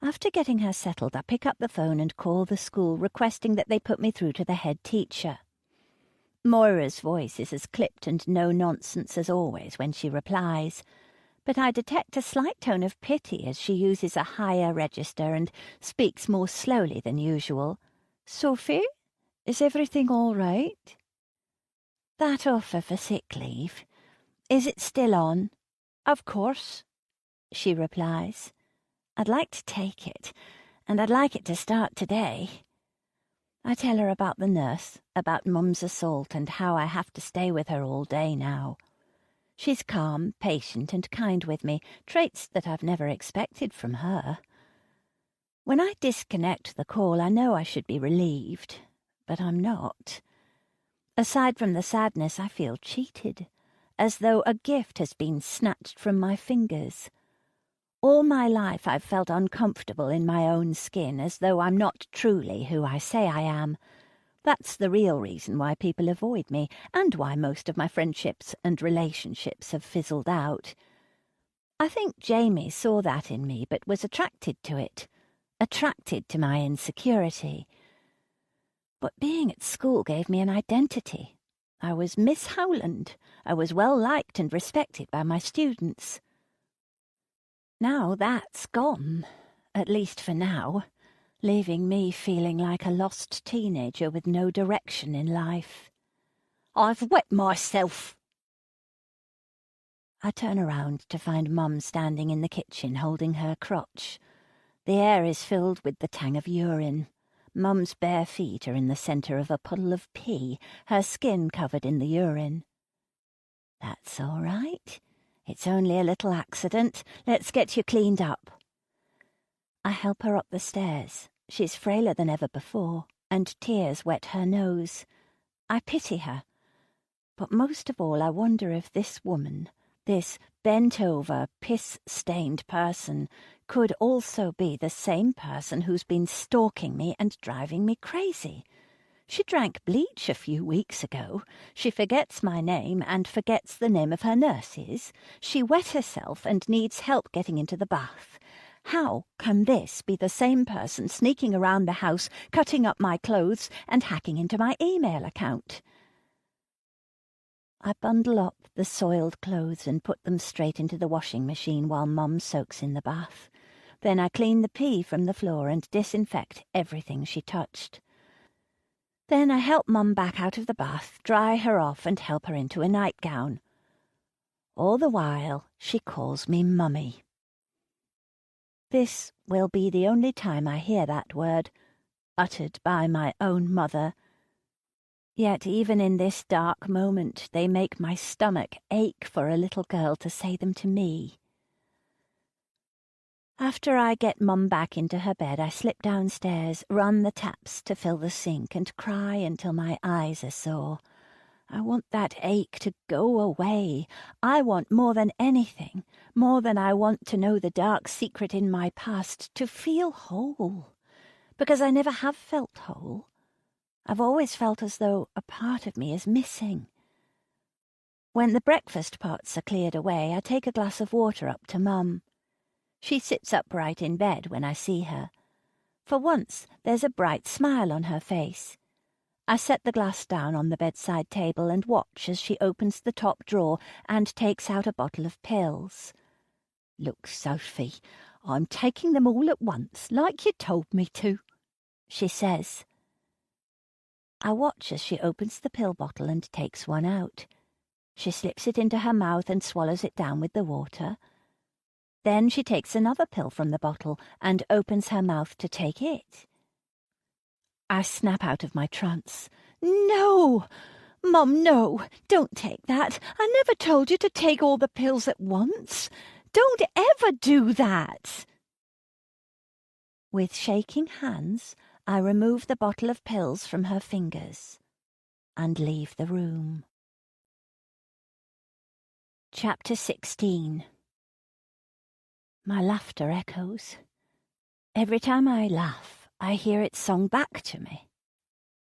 After getting her settled, I pick up the phone and call the school, requesting that they put me through to the head teacher. Moira's voice is as clipped and no-nonsense as always when she replies, but I detect a slight tone of pity as she uses a higher register and speaks more slowly than usual. "Sophie, is everything all right?" "That offer for sick leave. Is it still on?" "Of course," she replies. "I'd like to take it, and I'd like it to start today." I tell her about the nurse, about Mum's assault, and how I have to stay with her all day now. She's calm, patient, and kind with me, traits that I've never expected from her. When I disconnect the call, I know I should be relieved, but I'm not. Aside from the sadness, I feel cheated, as though a gift has been snatched from my fingers. All my life I've felt uncomfortable in my own skin, as though I'm not truly who I say I am. That's the real reason why people avoid me, and why most of my friendships and relationships have fizzled out. I think Jamie saw that in me, but was attracted to it, attracted to my insecurity. But being at school gave me an identity. I was Miss Howland. I was well liked and respected by my students. Now that's gone, at least for now, leaving me feeling like a lost teenager with no direction in life. "I've wet myself." I turn around to find Mum standing in the kitchen holding her crotch. The air is filled with the tang of urine. Mum's bare feet are in the centre of a puddle of pee, her skin covered in the urine. "That's all right. It's only a little accident. Let's get you cleaned up." I help her up the stairs. She's frailer than ever before, and tears wet her nose. I pity her. But most of all, I wonder if this woman, this bent-over, piss-stained person, could also be the same person who's been stalking me and driving me crazy. She drank bleach a few weeks ago. She forgets my name and forgets the name of her nurses. She wet herself and needs help getting into the bath. How can this be the same person sneaking around the house, cutting up my clothes and hacking into my email account? I bundle up the soiled clothes and put them straight into the washing machine while Mum soaks in the bath. Then I clean the pee from the floor and disinfect everything she touched. Then I help Mum back out of the bath, dry her off and help her into a nightgown. All the while she calls me Mummy. This will be the only time I hear that word, uttered by my own mother. Yet even in this dark moment they make my stomach ache for a little girl to say them to me. After I get Mum back into her bed, I slip downstairs, run the taps to fill the sink, and cry until my eyes are sore. I want that ache to go away. I want more than anything, more than I want to know the dark secret in my past, to feel whole. Because I never have felt whole. I've always felt as though a part of me is missing. When the breakfast pots are cleared away, I take a glass of water up to Mum. She sits upright in bed when I see her. For once, there's a bright smile on her face. I set the glass down on the bedside table and watch as she opens the top drawer and takes out a bottle of pills. "Look, Sophie, I'm taking them all at once, like you told me to," she says. I watch as she opens the pill bottle and takes one out. She slips it into her mouth and swallows it down with the water. Then she takes another pill from the bottle and opens her mouth to take it. I snap out of my trance. "No! Mum, no! Don't take that! I never told you to take all the pills at once! Don't ever do that!" With shaking hands, I remove the bottle of pills from her fingers and leave the room. Chapter 16. My laughter echoes. Every time I laugh, I hear it sung back to me,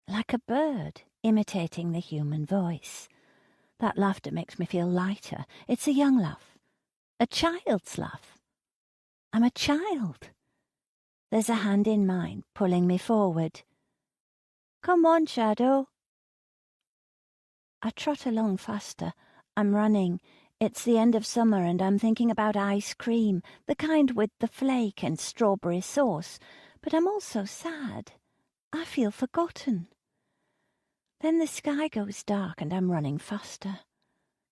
like a bird imitating the human voice. That laughter makes me feel lighter. It's a young laugh, a child's laugh. I'm a child. There's a hand in mine pulling me forward. "Come on, Shadow." I trot along faster. I'm running. It's the end of summer and I'm thinking about ice cream, the kind with the flake and strawberry sauce. But I'm also sad. I feel forgotten. Then the sky goes dark and I'm running faster.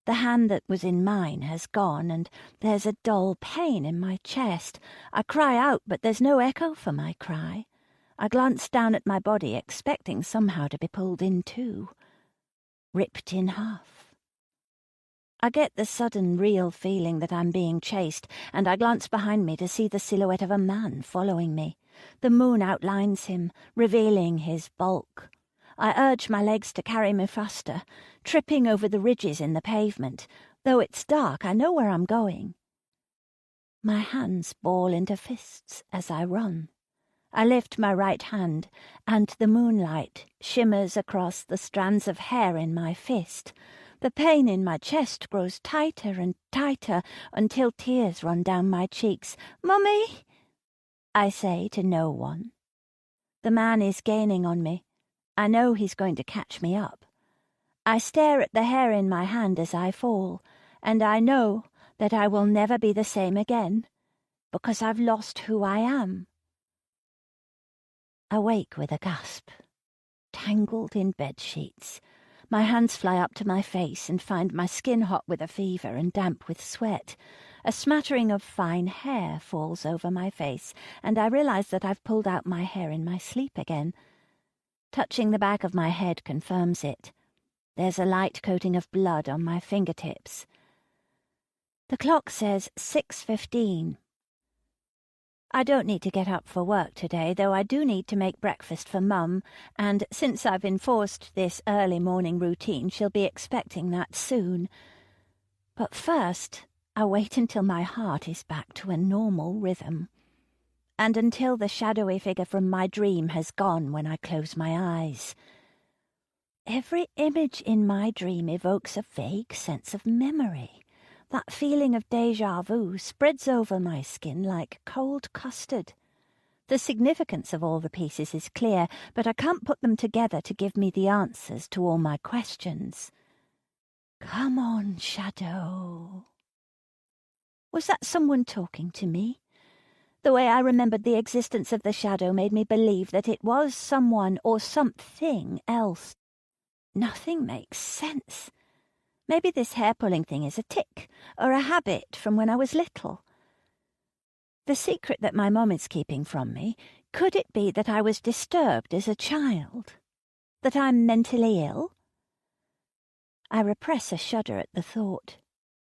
The hand that was in mine has gone and there's a dull pain in my chest. I cry out, but there's no echo for my cry. I glance down at my body, expecting somehow to be pulled in too. Ripped in half. I get the sudden, real feeling that I'm being chased, and I glance behind me to see the silhouette of a man following me. The moon outlines him, revealing his bulk. I urge my legs to carry me faster, tripping over the ridges in the pavement. Though it's dark, I know where I'm going. My hands ball into fists as I run. I lift my right hand, and the moonlight shimmers across the strands of hair in my fist. The pain in my chest grows tighter and tighter until tears run down my cheeks. "Mummy!" I say to no one. The man is gaining on me. I know he's going to catch me up. I stare at the hair in my hand as I fall, and I know that I will never be the same again, because I've lost who I am. I wake with a gasp, tangled in bed sheets. My hands fly up to my face and find my skin hot with a fever and damp with sweat. A smattering of fine hair falls over my face, and I realize that I've pulled out my hair in my sleep again. Touching the back of my head confirms it. There's a light coating of blood on my fingertips. The clock says 6:15. I don't need to get up for work today, though I do need to make breakfast for Mum, and since I've enforced this early morning routine, she'll be expecting that soon. But first, I wait until my heart is back to a normal rhythm, and until the shadowy figure from my dream has gone when I close my eyes. Every image in my dream evokes a vague sense of memory. That feeling of déjà vu spreads over my skin like cold custard. The significance of all the pieces is clear, but I can't put them together to give me the answers to all my questions. Come on, Shadow. Was that someone talking to me? The way I remembered the existence of the shadow made me believe that it was someone or something else. Nothing makes sense. Maybe this hair-pulling thing is a tic, or a habit from when I was little. The secret that my mum is keeping from me, could it be that I was disturbed as a child? That I'm mentally ill? I repress a shudder at the thought.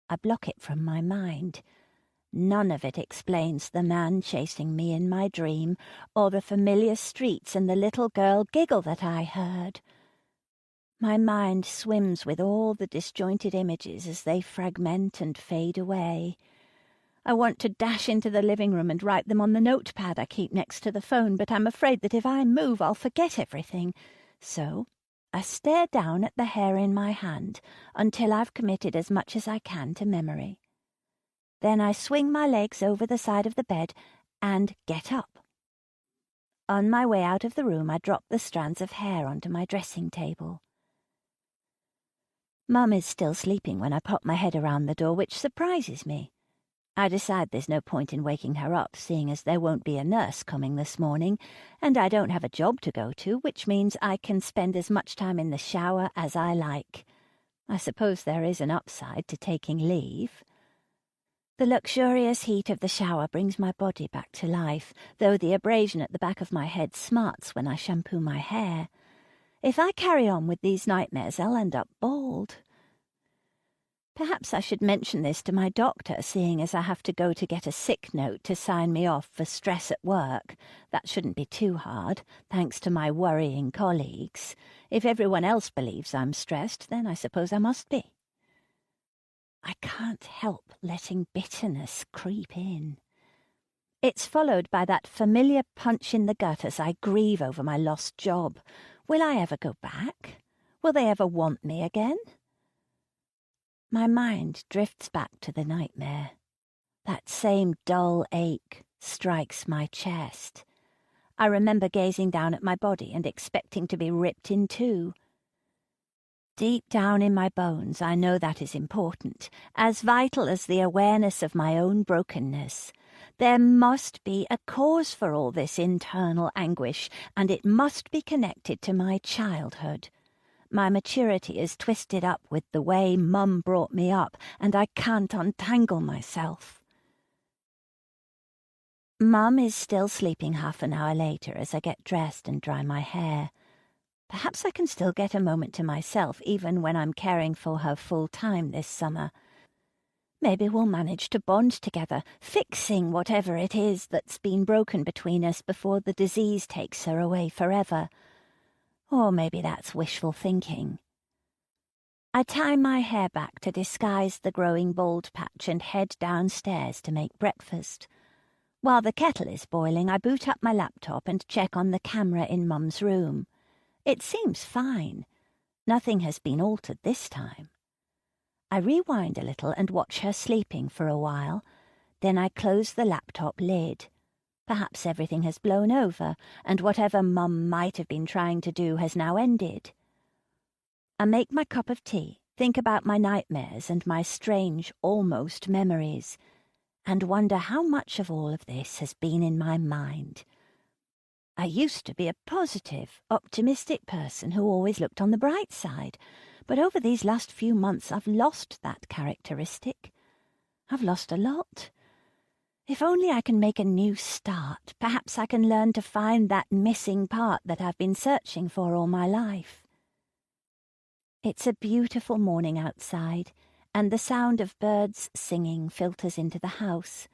I block it from my mind. None of it explains the man chasing me in my dream, or the familiar streets and the little girl giggle that I heard. My mind swims with all the disjointed images as they fragment and fade away. I want to dash into the living room and write them on the notepad I keep next to the phone, but I'm afraid that if I move, I'll forget everything. So I stare down at the hair in my hand until I've committed as much as I can to memory. Then I swing my legs over the side of the bed and get up. On my way out of the room, I drop the strands of hair onto my dressing table. Mum is still sleeping when I pop my head around the door, which surprises me. I decide there's no point in waking her up, seeing as there won't be a nurse coming this morning, and I don't have a job to go to, which means I can spend as much time in the shower as I like. I suppose there is an upside to taking leave. The luxurious heat of the shower brings my body back to life, though the abrasion at the back of my head smarts when I shampoo my hair. If I carry on with these nightmares, I'll end up bald. Perhaps I should mention this to my doctor, seeing as I have to go to get a sick note to sign me off for stress at work. That shouldn't be too hard, thanks to my worrying colleagues. If everyone else believes I'm stressed, then I suppose I must be. I can't help letting bitterness creep in. It's followed by that familiar punch in the gut as I grieve over my lost job. Will I ever go back? Will they ever want me again? My mind drifts back to the nightmare. That same dull ache strikes my chest. I remember gazing down at my body and expecting to be ripped in two. Deep down in my bones, I know that is important, as vital as the awareness of my own brokenness. There must be a cause for all this internal anguish, and it must be connected to my childhood. My maturity is twisted up with the way Mum brought me up, and I can't untangle myself. Mum is still sleeping half an hour later as I get dressed and dry my hair. Perhaps I can still get a moment to myself even when I'm caring for her full time this summer. Maybe we'll manage to bond together, fixing whatever it is that's been broken between us before the disease takes her away forever. Or maybe that's wishful thinking. I tie my hair back to disguise the growing bald patch and head downstairs to make breakfast. While the kettle is boiling, I boot up my laptop and check on the camera in Mum's room. It seems fine. Nothing has been altered this time. I rewind a little and watch her sleeping for a while. Then I close the laptop lid. Perhaps everything has blown over, and whatever Mum might have been trying to do has now ended. I make my cup of tea, think about my nightmares and my strange, almost memories, and wonder how much of all of this has been in my mind. I used to be a positive, optimistic person who always looked on the bright side, but over these last few months I've lost that characteristic. I've lost a lot. If only I can make a new start, perhaps I can learn to find that missing part that I've been searching for all my life. It's a beautiful morning outside, and the sound of birds singing filters into the house.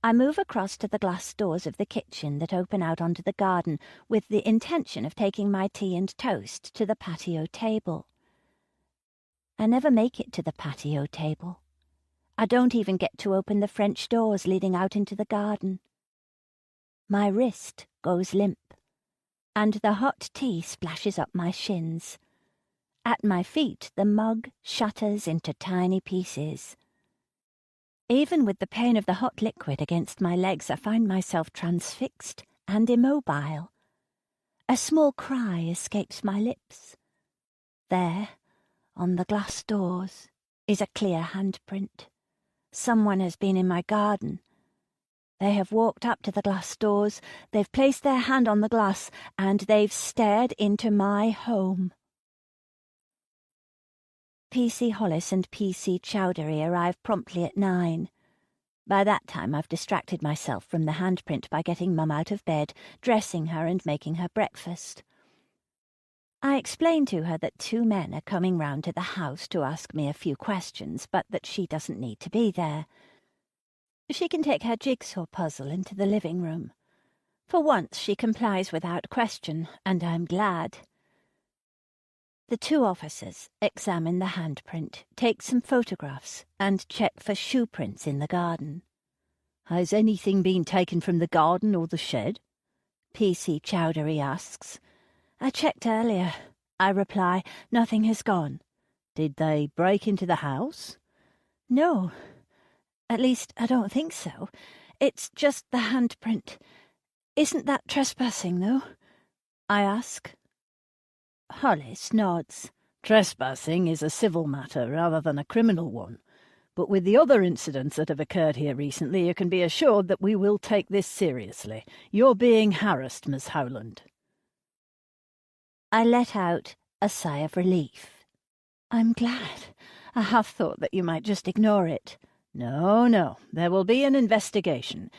I move across to the glass doors of the kitchen that open out onto the garden with the intention of taking my tea and toast to the patio table. I never make it to the patio table. I don't even get to open the French doors leading out into the garden. My wrist goes limp, and the hot tea splashes up my shins. At my feet, the mug shatters into tiny pieces. Even with the pain of the hot liquid against my legs, I find myself transfixed and immobile. A small cry escapes my lips. There, on the glass doors, is a clear handprint. Someone has been in my garden. They have walked up to the glass doors, they've placed their hand on the glass, and they've stared into my home. PC Hollis and PC Chowdhury arrive promptly at 9. By that time I've distracted myself from the handprint by getting Mum out of bed, dressing her and making her breakfast. I explain to her that 2 men are coming round to the house to ask me a few questions, but that she doesn't need to be there. She can take her jigsaw puzzle into the living room. For once she complies without question, and I'm glad. The two officers examine the handprint, take some photographs, and check for shoe prints in the garden. Has anything been taken from the garden or the shed? PC Chowdhury asks. I checked earlier. I reply, nothing has gone. Did they break into the house? No. At least, I don't think so. It's just the handprint. Isn't that trespassing, though? I ask. Hollis nods. Trespassing is a civil matter rather than a criminal one. But with the other incidents that have occurred here recently, you can be assured that we will take this seriously. You're being harassed, Miss Howland. I let out a sigh of relief. I'm glad. I half thought that you might just ignore it. No, there will be an investigation.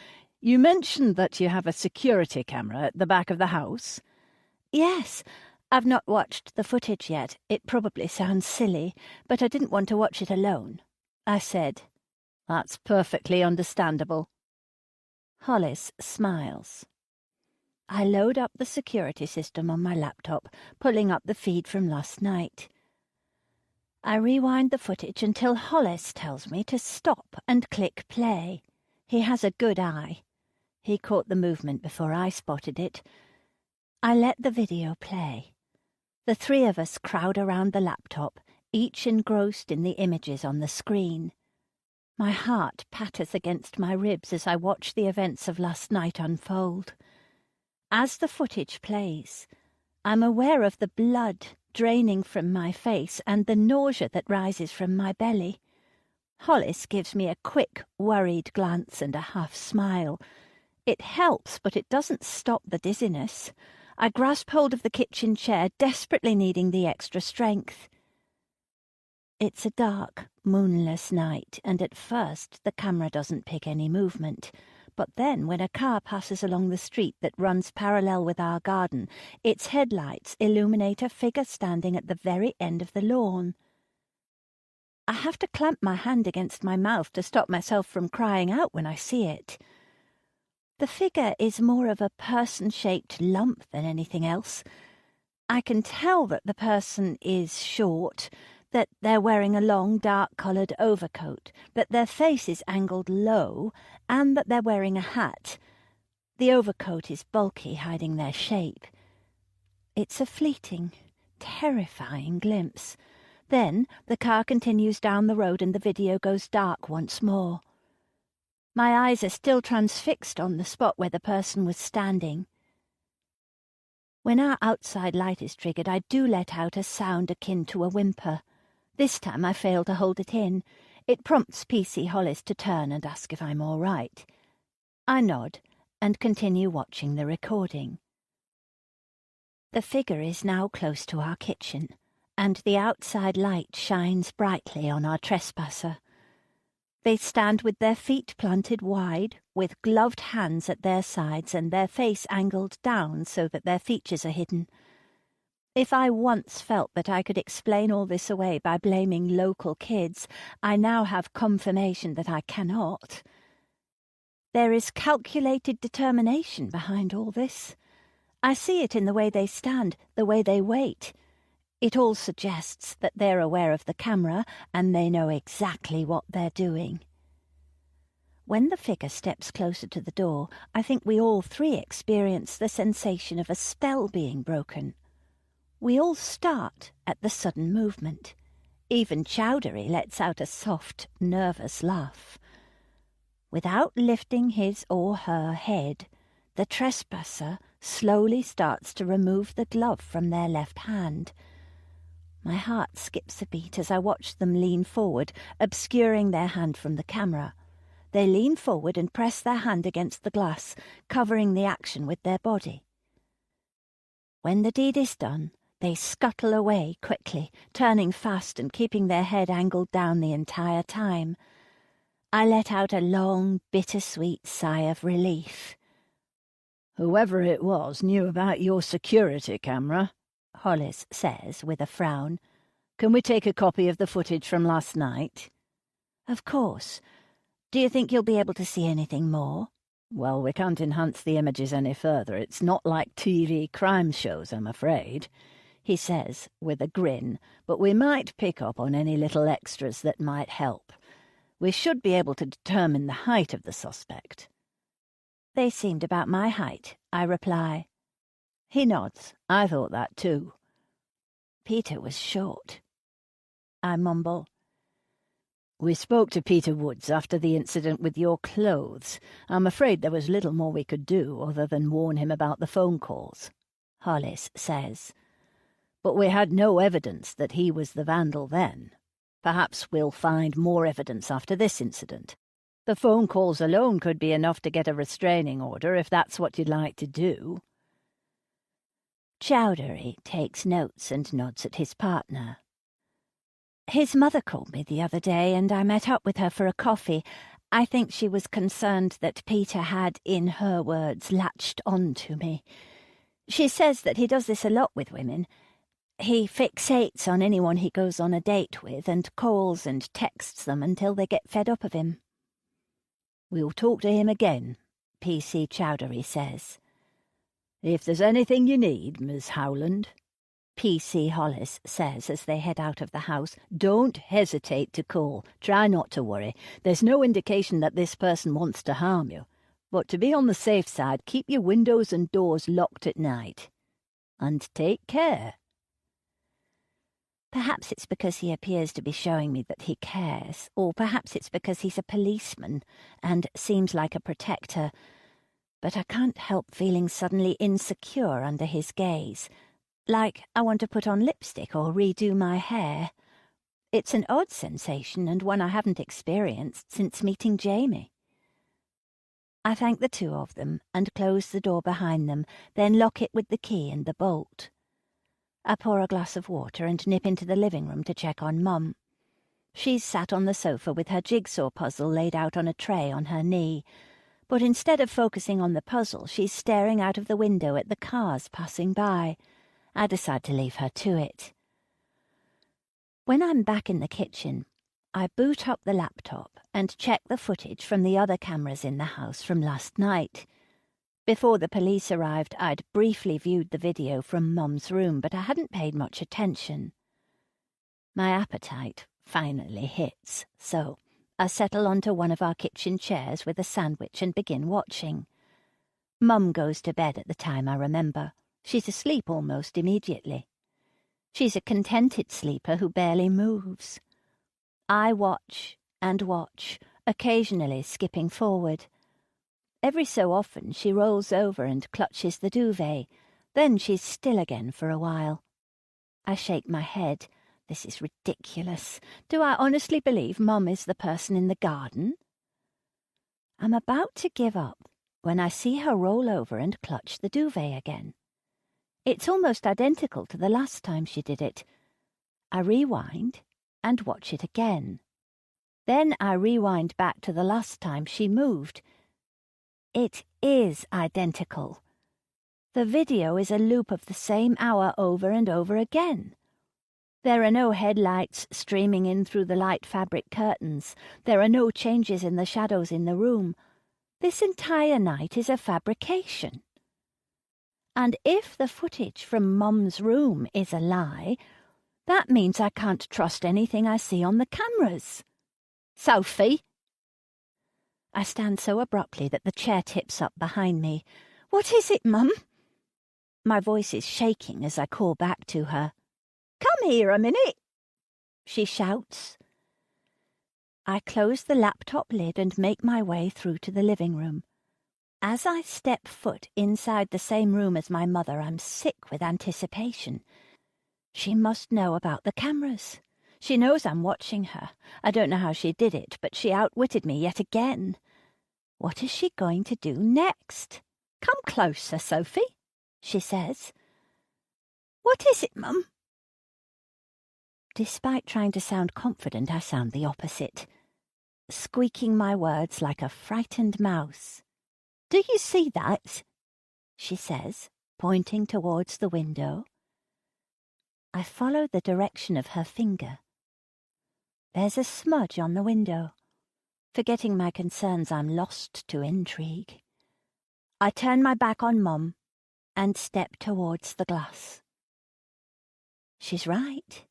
You mentioned that you have a security camera at the back of the house. Yes. I've not watched the footage yet. It probably sounds silly, but I didn't want to watch it alone. I said. That's perfectly understandable. Hollis smiles. I load up the security system on my laptop, pulling up the feed from last night. I rewind the footage until Hollis tells me to stop and click play. He has a good eye. He caught the movement before I spotted it. I let the video play. The three of us crowd around the laptop, each engrossed in the images on the screen. My heart patters against my ribs as I watch the events of last night unfold. As the footage plays, I'm aware of the blood draining from my face and the nausea that rises from my belly. Hollis gives me a quick, worried glance and a half smile. It helps, but it doesn't stop the dizziness. I grasp hold of the kitchen chair, desperately needing the extra strength. It's a dark, moonless night, and at first the camera doesn't pick any movement. But then, when a car passes along the street that runs parallel with our garden, its headlights illuminate a figure standing at the very end of the lawn. I have to clamp my hand against my mouth to stop myself from crying out when I see it. The figure is more of a person-shaped lump than anything else. I can tell that the person is short, that they're wearing a long, dark-coloured overcoat, that their face is angled low, and that they're wearing a hat. The overcoat is bulky, hiding their shape. It's a fleeting, terrifying glimpse. Then the car continues down the road and the video goes dark once more. My eyes are still transfixed on the spot where the person was standing. When our outside light is triggered, I do let out a sound akin to a whimper. This time I fail to hold it in. It prompts PC Hollis to turn and ask if I'm all right. I nod and continue watching the recording. The figure is now close to our kitchen, and the outside light shines brightly on our trespasser. They stand with their feet planted wide, with gloved hands at their sides and their face angled down so that their features are hidden. If I once felt that I could explain all this away by blaming local kids, I now have confirmation that I cannot. There is calculated determination behind all this. I see it in the way they stand, the way they wait. It all suggests that they're aware of the camera and they know exactly what they're doing. When the figure steps closer to the door, I think we all three experience the sensation of a spell being broken. We all start at the sudden movement. Even Chowdhury lets out a soft, nervous laugh. Without lifting his or her head, the trespasser slowly starts to remove the glove from their left hand. My heart skips a beat as I watch them lean forward, obscuring their hand from the camera. They lean forward and press their hand against the glass, covering the action with their body. When the deed is done, they scuttle away quickly, turning fast and keeping their head angled down the entire time. I let out a long, bittersweet sigh of relief. Whoever it was knew about your security camera, Hollis says with a frown. Can we take a copy of the footage from last night? Of course. Do you think you'll be able to see anything more? Well, we can't enhance the images any further. It's not like TV crime shows, I'm afraid, he says with a grin, but we might pick up on any little extras that might help. We should be able to determine the height of the suspect. They seemed about my height, I reply. He nods. I thought that too. Peter was short, I mumble. We spoke to Peter Woods after the incident with your clothes. I'm afraid there was little more we could do other than warn him about the phone calls, Hollis says. But we had no evidence that he was the vandal then. Perhaps we'll find more evidence after this incident. The phone calls alone could be enough to get a restraining order if that's what you'd like to do. Chowdhury takes notes and nods at his partner. His mother called me the other day and I met up with her for a coffee. I think she was concerned that Peter had, in her words, latched on to me. She says that he does this a lot with women. He fixates on anyone he goes on a date with and calls and texts them until they get fed up of him. We'll talk to him again, P.C. Chowdhury says. If there's anything you need, Miss Howland, P.C. Hollis says as they head out of the house, don't hesitate to call. Try not to worry. There's no indication that this person wants to harm you. But to be on the safe side, keep your windows and doors locked at night. And take care. Perhaps it's because he appears to be showing me that he cares, or perhaps it's because he's a policeman and seems like a protector. But I can't help feeling suddenly insecure under his gaze, like I want to put on lipstick or redo my hair. It's an odd sensation and one I haven't experienced since meeting Jamie. I thank the two of them and close the door behind them, then lock it with the key and the bolt. I pour a glass of water and nip into the living room to check on Mum. She's sat on the sofa with her jigsaw puzzle laid out on a tray on her knee, but instead of focusing on the puzzle, she's staring out of the window at the cars passing by. I decide to leave her to it. When I'm back in the kitchen, I boot up the laptop and check the footage from the other cameras in the house from last night. Before the police arrived, I'd briefly viewed the video from Mum's room, but I hadn't paid much attention. My appetite finally hits, so I settle onto one of our kitchen chairs with a sandwich and begin watching. Mum goes to bed at the time I remember. She's asleep almost immediately. She's a contented sleeper who barely moves. I watch and watch, occasionally skipping forward. Every so often she rolls over and clutches the duvet. Then she's still again for a while. I shake my head. This is ridiculous. Do I honestly believe Mum is the person in the garden? I'm about to give up when I see her roll over and clutch the duvet again. It's almost identical to the last time she did it. I rewind and watch it again. Then I rewind back to the last time she moved. It is identical. The video is a loop of the same hour over and over again. There are no headlights streaming in through the light fabric curtains. There are no changes in the shadows in the room. This entire night is a fabrication. And if the footage from Mum's room is a lie, that means I can't trust anything I see on the cameras. Sophie! I stand so abruptly that the chair tips up behind me. What is it, Mum? My voice is shaking as I call back to her. Come here a minute, she shouts. I close the laptop lid and make my way through to the living room. As I step foot inside the same room as my mother, I'm sick with anticipation. She must know about the cameras. She knows I'm watching her. I don't know how she did it, but she outwitted me yet again. What is she going to do next? Come closer, Sophie, she says. What is it, Mum? Despite trying to sound confident, I sound the opposite, squeaking my words like a frightened mouse. Do you see that? She says, pointing towards the window. I follow the direction of her finger. There's a smudge on the window. Forgetting my concerns, I'm lost to intrigue. I turn my back on Mum and step towards the glass. She's right.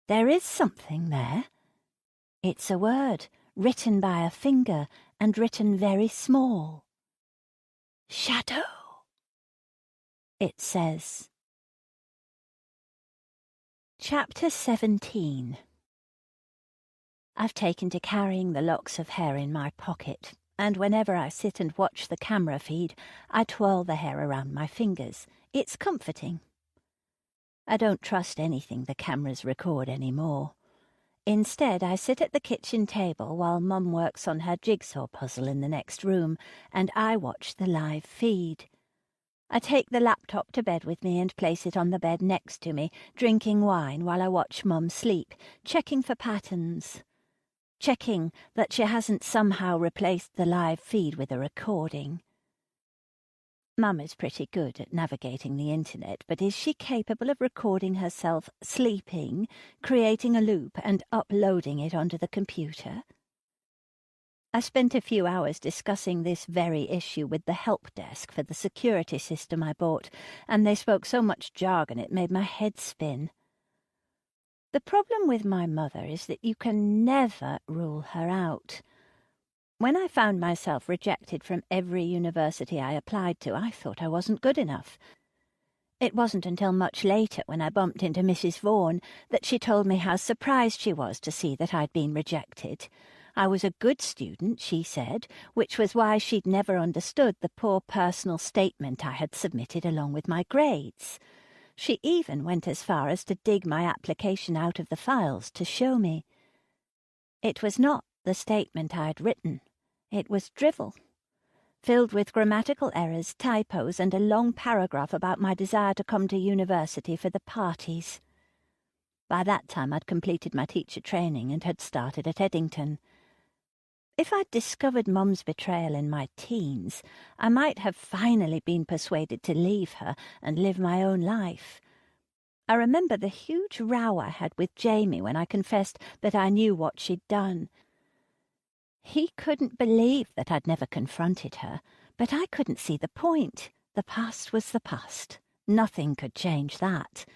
There is something there. It's a word written by a finger and written very small. Shadow, it says. Chapter 17. I've taken to carrying the locks of hair in my pocket, and whenever I sit and watch the camera feed, I twirl the hair around my fingers. It's comforting. I don't trust anything the cameras record anymore. Instead, I sit at the kitchen table while Mum works on her jigsaw puzzle in the next room, and I watch the live feed. I take the laptop to bed with me and place it on the bed next to me, drinking wine while I watch Mum sleep, checking for patterns. Checking that she hasn't somehow replaced the live feed with a recording. Mum is pretty good at navigating the internet, but is she capable of recording herself sleeping, creating a loop, and uploading it onto the computer? I spent a few hours discussing this very issue with the help desk for the security system I bought, and they spoke so much jargon it made my head spin. The problem with my mother is that you can never rule her out. When I found myself rejected from every university I applied to, I thought I wasn't good enough. It wasn't until much later, when I bumped into Mrs. Vaughan, that she told me how surprised she was to see that I'd been rejected. I was a good student, she said, which was why she'd never understood the poor personal statement I had submitted along with my grades. She even went as far as to dig my application out of the files to show me. It was not the statement I'd written. It was drivel, filled with grammatical errors, typos, and a long paragraph about my desire to come to university for the parties. By that time I'd completed my teacher training and had started at Eddington. If I'd discovered Mum's betrayal in my teens, I might have finally been persuaded to leave her and live my own life. I remember the huge row I had with Jamie when I confessed that I knew what she'd done. He couldn't believe that I'd never confronted her, but I couldn't see the point. The past was the past. Nothing could change that.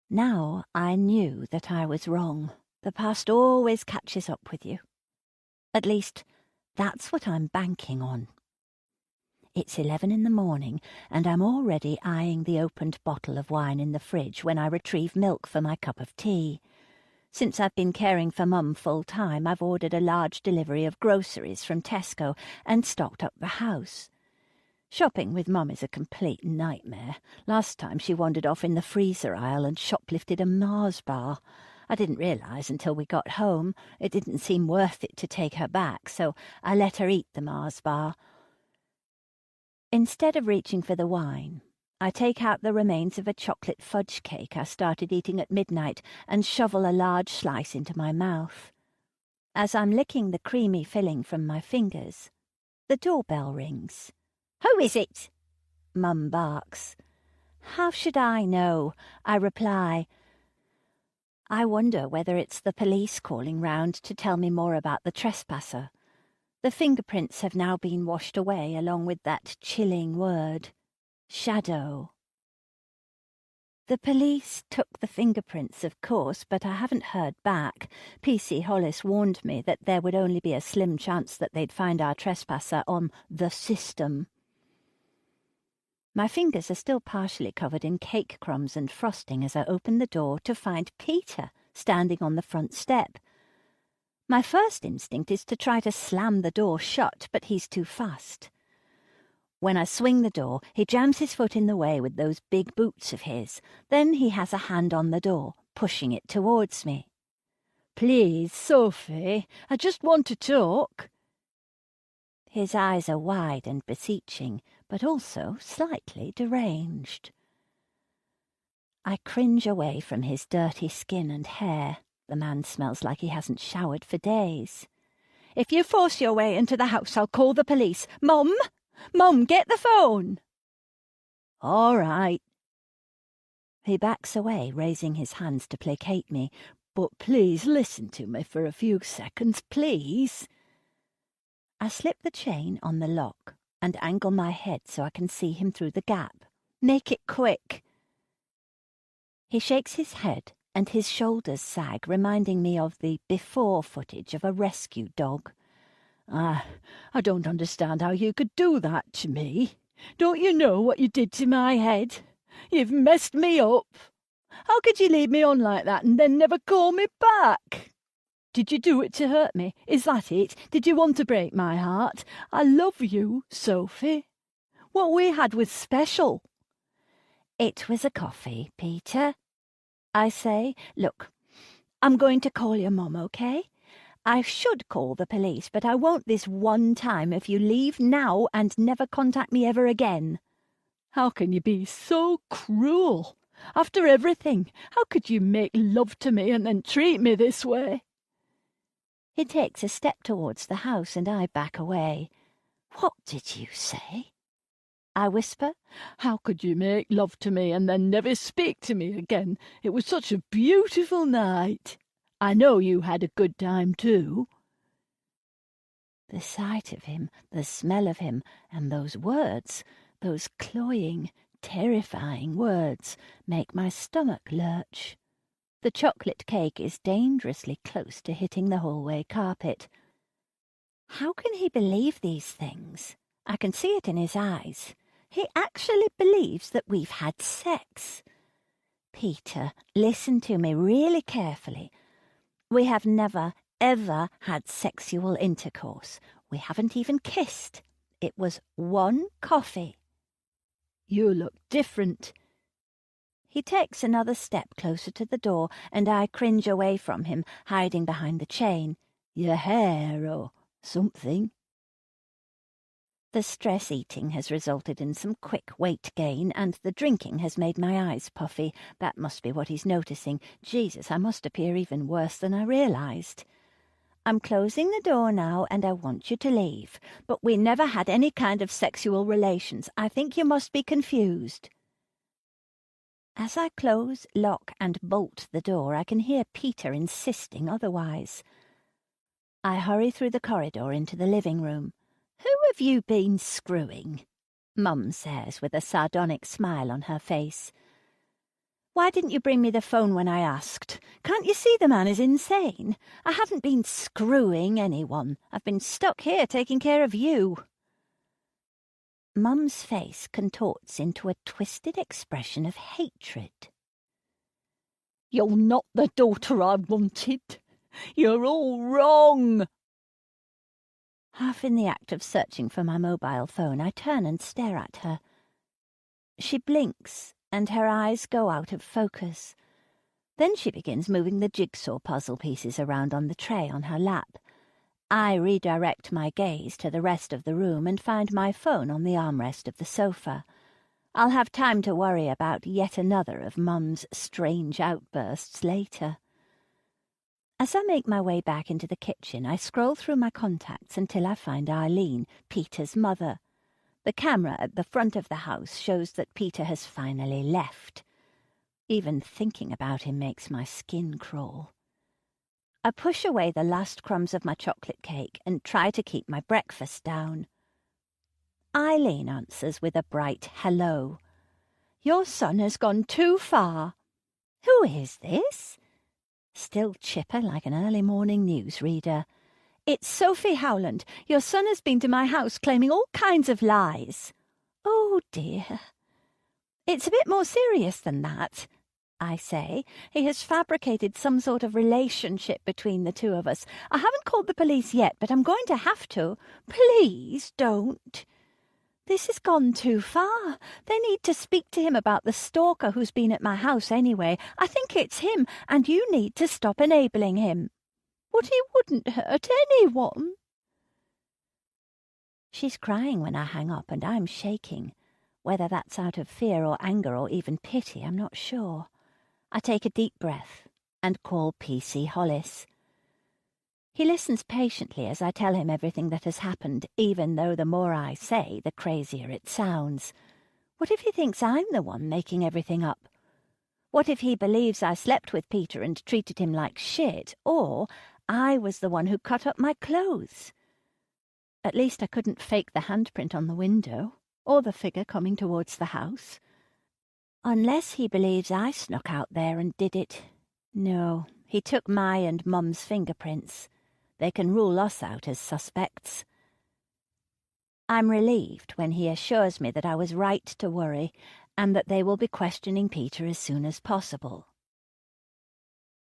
Now I knew that I was wrong. The past always catches up with you. At least, that's what I'm banking on. It's 11 in the morning, and I'm already eyeing the opened bottle of wine in the fridge when I retrieve milk for my cup of tea. Since I've been caring for Mum full-time, I've ordered a large delivery of groceries from Tesco and stocked up the house. Shopping with Mum is a complete nightmare. Last time she wandered off in the freezer aisle and shoplifted a Mars bar. I didn't realise until we got home. It didn't seem worth it to take her back, so I let her eat the Mars bar. Instead of reaching for the wine, I take out the remains of a chocolate fudge cake I started eating at midnight and shovel a large slice into my mouth. As I'm licking the creamy filling from my fingers, the doorbell rings. "Who is it?" Mum barks. "How should I know?" I reply. I wonder whether it's the police calling round to tell me more about the trespasser. The fingerprints have now been washed away along with that chilling word, shadow. The police took the fingerprints, of course, but I haven't heard back. PC Hollis warned me that there would only be a slim chance that they'd find our trespasser on the system. My fingers are still partially covered in cake crumbs and frosting as I open the door to find Peter standing on the front step. My first instinct is to try to slam the door shut, but he's too fast. When I swing the door, he jams his foot in the way with those big boots of his. Then he has a hand on the door, pushing it towards me. "Please, Sophie, I just want to talk." His eyes are wide and beseeching, but also slightly deranged. I cringe away from his dirty skin and hair. The man smells like he hasn't showered for days. "If you force your way into the house, I'll call the police. Mum! Mum, get the phone!" "All right." He backs away, raising his hands to placate me. "But please listen to me for a few seconds, please." I slip the chain on the lock and angle my head so I can see him through the gap. Make it quick. He shakes his head and his shoulders sag, reminding me of the before footage of a rescue dog. I don't understand how you could do that to me. Don't you know what you did to my head? You've messed me up. How could you leave me on like that and then never call me back? Did you do it to hurt me? Is that it? Did you want to break my heart? I love you, Sophie. What we had was special. It was a coffee, Peter. I say, look, I'm going to call your mum, okay? I should call the police, but I won't this one time if you leave now and never contact me ever again. How can you be so cruel? After everything, how could you make love to me and then treat me this way? He takes a step towards the house and I back away. What did you say? I whisper. How could you make love to me and then never speak to me again? It was such a beautiful night. I know you had a good time too. The sight of him, the smell of him, and those words, those cloying, terrifying words, make my stomach lurch. The chocolate cake is dangerously close to hitting the hallway carpet. How can he believe these things? I can see it in his eyes. He actually believes that we've had sex. Peter, listen to me really carefully. We have never, ever had sexual intercourse. We haven't even kissed. It was one coffee. You look different. He takes another step closer to the door, and I cringe away from him, hiding behind the chain. Your hair or something. The stress eating has resulted in some quick weight gain, and the drinking has made my eyes puffy. That must be what he's noticing. Jesus, I must appear even worse than I realized. I'm closing the door now, and I want you to leave. But we never had any kind of sexual relations. I think you must be confused. As I close, lock, and bolt the door, I can hear Peter insisting otherwise. I hurry through the corridor into the living room. Who have you been screwing? Mum says, with a sardonic smile on her face. Why didn't you bring me the phone when I asked? Can't you see the man is insane? I haven't been screwing anyone. I've been stuck here taking care of you. Mum's face contorts into a twisted expression of hatred. You're not the daughter I wanted. You're all wrong. Half in the act of searching for my mobile phone, I turn and stare at her. She blinks, and her eyes go out of focus. Then she begins moving the jigsaw puzzle pieces around on the tray on her lap. I redirect my gaze to the rest of the room and find my phone on the armrest of the sofa. I'll have time to worry about yet another of Mum's strange outbursts later. As I make my way back into the kitchen, I scroll through my contacts until I find Eileen, Peter's mother. The camera at the front of the house shows that Peter has finally left. Even thinking about him makes my skin crawl. I push away the last crumbs of my chocolate cake and try to keep my breakfast down. Eileen answers with a bright hello. Your son has gone too far. Who is this? Still chipper like an early morning newsreader. It's Sophie Howland. Your son has been to my house claiming all kinds of lies. Oh, dear. It's a bit more serious than that, I say. He has fabricated some sort of relationship between the two of us. I haven't called the police yet, but I'm going to have to. Please don't. This has gone too far. They need to speak to him about the stalker who's been at my house anyway. I think it's him, and you need to stop enabling him. But he wouldn't hurt anyone. She's crying when I hang up, and I'm shaking. Whether that's out of fear or anger or even pity, I'm not sure. I take a deep breath and call P.C. Hollis. He listens patiently as I tell him everything that has happened, even though the more I say, the crazier it sounds. What if he thinks I'm the one making everything up? What if he believes I slept with Peter and treated him like shit, or I was the one who cut up my clothes? At least I couldn't fake the handprint on the window, or the figure coming towards the house. Unless he believes I snuck out there and did it. No, he took my and Mum's fingerprints. They can rule us out as suspects. I'm relieved when he assures me that I was right to worry and that they will be questioning Peter as soon as possible.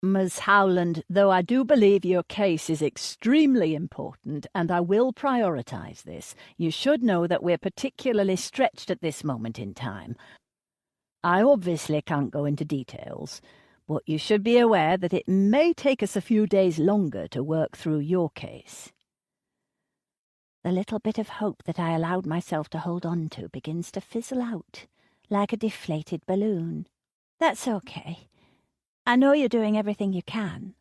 Miss Howland, though I do believe your case is extremely important and I will prioritise this, you should know that we're particularly stretched at this moment in time. I obviously can't go into details, but you should be aware that it may take us a few days longer to work through your case. The little bit of hope that I allowed myself to hold on to begins to fizzle out, like a deflated balloon. That's okay. I know you're doing everything you can.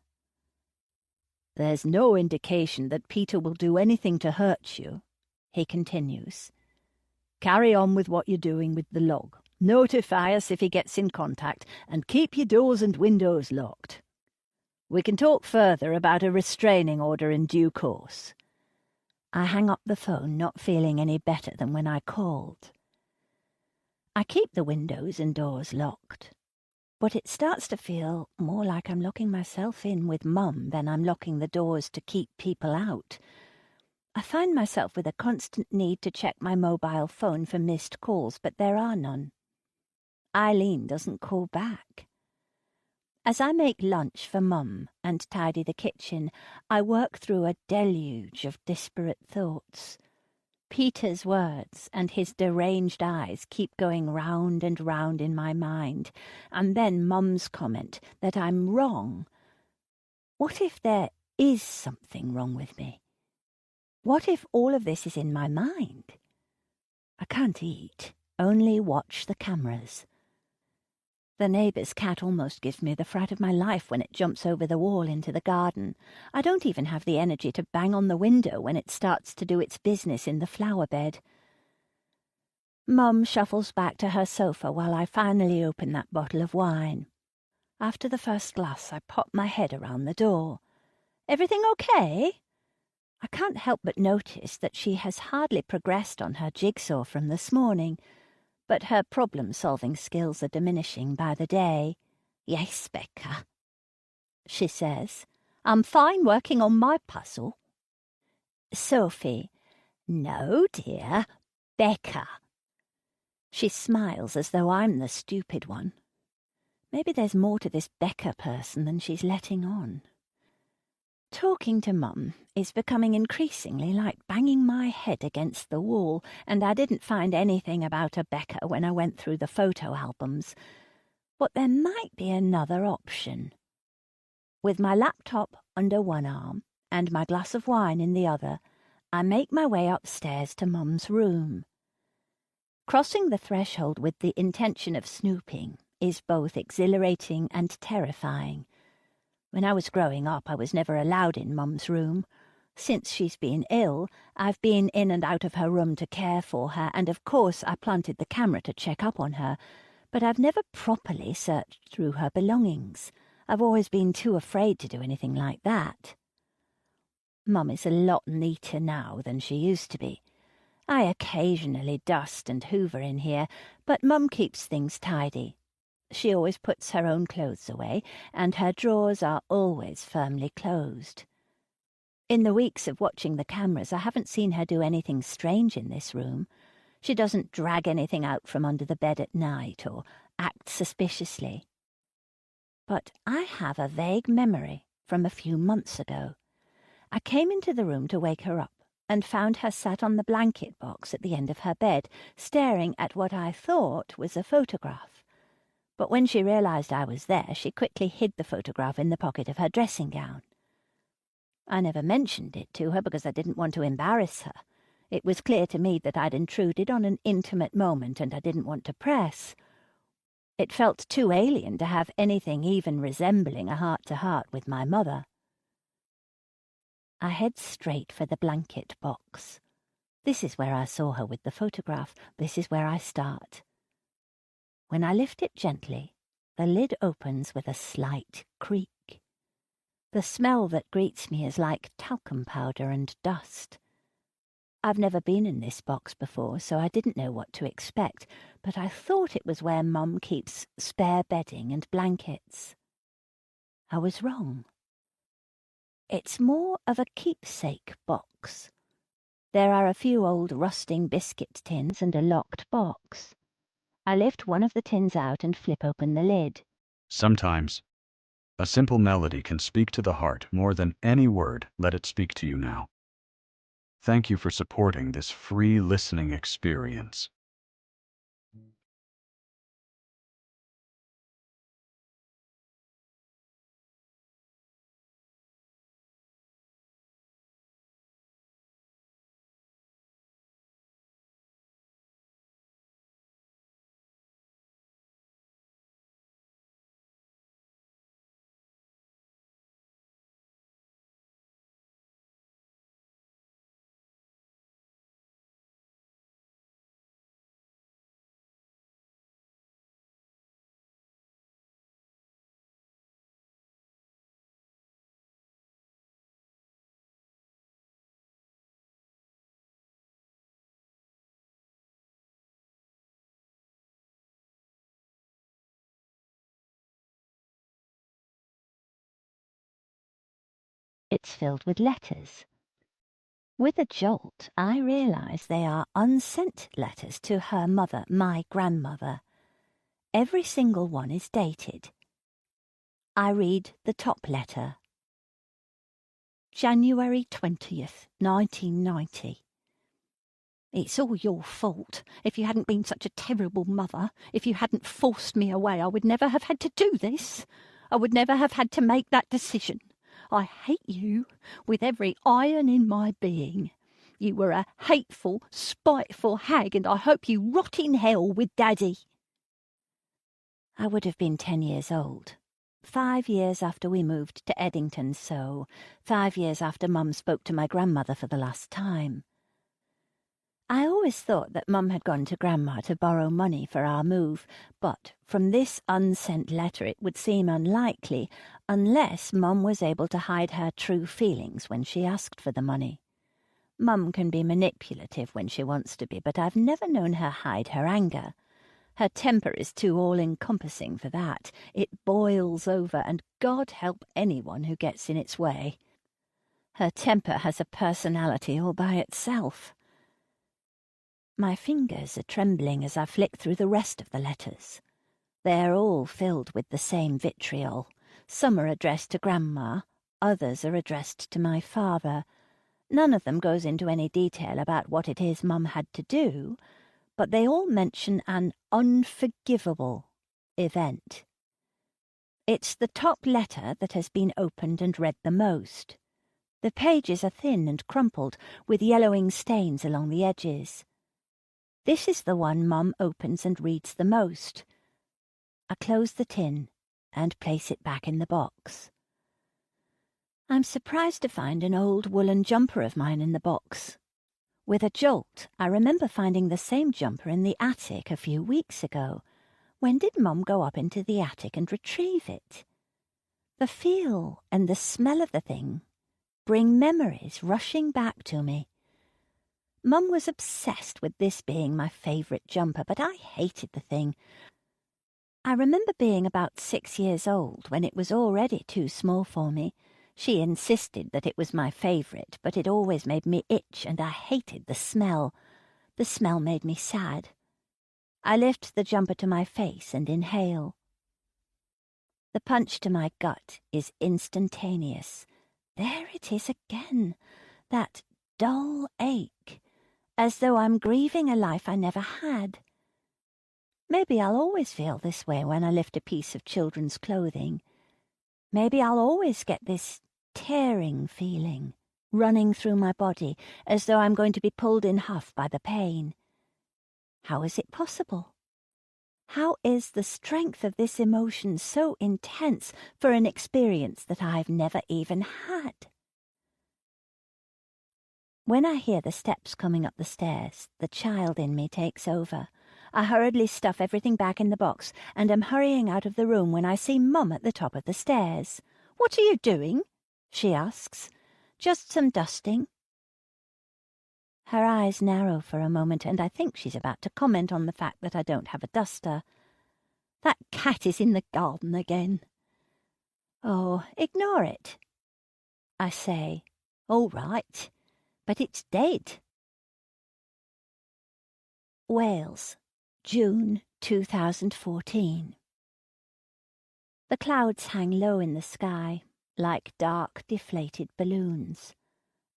There's no indication that Peter will do anything to hurt you, he continues. Carry on with what you're doing with the log. Notify us if he gets in contact, and keep your doors and windows locked. We can talk further about a restraining order in due course. I hang up the phone, not feeling any better than when I called. I keep the windows and doors locked, but it starts to feel more like I'm locking myself in with Mum than I'm locking the doors to keep people out. I find myself with a constant need to check my mobile phone for missed calls, but there are none. Eileen doesn't call back. As I make lunch for Mum and tidy the kitchen, I work through a deluge of disparate thoughts. Peter's words and his deranged eyes keep going round and round in my mind, and then Mum's comment that I'm wrong. What if there is something wrong with me? What if all of this is in my mind? I can't eat, only watch the cameras. The neighbour's cat almost gives me the fright of my life when it jumps over the wall into the garden. I don't even have the energy to bang on the window when it starts to do its business in the flower bed. Mum shuffles back to her sofa while I finally open that bottle of wine. After the first glass, I pop my head around the door. Everything okay? I can't help but notice that she has hardly progressed on her jigsaw from this morning, but her problem-solving skills are diminishing by the day. Yes, Becca, she says. I'm fine working on my puzzle. Sophie. No, dear, Becca. She smiles as though I'm the stupid one. Maybe there's more to this Becca person than she's letting on. Talking to Mum is becoming increasingly like banging my head against the wall, and I didn't find anything about a Becca when I went through the photo albums. But there might be another option. With my laptop under one arm and my glass of wine in the other, I make my way upstairs to Mum's room. Crossing the threshold with the intention of snooping is both exhilarating and terrifying. When I was growing up, I was never allowed in Mum's room. Since she's been ill, I've been in and out of her room to care for her, and of course I planted the camera to check up on her, but I've never properly searched through her belongings. I've always been too afraid to do anything like that. Mum is a lot neater now than she used to be. I occasionally dust and hoover in here, but Mum keeps things tidy. She always puts her own clothes away, and her drawers are always firmly closed. In the weeks of watching the cameras, I haven't seen her do anything strange in this room. She doesn't drag anything out from under the bed at night or act suspiciously. But I have a vague memory from a few months ago. I came into the room to wake her up and found her sat on the blanket box at the end of her bed, staring at what I thought was a photograph. But when she realised I was there, she quickly hid the photograph in the pocket of her dressing gown. I never mentioned it to her because I didn't want to embarrass her. It was clear to me that I'd intruded on an intimate moment and I didn't want to press. It felt too alien to have anything even resembling a heart-to-heart with my mother. I head straight for the blanket box. This is where I saw her with the photograph. This is where I start. When I lift it gently, the lid opens with a slight creak. The smell that greets me is like talcum powder and dust. I've never been in this box before, so I didn't know what to expect, but I thought it was where Mum keeps spare bedding and blankets. I was wrong. It's more of a keepsake box. There are a few old rusting biscuit tins and a locked box. I lift one of the tins out and flip open the lid. Sometimes a simple melody can speak to the heart more than any word. Let it speak to you now. Thank you for supporting this free listening experience. It's filled with letters. With a jolt, I realise they are unsent letters to her mother, my grandmother. Every single one is dated. I read the top letter. January 20th, 1990. It's all your fault. If you hadn't been such a terrible mother, if you hadn't forced me away, I would never have had to do this. I would never have had to make that decision. I hate you with every iron in my being. You were a hateful, spiteful hag, and I hope you rot in hell with Daddy. I would have been 10 years old. 5 years after we moved to Eddington, so 5 years after Mum spoke to my grandmother for the last time. I always thought that Mum had gone to Grandma to borrow money for our move, but from this unsent letter it would seem unlikely, unless Mum was able to hide her true feelings when she asked for the money. Mum can be manipulative when she wants to be, but I've never known her hide her anger. Her temper is too all-encompassing for that. It boils over, and God help anyone who gets in its way. Her temper has a personality all by itself. My fingers are trembling as I flick through the rest of the letters. They're all filled with the same vitriol. Some are addressed to Grandma, others are addressed to my father. None of them goes into any detail about what it is Mum had to do, but they all mention an unforgivable event. It's the top letter that has been opened and read the most. The pages are thin and crumpled, with yellowing stains along the edges. This is the one Mum opens and reads the most. I close the tin and place it back in the box. I'm surprised to find an old woolen jumper of mine in the box. With a jolt, I remember finding the same jumper in the attic a few weeks ago. When did Mum go up into the attic and retrieve it? The feel and the smell of the thing bring memories rushing back to me. Mum was obsessed with this being my favourite jumper, but I hated the thing. I remember being about 6 years old when it was already too small for me. She insisted that it was my favourite, but it always made me itch, and I hated the smell. The smell made me sad. I lift the jumper to my face and inhale. The punch to my gut is instantaneous. There it is again, that dull ache, as though I'm grieving a life I never had. Maybe I'll always feel this way when I lift a piece of children's clothing. Maybe I'll always get this tearing feeling running through my body, as though I'm going to be pulled in half by the pain. How is it possible? How is the strength of this emotion so intense for an experience that I've never even had? When I hear the steps coming up the stairs, the child in me takes over. I hurriedly stuff everything back in the box, and am hurrying out of the room when I see Mum at the top of the stairs. "What are you doing?" she asks. "Just some dusting." Her eyes narrow for a moment, and I think she's about to comment on the fact that I don't have a duster. That cat is in the garden again. Oh, ignore it. I say, all right, but it's dead. Wales, June 2014. The clouds hang low in the sky, like dark, deflated balloons.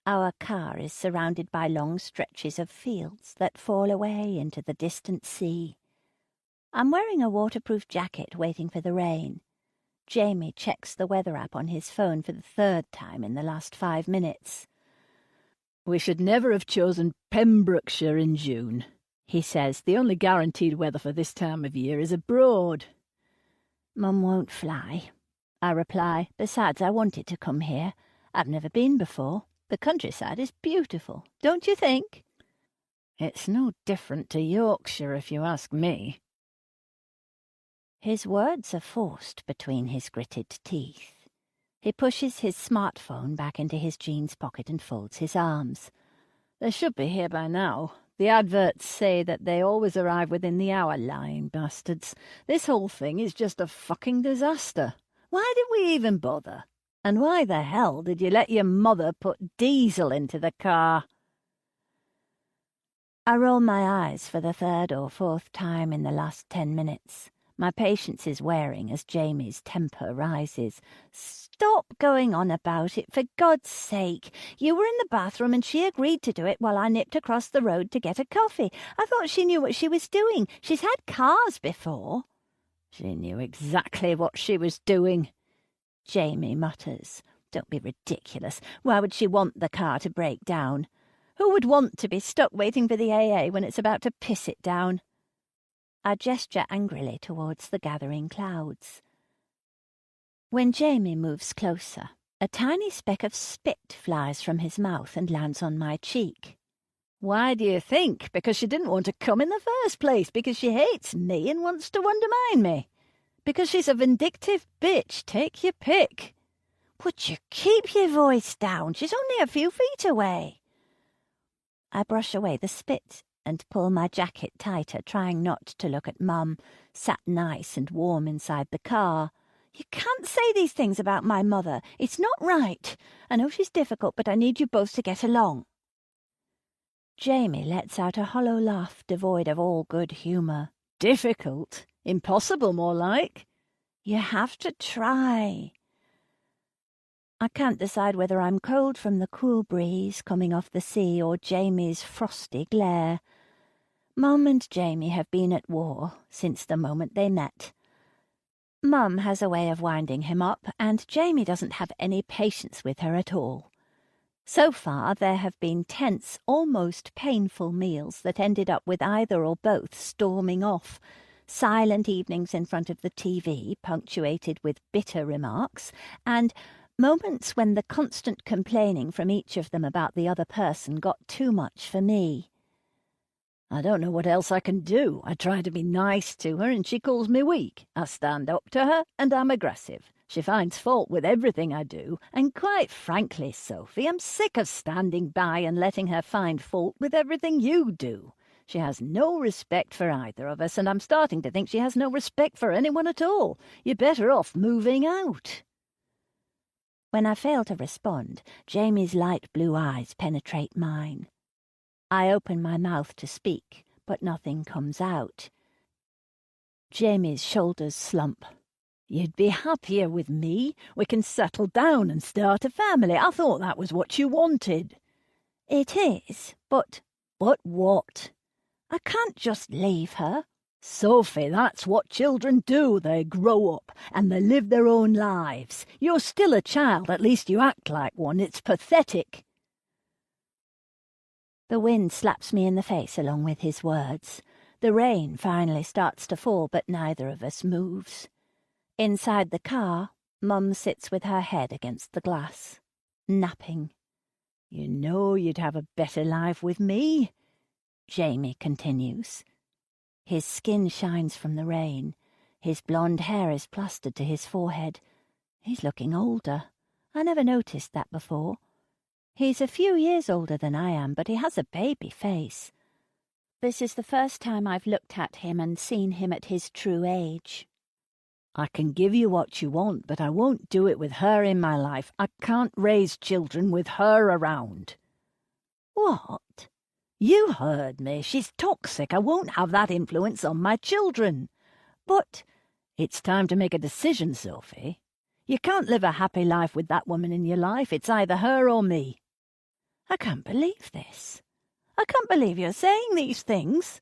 Our car is surrounded by long stretches of fields that fall away into the distant sea. I'm wearing a waterproof jacket waiting for the rain. Jamie checks the weather app on his phone for the third time in the last 5 minutes. We should never have chosen Pembrokeshire in June, he says. The only guaranteed weather for this time of year is abroad. Mum won't fly, I reply. Besides, I wanted to come here. I've never been before. The countryside is beautiful, don't you think? It's no different to Yorkshire, if you ask me. His words are forced between his gritted teeth. He pushes his smartphone back into his jeans pocket and folds his arms. They should be here by now. The adverts say that they always arrive within the hour, lying bastards. This whole thing is just a fucking disaster. Why did we even bother? And why the hell did you let your mother put Denzil into the car? I roll my eyes for the 3rd or 4th time in the last 10 minutes. My patience is wearing as Jamie's temper rises. Stop going on about it, for God's sake. You were in the bathroom and she agreed to do it while I nipped across the road to get a coffee. I thought she knew what she was doing. She's had cars before. She knew exactly what she was doing, Jamie mutters. Don't be ridiculous. Why would she want the car to break down? Who would want to be stuck waiting for the AA when it's about to piss it down? I gesture angrily towards the gathering clouds. When Jamie moves closer, a tiny speck of spit flies from his mouth and lands on my cheek. Why do you think? Because she didn't want to come in the first place, because she hates me and wants to undermine me. Because she's a vindictive bitch, take your pick. Would you keep your voice down? She's only a few feet away. I brush away the spit and pull my jacket tighter, trying not to look at Mum, sat nice and warm inside the car. You can't say these things about my mother. It's not right. I know she's difficult, but I need you both to get along. Jamie lets out a hollow laugh devoid of all good humour. Difficult? Impossible, more like. You have to try. I can't decide whether I'm cold from the cool breeze coming off the sea or Jamie's frosty glare. Mum and Jamie have been at war since the moment they met. Mum has a way of winding him up, and Jamie doesn't have any patience with her at all. So far, there have been tense, almost painful meals that ended up with either or both storming off. Silent evenings in front of the TV, punctuated with bitter remarks, and moments when the constant complaining from each of them about the other person got too much for me. I don't know what else I can do. I try to be nice to her and she calls me weak. I stand up to her and I'm aggressive. She finds fault with everything I do, and quite frankly, Sophie, I'm sick of standing by and letting her find fault with everything you do. She has no respect for either of us, and I'm starting to think she has no respect for anyone at all. You're better off moving out. When I fail to respond, Jamie's light blue eyes penetrate mine. I open my mouth to speak, but nothing comes out. Jamie's shoulders slump. You'd be happier with me. We can settle down and start a family. I thought that was what you wanted. It is, but... But what? I can't just leave her. Sophie, that's what children do. They grow up and they live their own lives. You're still a child, at least you act like one. It's pathetic. The wind slaps me in the face along with his words. The rain finally starts to fall, but neither of us moves. Inside the car, Mum sits with her head against the glass, napping. You know you'd have a better life with me, Jamie continues. His skin shines from the rain. His blonde hair is plastered to his forehead. He's looking older. I never noticed that before. He's a few years older than I am, but he has a baby face. This is the first time I've looked at him and seen him at his true age. I can give you what you want, but I won't do it with her in my life. I can't raise children with her around. What? You heard me. She's toxic. I won't have that influence on my children. But it's time to make a decision, Sophie. You can't live a happy life with that woman in your life. It's either her or me. I can't believe this. I can't believe you're saying these things.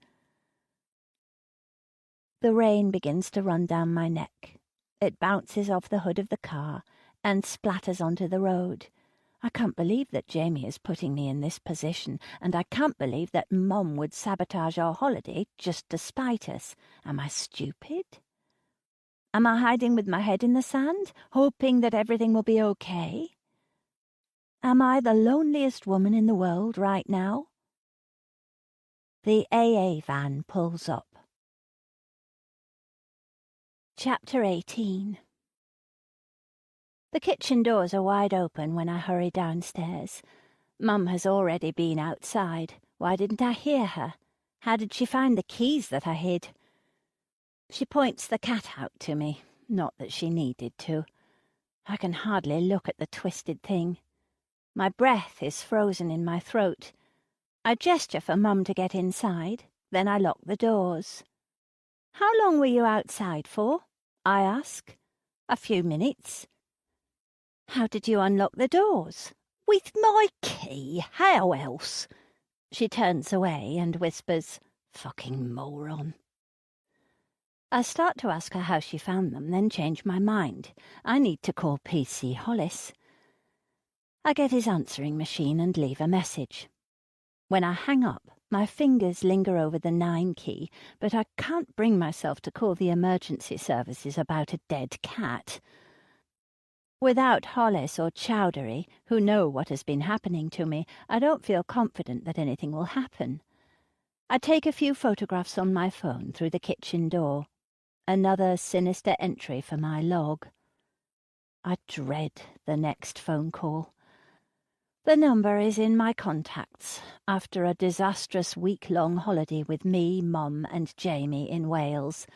The rain begins to run down my neck. It bounces off the hood of the car and splatters onto the road. I can't believe that Jamie is putting me in this position, and I can't believe that Mum would sabotage our holiday just to spite us. Am I stupid? Am I hiding with my head in the sand, hoping that everything will be okay? Am I the loneliest woman in the world right now? The AA van pulls up. Chapter 18. The kitchen doors are wide open when I hurry downstairs. Mum has already been outside. Why didn't I hear her? How did she find the keys that I hid? She points the cat out to me. Not that she needed to. I can hardly look at the twisted thing. My breath is frozen in my throat. I gesture for Mum to get inside. Then I lock the doors. How long were you outside for? I ask. A few minutes. How did you unlock the doors? With my key. How else? She turns away and whispers, Fucking moron. I start to ask her how she found them, then change my mind. I need to call PC Hollis. I get his answering machine and leave a message. When I hang up, my fingers linger over the 9 key, but I can't bring myself to call the emergency services about a dead cat. Without Hollis or Chowdhury, who know what has been happening to me, I don't feel confident that anything will happen. I take a few photographs on my phone through the kitchen door. Another sinister entry for my log. I dread the next phone call. The number is in my contacts after a disastrous week-long holiday with me, Mum and Jamie in Wales.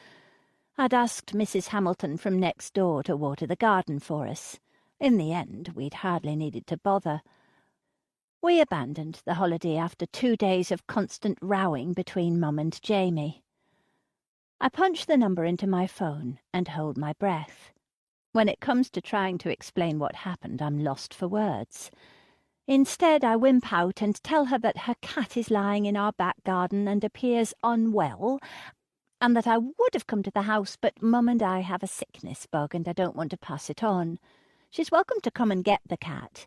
I'd asked Mrs. Hamilton from next door to water the garden for us. In the end, we'd hardly needed to bother. We abandoned the holiday after 2 days of constant rowing between Mum and Jamie. I punch the number into my phone and hold my breath. When it comes to trying to explain what happened, I'm lost for words. Instead, I wimp out and tell her that her cat is lying in our back garden and appears unwell, and that I would have come to the house, but Mum and I have a sickness bug and I don't want to pass it on. She's welcome to come and get the cat.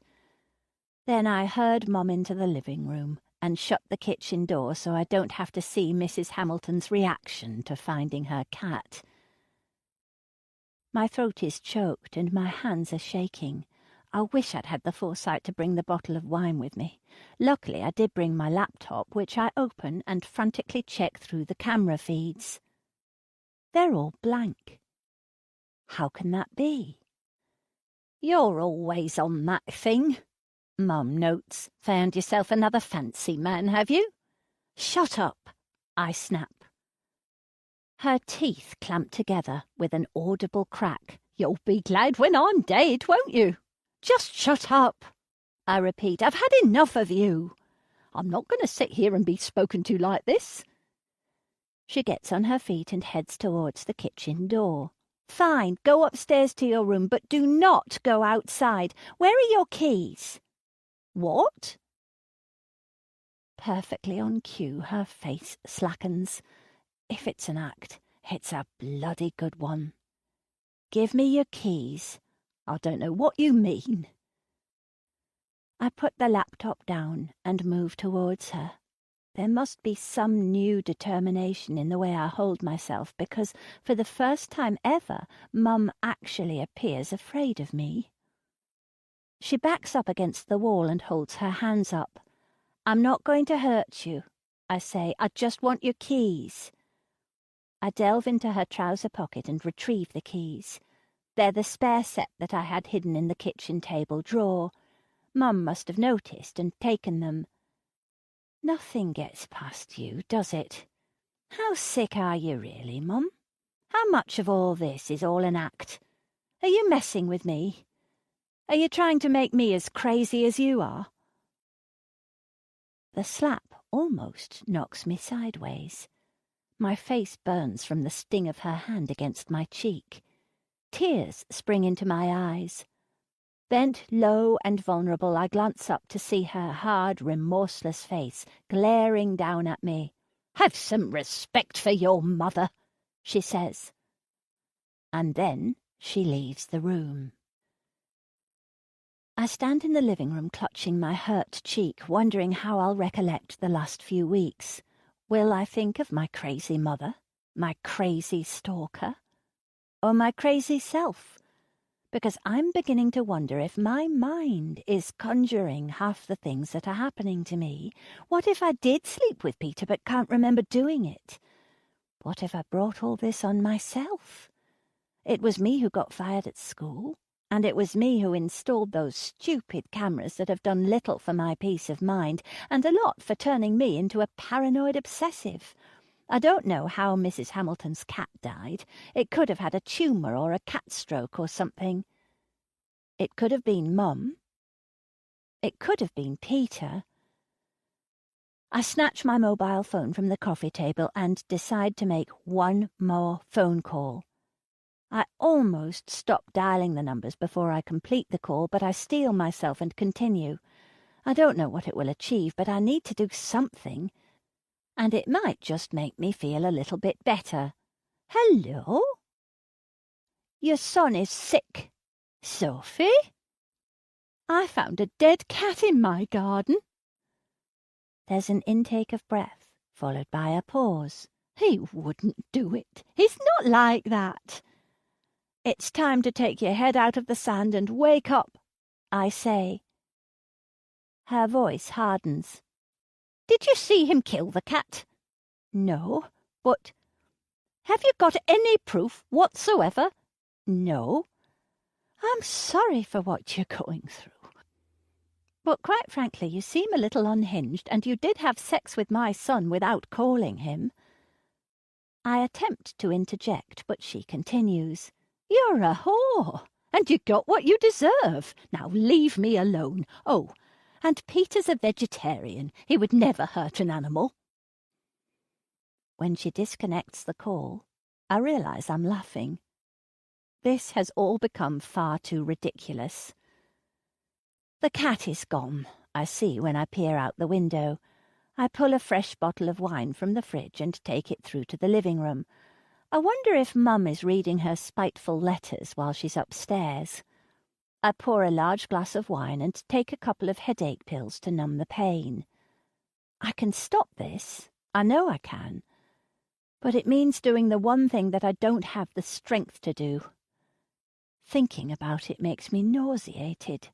Then I herd Mum into the living room and shut the kitchen door so I don't have to see Mrs. Hamilton's reaction to finding her cat. My throat is choked and my hands are shaking. I wish I'd had the foresight to bring the bottle of wine with me. Luckily, I did bring my laptop, which I open and frantically check through the camera feeds. They're all blank. How can that be? You're always on that thing, Mum notes. Found yourself another fancy man, have you? Shut up, I snap. Her teeth clamp together with an audible crack. You'll be glad when I'm dead, won't you? Just shut up, I repeat. I've had enough of you. I'm not going to sit here and be spoken to like this. She gets on her feet and heads towards the kitchen door. Fine, go upstairs to your room, but do not go outside. Where are your keys? What? Perfectly on cue, her face slackens. If it's an act, it's a bloody good one. Give me your keys. I don't know what you mean. I put the laptop down and move towards her. There must be some new determination in the way I hold myself, because for the first time ever, Mum actually appears afraid of me. She backs up against the wall and holds her hands up. I'm not going to hurt you, I say. I just want your keys. I delve into her trouser pocket and retrieve the keys. They're the spare set that I had hidden in the kitchen table drawer. Mum must have noticed and taken them. Nothing gets past you, does it? How sick are you really, Mum? How much of all this is all an act? Are you messing with me? Are you trying to make me as crazy as you are? The slap almost knocks me sideways. My face burns from the sting of her hand against my cheek. Tears spring into my eyes. Bent low and vulnerable, I glance up to see her hard, remorseless face glaring down at me. "Have some respect for your mother," she says. And then she leaves the room. I stand in the living room clutching my hurt cheek, wondering how I'll recollect the last few weeks. Will I think of my crazy mother, my crazy stalker, or my crazy self? Because I'm beginning to wonder if my mind is conjuring half the things that are happening to me. What if I did sleep with Peter but can't remember doing it? What if I brought all this on myself? It was me who got fired at school, and it was me who installed those stupid cameras that have done little for my peace of mind, and a lot for turning me into a paranoid obsessive. I don't know how Mrs. Hamilton's cat died. It could have had a tumour or a cat stroke or something. It could have been Mum. It could have been Peter. I snatch my mobile phone from the coffee table and decide to make one more phone call. I almost stop dialing the numbers before I complete the call, but I steel myself and continue. I don't know what it will achieve, but I need to do something. And it might just make me feel a little bit better. "Hello? Your son is sick. Sophie? I found a dead cat in my garden." There's an intake of breath, followed by a pause. "He wouldn't do it. He's not like that." "It's time to take your head out of the sand and wake up," I say. Her voice hardens. "Did you see him kill the cat?" "No, but—" "Have you got any proof whatsoever?" "No." "I'm sorry for what you're going through. But quite frankly, you seem a little unhinged, and you did have sex with my son without calling him." I attempt to interject, but she continues. "You're a whore, and you got what you deserve. Now leave me alone. Oh, and Peter's a vegetarian. He would never hurt an animal." When she disconnects the call, I realise I'm laughing. This has all become far too ridiculous. The cat is gone, I see when I peer out the window. I pull a fresh bottle of wine from the fridge and take it through to the living room. I wonder if Mum is reading her spiteful letters while she's upstairs. I pour a large glass of wine and take a couple of headache pills to numb the pain. I can stop this. I know I can. But it means doing the one thing that I don't have the strength to do. Thinking about it makes me nauseated.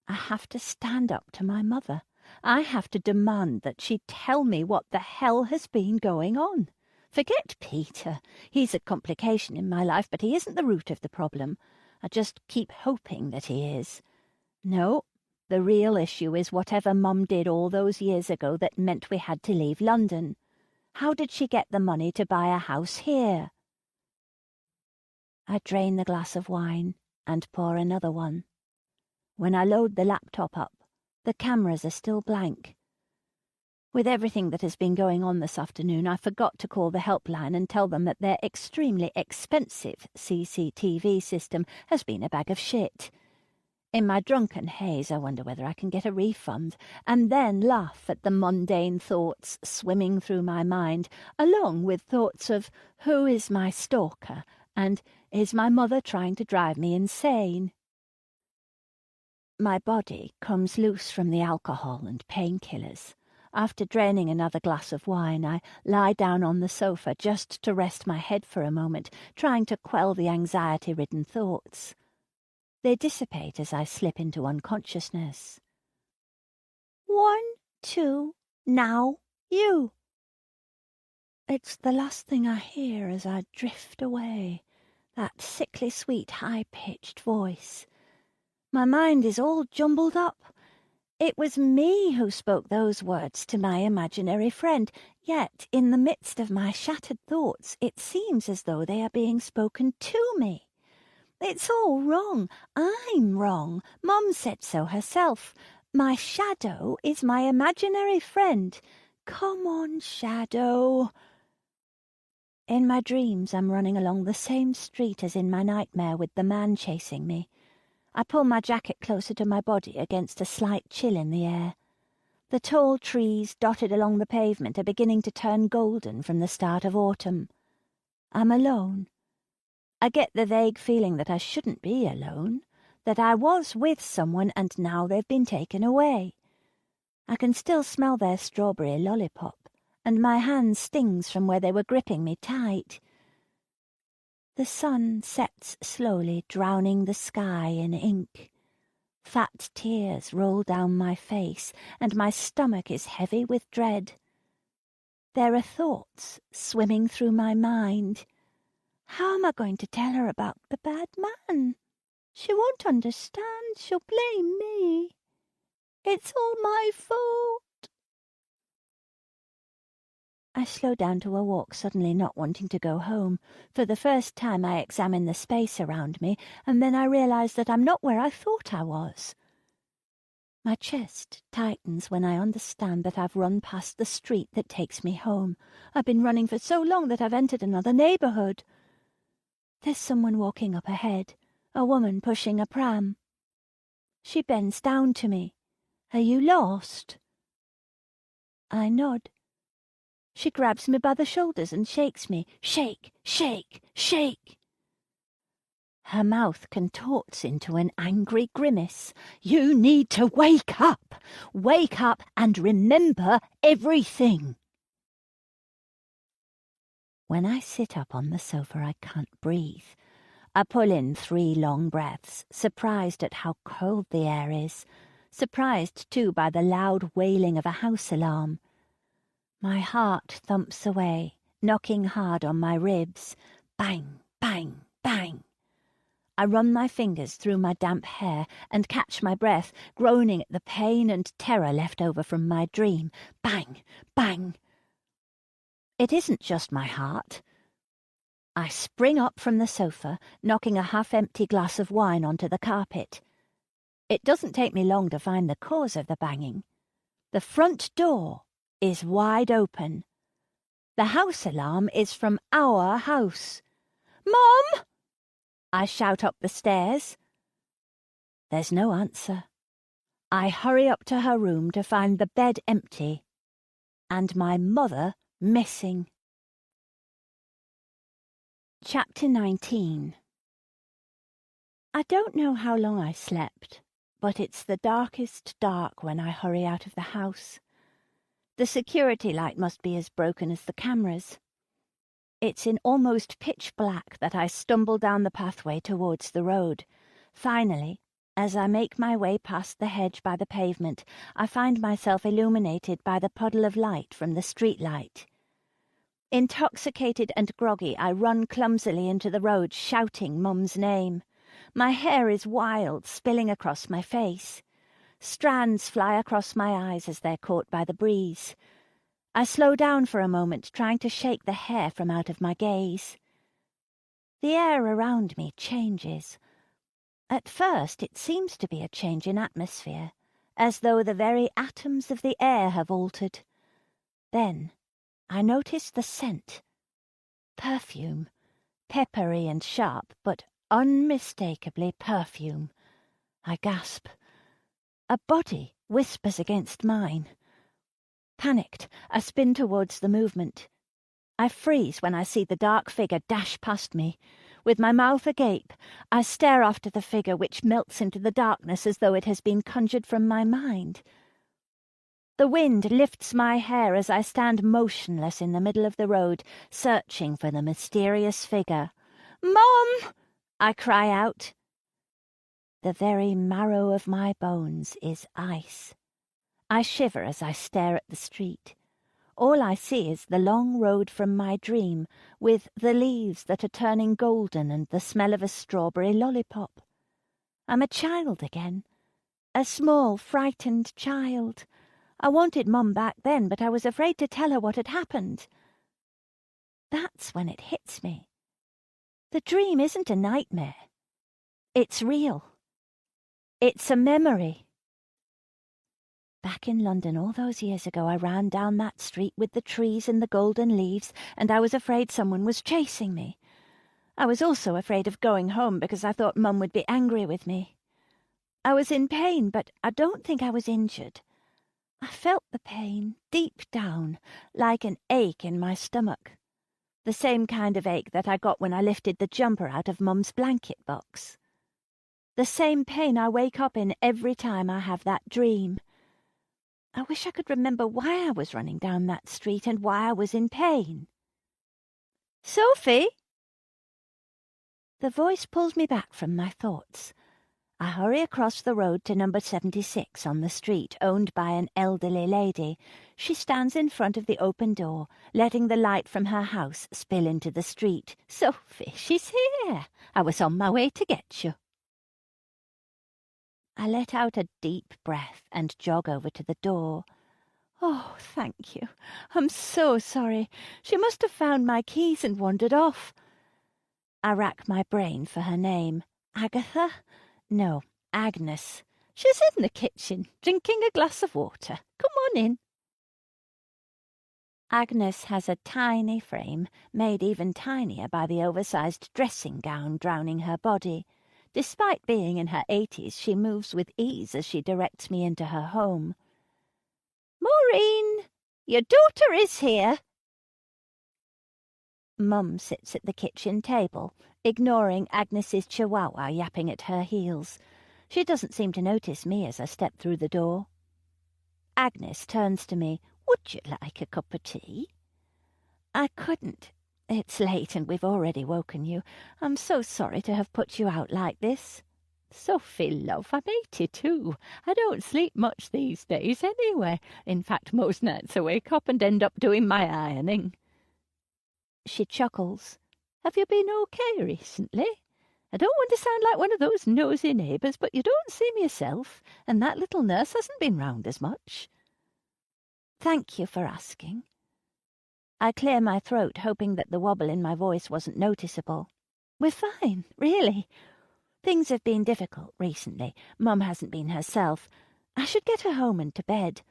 I have to stand up to my mother. I have to demand that she tell me what the hell has been going on. Forget Peter. He's a complication in my life, but he isn't the root of the problem. I just keep hoping that he is. No, the real issue is whatever Mum did all those years ago that meant we had to leave London. How did she get the money to buy a house here? I drain the glass of wine and pour another one. When I load the laptop up, the cameras are still blank. With everything that has been going on this afternoon, I forgot to call the helpline and tell them that their extremely expensive CCTV system has been a bag of shit. In my drunken haze, I wonder whether I can get a refund, and then laugh at the mundane thoughts swimming through my mind, along with thoughts of who is my stalker, and is my mother trying to drive me insane? My body comes loose from the alcohol and painkillers. After draining another glass of wine, I lie down on the sofa just to rest my head for a moment, trying to quell the anxiety-ridden thoughts. They dissipate as I slip into unconsciousness. 1, 2, now you. It's the last thing I hear as I drift away, that sickly sweet high-pitched voice. My mind is all jumbled up. It was me who spoke those words to my imaginary friend, yet in the midst of my shattered thoughts it seems as though they are being spoken to me. It's all wrong. I'm wrong. Mum said so herself. My shadow is my imaginary friend. Come on, shadow. In my dreams I'm running along the same street as in my nightmare with the man chasing me. I pull my jacket closer to my body against a slight chill in the air. The tall trees dotted along the pavement are beginning to turn golden from the start of autumn. I'm alone. I get the vague feeling that I shouldn't be alone, that I was with someone and now they've been taken away. I can still smell their strawberry lollipop, and my hand stings from where they were gripping me tight. The sun sets slowly, drowning the sky in ink. Fat tears roll down my face, and my stomach is heavy with dread. There are thoughts swimming through my mind. How am I going to tell her about the bad man? She won't understand. She'll blame me. It's all my fault. I slow down to a walk, suddenly not wanting to go home. For the first time I examine the space around me, and then I realize that I'm not where I thought I was. My chest tightens when I understand that I've run past the street that takes me home. I've been running for so long that I've entered another neighborhood. There's someone walking up ahead, a woman pushing a pram. She bends down to me. Are you lost? I nod. She grabs me by the shoulders and shakes me. Shake, shake, shake. Her mouth contorts into an angry grimace. You need to wake up. Wake up and remember everything. When I sit up on the sofa, I can't breathe. I pull in 3 long breaths, surprised at how cold the air is. Surprised, too, by the loud wailing of a house alarm. My heart thumps away, knocking hard on my ribs. Bang, bang, bang. I run my fingers through my damp hair and catch my breath, groaning at the pain and terror left over from my dream. Bang, bang. It isn't just my heart. I spring up from the sofa, knocking a half-empty glass of wine onto the carpet. It doesn't take me long to find the cause of the banging. The front door is wide open. The house alarm is from our house. Mom! I shout up the stairs. There's no answer. I hurry up to her room to find the bed empty and my mother missing. Chapter 19. I don't know how long I slept, but it's the darkest dark when I hurry out of the house. The security light must be as broken as the cameras. It's in almost pitch black that I stumble down the pathway towards the road. Finally, as I make my way past the hedge by the pavement, I find myself illuminated by the puddle of light from the street light. Intoxicated and groggy, I run clumsily into the road, shouting Mum's name. My hair is wild, spilling across my face. Strands fly across my eyes as they're caught by the breeze. I slow down for a moment, trying to shake the hair from out of my gaze. The air around me changes. At first it seems to be a change in atmosphere, as though the very atoms of the air have altered. Then I notice the scent. Perfume. Peppery and sharp, but unmistakably perfume. I gasp. A body whispers against mine. Panicked, I spin towards the movement. I freeze when I see the dark figure dash past me. With my mouth agape, I stare after the figure, which melts into the darkness as though it has been conjured from my mind. The wind lifts my hair as I stand motionless in the middle of the road, searching for the mysterious figure. "Mom!" I cry out. The very marrow of my bones is ice. I shiver as I stare at the street. All I see is the long road from my dream, with the leaves that are turning golden and the smell of a strawberry lollipop. I'm a child again. A small, frightened child. I wanted Mum back then, but I was afraid to tell her what had happened. That's when it hits me. The dream isn't a nightmare. It's real. It's a memory. Back in London all those years ago, I ran down that street with the trees and the golden leaves, and I was afraid someone was chasing me. I was also afraid of going home because I thought Mum would be angry with me. I was in pain, but I don't think I was injured. I felt the pain deep down, like an ache in my stomach. The same kind of ache that I got when I lifted the jumper out of Mum's blanket box. The same pain I wake up in every time I have that dream. I wish I could remember why I was running down that street and why I was in pain. "Sophie!" The voice pulls me back from my thoughts. I hurry across the road to number 76 on the street, owned by an elderly lady. She stands in front of the open door, letting the light from her house spill into the street. "Sophie, she's here. I was on my way to get you." I let out a deep breath and jog over to the door. "Oh, thank you. I'm so sorry. She must have found my keys and wandered off." I rack my brain for her name. Agatha? No, Agnes. "She's in the kitchen, drinking a glass of water. Come on in." Agnes has a tiny frame, made even tinier by the oversized dressing gown drowning her body. Despite being in her 80s, she moves with ease as she directs me into her home. "Maureen, your daughter is here." Mum sits at the kitchen table, ignoring Agnes's chihuahua yapping at her heels. She doesn't seem to notice me as I step through the door. Agnes turns to me. "Would you like a cup of tea?" "I couldn't. It's late and we've already woken you. I'm so sorry to have put you out like this." "Sophie, love, I'm 82. I don't sleep much these days anyway. In fact, most nights I wake up and end up doing my ironing." She chuckles. "Have you been okay recently? I don't want to sound like one of those nosy neighbours, but you don't seem yourself, and that little nurse hasn't been round as much." "Thank you for asking." I clear my throat, hoping that the wobble in my voice wasn't noticeable. "We're fine, really. Things have been difficult recently. Mum hasn't been herself. I should get her home and to bed.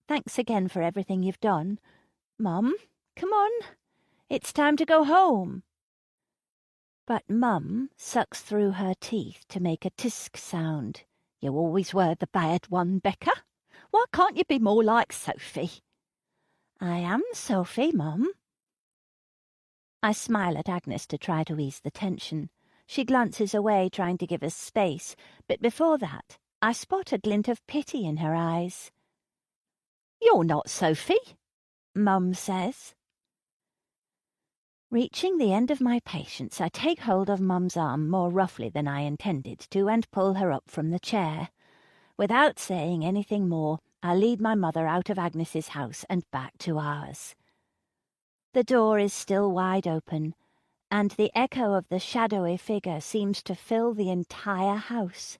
Thanks again for everything you've done. Mum, come on. It's time to go home." But Mum sucks through her teeth to make a tisk sound. "You always were the bad one, Becca. Why can't you be more like Sophie?" "I am Sophie, Mum." I smile at Agnes to try to ease the tension. She glances away, trying to give us space, but before that, I spot a glint of pity in her eyes. "You're not Sophie," Mum says. Reaching the end of my patience, I take hold of Mum's arm more roughly than I intended to and pull her up from the chair. Without saying anything more, I lead my mother out of Agnes's house and back to ours. The door is still wide open, and the echo of the shadowy figure seems to fill the entire house.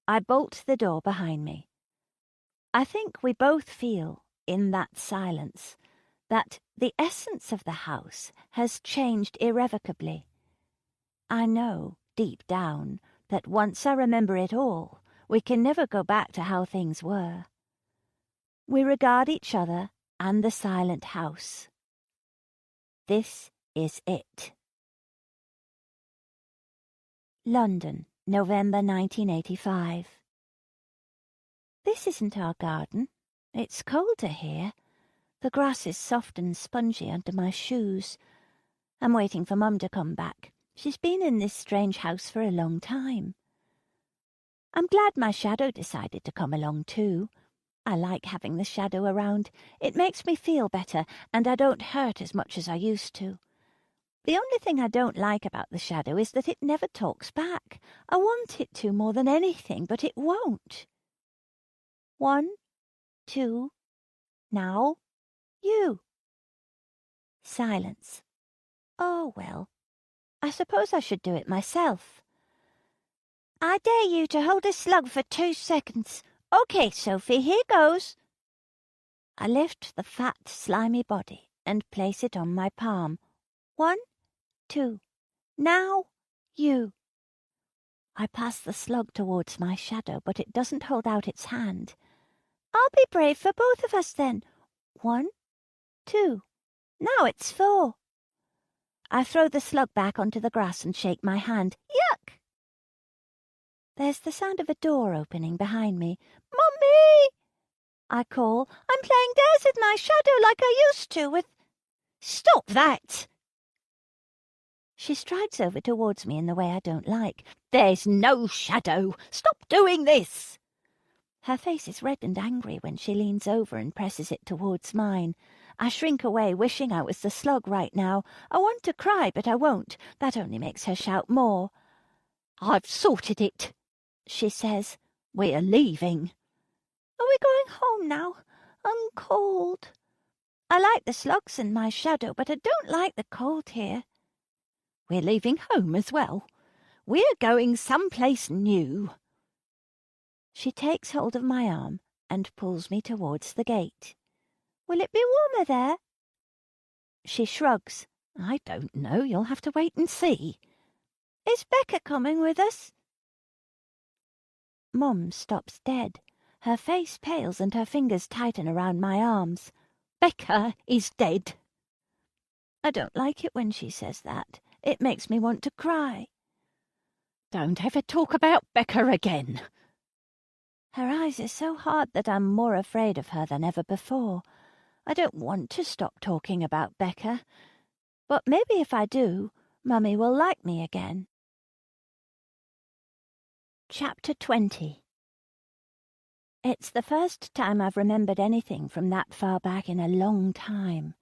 I bolt the door behind me. I think we both feel, in that silence, that the essence of the house has changed irrevocably. I know, deep down, that once I remember it all, we can never go back to how things were. We regard each other and the silent house. This is it. London, November 1985. This isn't our garden. It's colder here. The grass is soft and spongy under my shoes. I'm waiting for Mum to come back. She's been in this strange house for a long time. I'm glad my shadow decided to come along too. I like having the shadow around. It makes me feel better, and I don't hurt as much as I used to. The only thing I don't like about the shadow is that it never talks back. I want it to more than anything, but it won't. 1, 2, now, you. Silence. Oh, well, I suppose I should do it myself. I dare you to hold a slug for 2 seconds. OK, Sophie, here goes. I lift the fat, slimy body and place it on my palm. 1, 2. Now, you. I pass the slug towards my shadow, but it doesn't hold out its hand. I'll be brave for both of us then. 1, 2. Now it's 4. I throw the slug back onto the grass and shake my hand. Yuck! There's the sound of a door opening behind me. Mummy! I call. I'm playing dares with my shadow like I used to with... Stop that! She strides over towards me in the way I don't like. There's no shadow. Stop doing this! Her face is red and angry when she leans over and presses it towards mine. I shrink away, wishing I was the slug right now. I want to cry, but I won't. That only makes her shout more. I've sorted it, she says. We're leaving. Are we going home now? I'm cold. I like the slugs and my shadow, but I don't like the cold here. We're leaving home as well. We're going someplace new. She takes hold of my arm and pulls me towards the gate. Will it be warmer there? She shrugs. I don't know. You'll have to wait and see. Is Becca coming with us? Mum stops dead. Her face pales and her fingers tighten around my arms. Becca is dead. I don't like it when she says that. It makes me want to cry. Don't ever talk about Becca again. Her eyes are so hard that I'm more afraid of her than ever before. I don't want to stop talking about Becca. But maybe if I do, Mummy will like me again. Chapter 20. It's the first time I've remembered anything from that far back in a long time.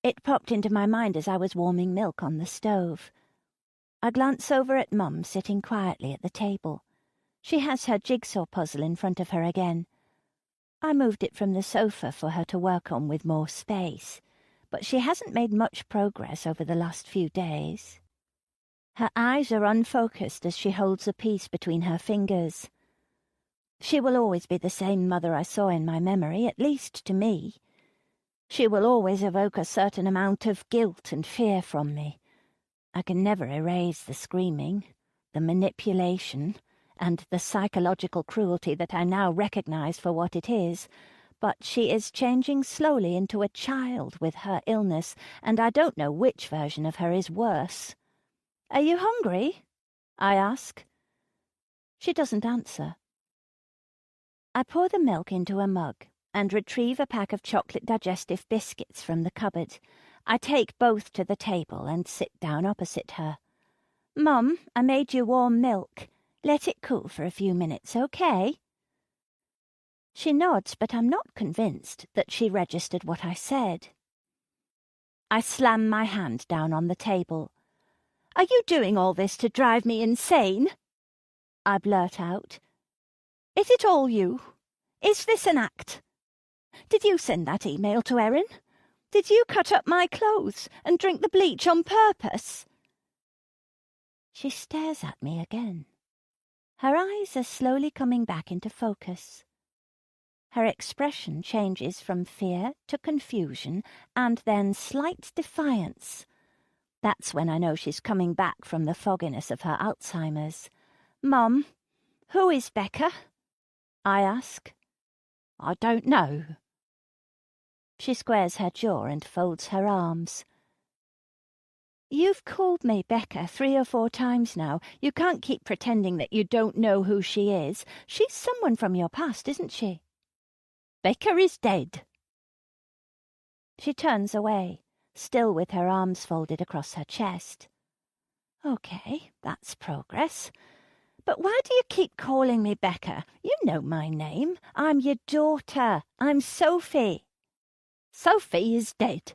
It popped into my mind as I was warming milk on the stove. I glance over at Mum sitting quietly at the table. She has her jigsaw puzzle in front of her again. I moved it from the sofa for her to work on with more space, but she hasn't made much progress over the last few days. Her eyes are unfocused as she holds a piece between her fingers. She will always be the same mother I saw in my memory, at least to me. She will always evoke a certain amount of guilt and fear from me. I can never erase the screaming, the manipulation, and the psychological cruelty that I now recognize for what it is, but she is changing slowly into a child with her illness, and I don't know which version of her is worse. Are you hungry? I ask. She doesn't answer. I pour the milk into a mug and retrieve a pack of chocolate digestive biscuits from the cupboard. I take both to the table and sit down opposite her. Mum, I made you warm milk. Let it cool for a few minutes, okay? She nods, but I'm not convinced that she registered what I said. I slam my hand down on the table. Are you doing all this to drive me insane? I blurt out. Is it all you? Is this an act? Did you send that email to Erin? Did you cut up my clothes and drink the bleach on purpose? She stares at me again. Her eyes are slowly coming back into focus. Her expression changes from fear to confusion and then slight defiance. That's when I know she's coming back from the fogginess of her Alzheimer's. Mum, who is Becca? I ask. I don't know. She squares her jaw and folds her arms. You've called me Becca 3 or 4 times now. You can't keep pretending that you don't know who she is. She's someone from your past, isn't she? Becca is dead. She turns away, still with her arms folded across her chest. Okay, that's progress. But why do you keep calling me Becca? You know my name. I'm your daughter. I'm Sophie. Sophie is dead.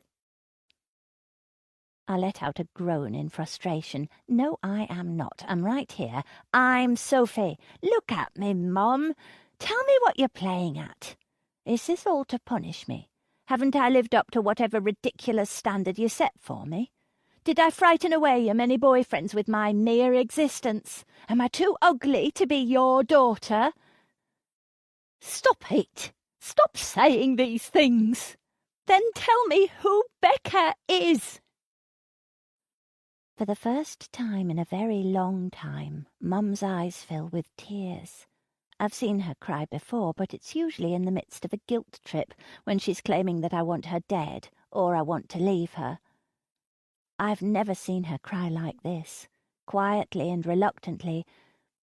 I let out a groan in frustration. No, I am not. I'm right here. I'm Sophie. Look at me, Mum. Tell me what you're playing at. Is this all to punish me? Haven't I lived up to whatever ridiculous standard you set for me? Did I frighten away your many boyfriends with my mere existence? Am I too ugly to be your daughter? Stop it! Stop saying these things! Then tell me who Becca is. For the first time in a very long time, Mum's eyes fill with tears. I've seen her cry before, but it's usually in the midst of a guilt trip when she's claiming that I want her dead or I want to leave her. I've never seen her cry like this, quietly and reluctantly,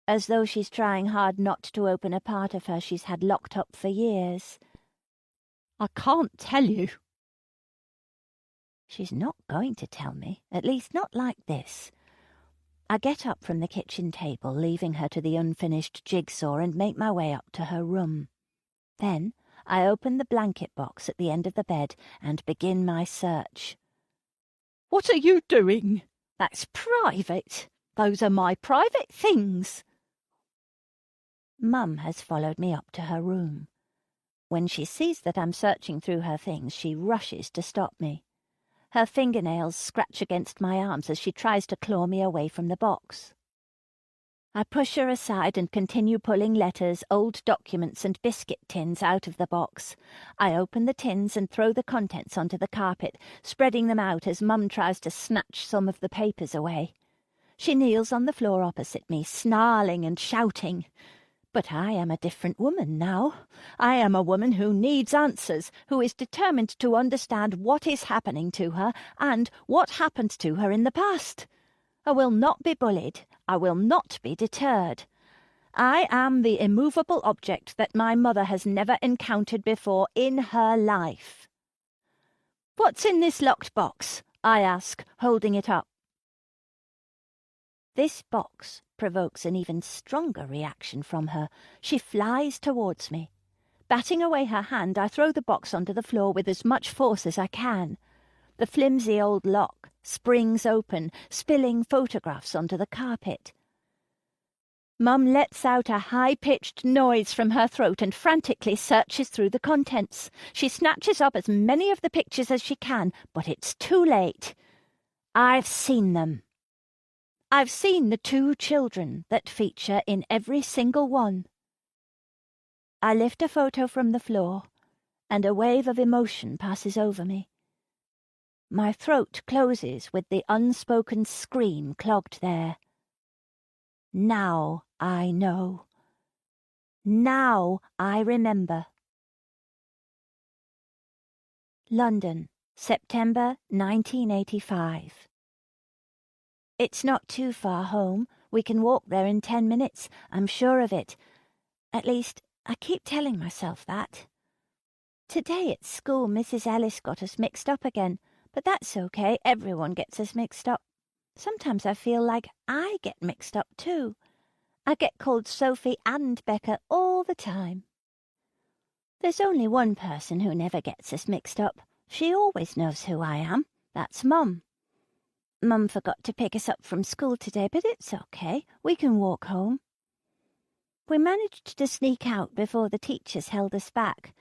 as though she's trying hard not to open a part of her she's had locked up for years. I can't tell you. She's not going to tell me, at least not like this. I get up from the kitchen table, leaving her to the unfinished jigsaw, and make my way up to her room. Then I open the blanket box at the end of the bed and begin my search. What are you doing? That's private. Those are my private things. Mum has followed me up to her room. When she sees that I'm searching through her things, she rushes to stop me. Her fingernails scratch against my arms as she tries to claw me away from the box. I push her aside and continue pulling letters, old documents and biscuit tins out of the box. I open the tins and throw the contents onto the carpet, spreading them out as Mum tries to snatch some of the papers away. She kneels on the floor opposite me, snarling and shouting. But I am a different woman now. I am a woman who needs answers, who is determined to understand what is happening to her and what happened to her in the past. I will not be bullied. I will not be deterred. I am the immovable object that my mother has never encountered before in her life. "What's in this locked box?" I ask, holding it up. This box provokes an even stronger reaction from her. She flies towards me. Batting away her hand, I throw the box onto the floor with as much force as I can. The flimsy old lock springs open, spilling photographs onto the carpet. Mum lets out a high-pitched noise from her throat and frantically searches through the contents. She snatches up as many of the pictures as she can, but it's too late. I've seen them. I've seen the two children that feature in every single one. I lift a photo from the floor, and a wave of emotion passes over me. My throat closes with the unspoken scream clogged there. Now I know. Now I remember. London, September 1985. It's not too far home. We can walk there in 10 minutes. I'm sure of it. At least, I keep telling myself that. Today at school, Mrs. Ellis got us mixed up again, but that's okay. Everyone gets us mixed up. Sometimes I feel like I get mixed up too. I get called Sophie and Becca all the time. There's only one person who never gets us mixed up. She always knows who I am. That's Mum. Mum forgot to pick us up from school today, but it's okay. We can walk home. We managed to sneak out before the teachers held us back.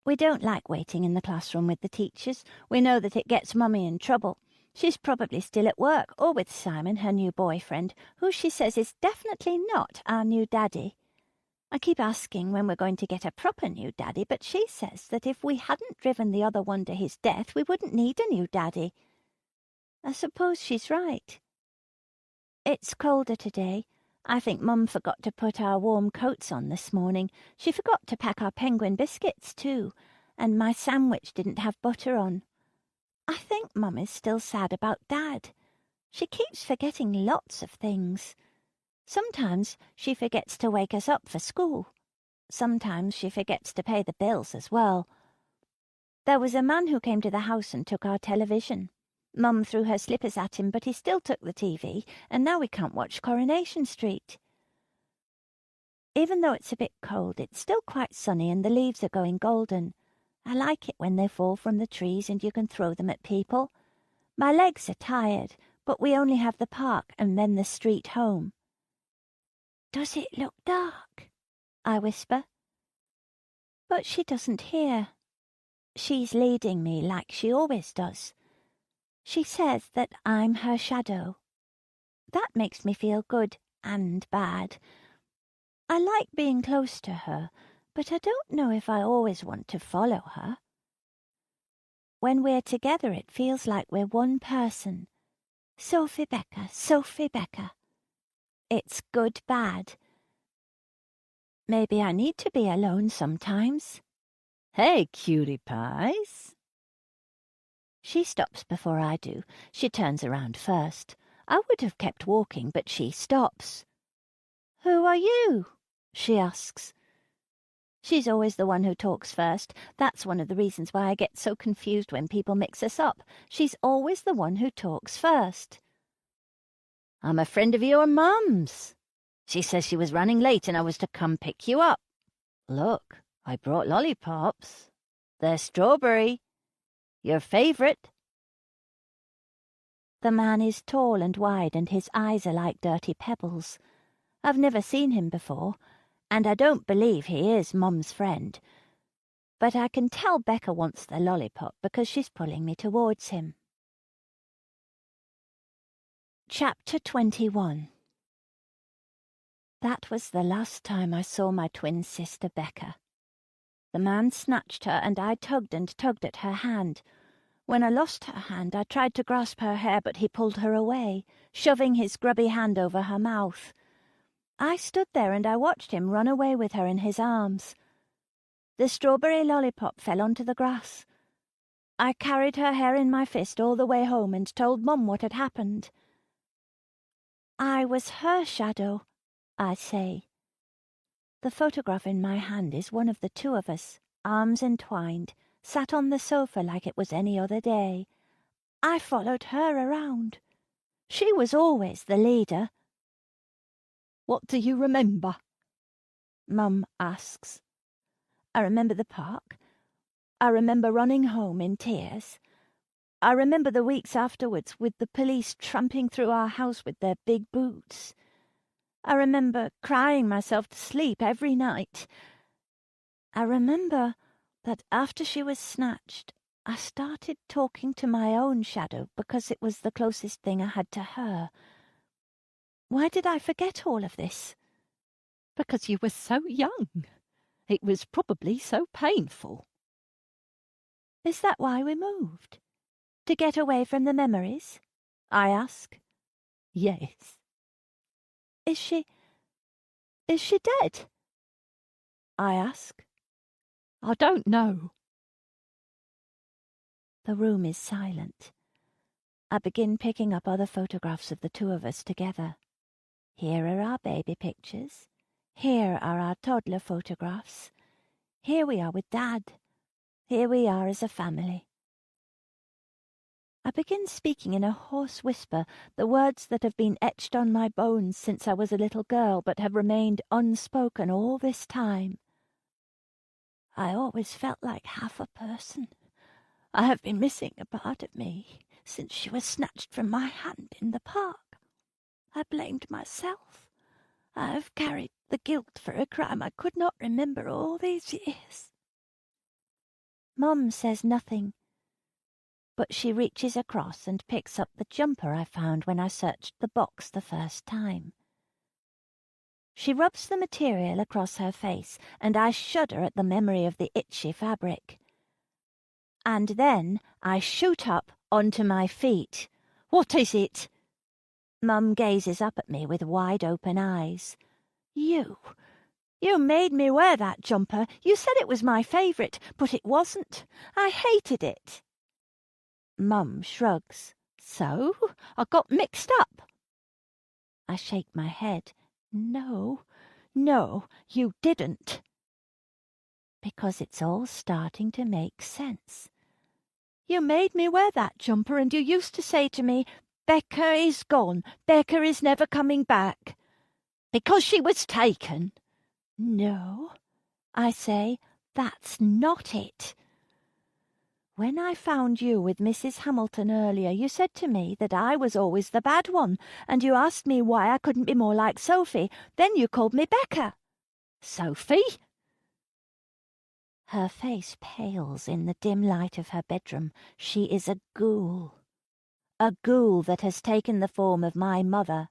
We don't like waiting in the classroom with the teachers. We know that it gets Mummy in trouble. She's probably still at work or with Simon, her new boyfriend, who she says is definitely not our new daddy. I keep asking when we're going to get a proper new daddy, but she says that if we hadn't driven the other one to his death, we wouldn't need a new daddy. I suppose she's right. It's colder today. I think Mum forgot to put our warm coats on this morning. She forgot to pack our penguin biscuits too, and my sandwich didn't have butter on. I think Mum is still sad about Dad. She keeps forgetting lots of things. Sometimes she forgets to wake us up for school. Sometimes she forgets to pay the bills as well. There was a man who came to the house and took our television. Mum threw her slippers at him, but he still took the TV, and now we can't watch Coronation Street. Even though it's a bit cold, it's still quite sunny and the leaves are going golden. I like it when they fall from the trees and you can throw them at people. My legs are tired, but we only have the park and then the street home. "Does it look dark?" I whisper. But she doesn't hear. She's leading me like she always does. She says that I'm her shadow. That makes me feel good and bad. I like being close to her, but I don't know if I always want to follow her. When we're together, it feels like we're one person. Sophie Becker, Sophie Becker. It's good bad. Maybe I need to be alone sometimes. Hey, cutie pies. She stops before I do. She turns around first. I would have kept walking, but she stops. Who are you? She asks. She's always the one who talks first. That's one of the reasons why I get so confused when people mix us up. She's always the one who talks first. I'm a friend of your mum's. She says she was running late and I was to come pick you up. Look, I brought lollipops. They're strawberry. Your favourite. The man is tall and wide, and his eyes are like dirty pebbles. I've never seen him before, and I don't believe he is Mum's friend. But I can tell Becca wants the lollipop because she's pulling me towards him. Chapter 21. That was the last time I saw my twin sister Becca. The man snatched her, and I tugged and tugged at her hand. When I lost her hand, I tried to grasp her hair, but he pulled her away, shoving his grubby hand over her mouth. I stood there and I watched him run away with her in his arms. The strawberry lollipop fell onto the grass. I carried her hair in my fist all the way home and told Mum what had happened. I was her shadow, I say. The photograph in my hand is one of the two of us, arms entwined, sat on the sofa like it was any other day. I followed her around. She was always the leader. What do you remember? Mum asks. I remember the park. I remember running home in tears. I remember the weeks afterwards with the police tramping through our house with their big boots. I remember crying myself to sleep every night. I remember that after she was snatched, I started talking to my own shadow because it was the closest thing I had to her. Why did I forget all of this? Because you were so young. It was probably so painful. Is that why we moved? To get away from the memories? I ask. Yes. Is she dead? I ask. I don't know. The room is silent. I begin picking up other photographs of the two of us together. Here are our baby pictures. Here are our toddler photographs. Here we are with Dad. Here we are as a family. I begin speaking in a hoarse whisper, the words that have been etched on my bones since I was a little girl but have remained unspoken all this time. I always felt like half a person. I have been missing a part of me since she was snatched from my hand in the park. I blamed myself. I have carried the guilt for a crime I could not remember all these years. Mum says nothing, but she reaches across and picks up the jumper I found when I searched the box the first time. She rubs the material across her face, and I shudder at the memory of the itchy fabric. And then I shoot up onto my feet. What is it? Mum gazes up at me with wide-open eyes. You made me wear that jumper. You said it was my favourite, but it wasn't. I hated it. Mum shrugs. So? I got mixed up. I shake my head. No, you didn't. Because it's all starting to make sense. You made me wear that jumper, and you used to say to me, Becca is gone. Becca is never coming back. Because she was taken. No, I say, that's not it. When I found you with Mrs. Hamilton earlier, you said to me that I was always the bad one, and you asked me why I couldn't be more like Sophie. Then you called me Becca. Sophie? Her face pales in the dim light of her bedroom. She is a ghoul. A ghoul that has taken the form of my mother.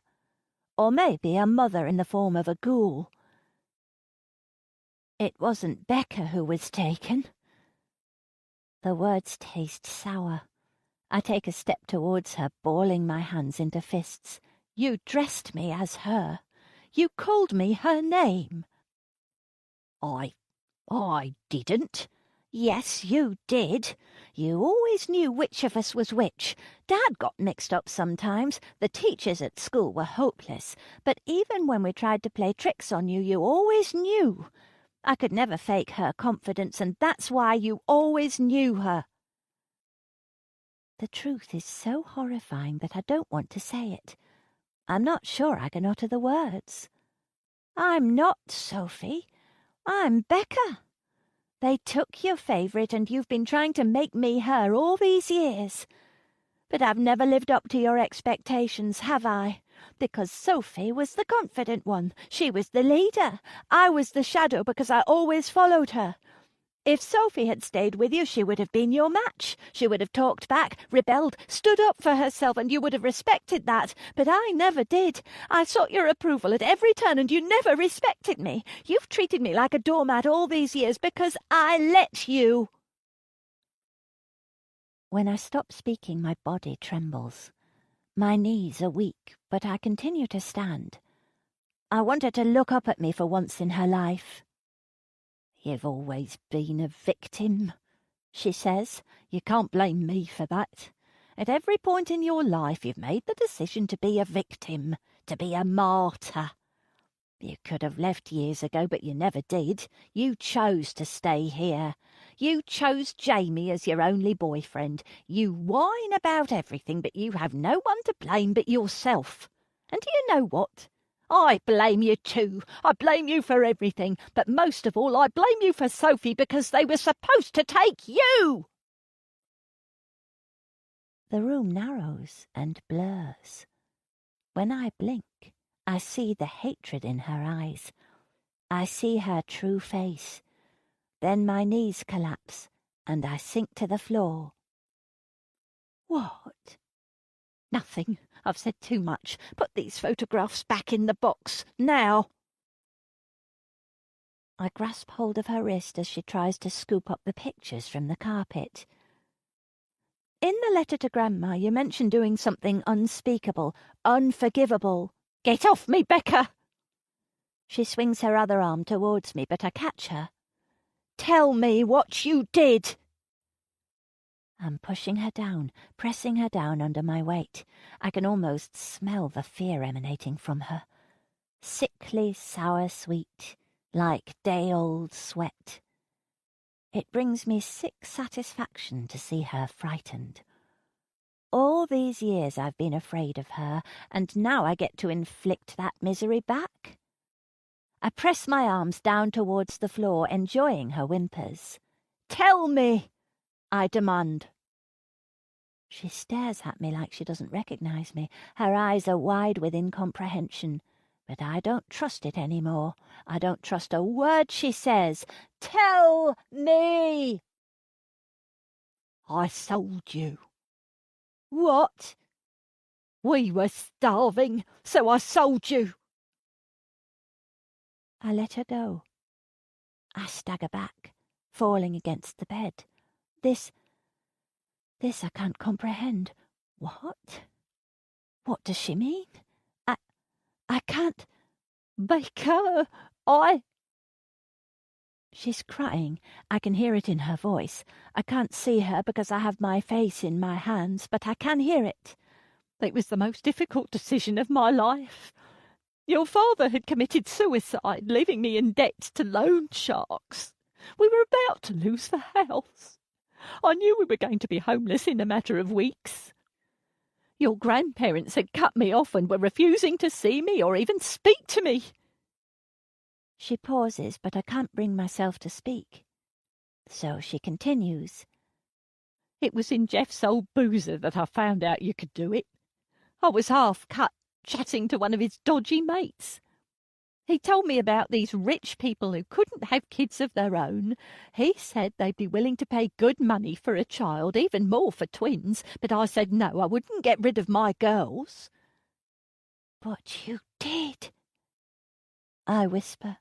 Or maybe a mother in the form of a ghoul. It wasn't Becca who was taken. The words taste sour. I take a step towards her, balling my hands into fists. You dressed me as her. You called me her name. I didn't. Yes, you did. You always knew which of us was which. Dad got mixed up sometimes. The teachers at school were hopeless. But even when we tried to play tricks on you, you always knew. I could never fake her confidence, and that's why you always knew her. The truth is so horrifying that I don't want to say it. I'm not sure I can utter the words. I'm not Sophie. I'm Becca. They took your favourite, and you've been trying to make me her all these years. But I've never lived up to your expectations, have I? Because Sophie was the confident one. She was the leader. I was the shadow because I always followed her. If Sophie had stayed with you, she would have been your match. She would have talked back, rebelled, stood up for herself, and you would have respected that. But I never did. I sought your approval at every turn, and you never respected me. You've treated me like a doormat all these years because I let you. When I stop speaking, my body trembles. My knees are weak, but I continue to stand. I want her to look up at me for once in her life. You've always been a victim, she says. You can't blame me for that. At every point in your life you've made the decision to be a victim, to be a martyr. You could have left years ago, but you never did. You chose to stay here. You chose Jamie as your only boyfriend. You whine about everything, but you have no one to blame but yourself. And do you know what? I blame you too. I blame you for everything, but most of all I blame you for Sophie because they were supposed to take you. The room narrows and blurs. When I blink, I see the hatred in her eyes. I see her true face. Then my knees collapse and I sink to the floor. What? Nothing. I've said too much. Put these photographs back in the box, now. I grasp hold of her wrist as she tries to scoop up the pictures from the carpet. In the letter to Grandma, you mentioned doing something unspeakable, unforgivable. Get off me, Becca! She swings her other arm towards me, but I catch her. Tell me what you did! I'm pushing her down, pressing her down under my weight. I can almost smell the fear emanating from her. Sickly, sour sweet, like day-old sweat. It brings me sick satisfaction to see her frightened. All these years I've been afraid of her, and now I get to inflict that misery back. I press my arms down towards the floor, enjoying her whimpers. Tell me! I demand. She stares at me like she doesn't recognize me. Her eyes are wide with incomprehension. But I don't trust it any more. I don't trust a word she says. Tell me! I sold you. What? We were starving, so I sold you. I let her go. I stagger back, falling against the bed. This I can't comprehend. What? What does she mean? I can't. Baker, She's crying. I can hear it in her voice. I can't see her because I have my face in my hands, but I can hear it. It was the most difficult decision of my life. Your father had committed suicide, leaving me in debt to loan sharks. We were about to lose the house. I knew we were going to be homeless in a matter of weeks. Your grandparents had cut me off and were refusing to see me or even speak to me. She pauses, but I can't bring myself to speak. So she continues. It was in Jeff's old boozer that I found out you could do it. I was half cut, chatting to one of his dodgy mates. He told me about these rich people who couldn't have kids of their own. He said they'd be willing to pay good money for a child, even more for twins, but I said no, I wouldn't get rid of my girls. But you did, I whisper.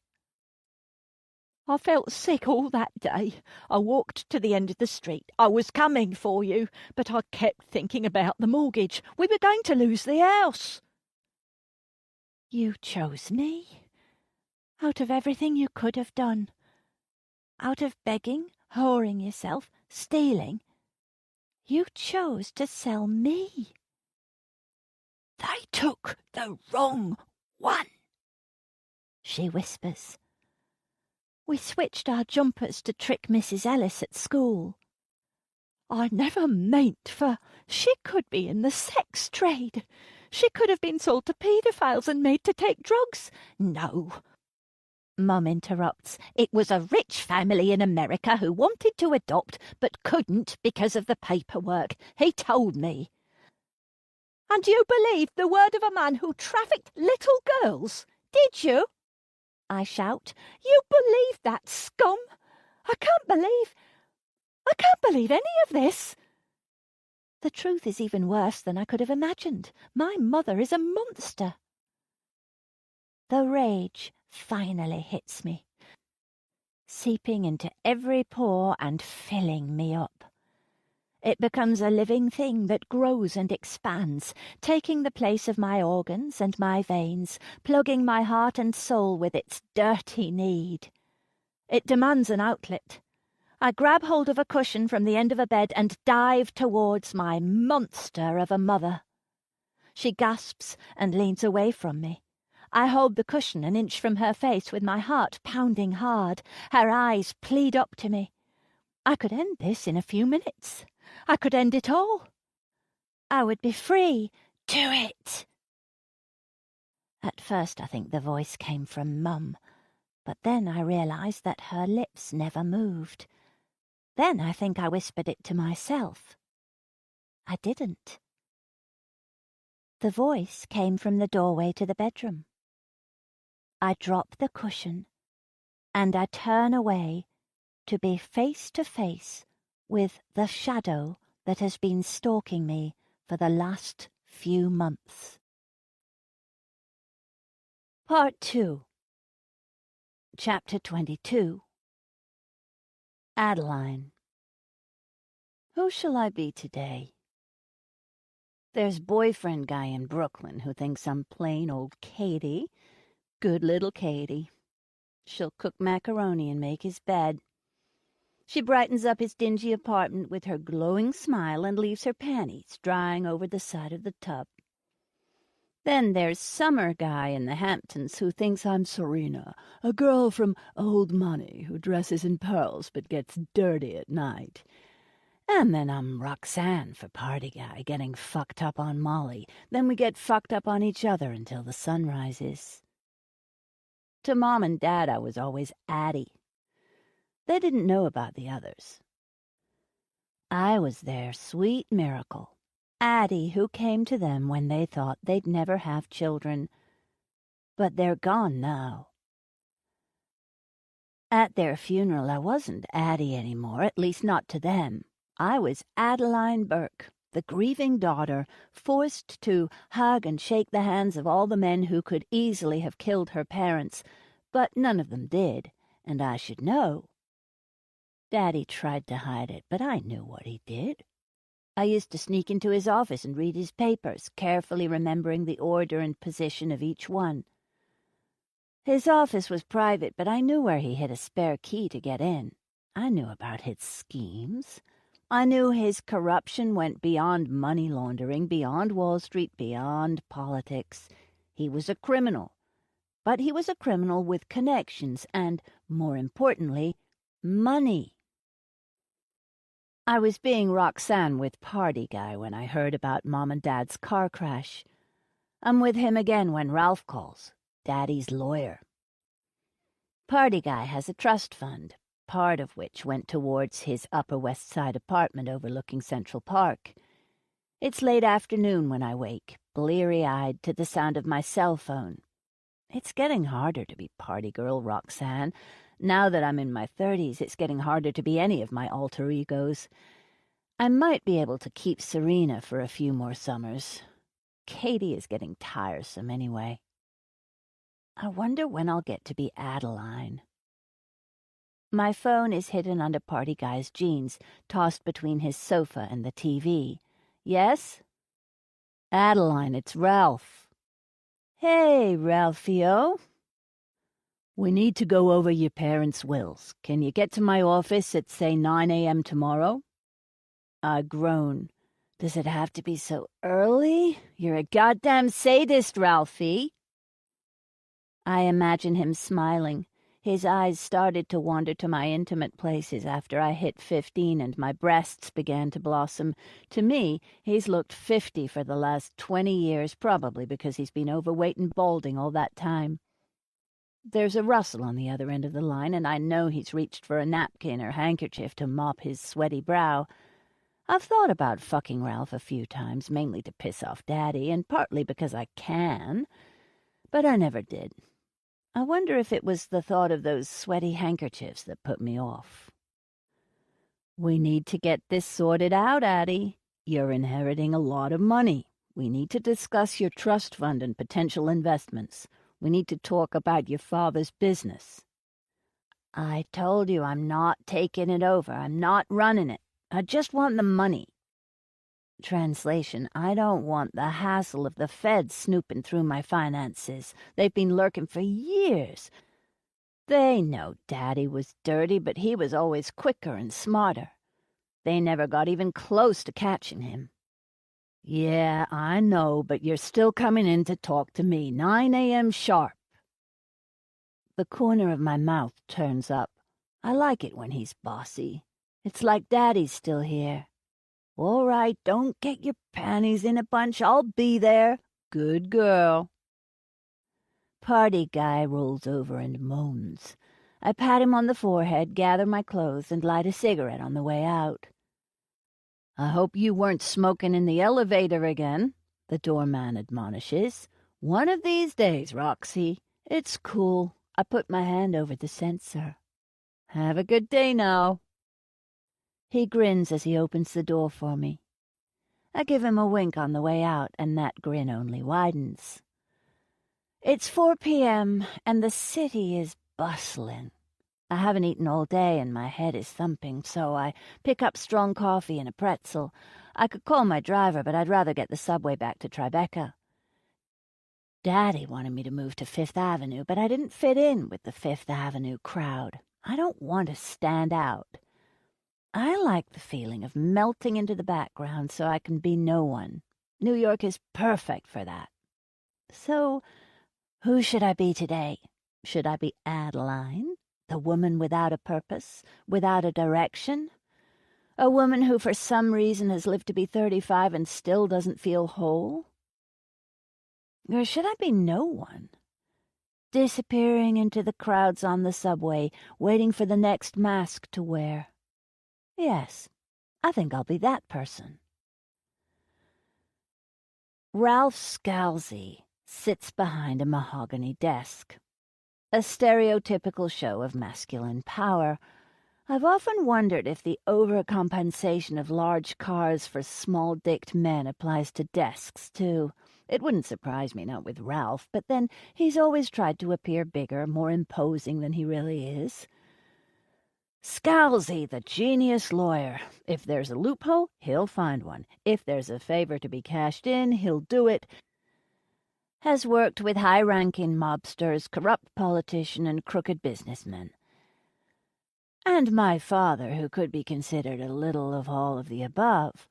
I felt sick all that day. I walked to the end of the street. I was coming for you, but I kept thinking about the mortgage. We were going to lose the house. You chose me. Out of everything you could have done. Out of begging, whoring yourself, stealing. You chose to sell me. They took the wrong one, she whispers. We switched our jumpers to trick Mrs. Ellis at school. I never meant for... She could be in the sex trade. She could have been sold to paedophiles and made to take drugs. No, Mum interrupts. It was a rich family in America who wanted to adopt but couldn't because of the paperwork. He told me. And you believed the word of a man who trafficked little girls? Did you? I shout. You believe that, scum? I can't believe any of this. The truth is even worse than I could have imagined. My mother is a monster. The rage finally hits me, seeping into every pore and filling me up. It becomes a living thing that grows and expands, taking the place of my organs and my veins, plugging my heart and soul with its dirty need. It demands an outlet. I grab hold of a cushion from the end of a bed and dive towards my monster of a mother. She gasps and leans away from me. I hold the cushion an inch from her face with my heart pounding hard. Her eyes plead up to me. I could end this in a few minutes. I could end it all. I would be free. Do it. At first I think the voice came from Mum, but then I realised that her lips never moved. Then I think I whispered it to myself. I didn't. The voice came from the doorway to the bedroom. I drop the cushion, and I turn away to be face to face with the shadow that has been stalking me for the last few months. Part 2. Chapter 22. Adeline. Who shall I be today? There's boyfriend guy in Brooklyn who thinks I'm plain old Katie. Good little Katie. She'll cook macaroni and make his bed. She brightens up his dingy apartment with her glowing smile and leaves her panties drying over the side of the tub. Then there's Summer Guy in the Hamptons who thinks I'm Serena, a girl from old money who dresses in pearls but gets dirty at night. And then I'm Roxanne for Party Guy, getting fucked up on Molly. Then we get fucked up on each other until the sun rises. To Mom and Dad, I was always Addie. They didn't know about the others. I was their sweet miracle, Addie, who came to them when they thought they'd never have children. But they're gone now. At their funeral, I wasn't Addie anymore, at least not to them. I was Adeline Burke, the grieving daughter, forced to hug and shake the hands of all the men who could easily have killed her parents, but none of them did, and I should know. Daddy tried to hide it, but I knew what he did. I used to sneak into his office and read his papers, carefully remembering the order and position of each one. His office was private, but I knew where he hid a spare key to get in. I knew about his schemes. I knew his corruption went beyond money laundering, beyond Wall Street, beyond politics. He was a criminal. But he was a criminal with connections and, more importantly, money. I was being Roxanne with Party Guy when I heard about Mom and Dad's car crash. I'm with him again when Ralph calls, Daddy's lawyer. Party Guy has a trust fund, part of which went towards his Upper West Side apartment overlooking Central Park. It's late afternoon when I wake, bleary-eyed to the sound of my cell phone. It's getting harder to be party girl Roxanne. Now that I'm in my 30s, it's getting harder to be any of my alter egos. I might be able to keep Serena for a few more summers. Katie is getting tiresome anyway. I wonder when I'll get to be Adeline. My phone is hidden under Party Guy's jeans, tossed between his sofa and the TV. Yes? Adeline, it's Ralph. Hey, Ralphio. We need to go over your parents' wills. Can you get to my office at, say, 9 a.m. tomorrow? I groan. Does it have to be so early? You're a goddamn sadist, Ralphie. I imagine him smiling. His eyes started to wander to my intimate places after I hit 15 and my breasts began to blossom. To me, he's looked 50 for the last 20 years, probably because he's been overweight and balding all that time. There's a rustle on the other end of the line, and I know he's reached for a napkin or handkerchief to mop his sweaty brow. I've thought about fucking Ralph a few times, mainly to piss off Daddy, and partly because I can, but I never did. I wonder if it was the thought of those sweaty handkerchiefs that put me off. We need to get this sorted out, Addie. You're inheriting a lot of money. We need to discuss your trust fund and potential investments. We need to talk about your father's business. I told you I'm not taking it over. I'm not running it. I just want the money. Translation, I don't want the hassle of the feds snooping through my finances. They've been lurking for years. They know Daddy was dirty, but he was always quicker and smarter. They never got even close to catching him. Yeah, I know, but you're still coming in to talk to me, 9 a.m. sharp. The corner of my mouth turns up. I like it when he's bossy. It's like Daddy's still here. All right, don't get your panties in a bunch. I'll be there. Good girl. Party Guy rolls over and moans. I pat him on the forehead, gather my clothes, and light a cigarette on the way out. I hope you weren't smoking in the elevator again, the doorman admonishes. One of these days, Roxy. It's cool. I put my hand over the sensor. Have a good day now. He grins as he opens the door for me. I give him a wink on the way out, and that grin only widens. It's 4 p.m., and the city is bustling. I haven't eaten all day, and my head is thumping, so I pick up strong coffee and a pretzel. I could call my driver, but I'd rather get the subway back to Tribeca. Daddy wanted me to move to Fifth Avenue, but I didn't fit in with the Fifth Avenue crowd. I don't want to stand out. I like the feeling of melting into the background so I can be no one. New York is perfect for that. So, who should I be today? Should I be Adeline, the woman without a purpose, without a direction? A woman who for some reason has lived to be 35 and still doesn't feel whole? Or should I be no one? Disappearing into the crowds on the subway, waiting for the next mask to wear. Yes, I think I'll be that person. Ralph Scalzi sits behind a mahogany desk. A stereotypical show of masculine power. I've often wondered if the overcompensation of large cars for small-dicked men applies to desks, too. It wouldn't surprise me, not with Ralph, but then he's always tried to appear bigger, more imposing than he really is. Scalzi, the genius lawyer. If there's a loophole, he'll find one. If there's a favor to be cashed in, he'll do it. Has worked with high-ranking mobsters, corrupt politicians, and crooked businessmen. And my father, who could be considered a little of all of the above.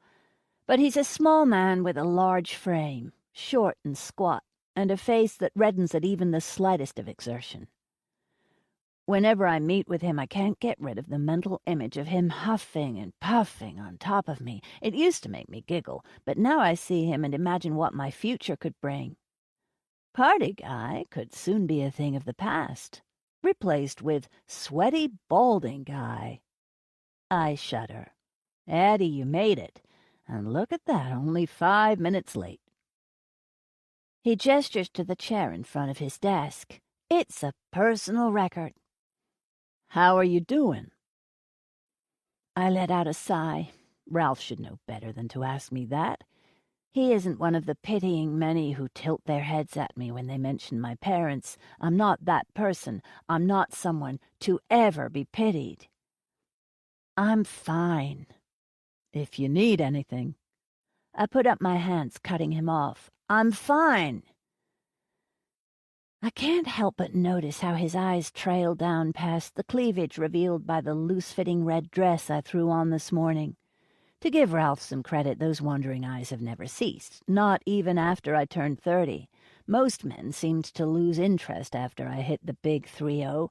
But he's a small man with a large frame, short and squat, and a face that reddens at even the slightest of exertion. Whenever I meet with him, I can't get rid of the mental image of him huffing and puffing on top of me. It used to make me giggle, but now I see him and imagine what my future could bring. Party Guy could soon be a thing of the past, replaced with sweaty, balding guy. I shudder. Addie, you made it. And look at that, only 5 minutes late. He gestures to the chair in front of his desk. It's a personal record. How are you doing? I let out a sigh. Ralph should know better than to ask me that. He isn't one of the pitying many who tilt their heads at me when they mention my parents. I'm not that person. I'm not someone to ever be pitied. I'm fine. If you need anything. I put up my hands, cutting him off. I'm fine. I can't help but notice how his eyes trail down past the cleavage revealed by the loose-fitting red dress I threw on this morning. To give Ralph some credit, those wandering eyes have never ceased, not even after I turned 30. Most men seemed to lose interest after I hit the big 3-0.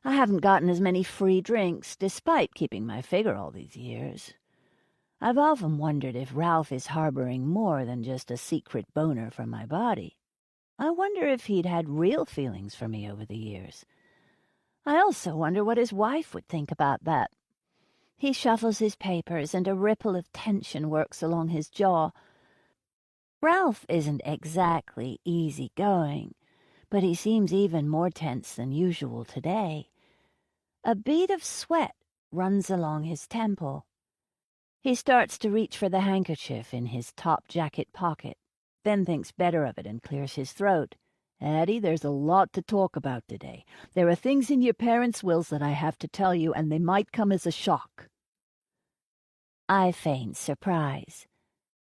I haven't gotten as many free drinks, despite keeping my figure all these years. I've often wondered if Ralph is harboring more than just a secret boner for my body. I wonder if he'd had real feelings for me over the years. I also wonder what his wife would think about that. He shuffles his papers, and a ripple of tension works along his jaw. Ralph isn't exactly easygoing, but he seems even more tense than usual today. A bead of sweat runs along his temple. He starts to reach for the handkerchief in his top jacket pocket, then thinks better of it and clears his throat. Addie, there's a lot to talk about today. There are things in your parents' wills that I have to tell you, and they might come as a shock. I feign surprise.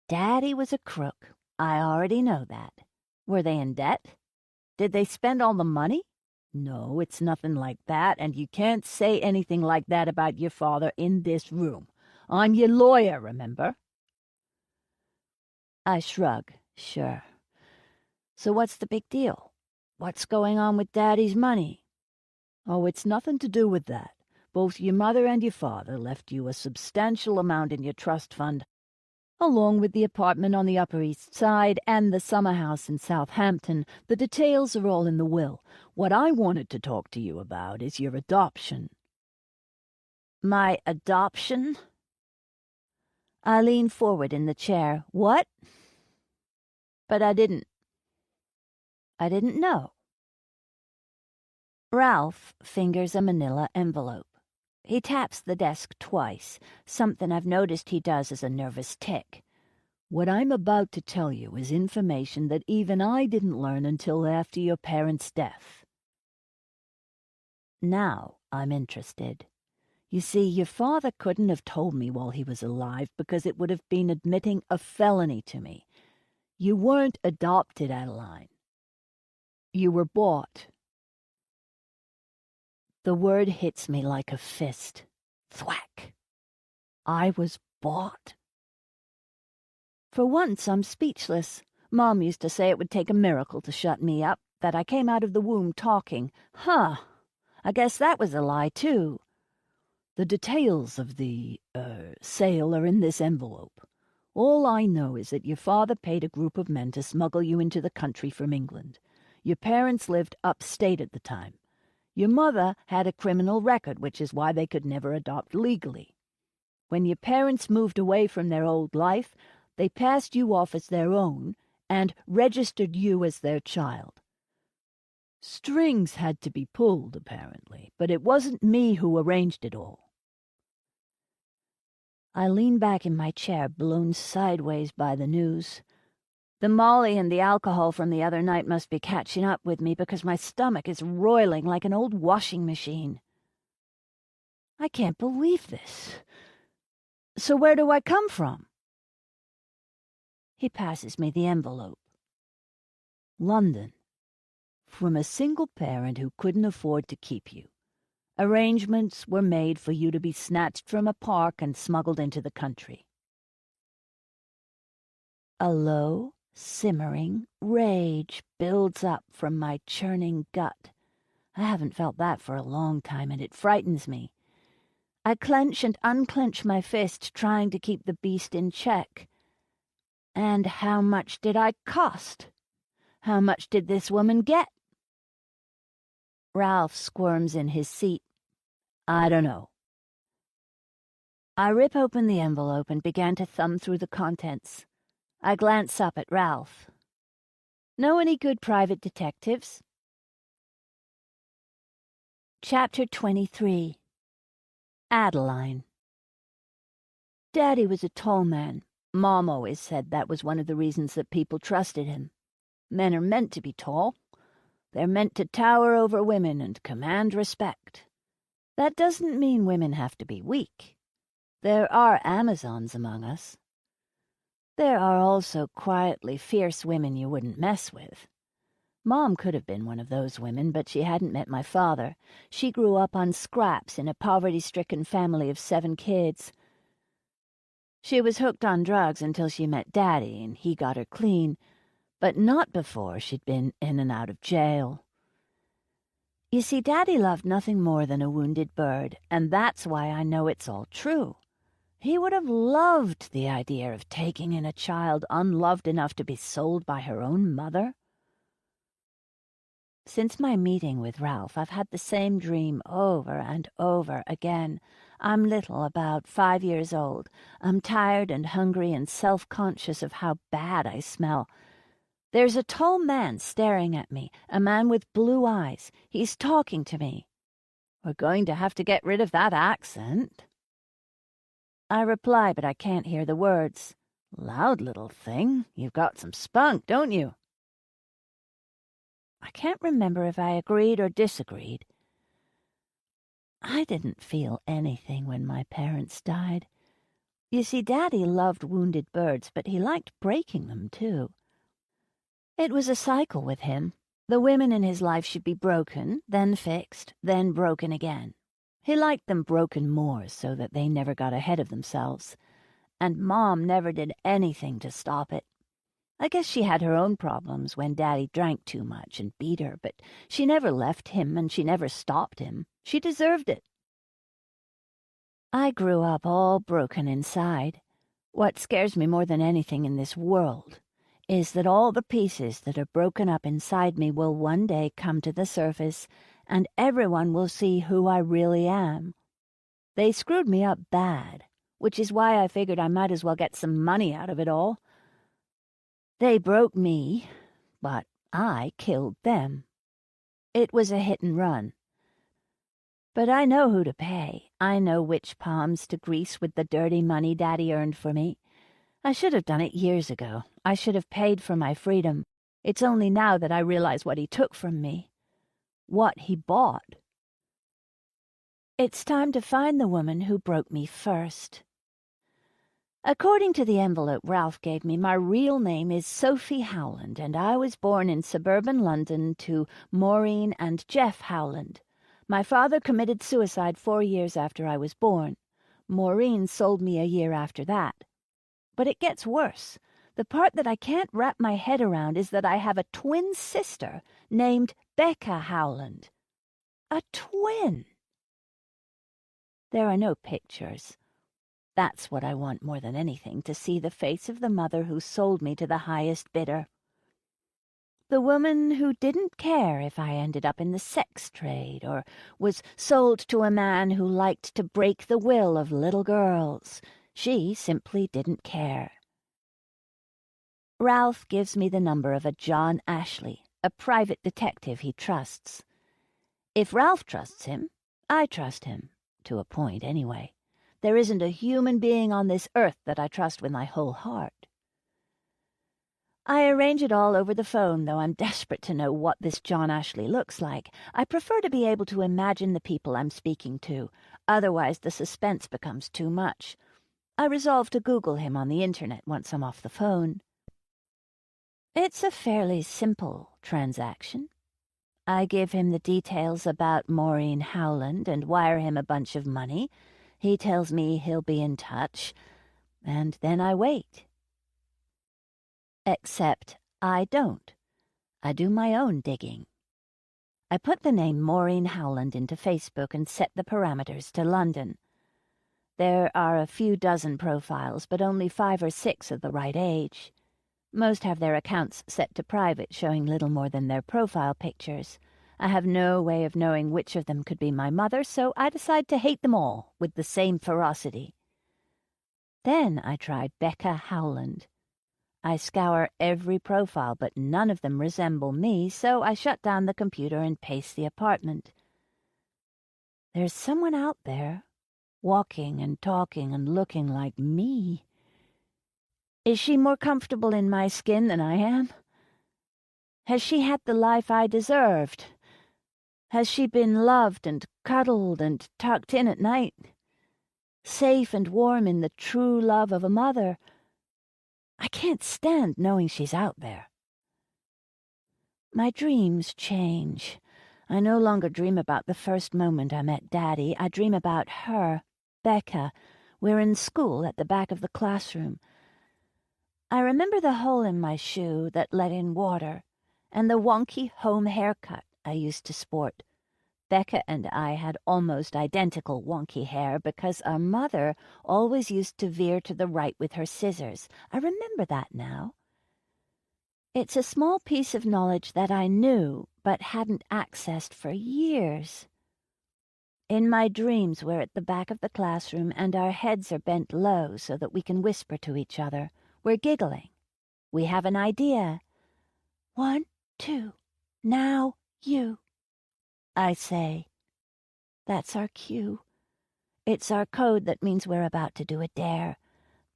Daddy was a crook. I already know that. Were they in debt? Did they spend all the money? No, it's nothing like that, and you can't say anything like that about your father in this room. I'm your lawyer, remember? I shrug. Sure. So what's the big deal? What's going on with Daddy's money? Oh, it's nothing to do with that. Both your mother and your father left you a substantial amount in your trust fund, along with the apartment on the Upper East Side and the summer house in Southampton. The details are all in the will. What I wanted to talk to you about is your adoption. My adoption? I lean forward in the chair. What? But I didn't know. Ralph fingers a manila envelope. He taps the desk twice, something I've noticed he does as a nervous tick. What I'm about to tell you is information that even I didn't learn until after your parents' death. Now I'm interested. You see, your father couldn't have told me while he was alive because it would have been admitting a felony to me. You weren't adopted, Adeline. You were bought. The word hits me like a fist. Thwack. I was bought. For once, I'm speechless. Mom used to say it would take a miracle to shut me up, that I came out of the womb talking. Huh. I guess that was a lie, too. The details of the, sale are in this envelope. All I know is that your father paid a group of men to smuggle you into the country from England. Your parents lived upstate at the time. Your mother had a criminal record, which is why they could never adopt legally. When your parents moved away from their old life, they passed you off as their own and registered you as their child. Strings had to be pulled, apparently, but it wasn't me who arranged it all. I lean back in my chair, blown sideways by the news. The Molly and the alcohol from the other night must be catching up with me because my stomach is roiling like an old washing machine. I can't believe this. So where do I come from? He passes me the envelope. London. From a single parent who couldn't afford to keep you. Arrangements were made for you to be snatched from a park and smuggled into the country. A low, simmering rage builds up from my churning gut. I haven't felt that for a long time, and it frightens me. I clench and unclench my fist, trying to keep the beast in check. And how much did I cost? How much did this woman get? Ralph squirms in his seat. I don't know. I rip open the envelope and began to thumb through the contents. I glance up at Ralph. Know any good private detectives? Chapter 23. Adeline. Daddy was a tall man. Mom always said that was one of the reasons that people trusted him. Men are meant to be tall. They're meant to tower over women and command respect. That doesn't mean women have to be weak. There are Amazons among us. There are also quietly fierce women you wouldn't mess with. Mom could have been one of those women, but she hadn't met my father. She grew up on scraps in a poverty-stricken family of 7 kids. She was hooked on drugs until she met Daddy, and he got her clean, but not before she'd been in and out of jail. You see, Daddy loved nothing more than a wounded bird, and that's why I know it's all true. He would have loved the idea of taking in a child unloved enough to be sold by her own mother. Since my meeting with Ralph, I've had the same dream over and over again. I'm little, about 5 years old. I'm tired and hungry and self-conscious of how bad I smell. There's a tall man staring at me, a man with blue eyes. He's talking to me. We're going to have to get rid of that accent. I reply, but I can't hear the words. Loud little thing, you've got some spunk, don't you? I can't remember if I agreed or disagreed. I didn't feel anything when my parents died. You see, Daddy loved wounded birds, but he liked breaking them, too. It was a cycle with him. The women in his life should be broken, then fixed, then broken again. He liked them broken more so that they never got ahead of themselves. And Mom never did anything to stop it. I guess she had her own problems when Daddy drank too much and beat her, but she never left him and she never stopped him. She deserved it. I grew up all broken inside. What scares me more than anything in this world is that all the pieces that are broken up inside me will one day come to the surface and everyone will see who I really am. They screwed me up bad, which is why I figured I might as well get some money out of it all. They broke me, but I killed them. It was a hit and run. But I know who to pay. I know which palms to grease with the dirty money Daddy earned for me. I should have done it years ago. I should have paid for my freedom. It's only now that I realize what he took from me. What he bought. It's time to find the woman who broke me first. According to the envelope Ralph gave me, my real name is Sophie Howland, and I was born in suburban London to Maureen and Jeff Howland. My father committed suicide 4 years after I was born. Maureen sold me a year after that. But it gets worse. The part that I can't wrap my head around is that I have a twin sister named Becca Howland. A twin. There are no pictures. That's what I want more than anything, to see the face of the mother who sold me to the highest bidder. The woman who didn't care if I ended up in the sex trade or was sold to a man who liked to break the will of little girls. She simply didn't care. Ralph gives me the number of a John Ashley, a private detective he trusts. If Ralph trusts him, I trust him, to a point anyway. There isn't a human being on this earth that I trust with my whole heart. I arrange it all over the phone, though I'm desperate to know what this John Ashley looks like. I prefer to be able to imagine the people I'm speaking to. Otherwise, the suspense becomes too much. I resolve to Google him on the internet once I'm off the phone. It's a fairly simple transaction. I give him the details about Maureen Howland and wire him a bunch of money. He tells me he'll be in touch, and then I wait. Except I don't. I do my own digging. I put the name Maureen Howland into Facebook and set the parameters to London. There are a few dozen profiles, but only 5 or 6 of the right age. Most have their accounts set to private, showing little more than their profile pictures. I have no way of knowing which of them could be my mother, so I decide to hate them all with the same ferocity. Then I try Becca Howland. I scour every profile, but none of them resemble me, so I shut down the computer and pace the apartment. There's someone out there, walking and talking and looking like me. Is she more comfortable in my skin than I am? Has she had the life I deserved? Has she been loved and cuddled and tucked in at night? Safe and warm in the true love of a mother? I can't stand knowing she's out there. My dreams change. I no longer dream about the first moment I met Daddy. I dream about her, Becca. We're in school at the back of the classroom. I remember the hole in my shoe that let in water, and the wonky home haircut I used to sport. Becca and I had almost identical wonky hair because our mother always used to veer to the right with her scissors. I remember that now. It's a small piece of knowledge that I knew but hadn't accessed for years. In my dreams, we're at the back of the classroom and our heads are bent low so that we can whisper to each other. We're giggling. We have an idea. 1, 2, now you, I say. That's our cue. It's our code that means we're about to do a dare.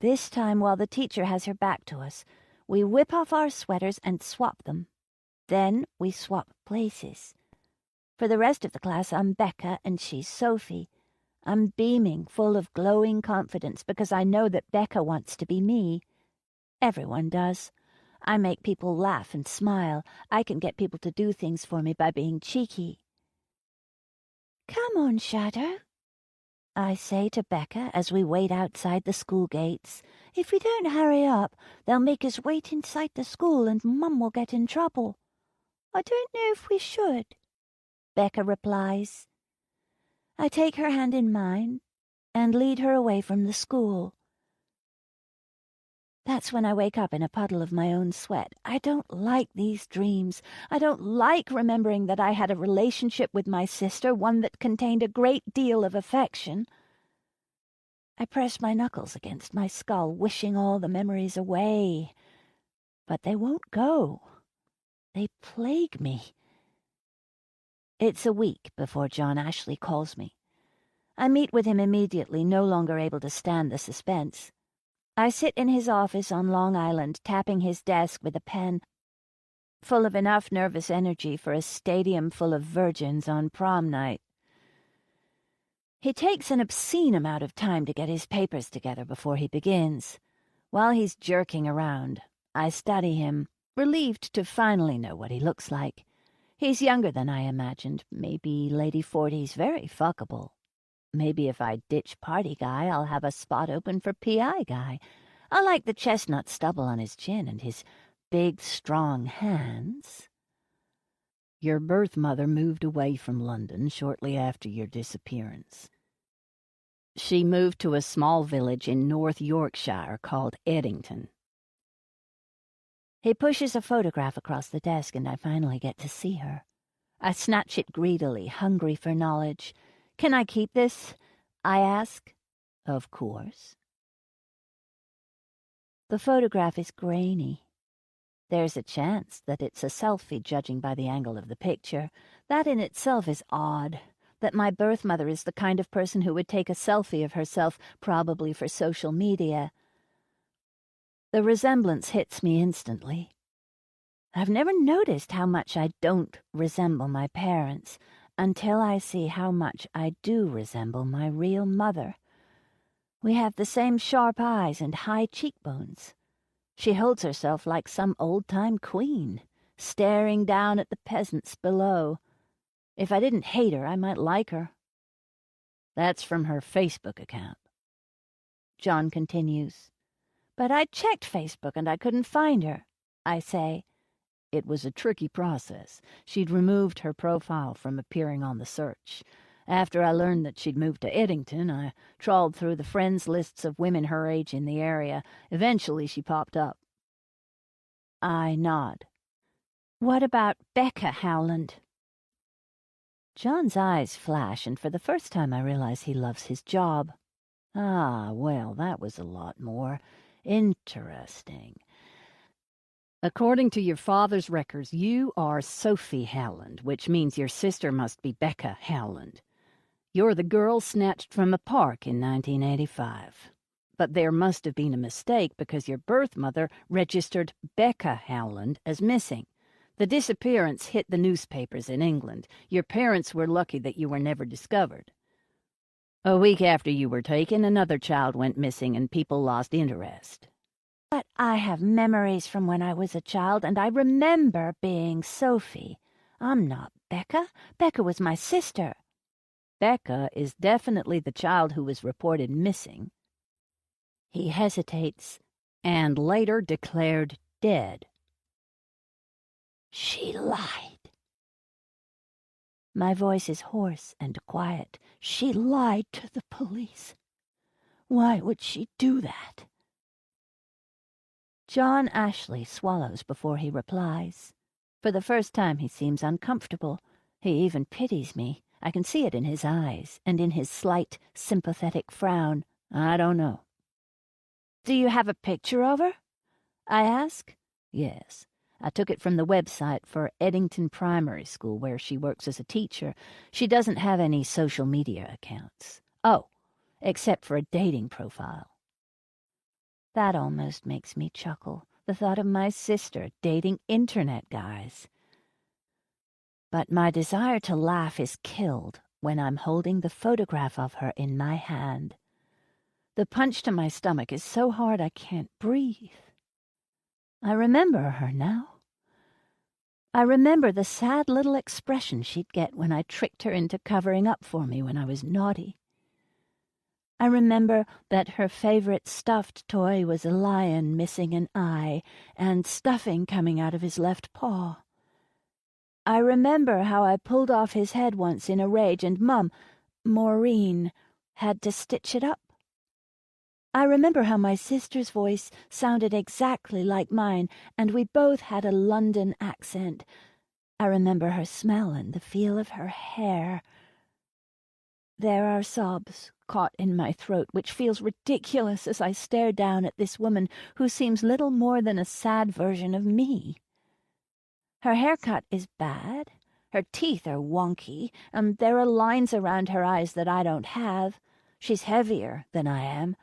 This time, while the teacher has her back to us, we whip off our sweaters and swap them. Then we swap places. For the rest of the class, I'm Becca and she's Sophie. I'm beaming, full of glowing confidence because I know that Becca wants to be me. Everyone does. I make people laugh and smile. I can get people to do things for me by being cheeky. Come on, Shadow, I say to Becca as we wait outside the school gates. If we don't hurry up, they'll make us wait inside the school and Mum will get in trouble. I don't know if we should, Becca replies. I take her hand in mine and lead her away from the school. That's when I wake up in a puddle of my own sweat. I don't like these dreams. I don't like remembering that I had a relationship with my sister, one that contained a great deal of affection. I press my knuckles against my skull, wishing all the memories away. But they won't go. They plague me. It's a week before John Ashley calls me. I meet with him immediately, no longer able to stand the suspense. I sit in his office on Long Island, tapping his desk with a pen, full of enough nervous energy for a stadium full of virgins on prom night. He takes an obscene amount of time to get his papers together before he begins. While he's jerking around, I study him, relieved to finally know what he looks like. He's younger than I imagined, maybe lady 40s, very fuckable. Maybe if I ditch party guy, I'll have a spot open for PI guy. I like the chestnut stubble on his chin and his big, strong hands. Your birth mother moved away from London shortly after your disappearance. She moved to a small village in North Yorkshire called Eddington. He pushes a photograph across the desk and I finally get to see her. I snatch it greedily, hungry for knowledge. Can I keep this? I ask. Of course. The photograph is grainy. There's a chance that it's a selfie, judging by the angle of the picture. That in itself is odd, that my birth mother is the kind of person who would take a selfie of herself, probably for social media. The resemblance hits me instantly. I've never noticed how much I don't resemble my parents, until I see how much I do resemble my real mother. We have the same sharp eyes and high cheekbones. She holds herself like some old-time queen, staring down at the peasants below. If I didn't hate her, I might like her. That's from her Facebook account. John continues. But I checked Facebook and I couldn't find her, I say. It was a tricky process. She'd removed her profile from appearing on the search. After I learned that she'd moved to Eddington, I trawled through the friends lists of women her age in the area. Eventually, she popped up. I nod. What about Becca Howland? John's eyes flash, and for the first time I realize he loves his job. Ah, well, that was a lot more interesting. According to your father's records, you are Sophie Howland, which means your sister must be Becca Howland. You're the girl snatched from a park in 1985. But there must have been a mistake because your birth mother registered Becca Howland as missing. The disappearance hit the newspapers in England. Your parents were lucky that you were never discovered. A week after you were taken, another child went missing and people lost interest. But I have memories from when I was a child, and I remember being Sophie. I'm not Becca. Becca was my sister. Becca is definitely the child who was reported missing. He hesitates and later declared dead. She lied. My voice is hoarse and quiet. She lied to the police. Why would she do that? John Ashley swallows before he replies. For the first time he seems uncomfortable. He even pities me. I can see it in his eyes and in his slight, sympathetic frown. I don't know. Do you have a picture of her? I ask. Yes. I took it from the website for Eddington Primary School, where she works as a teacher. She doesn't have any social media accounts. Oh, except for a dating profile. That almost makes me chuckle, the thought of my sister dating internet guys. But my desire to laugh is killed when I'm holding the photograph of her in my hand. The punch to my stomach is so hard I can't breathe. I remember her now. I remember the sad little expression she'd get when I tricked her into covering up for me when I was naughty. I remember that her favorite stuffed toy was a lion missing an eye and stuffing coming out of his left paw. I remember how I pulled off his head once in a rage and Maureen, had to stitch it up. I remember how my sister's voice sounded exactly like mine, and we both had a London accent. I remember her smell and the feel of her hair. There are sobs caught in my throat, which feels ridiculous as I stare down at this woman who seems little more than a sad version of me. Her haircut is bad, her teeth are wonky, and there are lines around her eyes that I don't have. She's heavier than I am.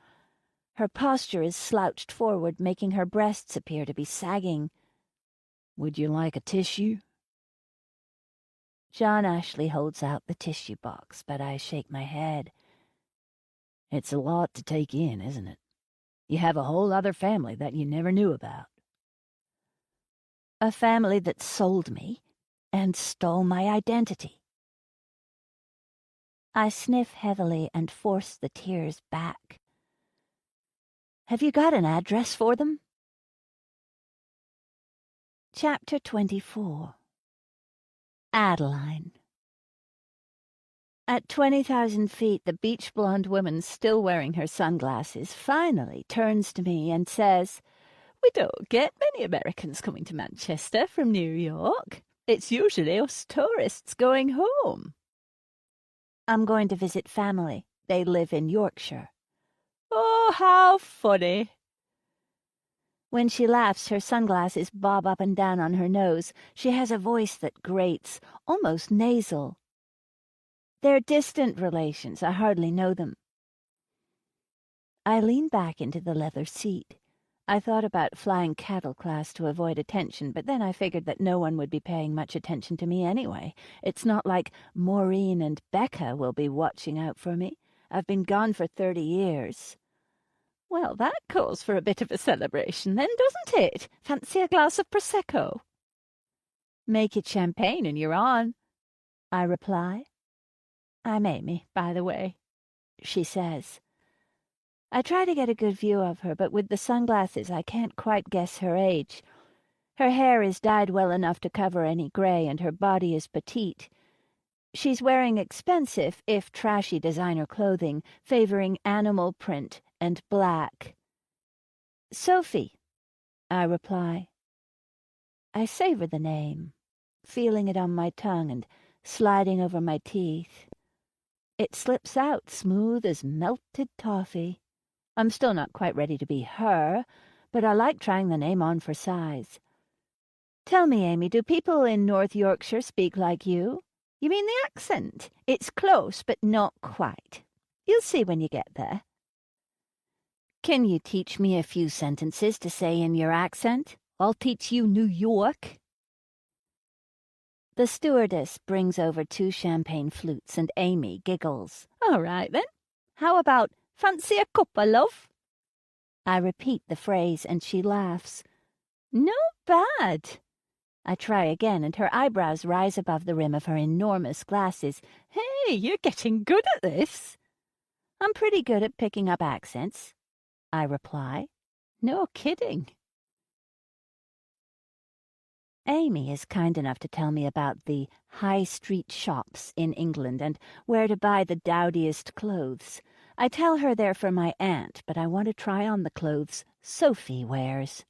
Her posture is slouched forward, making her breasts appear to be sagging. Would you like a tissue? John Ashley holds out the tissue box, but I shake my head. It's a lot to take in, isn't it? You have a whole other family that you never knew about. A family that sold me and stole my identity. I sniff heavily and force the tears back. Have you got an address for them? Chapter 24. Adeline. At 20,000 feet, the beach blonde woman, still wearing her sunglasses, finally turns to me and says, "We don't get many Americans coming to Manchester from New York. It's usually us tourists going home." I'm going to visit family. They live in Yorkshire. Oh, how funny. When she laughs, her sunglasses bob up and down on her nose. She has a voice that grates, almost nasal. They're distant relations. I hardly know them. I lean back into the leather seat. I thought about flying cattle class to avoid attention, but then I figured that no one would be paying much attention to me anyway. It's not like Maureen and Becca will be watching out for me. I've been gone for 30 years. Well, that calls for a bit of a celebration then, doesn't it? Fancy a glass of Prosecco? Make it champagne and you're on, I reply. I'm Amy, by the way, she says. I try to get a good view of her, but with the sunglasses I can't quite guess her age. Her hair is dyed well enough to cover any grey, and her body is petite. She's wearing expensive, if trashy, designer clothing, favoring animal print and black. Sophie, I reply. I savor the name, feeling it on my tongue and sliding over my teeth. It slips out smooth as melted toffee. I'm still not quite ready to be her, but I like trying the name on for size. Tell me, Amy, do people in North Yorkshire speak like you? You mean the accent? It's close, but not quite. You'll see when you get there. Can you teach me a few sentences to say in your accent? I'll teach you New York. The stewardess brings over 2 champagne flutes, and Amy giggles. All right, then. How about, fancy a cuppa, love? I repeat the phrase, and she laughs. Not bad. I try again, and her eyebrows rise above the rim of her enormous glasses. Hey, you're getting good at this. I'm pretty good at picking up accents, I reply. No kidding. Amy is kind enough to tell me about the high street shops in England and where to buy the dowdiest clothes. I tell her they're for my aunt, but I want to try on the clothes Sophie wears.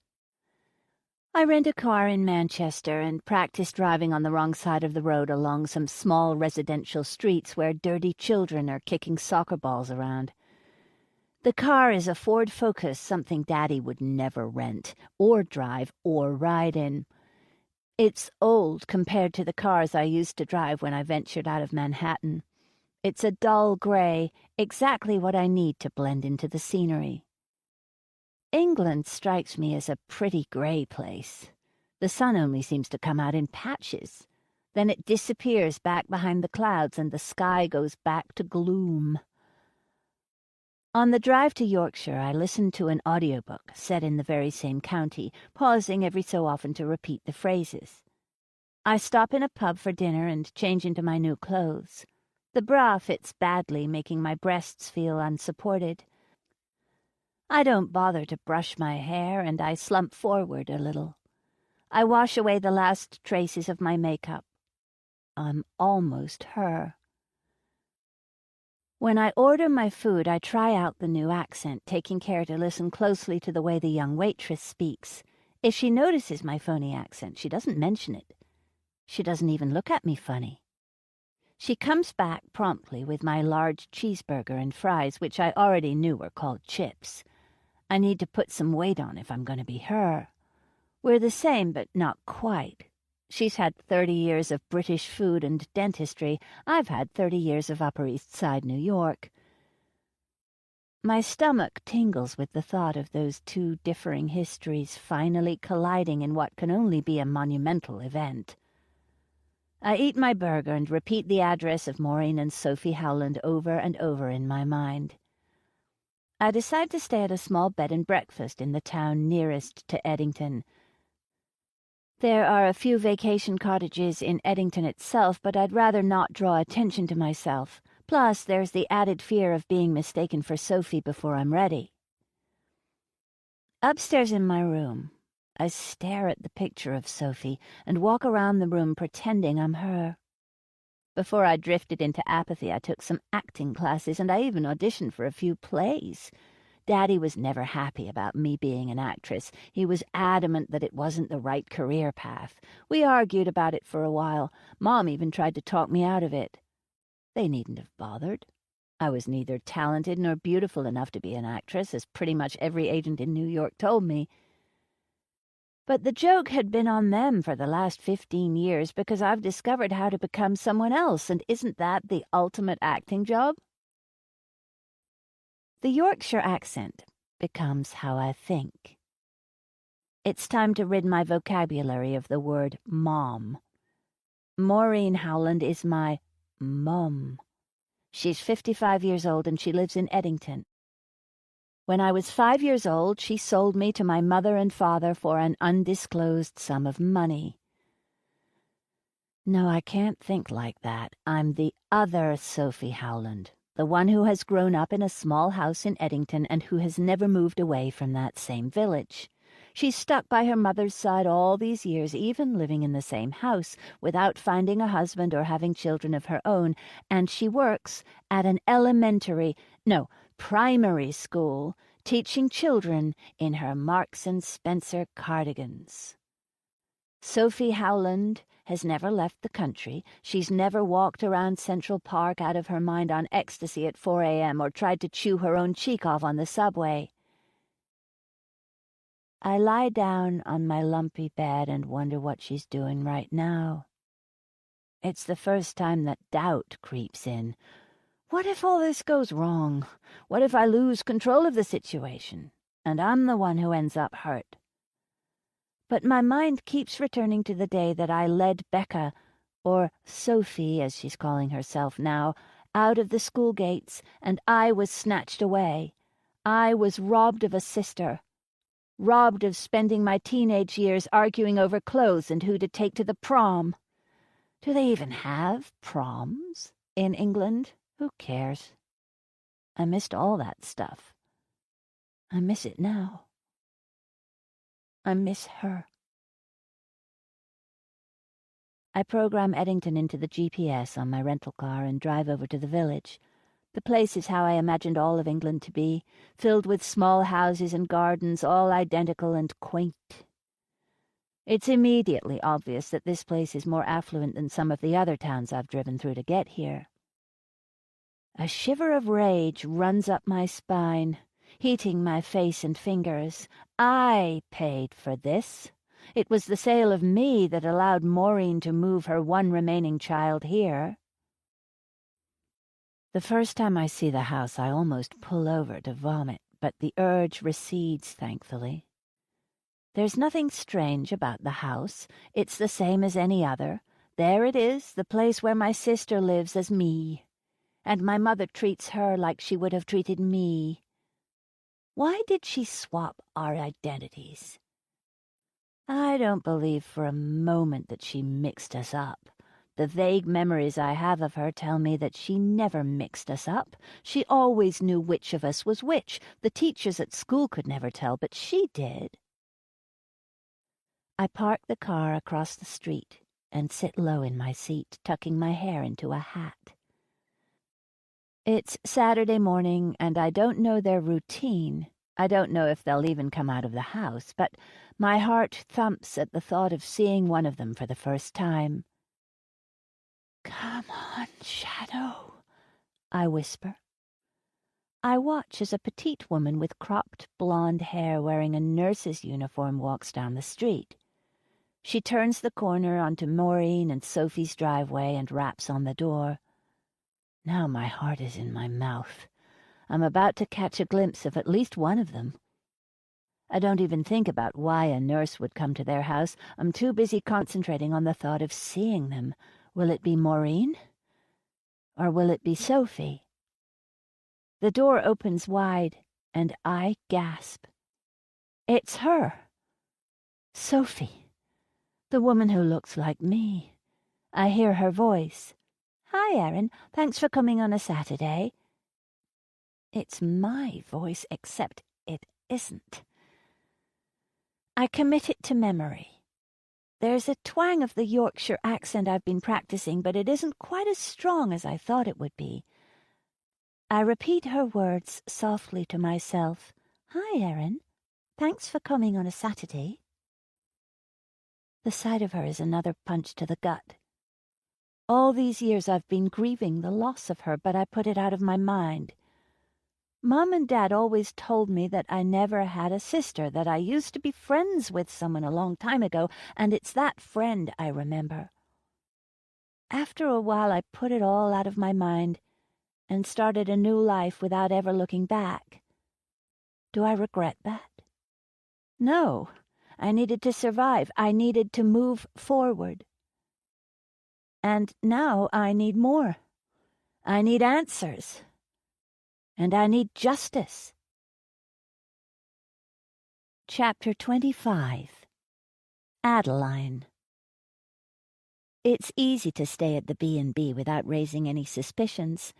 I rent a car in Manchester and practice driving on the wrong side of the road along some small residential streets where dirty children are kicking soccer balls around. The car is a Ford Focus, something Daddy would never rent, or drive, or ride in. It's old compared to the cars I used to drive when I ventured out of Manhattan. It's a dull gray, exactly what I need to blend into the scenery. England strikes me as a pretty grey place. The sun only seems to come out in patches. Then it disappears back behind the clouds and the sky goes back to gloom. On the drive to Yorkshire, I listened to an audiobook set in the very same county, pausing every so often to repeat the phrases. I stop in a pub for dinner and change into my new clothes. The bra fits badly, making my breasts feel unsupported. I don't bother to brush my hair, and I slump forward a little. I wash away the last traces of my makeup. I'm almost her. When I order my food, I try out the new accent, taking care to listen closely to the way the young waitress speaks. If she notices my phony accent, she doesn't mention it. She doesn't even look at me funny. She comes back promptly with my large cheeseburger and fries, which I already knew were called chips. I need to put some weight on if I'm going to be her. We're the same, but not quite. She's had 30 years of British food and dentistry. I've had 30 years of Upper East Side New York. My stomach tingles with the thought of those 2 differing histories finally colliding in what can only be a monumental event. I eat my burger and repeat the address of Maureen and Sophie Howland over and over in my mind. I decide to stay at a small bed and breakfast in the town nearest to Eddington. There are a few vacation cottages in Eddington itself, but I'd rather not draw attention to myself. Plus, there's the added fear of being mistaken for Sophie before I'm ready. Upstairs in my room, I stare at the picture of Sophie and walk around the room pretending I'm her. Before I drifted into apathy, I took some acting classes, and I even auditioned for a few plays. Daddy was never happy about me being an actress. He was adamant that it wasn't the right career path. We argued about it for a while. Mom even tried to talk me out of it. They needn't have bothered. I was neither talented nor beautiful enough to be an actress, as pretty much every agent in New York told me. But the joke had been on them for the last 15 years because I've discovered how to become someone else, and isn't that the ultimate acting job? The Yorkshire accent becomes how I think. It's time to rid my vocabulary of the word mom. Maureen Howland is my mum. She's 55 years old and she lives in Eddington. When I was 5 years old, she sold me to my mother and father for an undisclosed sum of money. No, I can't think like that. I'm the other Sophie Howland, the one who has grown up in a small house in Eddington and who has never moved away from that same village. She's stuck by her mother's side all these years, even living in the same house, without finding a husband or having children of her own, and she works at an primary school, teaching children in her Marks and Spencer cardigans. Sophie Howland has never left the country. She's never walked around Central Park out of her mind on ecstasy at 4 a.m. or tried to chew her own cheek off on the subway. I lie down on my lumpy bed and wonder what she's doing right now. It's the first time that doubt creeps in. What if all this goes wrong? What if I lose control of the situation, and I'm the one who ends up hurt? But my mind keeps returning to the day that I led Becca, or Sophie as she's calling herself now, out of the school gates, and I was snatched away. I was robbed of a sister, robbed of spending my teenage years arguing over clothes and who to take to the prom. Do they even have proms in England? Who cares? I missed all that stuff. I miss it now. I miss her. I program Eddington into the GPS on my rental car and drive over to the village. The place is how I imagined all of England to be, filled with small houses and gardens, all identical and quaint. It's immediately obvious that this place is more affluent than some of the other towns I've driven through to get here. A shiver of rage runs up my spine, heating my face and fingers. I paid for this. It was the sale of me that allowed Maureen to move her one remaining child here. The first time I see the house, I almost pull over to vomit, but the urge recedes, thankfully. There's nothing strange about the house. It's the same as any other. There it is, the place where my sister lives as me. And my mother treats her like she would have treated me. Why did she swap our identities? I don't believe for a moment that she mixed us up. The vague memories I have of her tell me that she never mixed us up. She always knew which of us was which. The teachers at school could never tell, but she did. I park the car across the street and sit low in my seat, tucking my hair into a hat. It's Saturday morning, and I don't know their routine. I don't know if they'll even come out of the house, but my heart thumps at the thought of seeing one of them for the first time. "Come on, Shadow," I whisper. I watch as a petite woman with cropped blonde hair wearing a nurse's uniform walks down the street. She turns the corner onto Maureen and Sophie's driveway and raps on the door. Now my heart is in my mouth. I'm about to catch a glimpse of at least one of them. I don't even think about why a nurse would come to their house. I'm too busy concentrating on the thought of seeing them. Will it be Maureen? Or will it be Sophie? The door opens wide, and I gasp. It's her. Sophie. The woman who looks like me. I hear her voice. "Hi, Erin. Thanks for coming on a Saturday." It's my voice, except it isn't. I commit it to memory. There's a twang of the Yorkshire accent I've been practicing, but it isn't quite as strong as I thought it would be. I repeat her words softly to myself. "Hi, Erin. Thanks for coming on a Saturday." The sight of her is another punch to the gut. All these years I've been grieving the loss of her, but I put it out of my mind. Mom and Dad always told me that I never had a sister, that I used to be friends with someone a long time ago, and it's that friend I remember. After a while I put it all out of my mind and started a new life without ever looking back. Do I regret that? No. I needed to survive. I needed to move forward. And now I need more. I need answers. And I need justice. Chapter 25. Adeline. It's easy to stay at the B&B without raising any suspicions.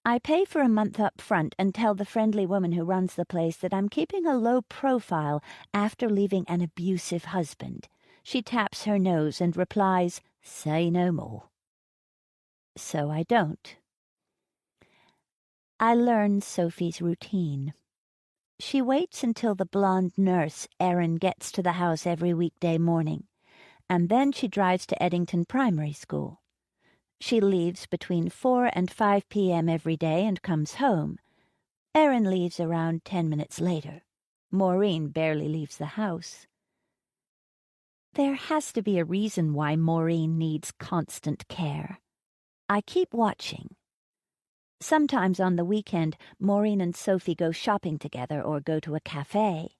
I pay for a month up front and tell the friendly woman who runs the place that I'm keeping a low profile after leaving an abusive husband. She taps her nose and replies, "Say no more." So I don't. I learn Sophie's routine. She waits until the blonde nurse, Erin, gets to the house every weekday morning, and then she drives to Eddington Primary School. She leaves between 4 and 5 p.m. every day and comes home. Erin leaves around 10 minutes later. Maureen barely leaves the house. There has to be a reason why Maureen needs constant care. I keep watching. Sometimes on the weekend, Maureen and Sophie go shopping together or go to a cafe.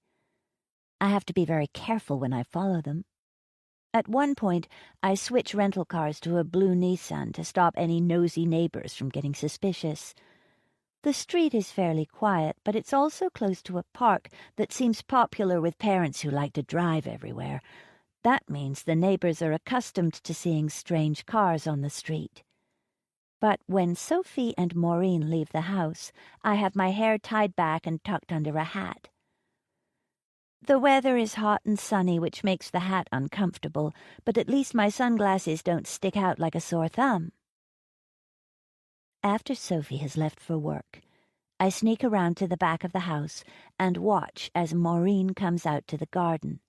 I have to be very careful when I follow them. At one point, I switch rental cars to a blue Nissan to stop any nosy neighbors from getting suspicious. The street is fairly quiet, but it's also close to a park that seems popular with parents who like to drive everywhere. That means the neighbors are accustomed to seeing strange cars on the street. But when Sophie and Maureen leave the house, I have my hair tied back and tucked under a hat. The weather is hot and sunny, which makes the hat uncomfortable, but at least my sunglasses don't stick out like a sore thumb. After Sophie has left for work, I sneak around to the back of the house and watch as Maureen comes out to the garden.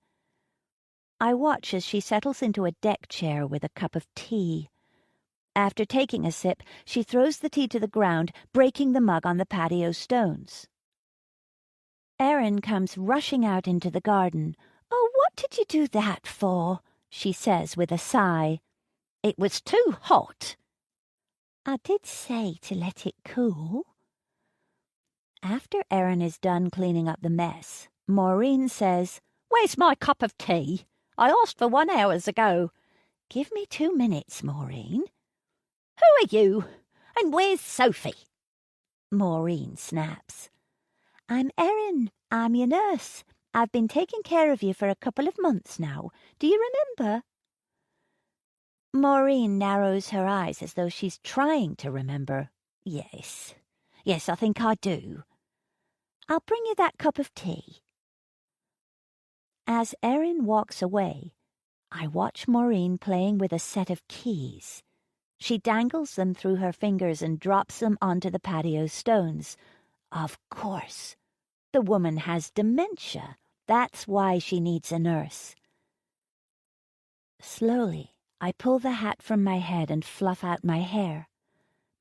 I watch as she settles into a deck chair with a cup of tea. After taking a sip, she throws the tea to the ground, breaking the mug on the patio stones. Erin comes rushing out into the garden. "Oh, what did you do that for?" she says with a sigh. "It was too hot." "I did say to let it cool." After Erin is done cleaning up the mess, Maureen says, "Where's my cup of tea? I asked for 1 hour ago." "Give me 2 minutes, Maureen." "Who are you? And where's Sophie?" Maureen snaps. "I'm Erin. I'm your nurse. I've been taking care of you for a couple of months now. Do you remember?" Maureen narrows her eyes as though she's trying to remember. Yes, I think I do." "I'll bring you that cup of tea." As Erin walks away, I watch Maureen playing with a set of keys. She dangles them through her fingers and drops them onto the patio stones. Of course. The woman has dementia. That's why she needs a nurse. Slowly, I pull the hat from my head and fluff out my hair.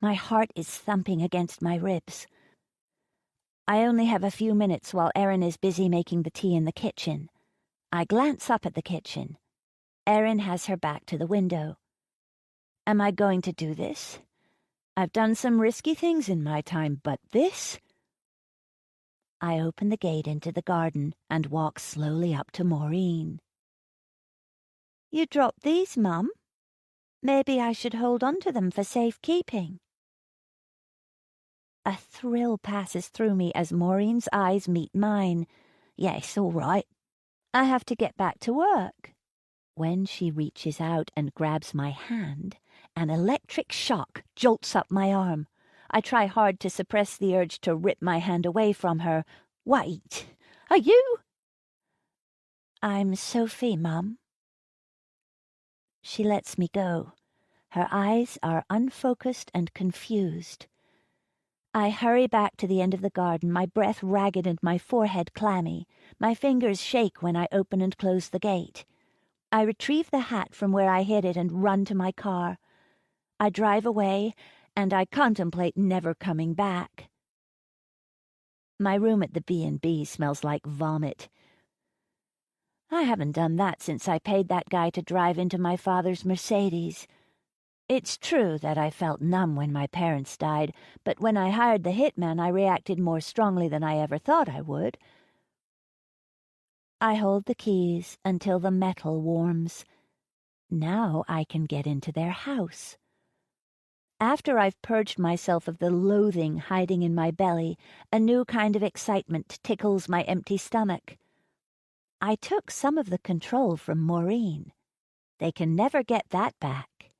My heart is thumping against my ribs. I only have a few minutes while Erin is busy making the tea in the kitchen. I glance up at the kitchen. Erin has her back to the window. Am I going to do this? I've done some risky things in my time, but this? I open the gate into the garden and walk slowly up to Maureen. "You dropped these, Mum? Maybe I should hold on to them for safekeeping." A thrill passes through me as Maureen's eyes meet mine. Yes, all right. I have to get back to work. When she reaches out and grabs my hand, an electric shock jolts up my arm. I try hard to suppress the urge to rip my hand away from her. "Wait, are you?" "I'm Sophie, Mum." She lets me go. Her eyes are unfocused and confused. I hurry back to the end of the garden, my breath ragged and my forehead clammy. My fingers shake when I open and close the gate. I retrieve the hat from where I hid it and run to my car. I drive away, and I contemplate never coming back. My room at the B&B smells like vomit. I haven't done that since I paid that guy to drive into my father's Mercedes. It's true that I felt numb when my parents died, but when I hired the hitman, I reacted more strongly than I ever thought I would. I hold the keys until the metal warms. Now I can get into their house. After I've purged myself of the loathing hiding in my belly, a new kind of excitement tickles my empty stomach. I took some of the control from Maureen. They can never get that back.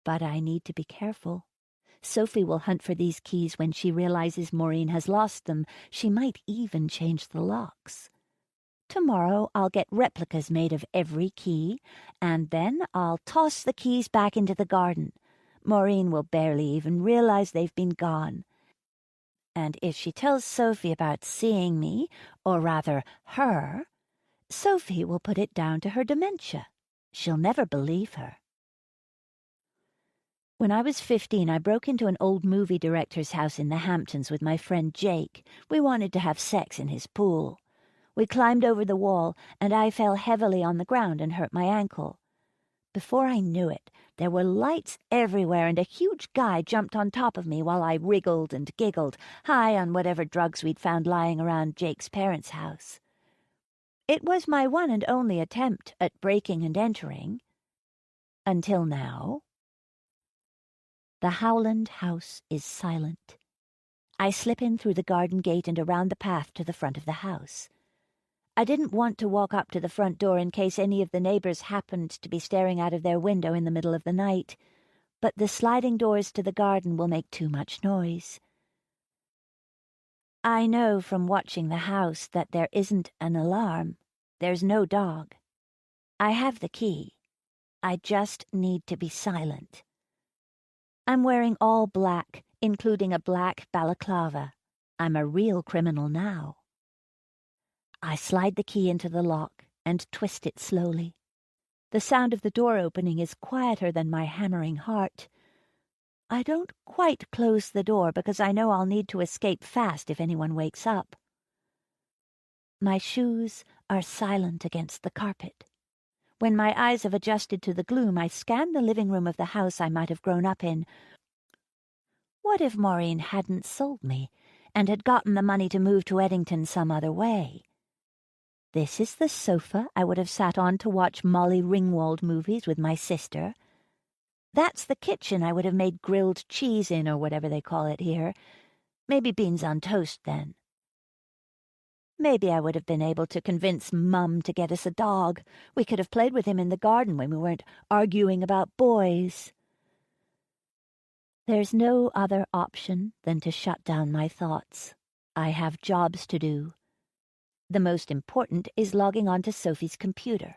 But I need to be careful. Sophie will hunt for these keys when she realizes Maureen has lost them. She might even change the locks. Tomorrow I'll get replicas made of every key, and then I'll toss the keys back into the garden. Maureen will barely even realize they've been gone. And if she tells Sophie about seeing me, or rather her, Sophie will put it down to her dementia. She'll never believe her. When I was 15, I broke into an old movie director's house in the Hamptons with my friend Jake. We wanted to have sex in his pool. We climbed over the wall, and I fell heavily on the ground and hurt my ankle. Before I knew it, there were lights everywhere, and a huge guy jumped on top of me while I wriggled and giggled, high on whatever drugs we'd found lying around Jake's parents' house. It was my one and only attempt at breaking and entering. Until now. The Howland house is silent. I slip in through the garden gate and around the path to the front of the house. I didn't want to walk up to the front door in case any of the neighbors happened to be staring out of their window in the middle of the night, but the sliding doors to the garden will make too much noise. I know from watching the house that there isn't an alarm. There's no dog. I have the key. I just need to be silent. I'm wearing all black, including a black balaclava. I'm a real criminal now. I slide the key into the lock and twist it slowly. The sound of the door opening is quieter than my hammering heart. I don't quite close the door because I know I'll need to escape fast if anyone wakes up. My shoes are silent against the carpet. When my eyes have adjusted to the gloom, I scan the living room of the house I might have grown up in. What if Maureen hadn't sold me and had gotten the money to move to Eddington some other way? This is the sofa I would have sat on to watch Molly Ringwald movies with my sister. That's the kitchen I would have made grilled cheese in, or whatever they call it here. Maybe beans on toast, then. Maybe I would have been able to convince Mum to get us a dog. We could have played with him in the garden when we weren't arguing about boys. There's no other option than to shut down my thoughts. I have jobs to do. The most important is logging onto Sophie's computer.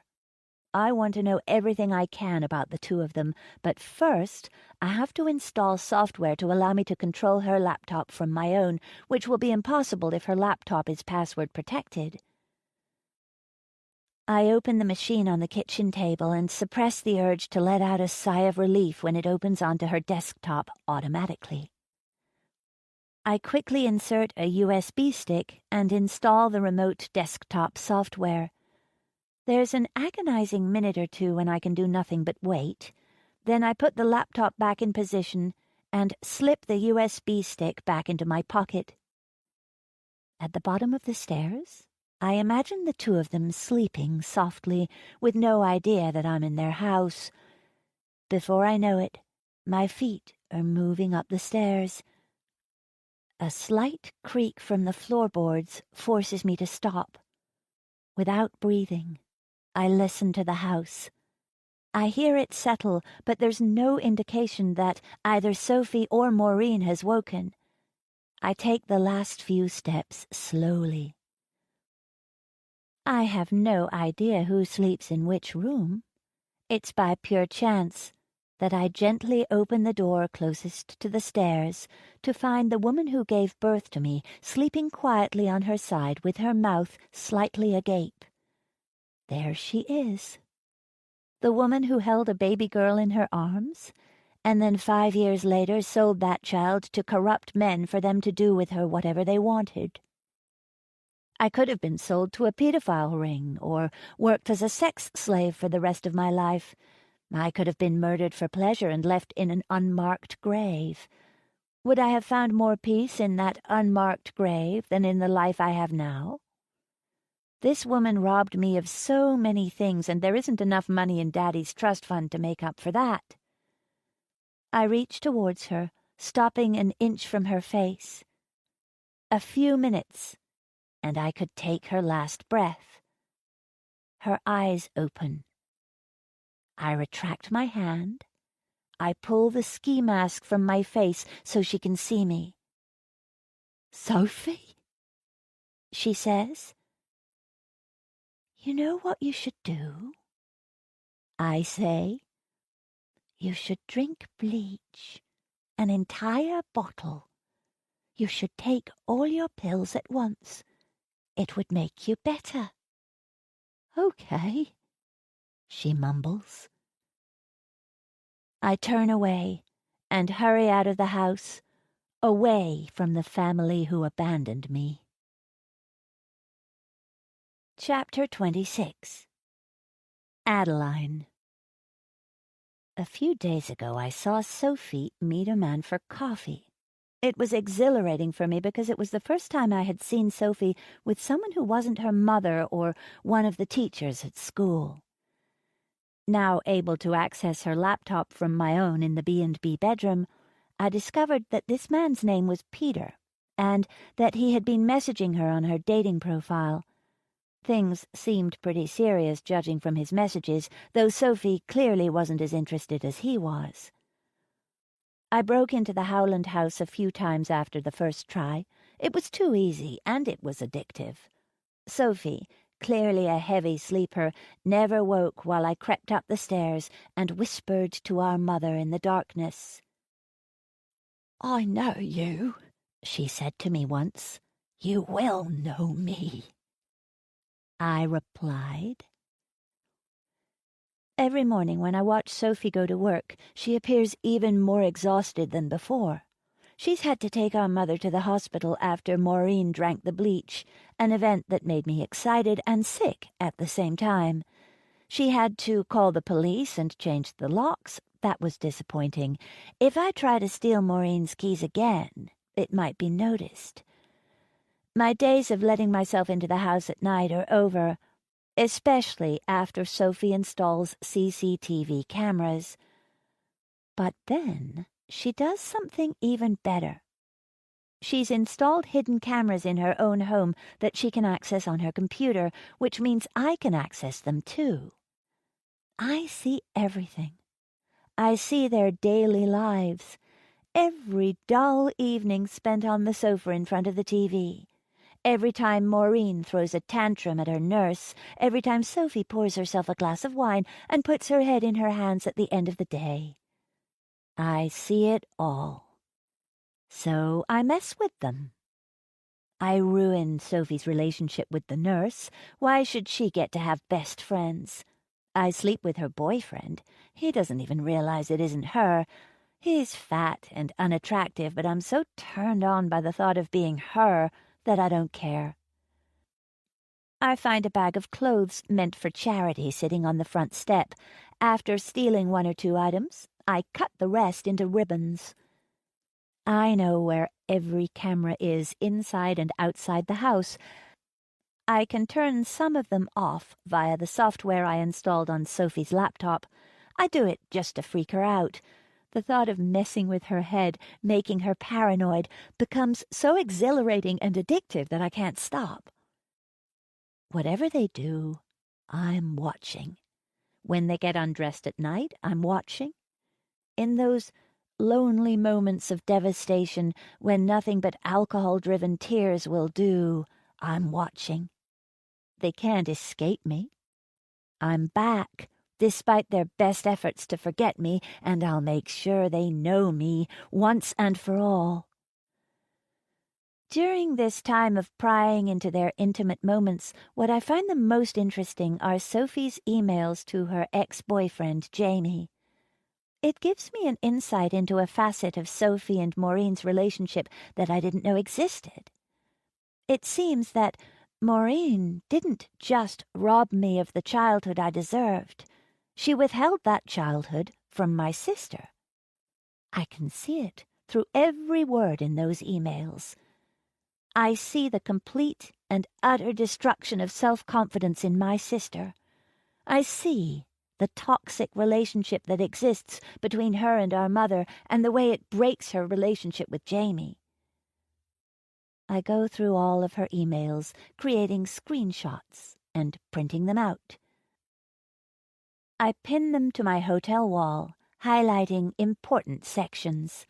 I want to know everything I can about the two of them, but first I have to install software to allow me to control her laptop from my own, which will be impossible if her laptop is password protected. I open the machine on the kitchen table and suppress the urge to let out a sigh of relief when it opens onto her desktop automatically. I quickly insert a USB stick and install the remote desktop software. There's an agonizing minute or two when I can do nothing but wait. Then I put the laptop back in position and slip the USB stick back into my pocket. At the bottom of the stairs, I imagine the two of them sleeping softly, with no idea that I'm in their house. Before I know it, my feet are moving up the stairs. A slight creak from the floorboards forces me to stop. Without breathing, I listen to the house. I hear it settle, but there's no indication that either Sophie or Maureen has woken. I take the last few steps slowly. I have no idea who sleeps in which room. It's by pure chance that I gently open the door closest to the stairs to find the woman who gave birth to me sleeping quietly on her side with her mouth slightly agape. There she is. The woman who held a baby girl in her arms, and then 5 years later sold that child to corrupt men for them to do with her whatever they wanted. I could have been sold to a pedophile ring, or worked as a sex slave for the rest of my life. I could have been murdered for pleasure and left in an unmarked grave. Would I have found more peace in that unmarked grave than in the life I have now? This woman robbed me of so many things, and there isn't enough money in Daddy's trust fund to make up for that. I reach towards her, stopping an inch from her face. A few minutes, and I could take her last breath. Her eyes open. I retract my hand. I pull the ski mask from my face so she can see me. "Sophie?" she says. "You know what you should do?" I say. "You should drink bleach, an entire bottle. You should take all your pills at once. It would make you better." "Okay," she mumbles. I turn away and hurry out of the house, away from the family who abandoned me. Chapter 26. Adeline. A few days ago I saw Sophie meet a man for coffee. It was exhilarating for me because it was the first time I had seen Sophie with someone who wasn't her mother or one of the teachers at school. Now able to access her laptop from my own in the B&B bedroom, I discovered that this man's name was Peter, and that he had been messaging her on her dating profile. Things seemed pretty serious judging from his messages, though Sophie clearly wasn't as interested as he was. I broke into the Howland house a few times after the first try. It was too easy, and it was addictive. Sophie, clearly a heavy sleeper, never woke while I crept up the stairs and whispered to our mother in the darkness. "I know you," she said to me once. "You will know me." I replied. Every morning when I watch Sophie go to work, she appears even more exhausted than before. She's had to take our mother to the hospital after Maureen drank the bleach, an event that made me excited and sick at the same time. She had to call the police and change the locks. That was disappointing. If I try to steal Maureen's keys again, it might be noticed. My days of letting myself into the house at night are over, especially after Sophie installs CCTV cameras. But then she does something even better. She's installed hidden cameras in her own home that she can access on her computer, which means I can access them too. I see everything. I see their daily lives, every dull evening spent on the sofa in front of the TV. Every time Maureen throws a tantrum at her nurse, every time Sophie pours herself a glass of wine and puts her head in her hands at the end of the day. I see it all. So I mess with them. I ruin Sophie's relationship with the nurse. Why should she get to have best friends? I sleep with her boyfriend. He doesn't even realize it isn't her. He's fat and unattractive, but I'm so turned on by the thought of being her that I don't care. I find a bag of clothes meant for charity sitting on the front step. After stealing one or two items, I cut the rest into ribbons. I know where every camera is inside and outside the house. I can turn some of them off via the software I installed on Sophie's laptop. I do it just to freak her out. The thought of messing with her head, making her paranoid, becomes so exhilarating and addictive that I can't stop. Whatever they do, I'm watching. When they get undressed at night, I'm watching. In those lonely moments of devastation when nothing but alcohol-driven tears will do, I'm watching. They can't escape me. I'm back, despite their best efforts to forget me, and I'll make sure they know me once and for all. During this time of prying into their intimate moments, what I find the most interesting are Sophie's emails to her ex-boyfriend, Jamie. It gives me an insight into a facet of Sophie and Maureen's relationship that I didn't know existed. It seems that Maureen didn't just rob me of the childhood I deserved. She withheld that childhood from my sister. I can see it through every word in those emails. I see the complete and utter destruction of self-confidence in my sister. I see the toxic relationship that exists between her and our mother and the way it breaks her relationship with Jamie. I go through all of her emails, creating screenshots and printing them out. I pin them to my hotel wall, highlighting important sections.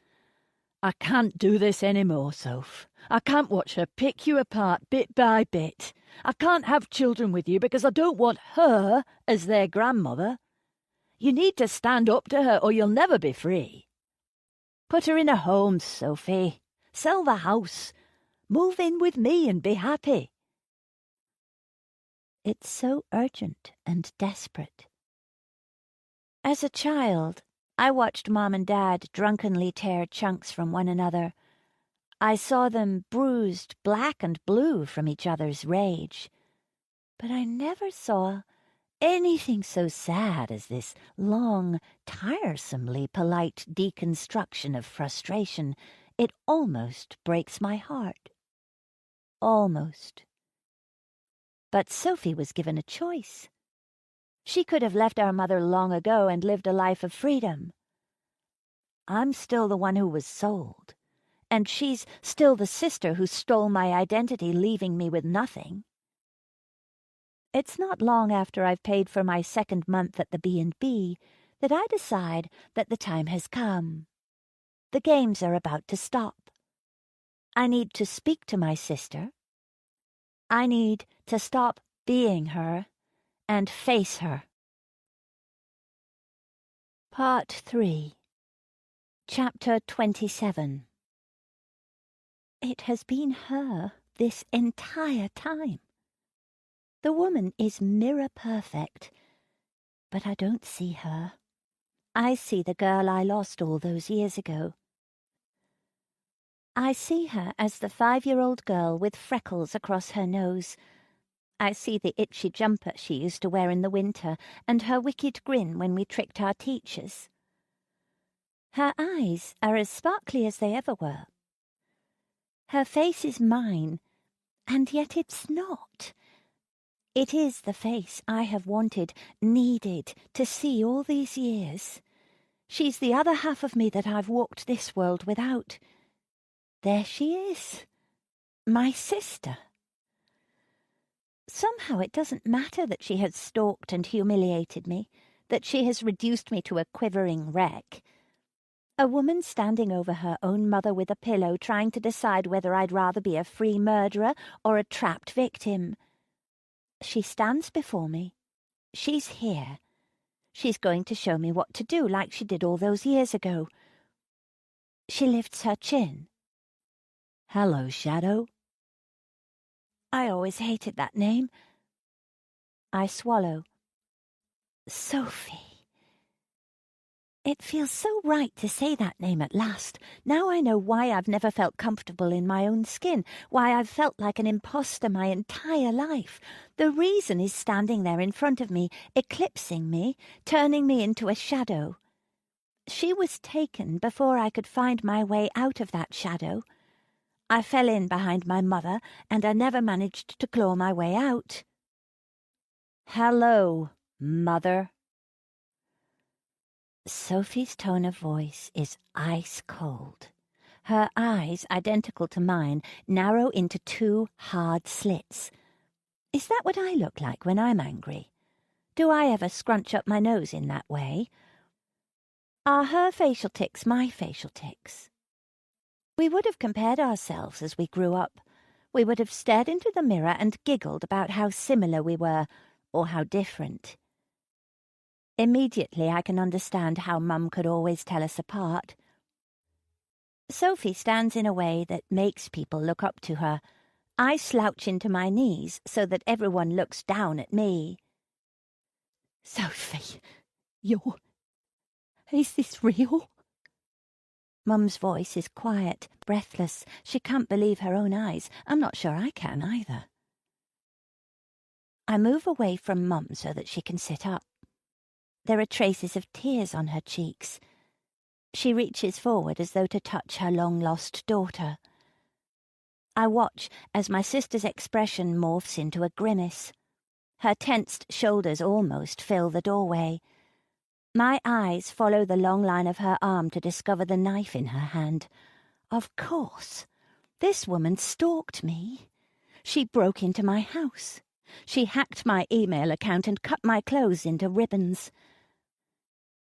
I can't do this anymore, Soph. I can't watch her pick you apart bit by bit. I can't have children with you because I don't want her as their grandmother. You need to stand up to her or you'll never be free. Put her in a home, Sophie. Sell the house. Move in with me and be happy. It's so urgent and desperate. As a child, I watched Mom and Dad drunkenly tear chunks from one another. I saw them bruised black and blue from each other's rage. But I never saw anything so sad as this long, tiresomely polite deconstruction of frustration. It almost breaks my heart. Almost. But Sophie was given a choice. She could have left our mother long ago and lived a life of freedom. I'm still the one who was sold, and she's still the sister who stole my identity, leaving me with nothing. It's not long after I've paid for my second month at the B&B that I decide that the time has come. The games are about to stop. I need to speak to my sister. I need to stop being her and face her. Part 3. Chapter 27. It has been her this entire time. The woman is mirror perfect, but I don't see her. I see the girl I lost all those years ago. I see her as the 5-year-old girl with freckles across her nose. I see the itchy jumper she used to wear in the winter and her wicked grin when we tricked our teachers. Her eyes are as sparkly as they ever were. Her face is mine, and yet it's not. It is the face I have wanted, needed to see all these years. She's the other half of me that I've walked this world without. There she is, my sister. Somehow it doesn't matter that she has stalked and humiliated me, that she has reduced me to a quivering wreck. A woman standing over her own mother with a pillow, trying to decide whether I'd rather be a free murderer or a trapped victim. She stands before me. She's here. She's going to show me what to do, like she did all those years ago. She lifts her chin. Hello, Shadow. I always hated that name. I swallow. Sophie. It feels so right to say that name at last. Now I know why I've never felt comfortable in my own skin, why I've felt like an imposter my entire life. The reason is standing there in front of me, eclipsing me, turning me into a shadow. She was taken before I could find my way out of that shadow. I fell in behind my mother, and I never managed to claw my way out. Hello, Mother. Sophie's tone of voice is ice cold. Her eyes, identical to mine, narrow into 2 hard slits. Is that what I look like when I'm angry? Do I ever scrunch up my nose in that way? Are her facial tics my facial tics? We would have compared ourselves as we grew up. We would have stared into the mirror and giggled about how similar we were, or how different. Immediately I can understand how Mum could always tell us apart. Sophie stands in a way that makes people look up to her. I slouch into my knees so that everyone looks down at me. Sophie, is this real? Mum's voice is quiet, breathless. She can't believe her own eyes. I'm not sure I can either. I move away from Mum so that she can sit up. There are traces of tears on her cheeks. She reaches forward as though to touch her long-lost daughter. I watch as my sister's expression morphs into a grimace. Her tensed shoulders almost fill the doorway. My eyes follow the long line of her arm to discover the knife in her hand. Of course, this woman stalked me. She broke into my house. She hacked my email account and cut my clothes into ribbons.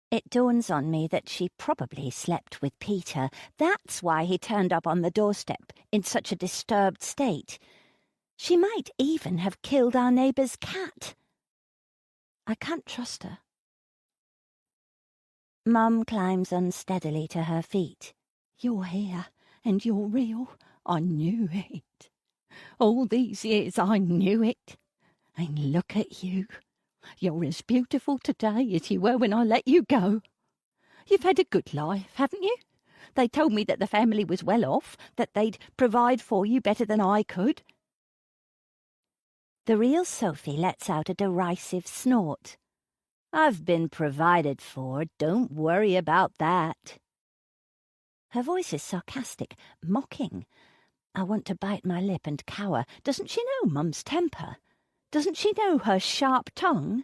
It dawns on me that she probably slept with Peter. That's why he turned up on the doorstep in such a disturbed state. She might even have killed our neighbour's cat. I can't trust her. Mum climbs unsteadily to her feet. You're here, and you're real. I knew it. All these years I knew it. And look at you. You're as beautiful today as you were when I let you go. You've had a good life, haven't you? They told me that the family was well off, that they'd provide for you better than I could." The real Sophie lets out a derisive snort. "I've been provided for, don't worry about that." Her voice is sarcastic, mocking. I want to bite my lip and cower. Doesn't she know Mum's temper? Doesn't she know her sharp tongue?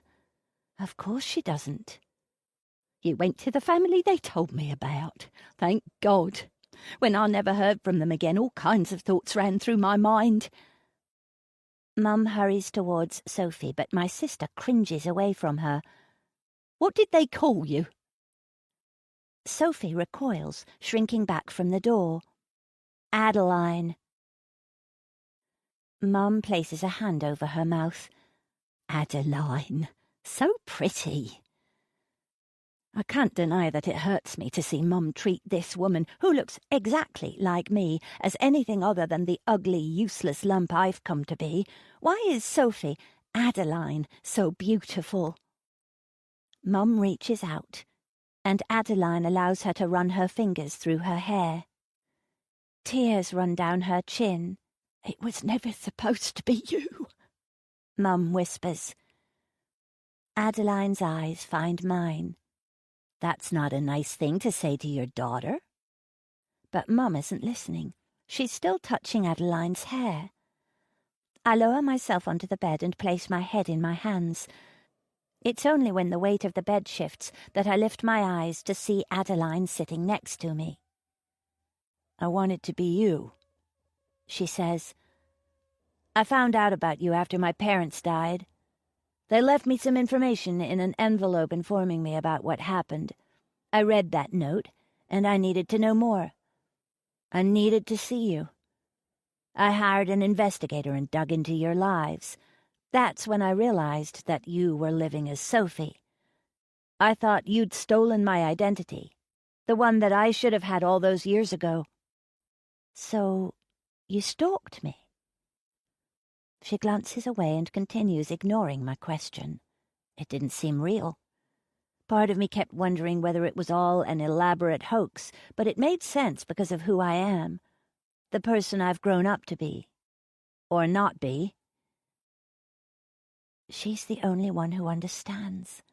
Of course she doesn't. "You went to the family they told me about. Thank God. When I never heard from them again, all kinds of thoughts ran through my mind." Mum hurries towards Sophie, but my sister cringes away from her. "What did they call you?" Sophie recoils, shrinking back from the door. "Adeline." Mum places a hand over her mouth. "Adeline. So pretty." I can't deny that it hurts me to see Mum treat this woman, Who looks exactly like me, as anything other than the ugly, useless lump I've come to be. Why is Sophie, Adeline, so beautiful? Mum reaches out, and Adeline allows her to run her fingers through her hair. Tears run down her chin. "It was never supposed to be you," Mum whispers. Adeline's eyes find mine. "That's not a nice thing to say to your daughter." But Mum isn't listening. She's still touching Adeline's hair. I lower myself onto the bed and place my head in my hands. It's only when the weight of the bed shifts that I lift my eyes to see Adeline sitting next to me. "I wanted to be you," she says. "I found out about you after my parents died. They left me some information in an envelope informing me about what happened. I read that note, and I needed to know more. I needed to see you. I hired an investigator and dug into your lives. That's when I realized that you were living as Sophie. I thought you'd stolen my identity, the one that I should have had all those years ago. So, you stalked me." She glances away and continues, ignoring my question. It didn't seem real. Part of me kept wondering whether it was all an elaborate hoax, but it made sense because of who I am, the person I've grown up to be. Or not be. She's the only one who understands.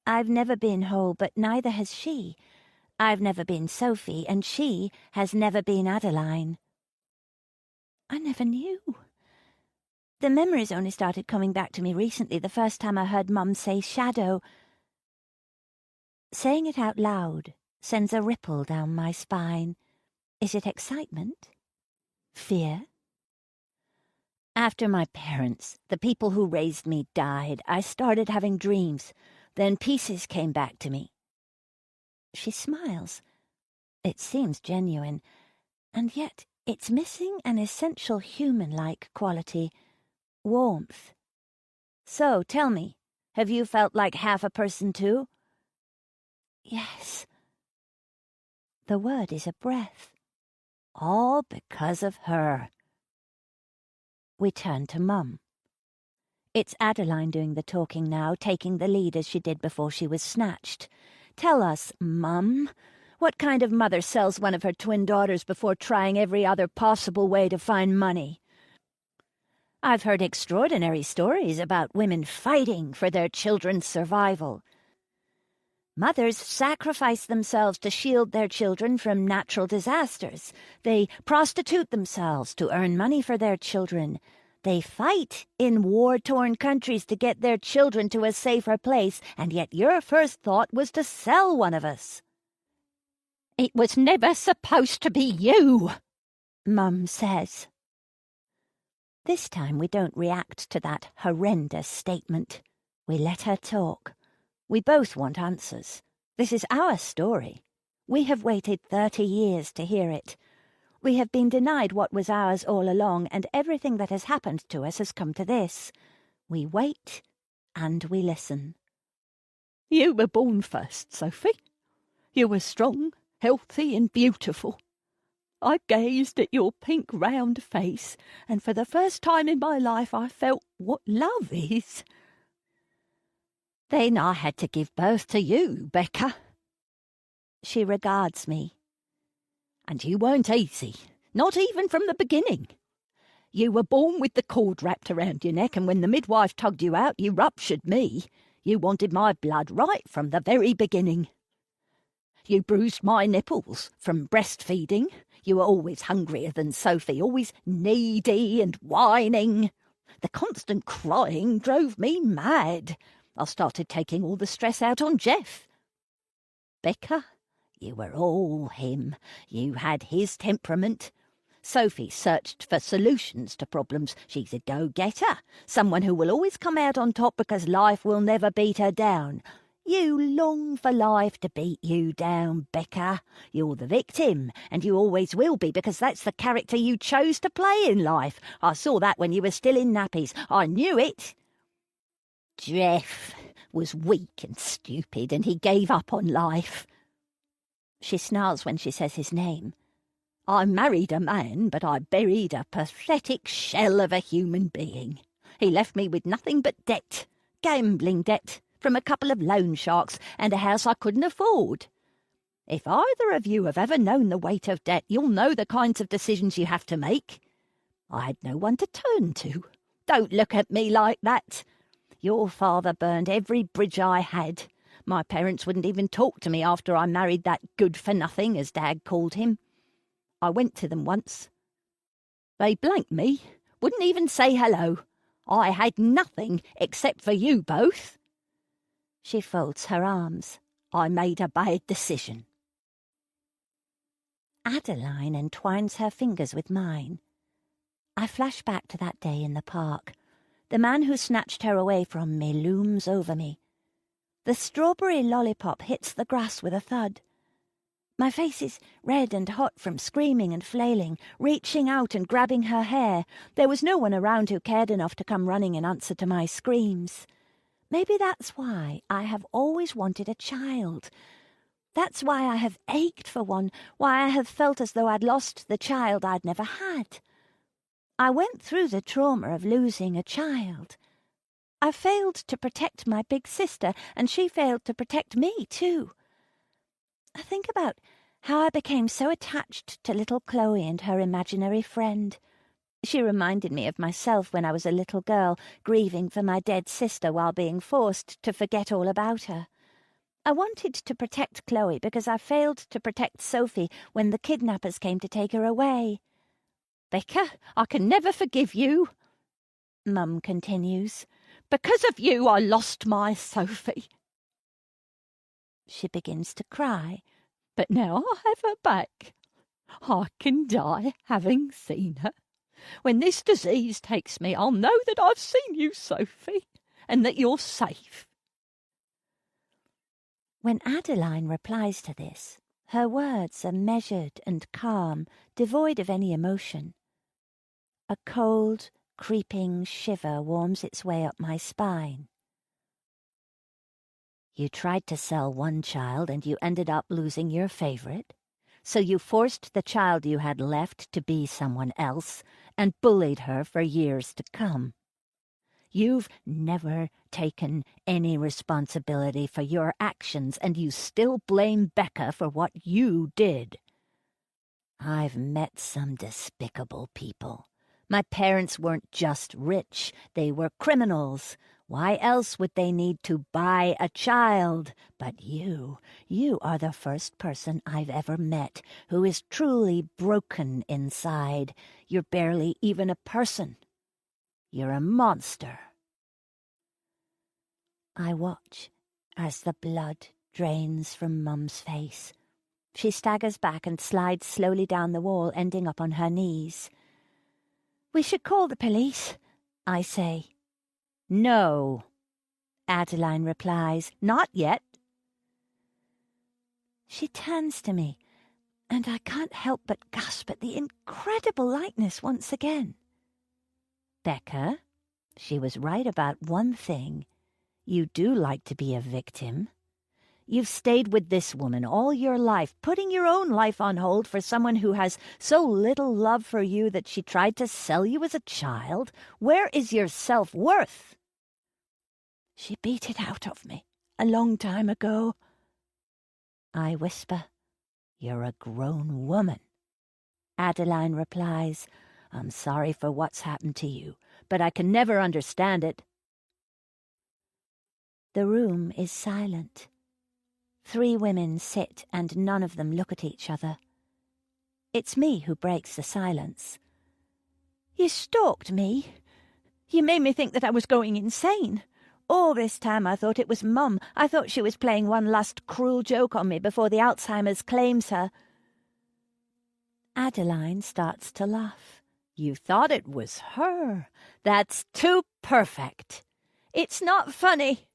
I've never been whole, but neither has she. I've never been Sophie, and she has never been Adeline. I never knew. The memories only started coming back to me recently, the first time I heard Mum say shadow. Saying it out loud sends a ripple down my spine. Is it excitement? Fear? After my parents, the people who raised me, died, I started having dreams. Then pieces came back to me. She smiles. It seems genuine, and yet it's missing an essential human-like quality. Warmth. So, tell me, have you felt like half a person too? Yes. The word is a breath. All because of her. We turn to Mum. It's Adeline doing the talking now, taking the lead as she did before she was snatched. Tell us, Mum, what kind of mother sells one of her twin daughters before trying every other possible way to find money? I've heard extraordinary stories about women fighting for their children's survival. Mothers sacrifice themselves to shield their children from natural disasters. They prostitute themselves to earn money for their children. They fight in war-torn countries to get their children to a safer place, and yet your first thought was to sell one of us. "It was never supposed to be you," Mum says. This time we don't react to that horrendous statement. We let her talk. We both want answers. This is our story. We have waited 30 years to hear it. We have been denied what was ours all along, and everything that has happened to us has come to this. We wait, and we listen. "You were born first, Sophie. You were strong, healthy, and beautiful. I gazed at your pink round face, and for the first time in my life I felt what love is. Then I had to give birth to you, Becca." She regards me. And you weren't easy, not even from the beginning. You were born with the cord wrapped around your neck, and when the midwife tugged you out, you ruptured me. You wanted my blood right from the very beginning. You bruised my nipples from breastfeeding. You were always hungrier than Sophie, always needy and whining. The constant crying drove me mad. I started taking all the stress out on Jeff. Becca, you were all him. You had his temperament. Sophie searched for solutions to problems. She's a go-getter, someone who will always come out on top because life will never beat her down. You long for life to beat you down, Becca. You're the victim, and you always will be, because that's the character you chose to play in life. I saw that when you were still in nappies. I knew it. Jeff was weak and stupid, and he gave up on life. She snarls when she says his name. I married a man, but I buried a pathetic shell of a human being. He left me with nothing but debt, gambling debt, from a couple of loan sharks and a house I couldn't afford. If either of you have ever known the weight of debt, you'll know the kinds of decisions you have to make. I had no one to turn to. Don't look at me like that. Your father burned every bridge I had. My parents wouldn't even talk to me after I married that good-for-nothing, as Dad called him. I went to them once. They blanked me, wouldn't even say hello. I had nothing except for you both. She folds her arms. I made a bad decision. Adeline entwines her fingers with mine. I flash back to that day in the park. The man who snatched her away from me looms over me. The strawberry lollipop hits the grass with a thud. My face is red and hot from screaming and flailing, reaching out and grabbing her hair. There was no one around who cared enough to come running in answer to my screams. Maybe that's why I have always wanted a child. That's why I have ached for one, why I have felt as though I'd lost the child I'd never had. I went through the trauma of losing a child. I failed to protect my big sister, and she failed to protect me, too. I think about how I became so attached to little Chloe and her imaginary friend. She reminded me of myself when I was a little girl, grieving for my dead sister while being forced to forget all about her. I wanted to protect Chloe because I failed to protect Sophie when the kidnappers came to take her away. Becca, I can never forgive you, Mum continues. Because of you, I lost my Sophie. She begins to cry. But now I have her back. I can die having seen her. When this disease takes me, I'll know that I've seen you, Sophie, and that you're safe. When Adeline replies to this, her words are measured and calm, devoid of any emotion. A cold, creeping shiver warms its way up my spine. You tried to sell one child and you ended up losing your favorite. So you forced the child you had left to be someone else and bullied her for years to come. You've never taken any responsibility for your actions, and you still blame Becca for what you did. I've met some despicable people. My parents weren't just rich, they were criminals. Why else would they need to buy a child? But you are the first person I've ever met who is truly broken inside. You're barely even a person. You're a monster. I watch as the blood drains from Mum's face. She staggers back and slides slowly down the wall, ending up on her knees. We should call the police, I say. No, Adeline replies, not yet. She turns to me, and I can't help but gasp at the incredible likeness once again. Becca, she was right about one thing. You do like to be a victim. You've stayed with this woman all your life, putting your own life on hold for someone who has so little love for you that she tried to sell you as a child. Where is your self-worth? She beat it out of me a long time ago. I whisper. You're a grown woman. Adeline replies, I'm sorry for what's happened to you, but I can never understand it. The room is silent. 3 women sit and none of them look at each other. It's me who breaks the silence. You stalked me. You made me think that I was going insane. All this time I thought it was Mum. I thought she was playing one last cruel joke on me before the Alzheimer's claims her. Adeline starts to laugh. You thought it was her. That's too perfect. It's not funny.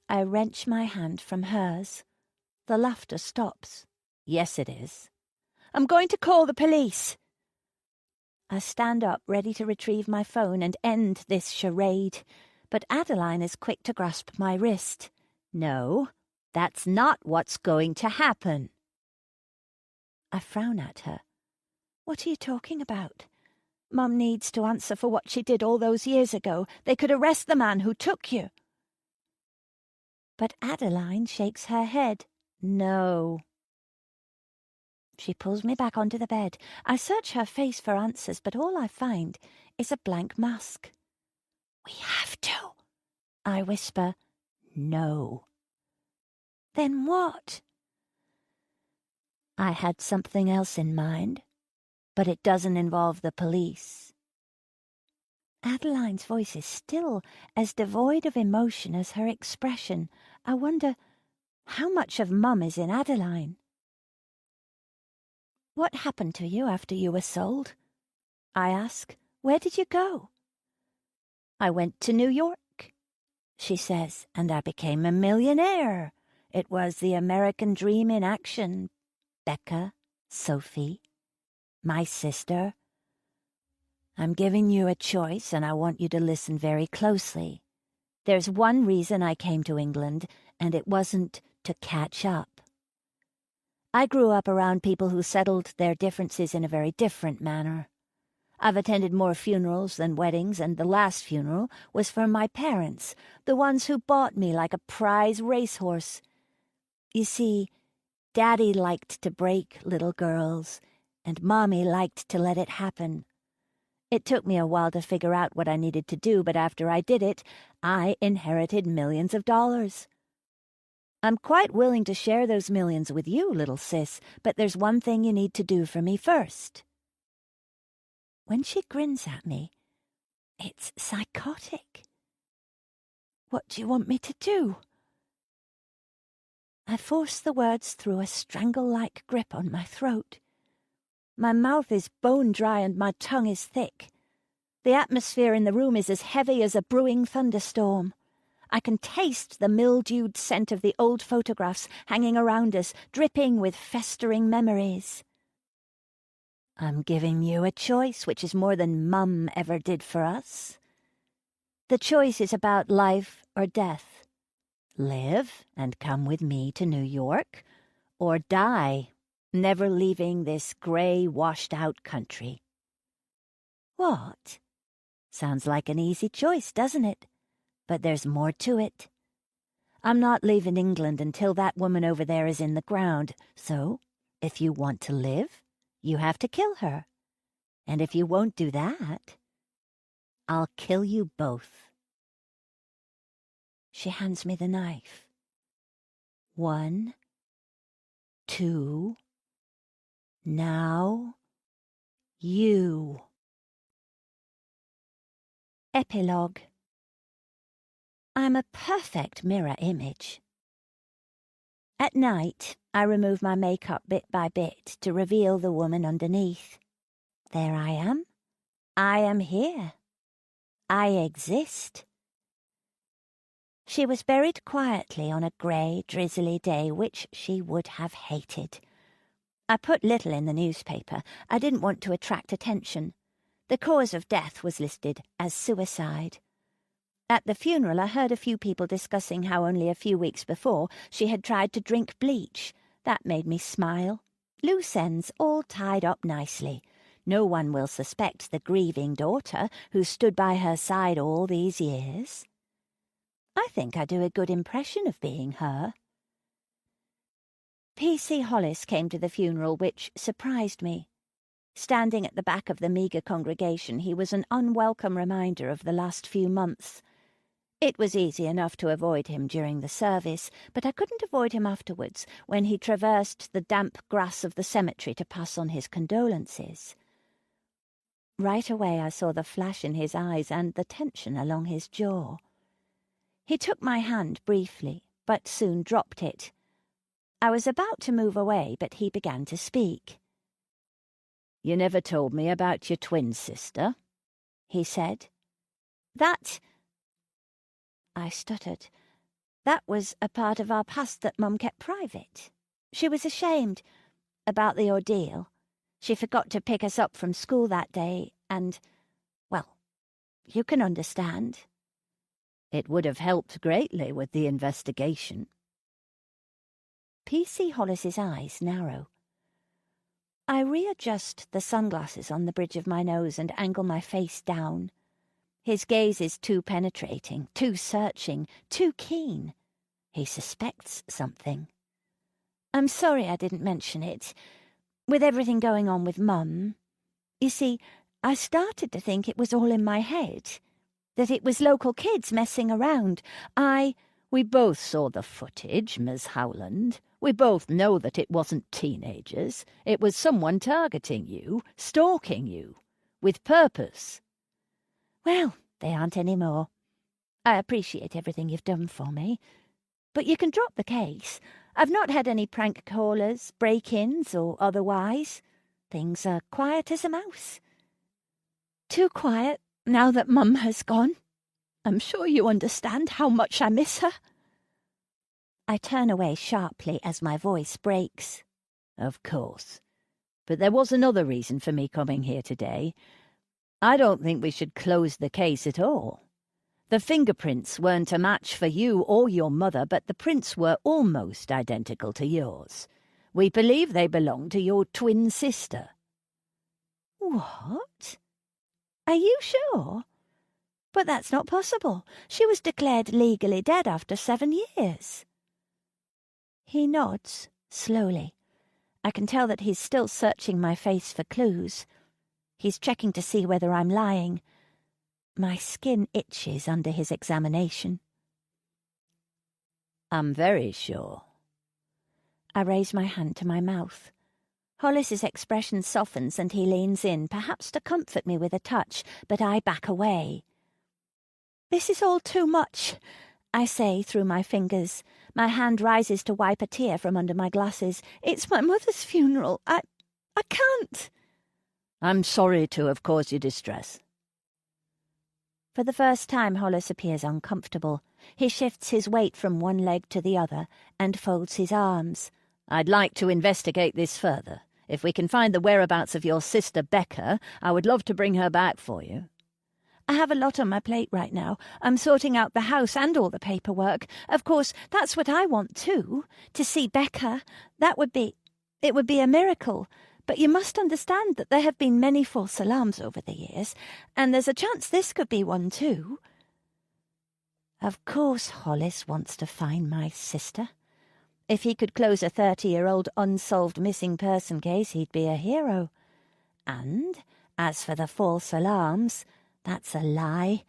I wrench my hand from hers. The laughter stops. Yes, it is. I'm going to call the police. I stand up, ready to retrieve my phone and end this charade, but Adeline is quick to grasp my wrist. No, that's not what's going to happen. I frown at her. What are you talking about? Mum needs to answer for what she did all those years ago. They could arrest the man who took you. But Adeline shakes her head. No. She pulls me back onto the bed. I search her face for answers, but all I find is a blank mask. We have to, I whisper. No. Then what? I had something else in mind, but it doesn't involve the police. Adeline's voice is still as devoid of emotion as her expression. I wonder how much of Mum is in Adeline. What happened to you after you were sold? I ask. Where did you go? I went to New York, she says, and I became a millionaire. It was the American dream in action. Becca, Sophie, my sister. I'm giving you a choice, and I want you to listen very closely. There's one reason I came to England, and it wasn't to catch up. I grew up around people who settled their differences in a very different manner. I've attended more funerals than weddings, and the last funeral was for my parents, the ones who bought me like a prize racehorse. You see, Daddy liked to break little girls, and Mommy liked to let it happen. It took me a while to figure out what I needed to do, but after I did it, I inherited millions of dollars. I'm quite willing to share those millions with you, little sis, but there's one thing you need to do for me first. When she grins at me, it's psychotic. What do you want me to do? I force the words through a strangle-like grip on my throat. My mouth is bone-dry and my tongue is thick. The atmosphere in the room is as heavy as a brewing thunderstorm. I can taste the mildewed scent of the old photographs hanging around us, dripping with festering memories. I'm giving you a choice, which is more than Mum ever did for us. The choice is about life or death. Live and come with me to New York, or die, never leaving this grey, washed-out country. What? Sounds like an easy choice, doesn't it? But there's more to it. I'm not leaving England until that woman over there is in the ground, so if you want to live, you have to kill her. And if you won't do that, I'll kill you both. She hands me the knife. 1, 2, now you. Epilogue. I'm a perfect mirror image. At night, I remove my makeup bit by bit to reveal the woman underneath. There I am. I am here. I exist. She was buried quietly on a grey, drizzly day which she would have hated. I put little in the newspaper. I didn't want to attract attention. The cause of death was listed as suicide. At the funeral, I heard a few people discussing how only a few weeks before she had tried to drink bleach. That made me smile. Loose ends all tied up nicely. No one will suspect the grieving daughter who stood by her side all these years. I think I do a good impression of being her. P.C. Hollis came to the funeral, which surprised me. Standing at the back of the meagre congregation, he was an unwelcome reminder of the last few months. It was easy enough to avoid him during the service, but I couldn't avoid him afterwards, when he traversed the damp grass of the cemetery to pass on his condolences. Right away I saw the flash in his eyes and the tension along his jaw. He took my hand briefly, but soon dropped it. I was about to move away, but he began to speak. "You never told me about your twin sister," he said. "That—" I stuttered. "That was a part of our past that Mum kept private. She was ashamed about the ordeal. She forgot to pick us up from school that day, and, well, you can understand." "It would have helped greatly with the investigation." P.C. Hollis's eyes narrow. I readjust the sunglasses on the bridge of my nose and angle my face down. His gaze is too penetrating, too searching, too keen. He suspects something. "I'm sorry I didn't mention it. With everything going on with Mum. You see, I started to think it was all in my head, that it was local kids messing around. We both saw the footage, Miss Howland. We both know that it wasn't teenagers. It was someone targeting you, stalking you, with purpose." "Well, they aren't any more. I appreciate everything you've done for me. But you can drop the case. I've not had any prank callers, break-ins, or otherwise. Things are quiet as a mouse. Too quiet, now that Mum has gone. I'm sure you understand how much I miss her." I turn away sharply as my voice breaks. "Of course. But there was another reason for me coming here today. I don't think we should close the case at all. The fingerprints weren't a match for you or your mother, but the prints were almost identical to yours. We believe they belong to your twin sister." "What? Are you sure? But that's not possible. She was declared legally dead after 7 years. He nods, slowly. I can tell that he's still searching my face for clues. He's checking to see whether I'm lying. My skin itches under his examination. "I'm very sure." I raise my hand to my mouth. Hollis's expression softens and he leans in, perhaps to comfort me with a touch, but I back away. "This is all too much," I say through my fingers. My hand rises to wipe a tear from under my glasses. "It's my mother's funeral. I can't." "I'm sorry to have caused you distress." For the first time, Hollis appears uncomfortable. He shifts his weight from one leg to the other and folds his arms. "I'd like to investigate this further. If we can find the whereabouts of your sister Becca, I would love to bring her back for you." "I have a lot on my plate right now. I'm sorting out the house and all the paperwork. Of course, that's what I want too. To see Becca. It would be a miracle. But you must understand that there have been many false alarms over the years, and there's a chance this could be one too." Of course Hollis wants to find my sister. If he could close a 30-year-old unsolved missing person case, he'd be a hero. And as for the false alarms, that's a lie.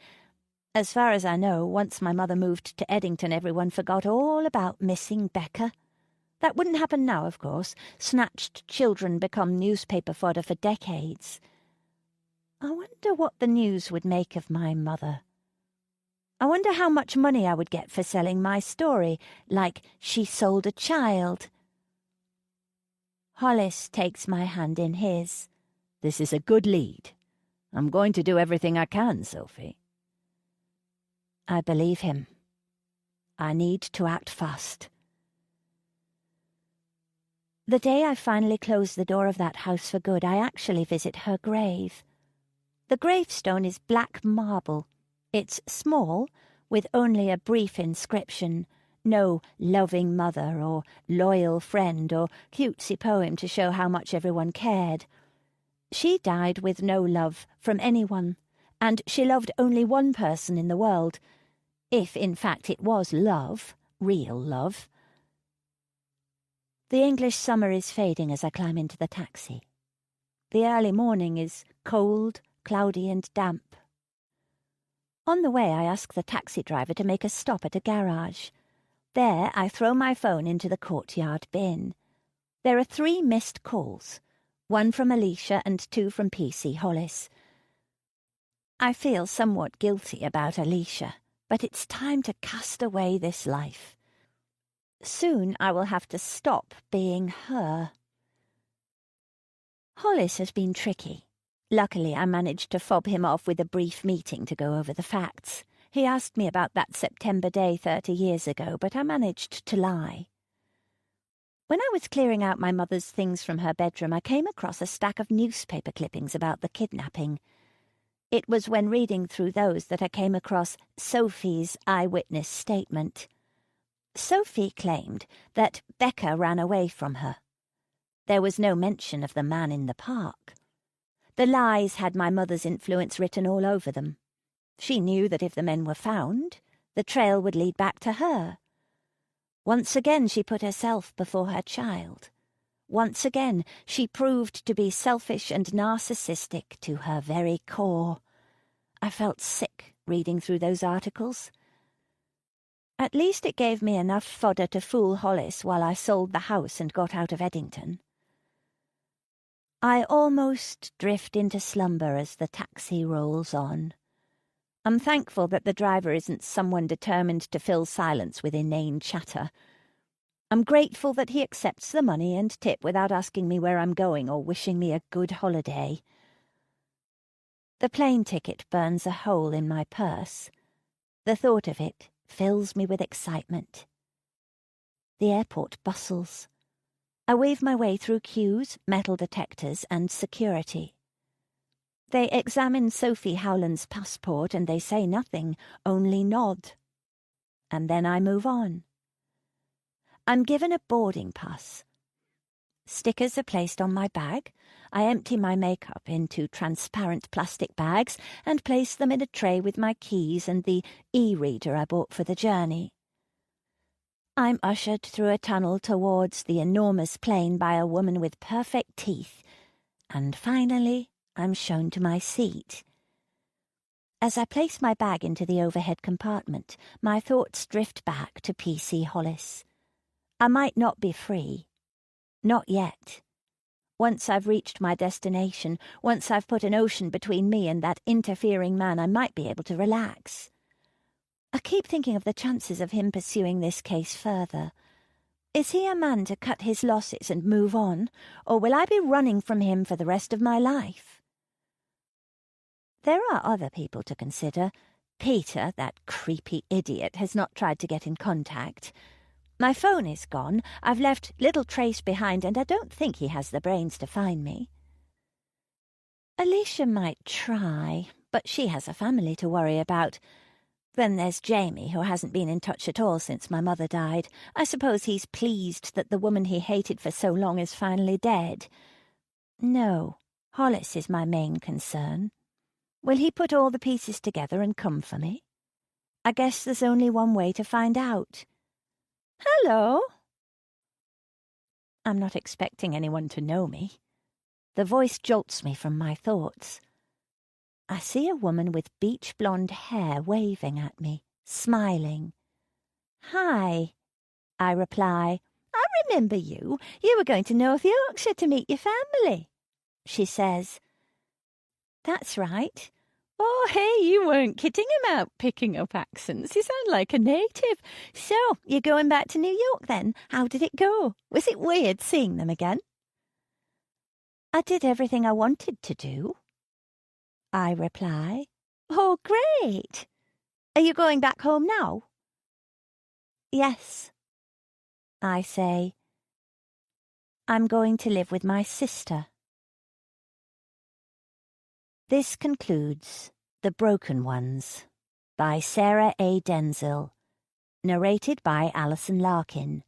As far as I know, once my mother moved to Eddington, everyone forgot all about missing Becca. That wouldn't happen now, of course. Snatched children become newspaper fodder for decades. I wonder what the news would make of my mother. I wonder how much money I would get for selling my story, like she sold a child. Hollis takes my hand in his. "This is a good lead. I'm going to do everything I can, Sophie." I believe him. I need to act fast. The day I finally close the door of that house for good, I actually visit her grave. The gravestone is black marble. It's small, with only a brief inscription. No loving mother or loyal friend or cutesy poem to show how much everyone cared. She died with no love from anyone, and she loved only one person in the world, if in fact it was love, real love. The English summer is fading as I climb into the taxi. The early morning is cold, cloudy and damp. On the way, I ask the taxi driver to make a stop at a garage. There, I throw my phone into the courtyard bin. There are 3 missed calls, 1 from Alicia and 2 from PC Hollis. I feel somewhat guilty about Alicia, but it's time to cast away this life. Soon I will have to stop being her. Hollis has been tricky. Luckily, I managed to fob him off with a brief meeting to go over the facts. He asked me about that September day 30 years ago, but I managed to lie. When I was clearing out my mother's things from her bedroom, I came across a stack of newspaper clippings about the kidnapping. It was when reading through those that I came across Sophie's eyewitness statement. Sophie claimed that Becca ran away from her. There was no mention of the man in the park. The lies had my mother's influence written all over them. She knew that if the men were found, the trail would lead back to her. Once again she put herself before her child. Once again she proved to be selfish and narcissistic to her very core. I felt sick reading through those articles. At least it gave me enough fodder to fool Hollis while I sold the house and got out of Eddington. I almost drift into slumber as the taxi rolls on. I'm thankful that the driver isn't someone determined to fill silence with inane chatter. I'm grateful that he accepts the money and tip without asking me where I'm going or wishing me a good holiday. The plane ticket burns a hole in my purse. The thought of it fills me with excitement. The airport bustles. I weave my way through queues, metal detectors, and security. They examine Sophie Howland's passport and they say nothing, only nod. And then I move on. I'm given a boarding pass. Stickers are placed on my bag. I empty my makeup into transparent plastic bags and place them in a tray with my keys and the e-reader I bought for the journey. I'm ushered through a tunnel towards the enormous plane by a woman with perfect teeth, and finally I'm shown to my seat. As I place my bag into the overhead compartment, my thoughts drift back to PC Hollis. I might not be free. Not yet. Once I've reached my destination, once I've put an ocean between me and that interfering man, I might be able to relax. I keep thinking of the chances of him pursuing this case further. Is he a man to cut his losses and move on, or will I be running from him for the rest of my life? There are other people to consider. Peter, that creepy idiot, has not tried to get in contact. My phone is gone. I've left little trace behind, and I don't think he has the brains to find me. Alicia might try, but she has a family to worry about. Then there's Jamie, who hasn't been in touch at all since my mother died. I suppose he's pleased that the woman he hated for so long is finally dead. No, Hollis is my main concern. Will he put all the pieces together and come for me? I guess there's only one way to find out. Hello? I'm not expecting anyone to know me. The voice jolts me from my thoughts. I see a woman with beach blonde hair waving at me, smiling. Hi, I reply. I remember you. You were going to North Yorkshire to meet your family. She says. That's right. Oh, hey, you weren't kidding about picking up accents. You sound like a native. So, you're going back to New York then? How did it go? Was it weird seeing them again? I did everything I wanted to do. I reply. Oh, great. Are you going back home now? Yes. I say. I'm going to live with my sister. This concludes The Broken Ones by Sarah A. Denzil, narrated by Alison Larkin.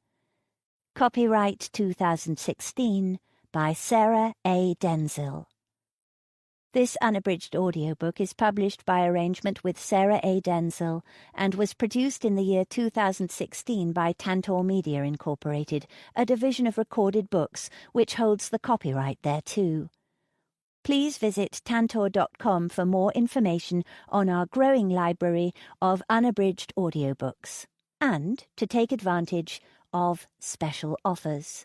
Copyright 2016 by Sarah A. Denzil. This unabridged audiobook is published by arrangement with Sarah A. Denzil and was produced in the year 2016 by Tantor Media Incorporated, a division of Recorded Books, which holds the copyright thereto. Please visit tantor.com for more information on our growing library of unabridged audiobooks and to take advantage of special offers.